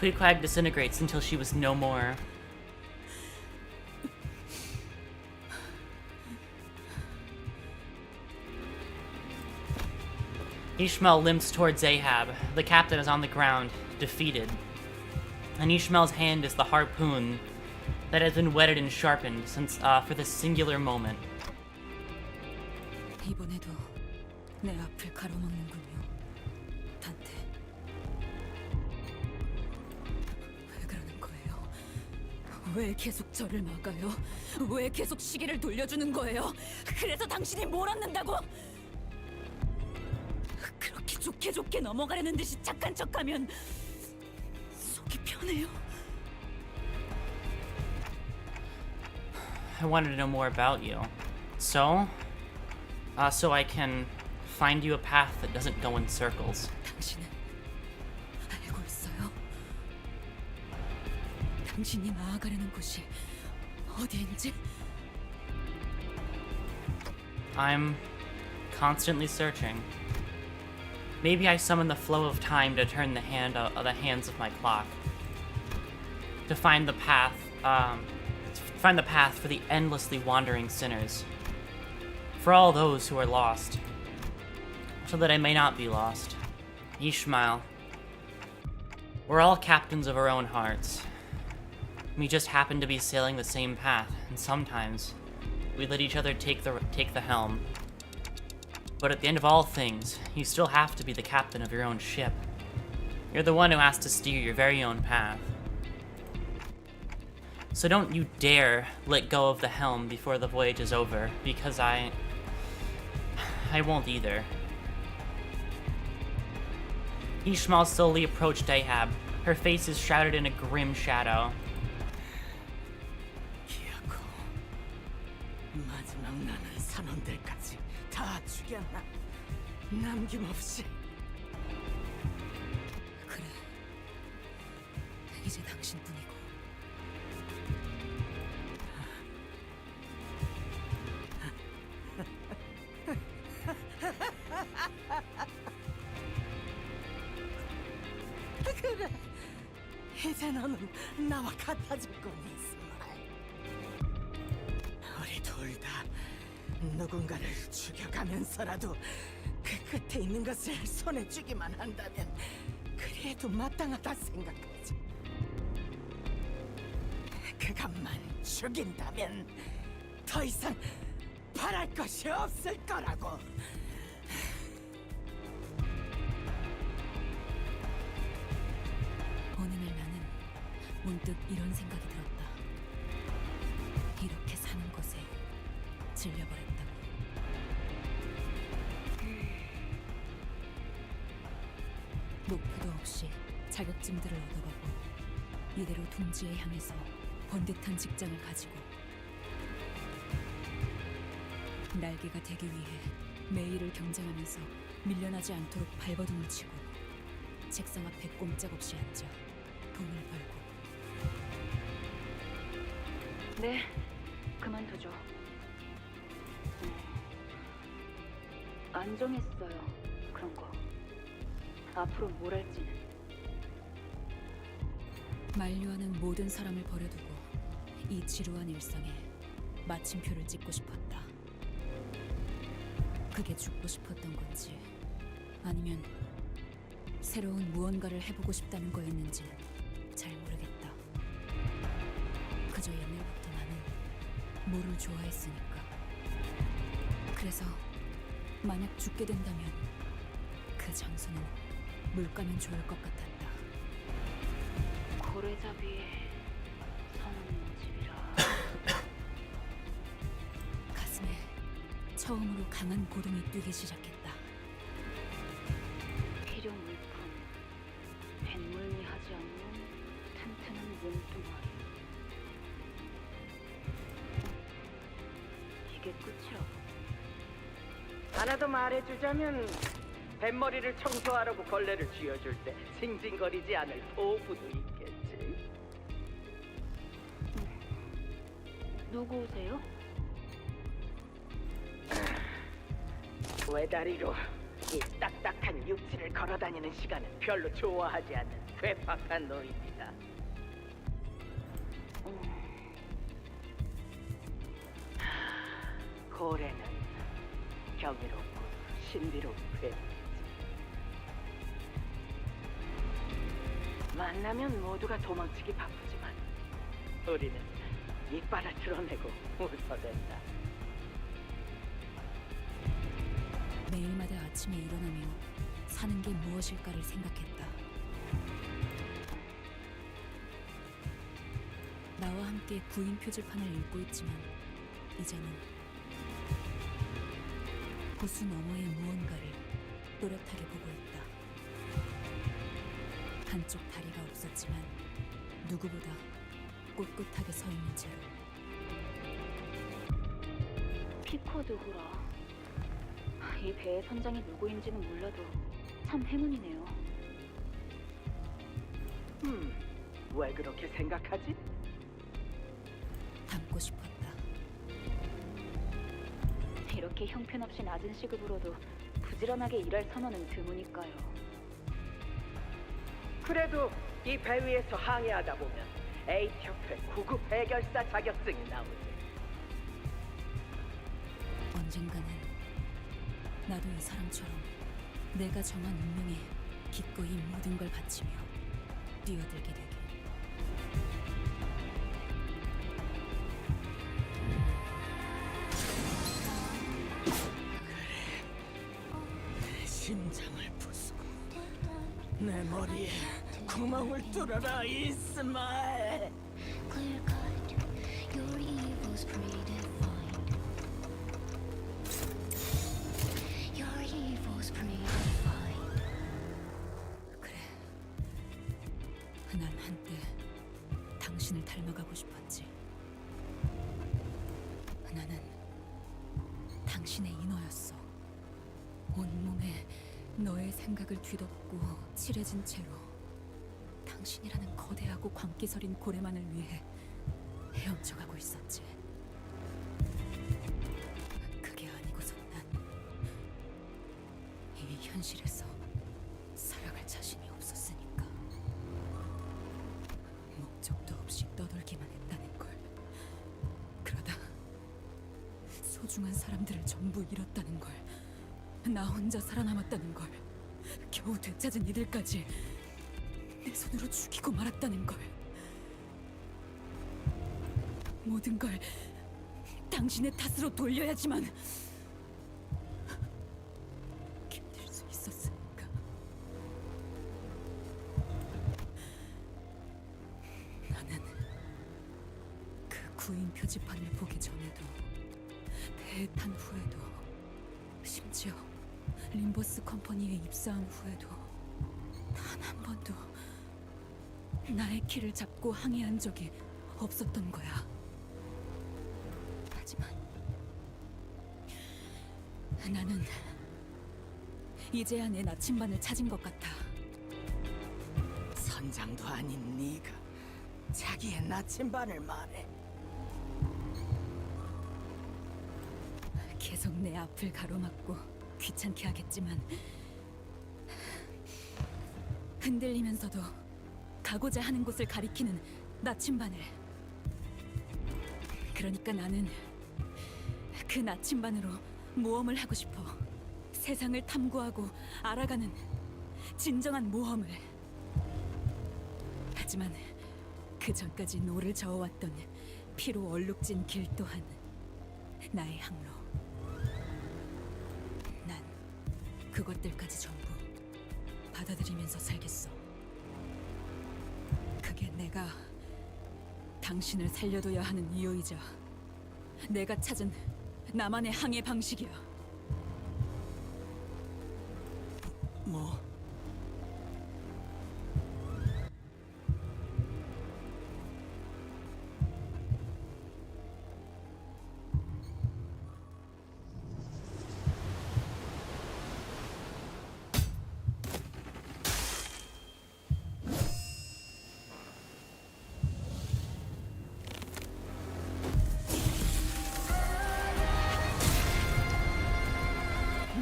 Pequod disintegrates until she was no more. Ishmael limps towards Ahab. The captain is on the ground, defeated. And Ishmael's hand is the harpoon that has been whetted and sharpened since for this singular moment. 이번에도 내 앞을 가로막는군요, 단테. 왜 그러는 거예요? 왜 계속 저를 막아요? 왜 계속 시계를 돌려주는 거예요? 그래서 당신이 뭘 얻는다고? 그렇게 좋게 넘어가려는 듯이 착한 척하면 속이 편해요. I wanted to know more about you. So I can find you a path that doesn't go in circles. 당신은 알고 있어요? 당신이 나아가려는 곳이 어디인지? I'm constantly searching. Maybe I summon the flow of time to turn the hands of my clock. To find the path for the endlessly wandering sinners. For all those who are lost. So that I may not be lost. Ishmael. We're all captains of our own hearts. We just happen to be sailing the same path, and sometimes we let each other take the helm. But at the end of all things, you still have to be the captain of your own ship. You're the one who has to steer your very own path. So don't you dare let go of the helm before the voyage is over, because I won't either. Ishmael slowly approached Ahab. Her face is shrouded in a grim shadow. 마지막 나는 선원들까지 다 죽였나? 남김없이. 그래. 이제 당신뿐이고. 그래. 이제 너는 나와 같아졌군, 이스마일. 우리 둘 다 누군가를 죽여가면서라도 그 끝에 있는 것을 손에 쥐기만 한다면 그래도 마땅하다 생각하지. 그것만 죽인다면 더 이상 바랄 것이 없을 거라고. 어느 날 나는 문득 이런 생각이 들었다. 이렇게 사는 것에 질려버렸다고. 목표도 없이 자격증들을 얻어가고 이대로 둥지에 향해서 번듯한 직장을 가지고 날개가 되기 위해 매일을 경쟁하면서 밀려나지 않도록 발버둥을 치고 책상 앞에 꼼짝없이 앉아 돈을 벌고. 네, 그만두죠. 안 정했어요, 그런 거. 앞으로 뭘 할지는. 만류하는 모든 사람을 버려두고 이 지루한 일상에 마침표를 찍고 싶었다. 그게 죽고 싶었던 건지 아니면 새로운 무언가를 해보고 싶다는 거였는지는 잘 모르겠다. 그저 옛날부터 나는 물을 좋아했으니까. 그래서 만약 죽게 된다면 그 장소는 물가면 좋을 것 같았다. 고래잡이의 성은 집이라. 가슴에 처음으로 강한 고동이 뛰기 시작했다. 필요 물품, 뱃물미 하지 않는 튼튼한 몸뚱아리. 이게 끝이라고. 하나 더 말해주자면 뱃머리를 청소하라고 걸레를 쥐어줄 때 징징거리지 않을 도구도 있겠지. 누구세요? 외다리로 이 딱딱한 육지를 걸어다니는 시간은 별로 좋아하지 않는 괴팍한 노입니다. 고래는 경이롭고 신비로운 괴물이지. 만나면 모두가 도망치기 바쁘지만 우리는 이빨을 드러내고 웃어댄다. 매일마다 아침에 일어나며 사는 게 무엇일까를 생각했다. 나와 함께 구인 표지판을 읽고 있지만 이제는 호수 너머의 무언가를 또렷하게 보고 있다. 한쪽 다리가 없었지만 누구보다 꼿꼿하게 서 있는 채로. 피쿼드 호라. 이 배의 선장이 누구인지는 몰라도 참 행운이네요. 왜 그렇게 생각하지? 닮고 싶었다. 이렇게 형편없이 낮은 시급으로도 부지런하게 일할 선원은 드무니까요. 그래도 이 배 위에서 항해하다 보면 A협회 구급 해결사 자격증이 나오지. 언젠가는 나도 이 사람처럼 내가 정한 운명에 기꺼이 모든 걸 바치며 뛰어들게 되길. 내 심장을 부수고 내 머리에 구멍을 뚫어라, 이스마엘. 난 한때 당신을 닮아가고 싶었지. 나는 당신의 인어였어. 온몸에 너의 생각을 뒤덮고 칠해진 채로 당신이라는 거대하고 광기서린 고래만을 위해 헤엄쳐가고 있었지. 그게 아니고선 난 이 현실에서 살아갈 자신이 없었으니까. 목적도 없이 떠돌기만 했다는 걸. 그러다 소중한 사람들을 전부 잃었다는 걸. 나 혼자 살아남았다는 걸. 겨우 되찾은 이들까지 내 손으로 죽이고 말았다는 걸. 모든 걸 당신의 탓으로 돌려야지만 견딜 수 있었으니까. 나는 그 구인 표지판을 보기 전에도, 배에 탄 후에도, 심지어 림버스 컴퍼니에 입사한 후에도 단 한 번도 나의 키를 잡고 항해한 적이 없었던 거야. 하지만 나는 이제야 내 나침반을 찾은 것 같아. 선장도 아닌 네가 자기의 나침반을 말해. 계속 내 앞을 가로막고 귀찮게 하겠지만 흔들리면서도 가고자 하는 곳을 가리키는 나침반을. 그러니까 나는 그 나침반으로 모험을 하고 싶어. 세상을 탐구하고 알아가는 진정한 모험을. 하지만 그 전까지 노를 저어왔던 피로 얼룩진 길 또한 나의 항로. 난 그것들까지 전부 받아들이면서 살겠어. 그게 내가 당신을 살려둬야 하는 이유이자 내가 찾은 나만의 항해 방식이야. 뭐?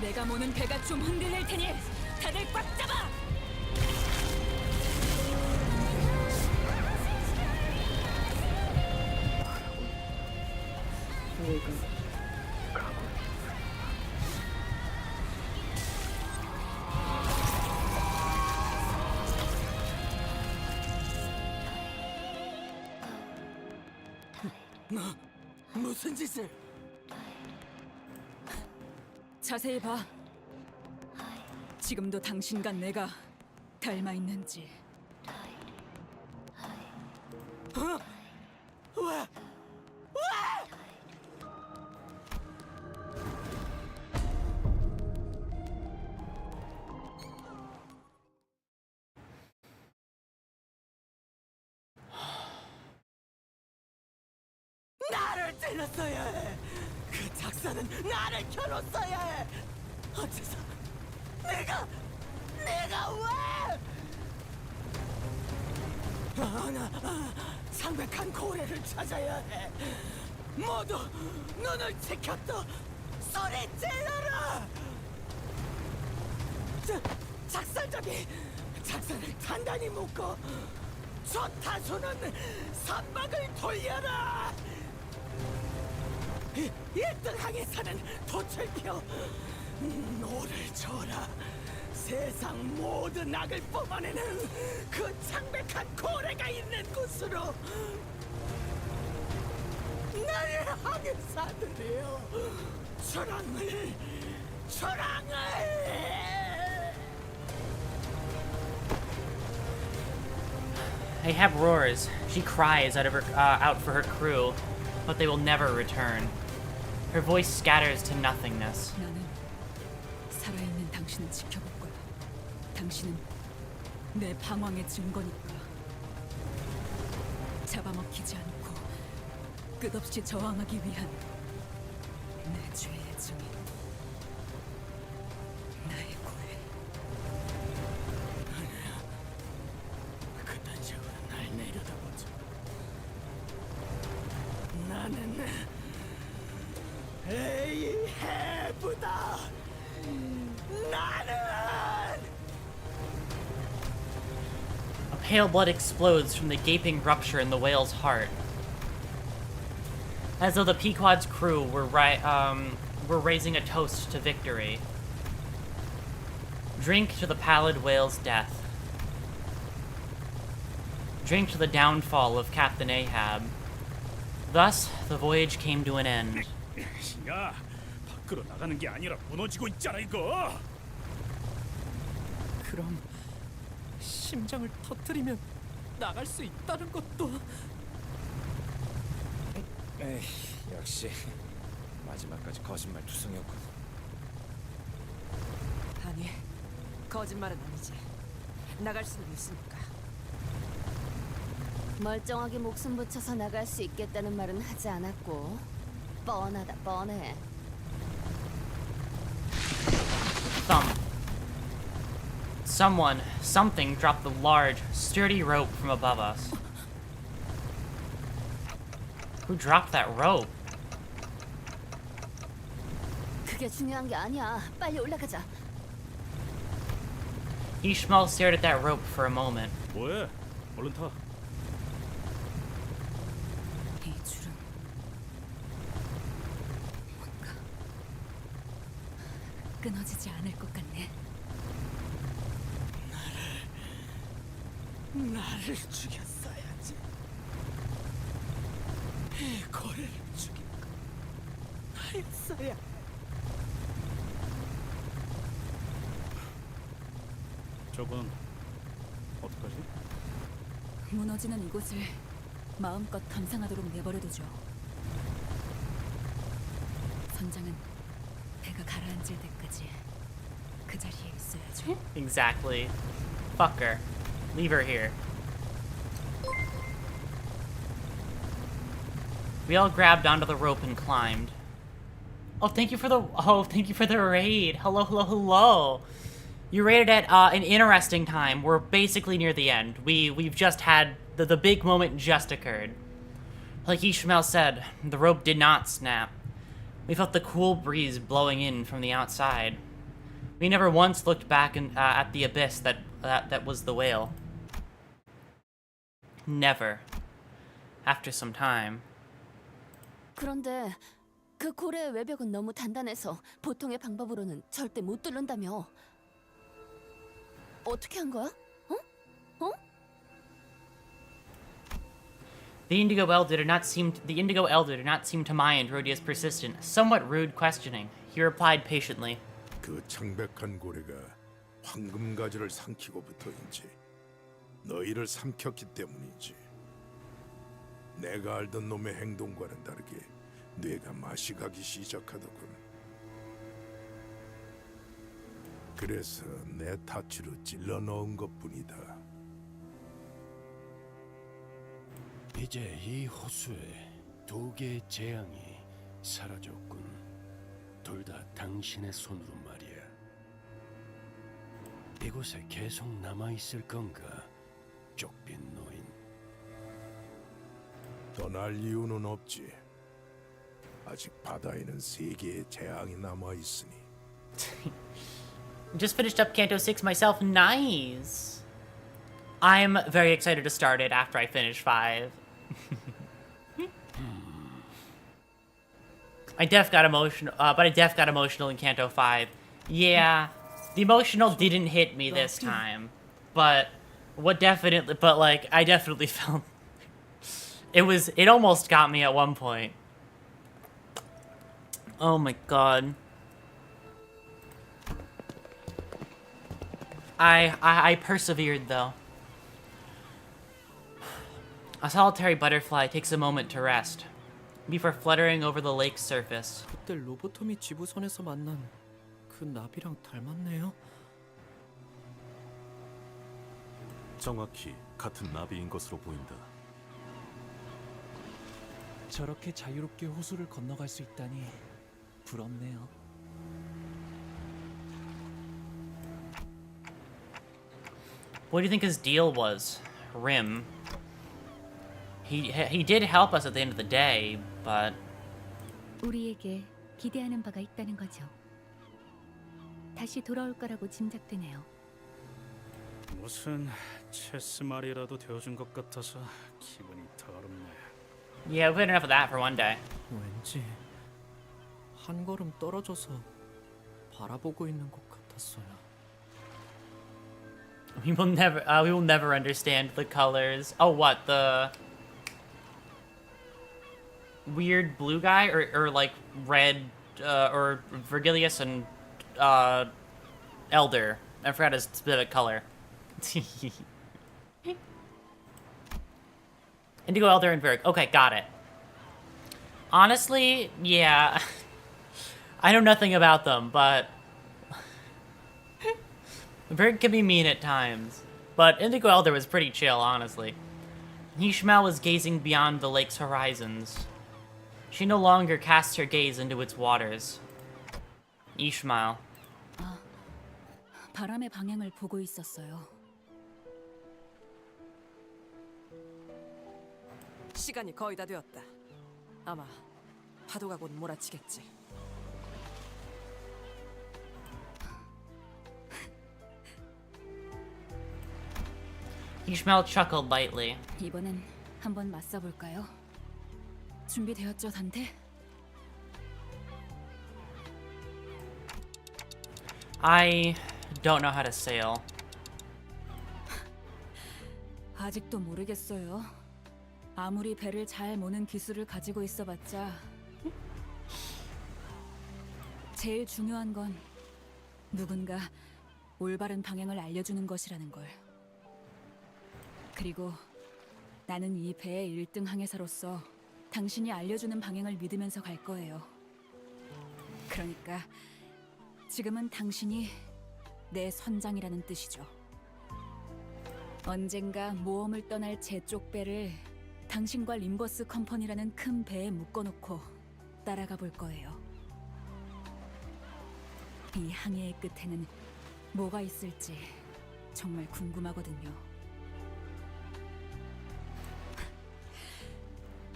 내가 모는 배가 좀 흔들릴 테니 다들 꽉 잡아! 너 무슨 짓을? 자세히 봐. 지금도 당신과 내가 닮아 있는지. 왜? 나를 찔렀어야 해. 그 작사는 나를 켜놓았어야 해. 어째서 내가 왜? 나 상백한 고래를 찾아야 해. 모두 눈을 지켰다. 소리 질러라. 작사를 단단히 묶어 저 타수는 선박을 돌려라. 1등 항해사는 돛을 노를 저어라. 세상 모든 악을 뽑아내는 그 창백한 고래가 있는 곳으로. 나의 항해사들이여, 초랑을 Ahab roars. She cries out for her crew, but they will never return. Her voice scatters to nothingness. 나는 살아있는 당신을 지켜볼 거야. 당신은 내 방황의 증거니까. 잡아먹히지 않고 끝없이 저항하기 위한 내 죄의 증인. 나의 고해. 그딴 식으로 날 내려다보자. 나는 에이헤브다. 나는. A pale blood explodes from the gaping rupture in the whale's heart, as though the Pequod's crew were raising a toast to victory. Drink to the pallid whale's death. Drink to the downfall of Captain Ahab. Thus, the voyage came to an end. 야, 밖으로 나가는 게 아니라 무너지고 있잖아 이거. 그럼 심장을 터뜨리면 나갈 수 있다는 것도. 에이, 역시 마지막까지 거짓말 투성이었군. 아니, 거짓말은 아니지. 나갈 수는 있으니까. 멀쩡하게 목숨 붙여서 나갈 수 있겠다는 말은 하지 않았고 뻔하다 뻔해. Thump. Something dropped the large, sturdy rope from above us. Who dropped that rope? 그게 중요한 게 아니야. 빨리 올라가자. Ishmael stared at that rope for a moment. 뭐해? 얼른 타. 이 줄은 뭔가 끊어지지 않을 것 같네. 나를 죽였어야지. 이 고래를 죽인 건 나였어야. 저건 어떡하지? 무너지는 이곳을 마음껏 감상하도록 내버려두죠. 선장은 배가 가라앉을 때까지 그 자리에 있어야죠. Exactly. Fuck her. Leave her here. We all grabbed onto the rope and climbed. Oh, thank you for the raid. Hello, hello, hello. You raided at an interesting time. We're basically near the end. We've just had the big moment just occurred. Like Ishmael said, the rope did not snap. We felt the cool breeze blowing in from the outside. We never once looked back at the abyss that was the whale. Never. After some time. 그런데 그 고래의 외벽은 너무 단단해서 보통의 방법으로는 절대 못 뚫는다며. 어떻게 한 거야? 어? The Indigo Elder did not seem to mind Rhodia's persistent, somewhat rude questioning. He replied patiently. 그 창백한 고래가 황금 가지를 삼키고부터인지 너희를 삼켰기 때문이지. 내가 알던 놈의 행동과는 다르게 뇌가 맛이 가기 시작하더군. 그래서 내 타치로 찔러 넣은 것뿐이다. 이제 이 호수에 두 개의 재앙이 사라졌군. 둘 다 당신의 손으로 말이야. 이곳에 계속 남아있을 건가, 쪽빈 노인? 떠날 이유는 없지. 아직 바다에는 세 개의 재앙이 남아있으니. Just finished up Canto 6 myself. Nice. I'm very excited to start it after I finish 5. I def got emotional, but I def got emotional in Canto 5. Yeah, the emotional didn't hit me this time, but I definitely felt it almost got me at one point. Oh my god. I persevered though. A solitary butterfly takes a moment to rest before fluttering over the lake's surface. 그때 로보토미 지부선에서 만난 그 나비랑 닮았네요. 정확히 같은 나비인 것으로 보인다. 저렇게 자유롭게 호수를 건너갈 수 있다니 부럽네요. What do you think his deal was, Rim? He did help us at the end of the day, but 우리에게 기대하는 바가 있다는 거죠. 다시 돌아올 거라고 짐작되네요. 무슨 체스 말이라도 되어준 것 같아서 기분이 더럽네. Yeah, we've had enough of that for one day. 왠지 한 걸음 떨어져서 바라보고 있는 것 같았어요. We will never understand the colors. Oh, what, the weird blue guy, or like red, or Virgilius and Elder. I forgot his specific color. Indigo, Elder, and Virg. Okay, got it. Honestly, yeah. I know nothing about them, but Virg can be mean at times. But Indigo Elder was pretty chill, honestly. Ishmael was gazing beyond the lake's horizons. She no longer casts her gaze into its waters. Ishmael. 바람의 방향을 보고 있었어요. 시간이 거의 다 되었다. 아마 파도가 곧 몰아치겠지. Ishmael chuckled lightly. 이번엔 한번 맞서 볼까요? 준비되었죠, 단테? I don't know how to sail. 아직도 모르겠어요. 아무리 배를 잘 모는 기술을 가지고 있어봤자 제일 중요한 건 누군가 올바른 방향을 알려주는 것이라는 걸. 그리고 나는 이 배의 1등 항해사로서 당신이 알려주는 방향을 믿으면서 갈 거예요. 그러니까 지금은 당신이 내 선장이라는 뜻이죠. 언젠가 모험을 떠날 제 쪽 배를 당신과 림버스 컴퍼니라는 큰 배에 묶어놓고 따라가 볼 거예요. 이 항해의 끝에는 뭐가 있을지 정말 궁금하거든요.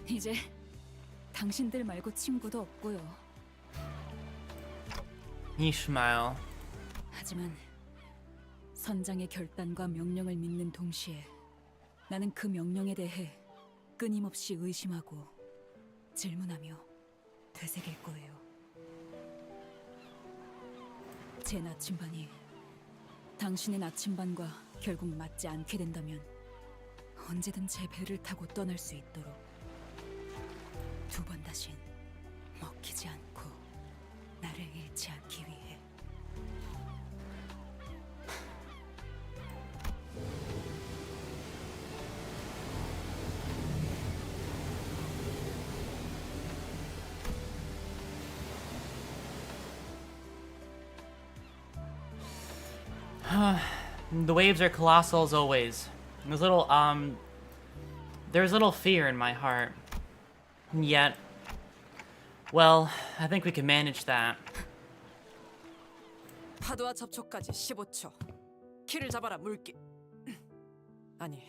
이제 당신들 말고 친구도 없고요. Ishmael. 하지만 선장의 결단과 명령을 믿는 동시에 나는 그 명령에 대해 끊임없이 의심하고 질문하며 되새길 거예요. 제 나침반이 당신의 나침반과 결국 맞지 않게 된다면 언제든 제 배를 타고 떠날 수 있도록 두 번 다신 먹히지 않고 나를 잃지 않기 위해. The waves are colossal as always. There's little fear in my heart. And yet, well, I think we can manage that. 파도와 접촉까지 15초. 키를 잡아라, 물기. 아니,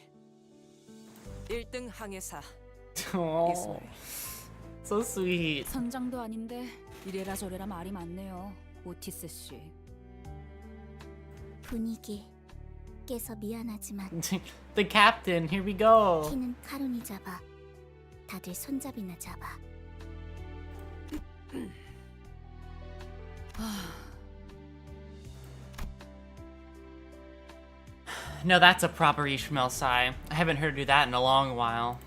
1등 항해사. Oh, so sweet. 선장도 아닌데 이래라 저래라 말이 많네요, 오티스 씨. 분위기 깨서 미안하지만 The captain, here we go. 키는 카론이 잡아. 다들 손잡이나 잡아. No, that's a proper Ishmael sigh. I haven't heard her do that in a long while.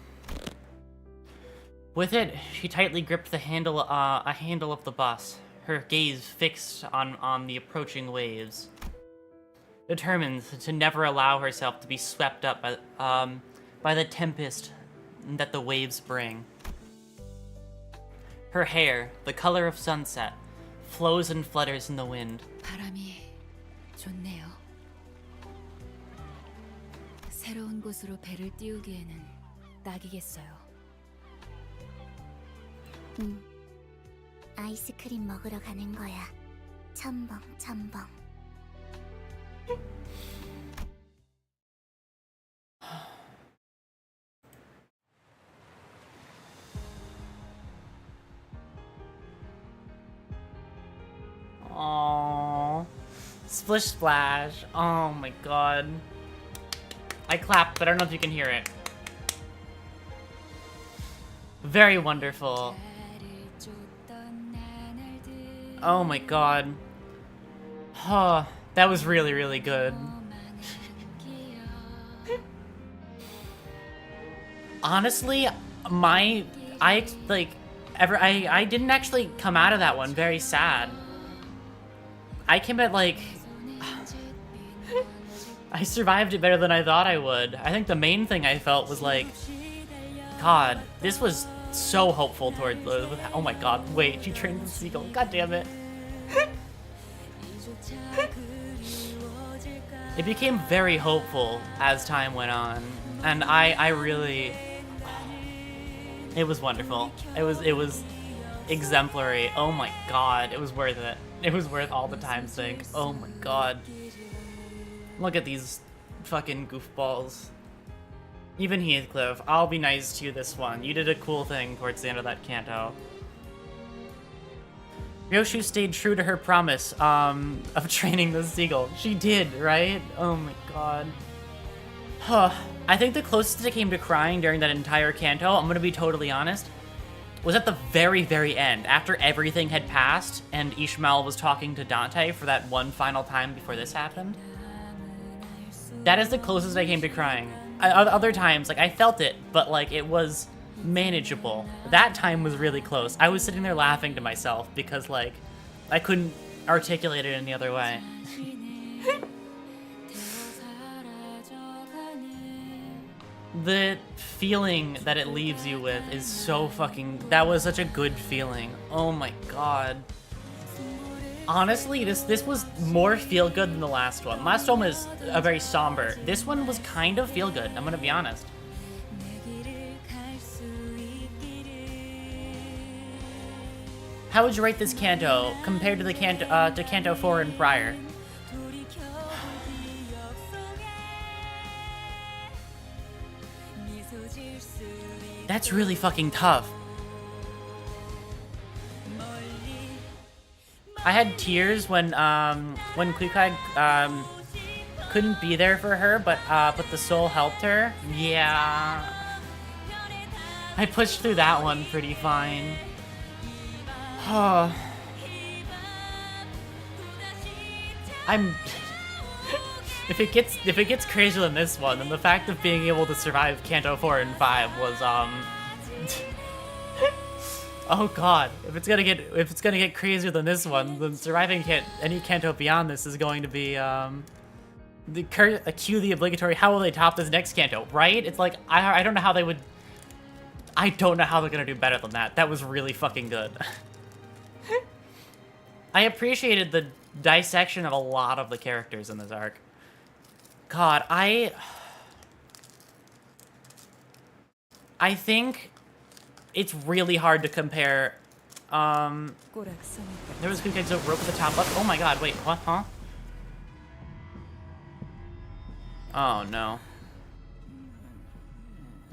With it, she tightly gripped the handle of the bus, her gaze fixed on the approaching waves, determined to never allow herself to be swept up by the tempest that the waves bring. Her hair, the color of sunset, flows and flutters in the wind. 바람이 좋네요. 새로운 곳으로 배를 띄우기에는 딱이겠어요. 아이스크림 먹으러 가는 거야. 첨벙 첨벙. Aww. Splish splash. Oh my god. I clapped, but I don't know if you can hear it. Very wonderful. Oh my god. Huh. That was really, really good. Honestly, I didn't actually come out of that one very sad. I came at like I survived it better than I thought I would. I think the main thing I felt was like, God, this was so hopeful toward the. Oh my God! Wait, she trained the seagull. God damn it! It became very hopeful as time went on, and I really. It was wonderful. It was exemplary. Oh my God! It was worth it. It was worth all the time sink. Oh my God! Look at these fucking goofballs. Even Heathcliff, I'll be nice to you this one. You did a cool thing towards the end of that canto. Ryoshu stayed true to her promise of training the seagull. She did, right? Oh my god. I think the closest I came to crying during that entire canto, I'm gonna be totally honest, was at the very, very end, after everything had passed and Ishmael was talking to Dante for that one final time before this happened. That is the closest I came to crying. Other times, like, I felt it, but, like, it was manageable. That time was really close. I was sitting there laughing to myself because, like, I couldn't articulate it any other way. The feeling that it leaves you with is so fucking... That was such a good feeling. Oh my god. Honestly, this was more feel-good than the last one. Last one was a very somber. This one was kind of feel-good, I'm gonna be honest. How would you rate this canto compared to the Canto 4 and prior? That's really fucking tough. I had tears when Pequod couldn't be there for her, but the soul helped her. Yeah, I pushed through that one pretty fine. If it gets crazier than this one, then the fact of being able to survive Canto 4 and 5 was oh god, if it's gonna get crazier than this one, then surviving any Canto beyond this is going to be cue the obligatory. How will they top this next Canto? Right? It's like I don't know how they would. I don't know how they're gonna do better than that. That was really fucking good. I appreciated the dissection of a lot of the characters in this arc. God, I think it's really hard to compare. There was who gets a rope at the top left. Oh my god, wait, what, huh? Oh no.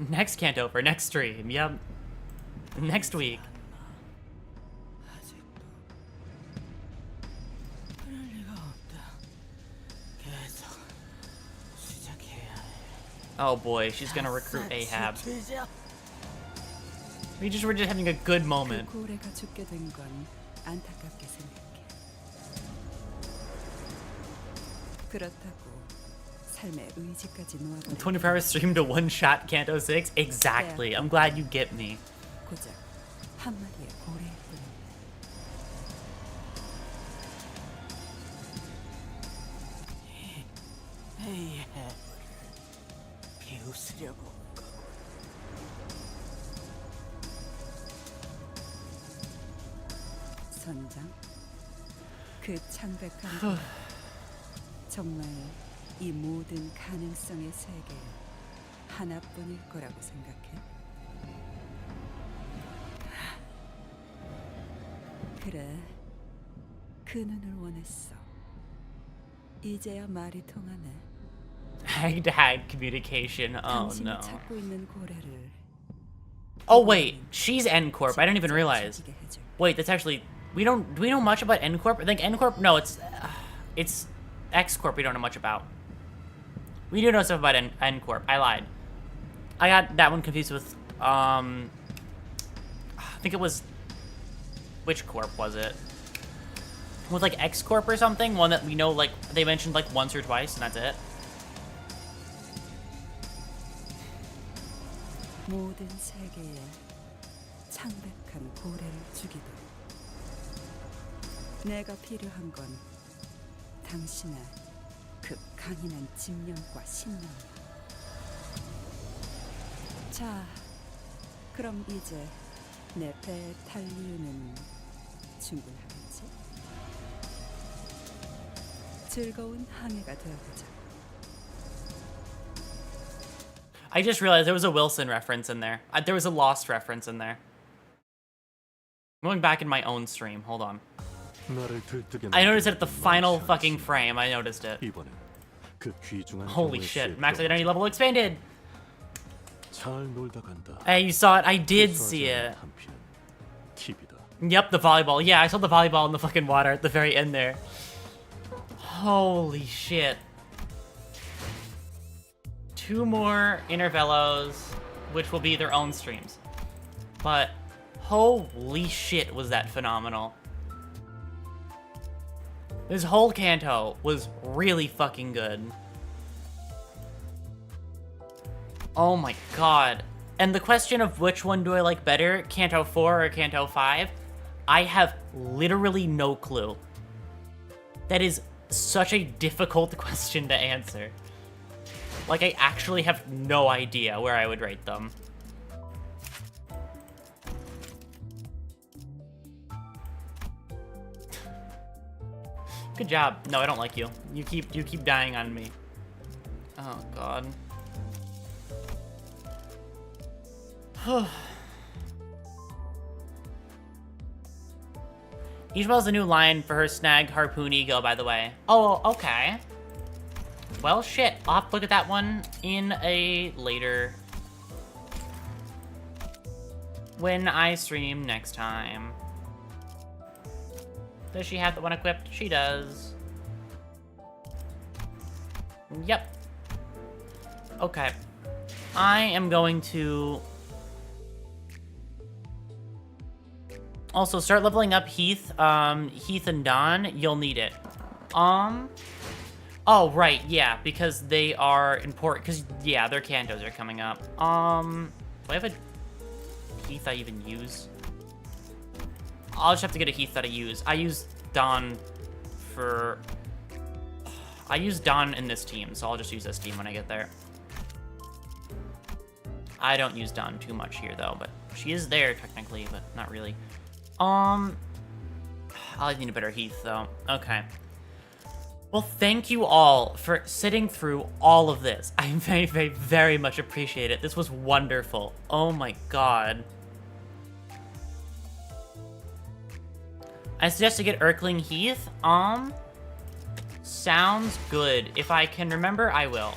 Next Canto for next stream, yep. Next week. Oh boy, she's gonna recruit Ahab. We're just having a good moment. 24-hour stream to one-shot Canto 6? Exactly. I'm glad you get me. 선장, 그 창백한 정말 이 모든 가능성의 세계 하나뿐일 거라고 생각해? 그래, 그 눈을 원했어. 이제야 말이 통하네. Hag-to-hag communication. Oh no. 당신이 찾고 있는 고래를. Oh wait, she's N-Corp. I didn't even realize. Wait, that's actually. Do we know much about N-Corp? I think N-Corp. No, it's X-Corp. We don't know much about. We do know stuff about N-Corp. I lied. I got that one confused with I think it was. Which corp was it? With like X-Corp or something. One that we know, like they mentioned like once or twice, and that's it. 모든 세계에 창백한 고래를 주기도. 내가 필요한 건 당신의 그 강인한 집념과 신념. 자, 그럼 이제 내 배에 탈 이유는 충분하겠지? 즐거운 항해가 되어보자. I just realized there was a Wilson reference in there. There was a Lost reference in there. I'm going back in my own stream. Hold on. I noticed it at the final fucking frame. I noticed it. Holy shit. Max identity level expanded. Hey, you saw it? I did see it. Yep, the volleyball. Yeah, I saw the volleyball in the fucking water at the very end there. Holy shit. 2 more Intervellos, which will be their own streams. But holy shit, was that phenomenal. This whole Canto was really fucking good. Oh my god. And the question of which one do I like better, Canto 4 or Canto 5, I have literally no clue. That is such a difficult question to answer. Like, I actually have no idea where I would rate them. Good job. No, I don't like you. You keep dying on me. Oh god. Ishmael has a new line for her snag harpoon ego, by the way. Oh, okay. Well, shit. I'll have to look at that one in a later... when I stream next time. Does she have the one equipped? She does. Yep. Okay. I am going to... also, start leveling up Heath. Heath and Dawn, you'll need it. Oh, right, yeah, because they are important. Because, yeah, their Cantos are coming up. Do I have a Heath I even use? I'll just have to get a Heath that I use. I use Dawn for... I use Dawn in this team, so I'll just use this team when I get there. I don't use Dawn too much here, though, but she is there, technically, but not really. I need a better Heath, though. Okay. Well, thank you all for sitting through all of this. I very, very, very much appreciate it. This was wonderful. Oh my god. I suggest to get Urkling Heath. Sounds good. If I can remember, I will.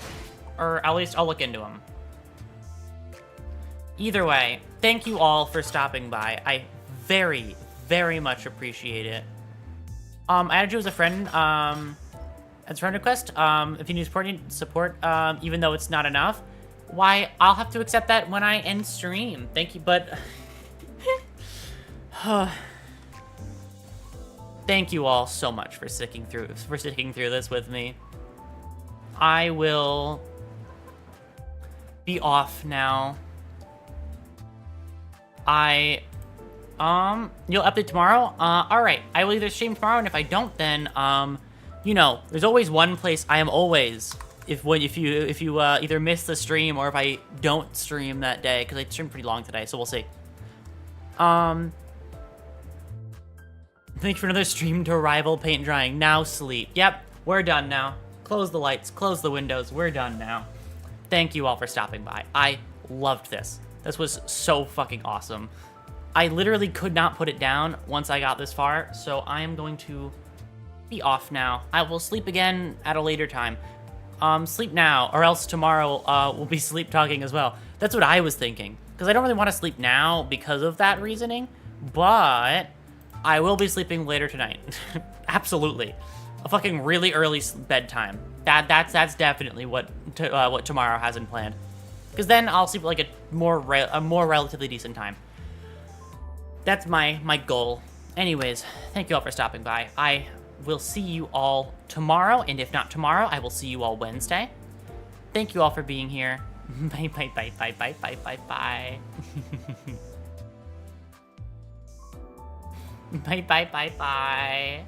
Or at least I'll look into them. Either way, thank you all for stopping by. I very, very much appreciate it. I added you as a friend, as a friend request. If you need support, even though it's not enough, why, I'll have to accept that when I end stream. Thank you, but... thank you all so much for sticking through this with me. I will be off now. You'll update tomorrow? Alright. I will either stream tomorrow, and if I don't, then, you know, there's always one place I am always, if you either miss the stream or if I don't stream that day, because I streamed pretty long today, so we'll see. Thank you for another stream to rival paint drying. Now sleep. Yep, we're done now. Close the lights, close the windows, we're done now. Thank you all for stopping by. I loved this. This was so fucking awesome. I literally could not put it down once I got this far, so I am going to be off now. I will sleep again at a later time. Sleep now, or else tomorrow we'll be sleep talking as well. That's what I was thinking, because I don't really want to sleep now because of that reasoning, but I will be sleeping later tonight. Absolutely. A fucking really early bedtime. That's definitely what tomorrow has in planned. Because then I'll sleep like a more relatively decent time. That's my goal. Anyways, thank you all for stopping by. I will see you all tomorrow, and if not tomorrow, I will see you all Wednesday. Thank you all for being here. Bye, bye, bye, bye, bye, bye, bye, bye. Bye, bye, bye, bye.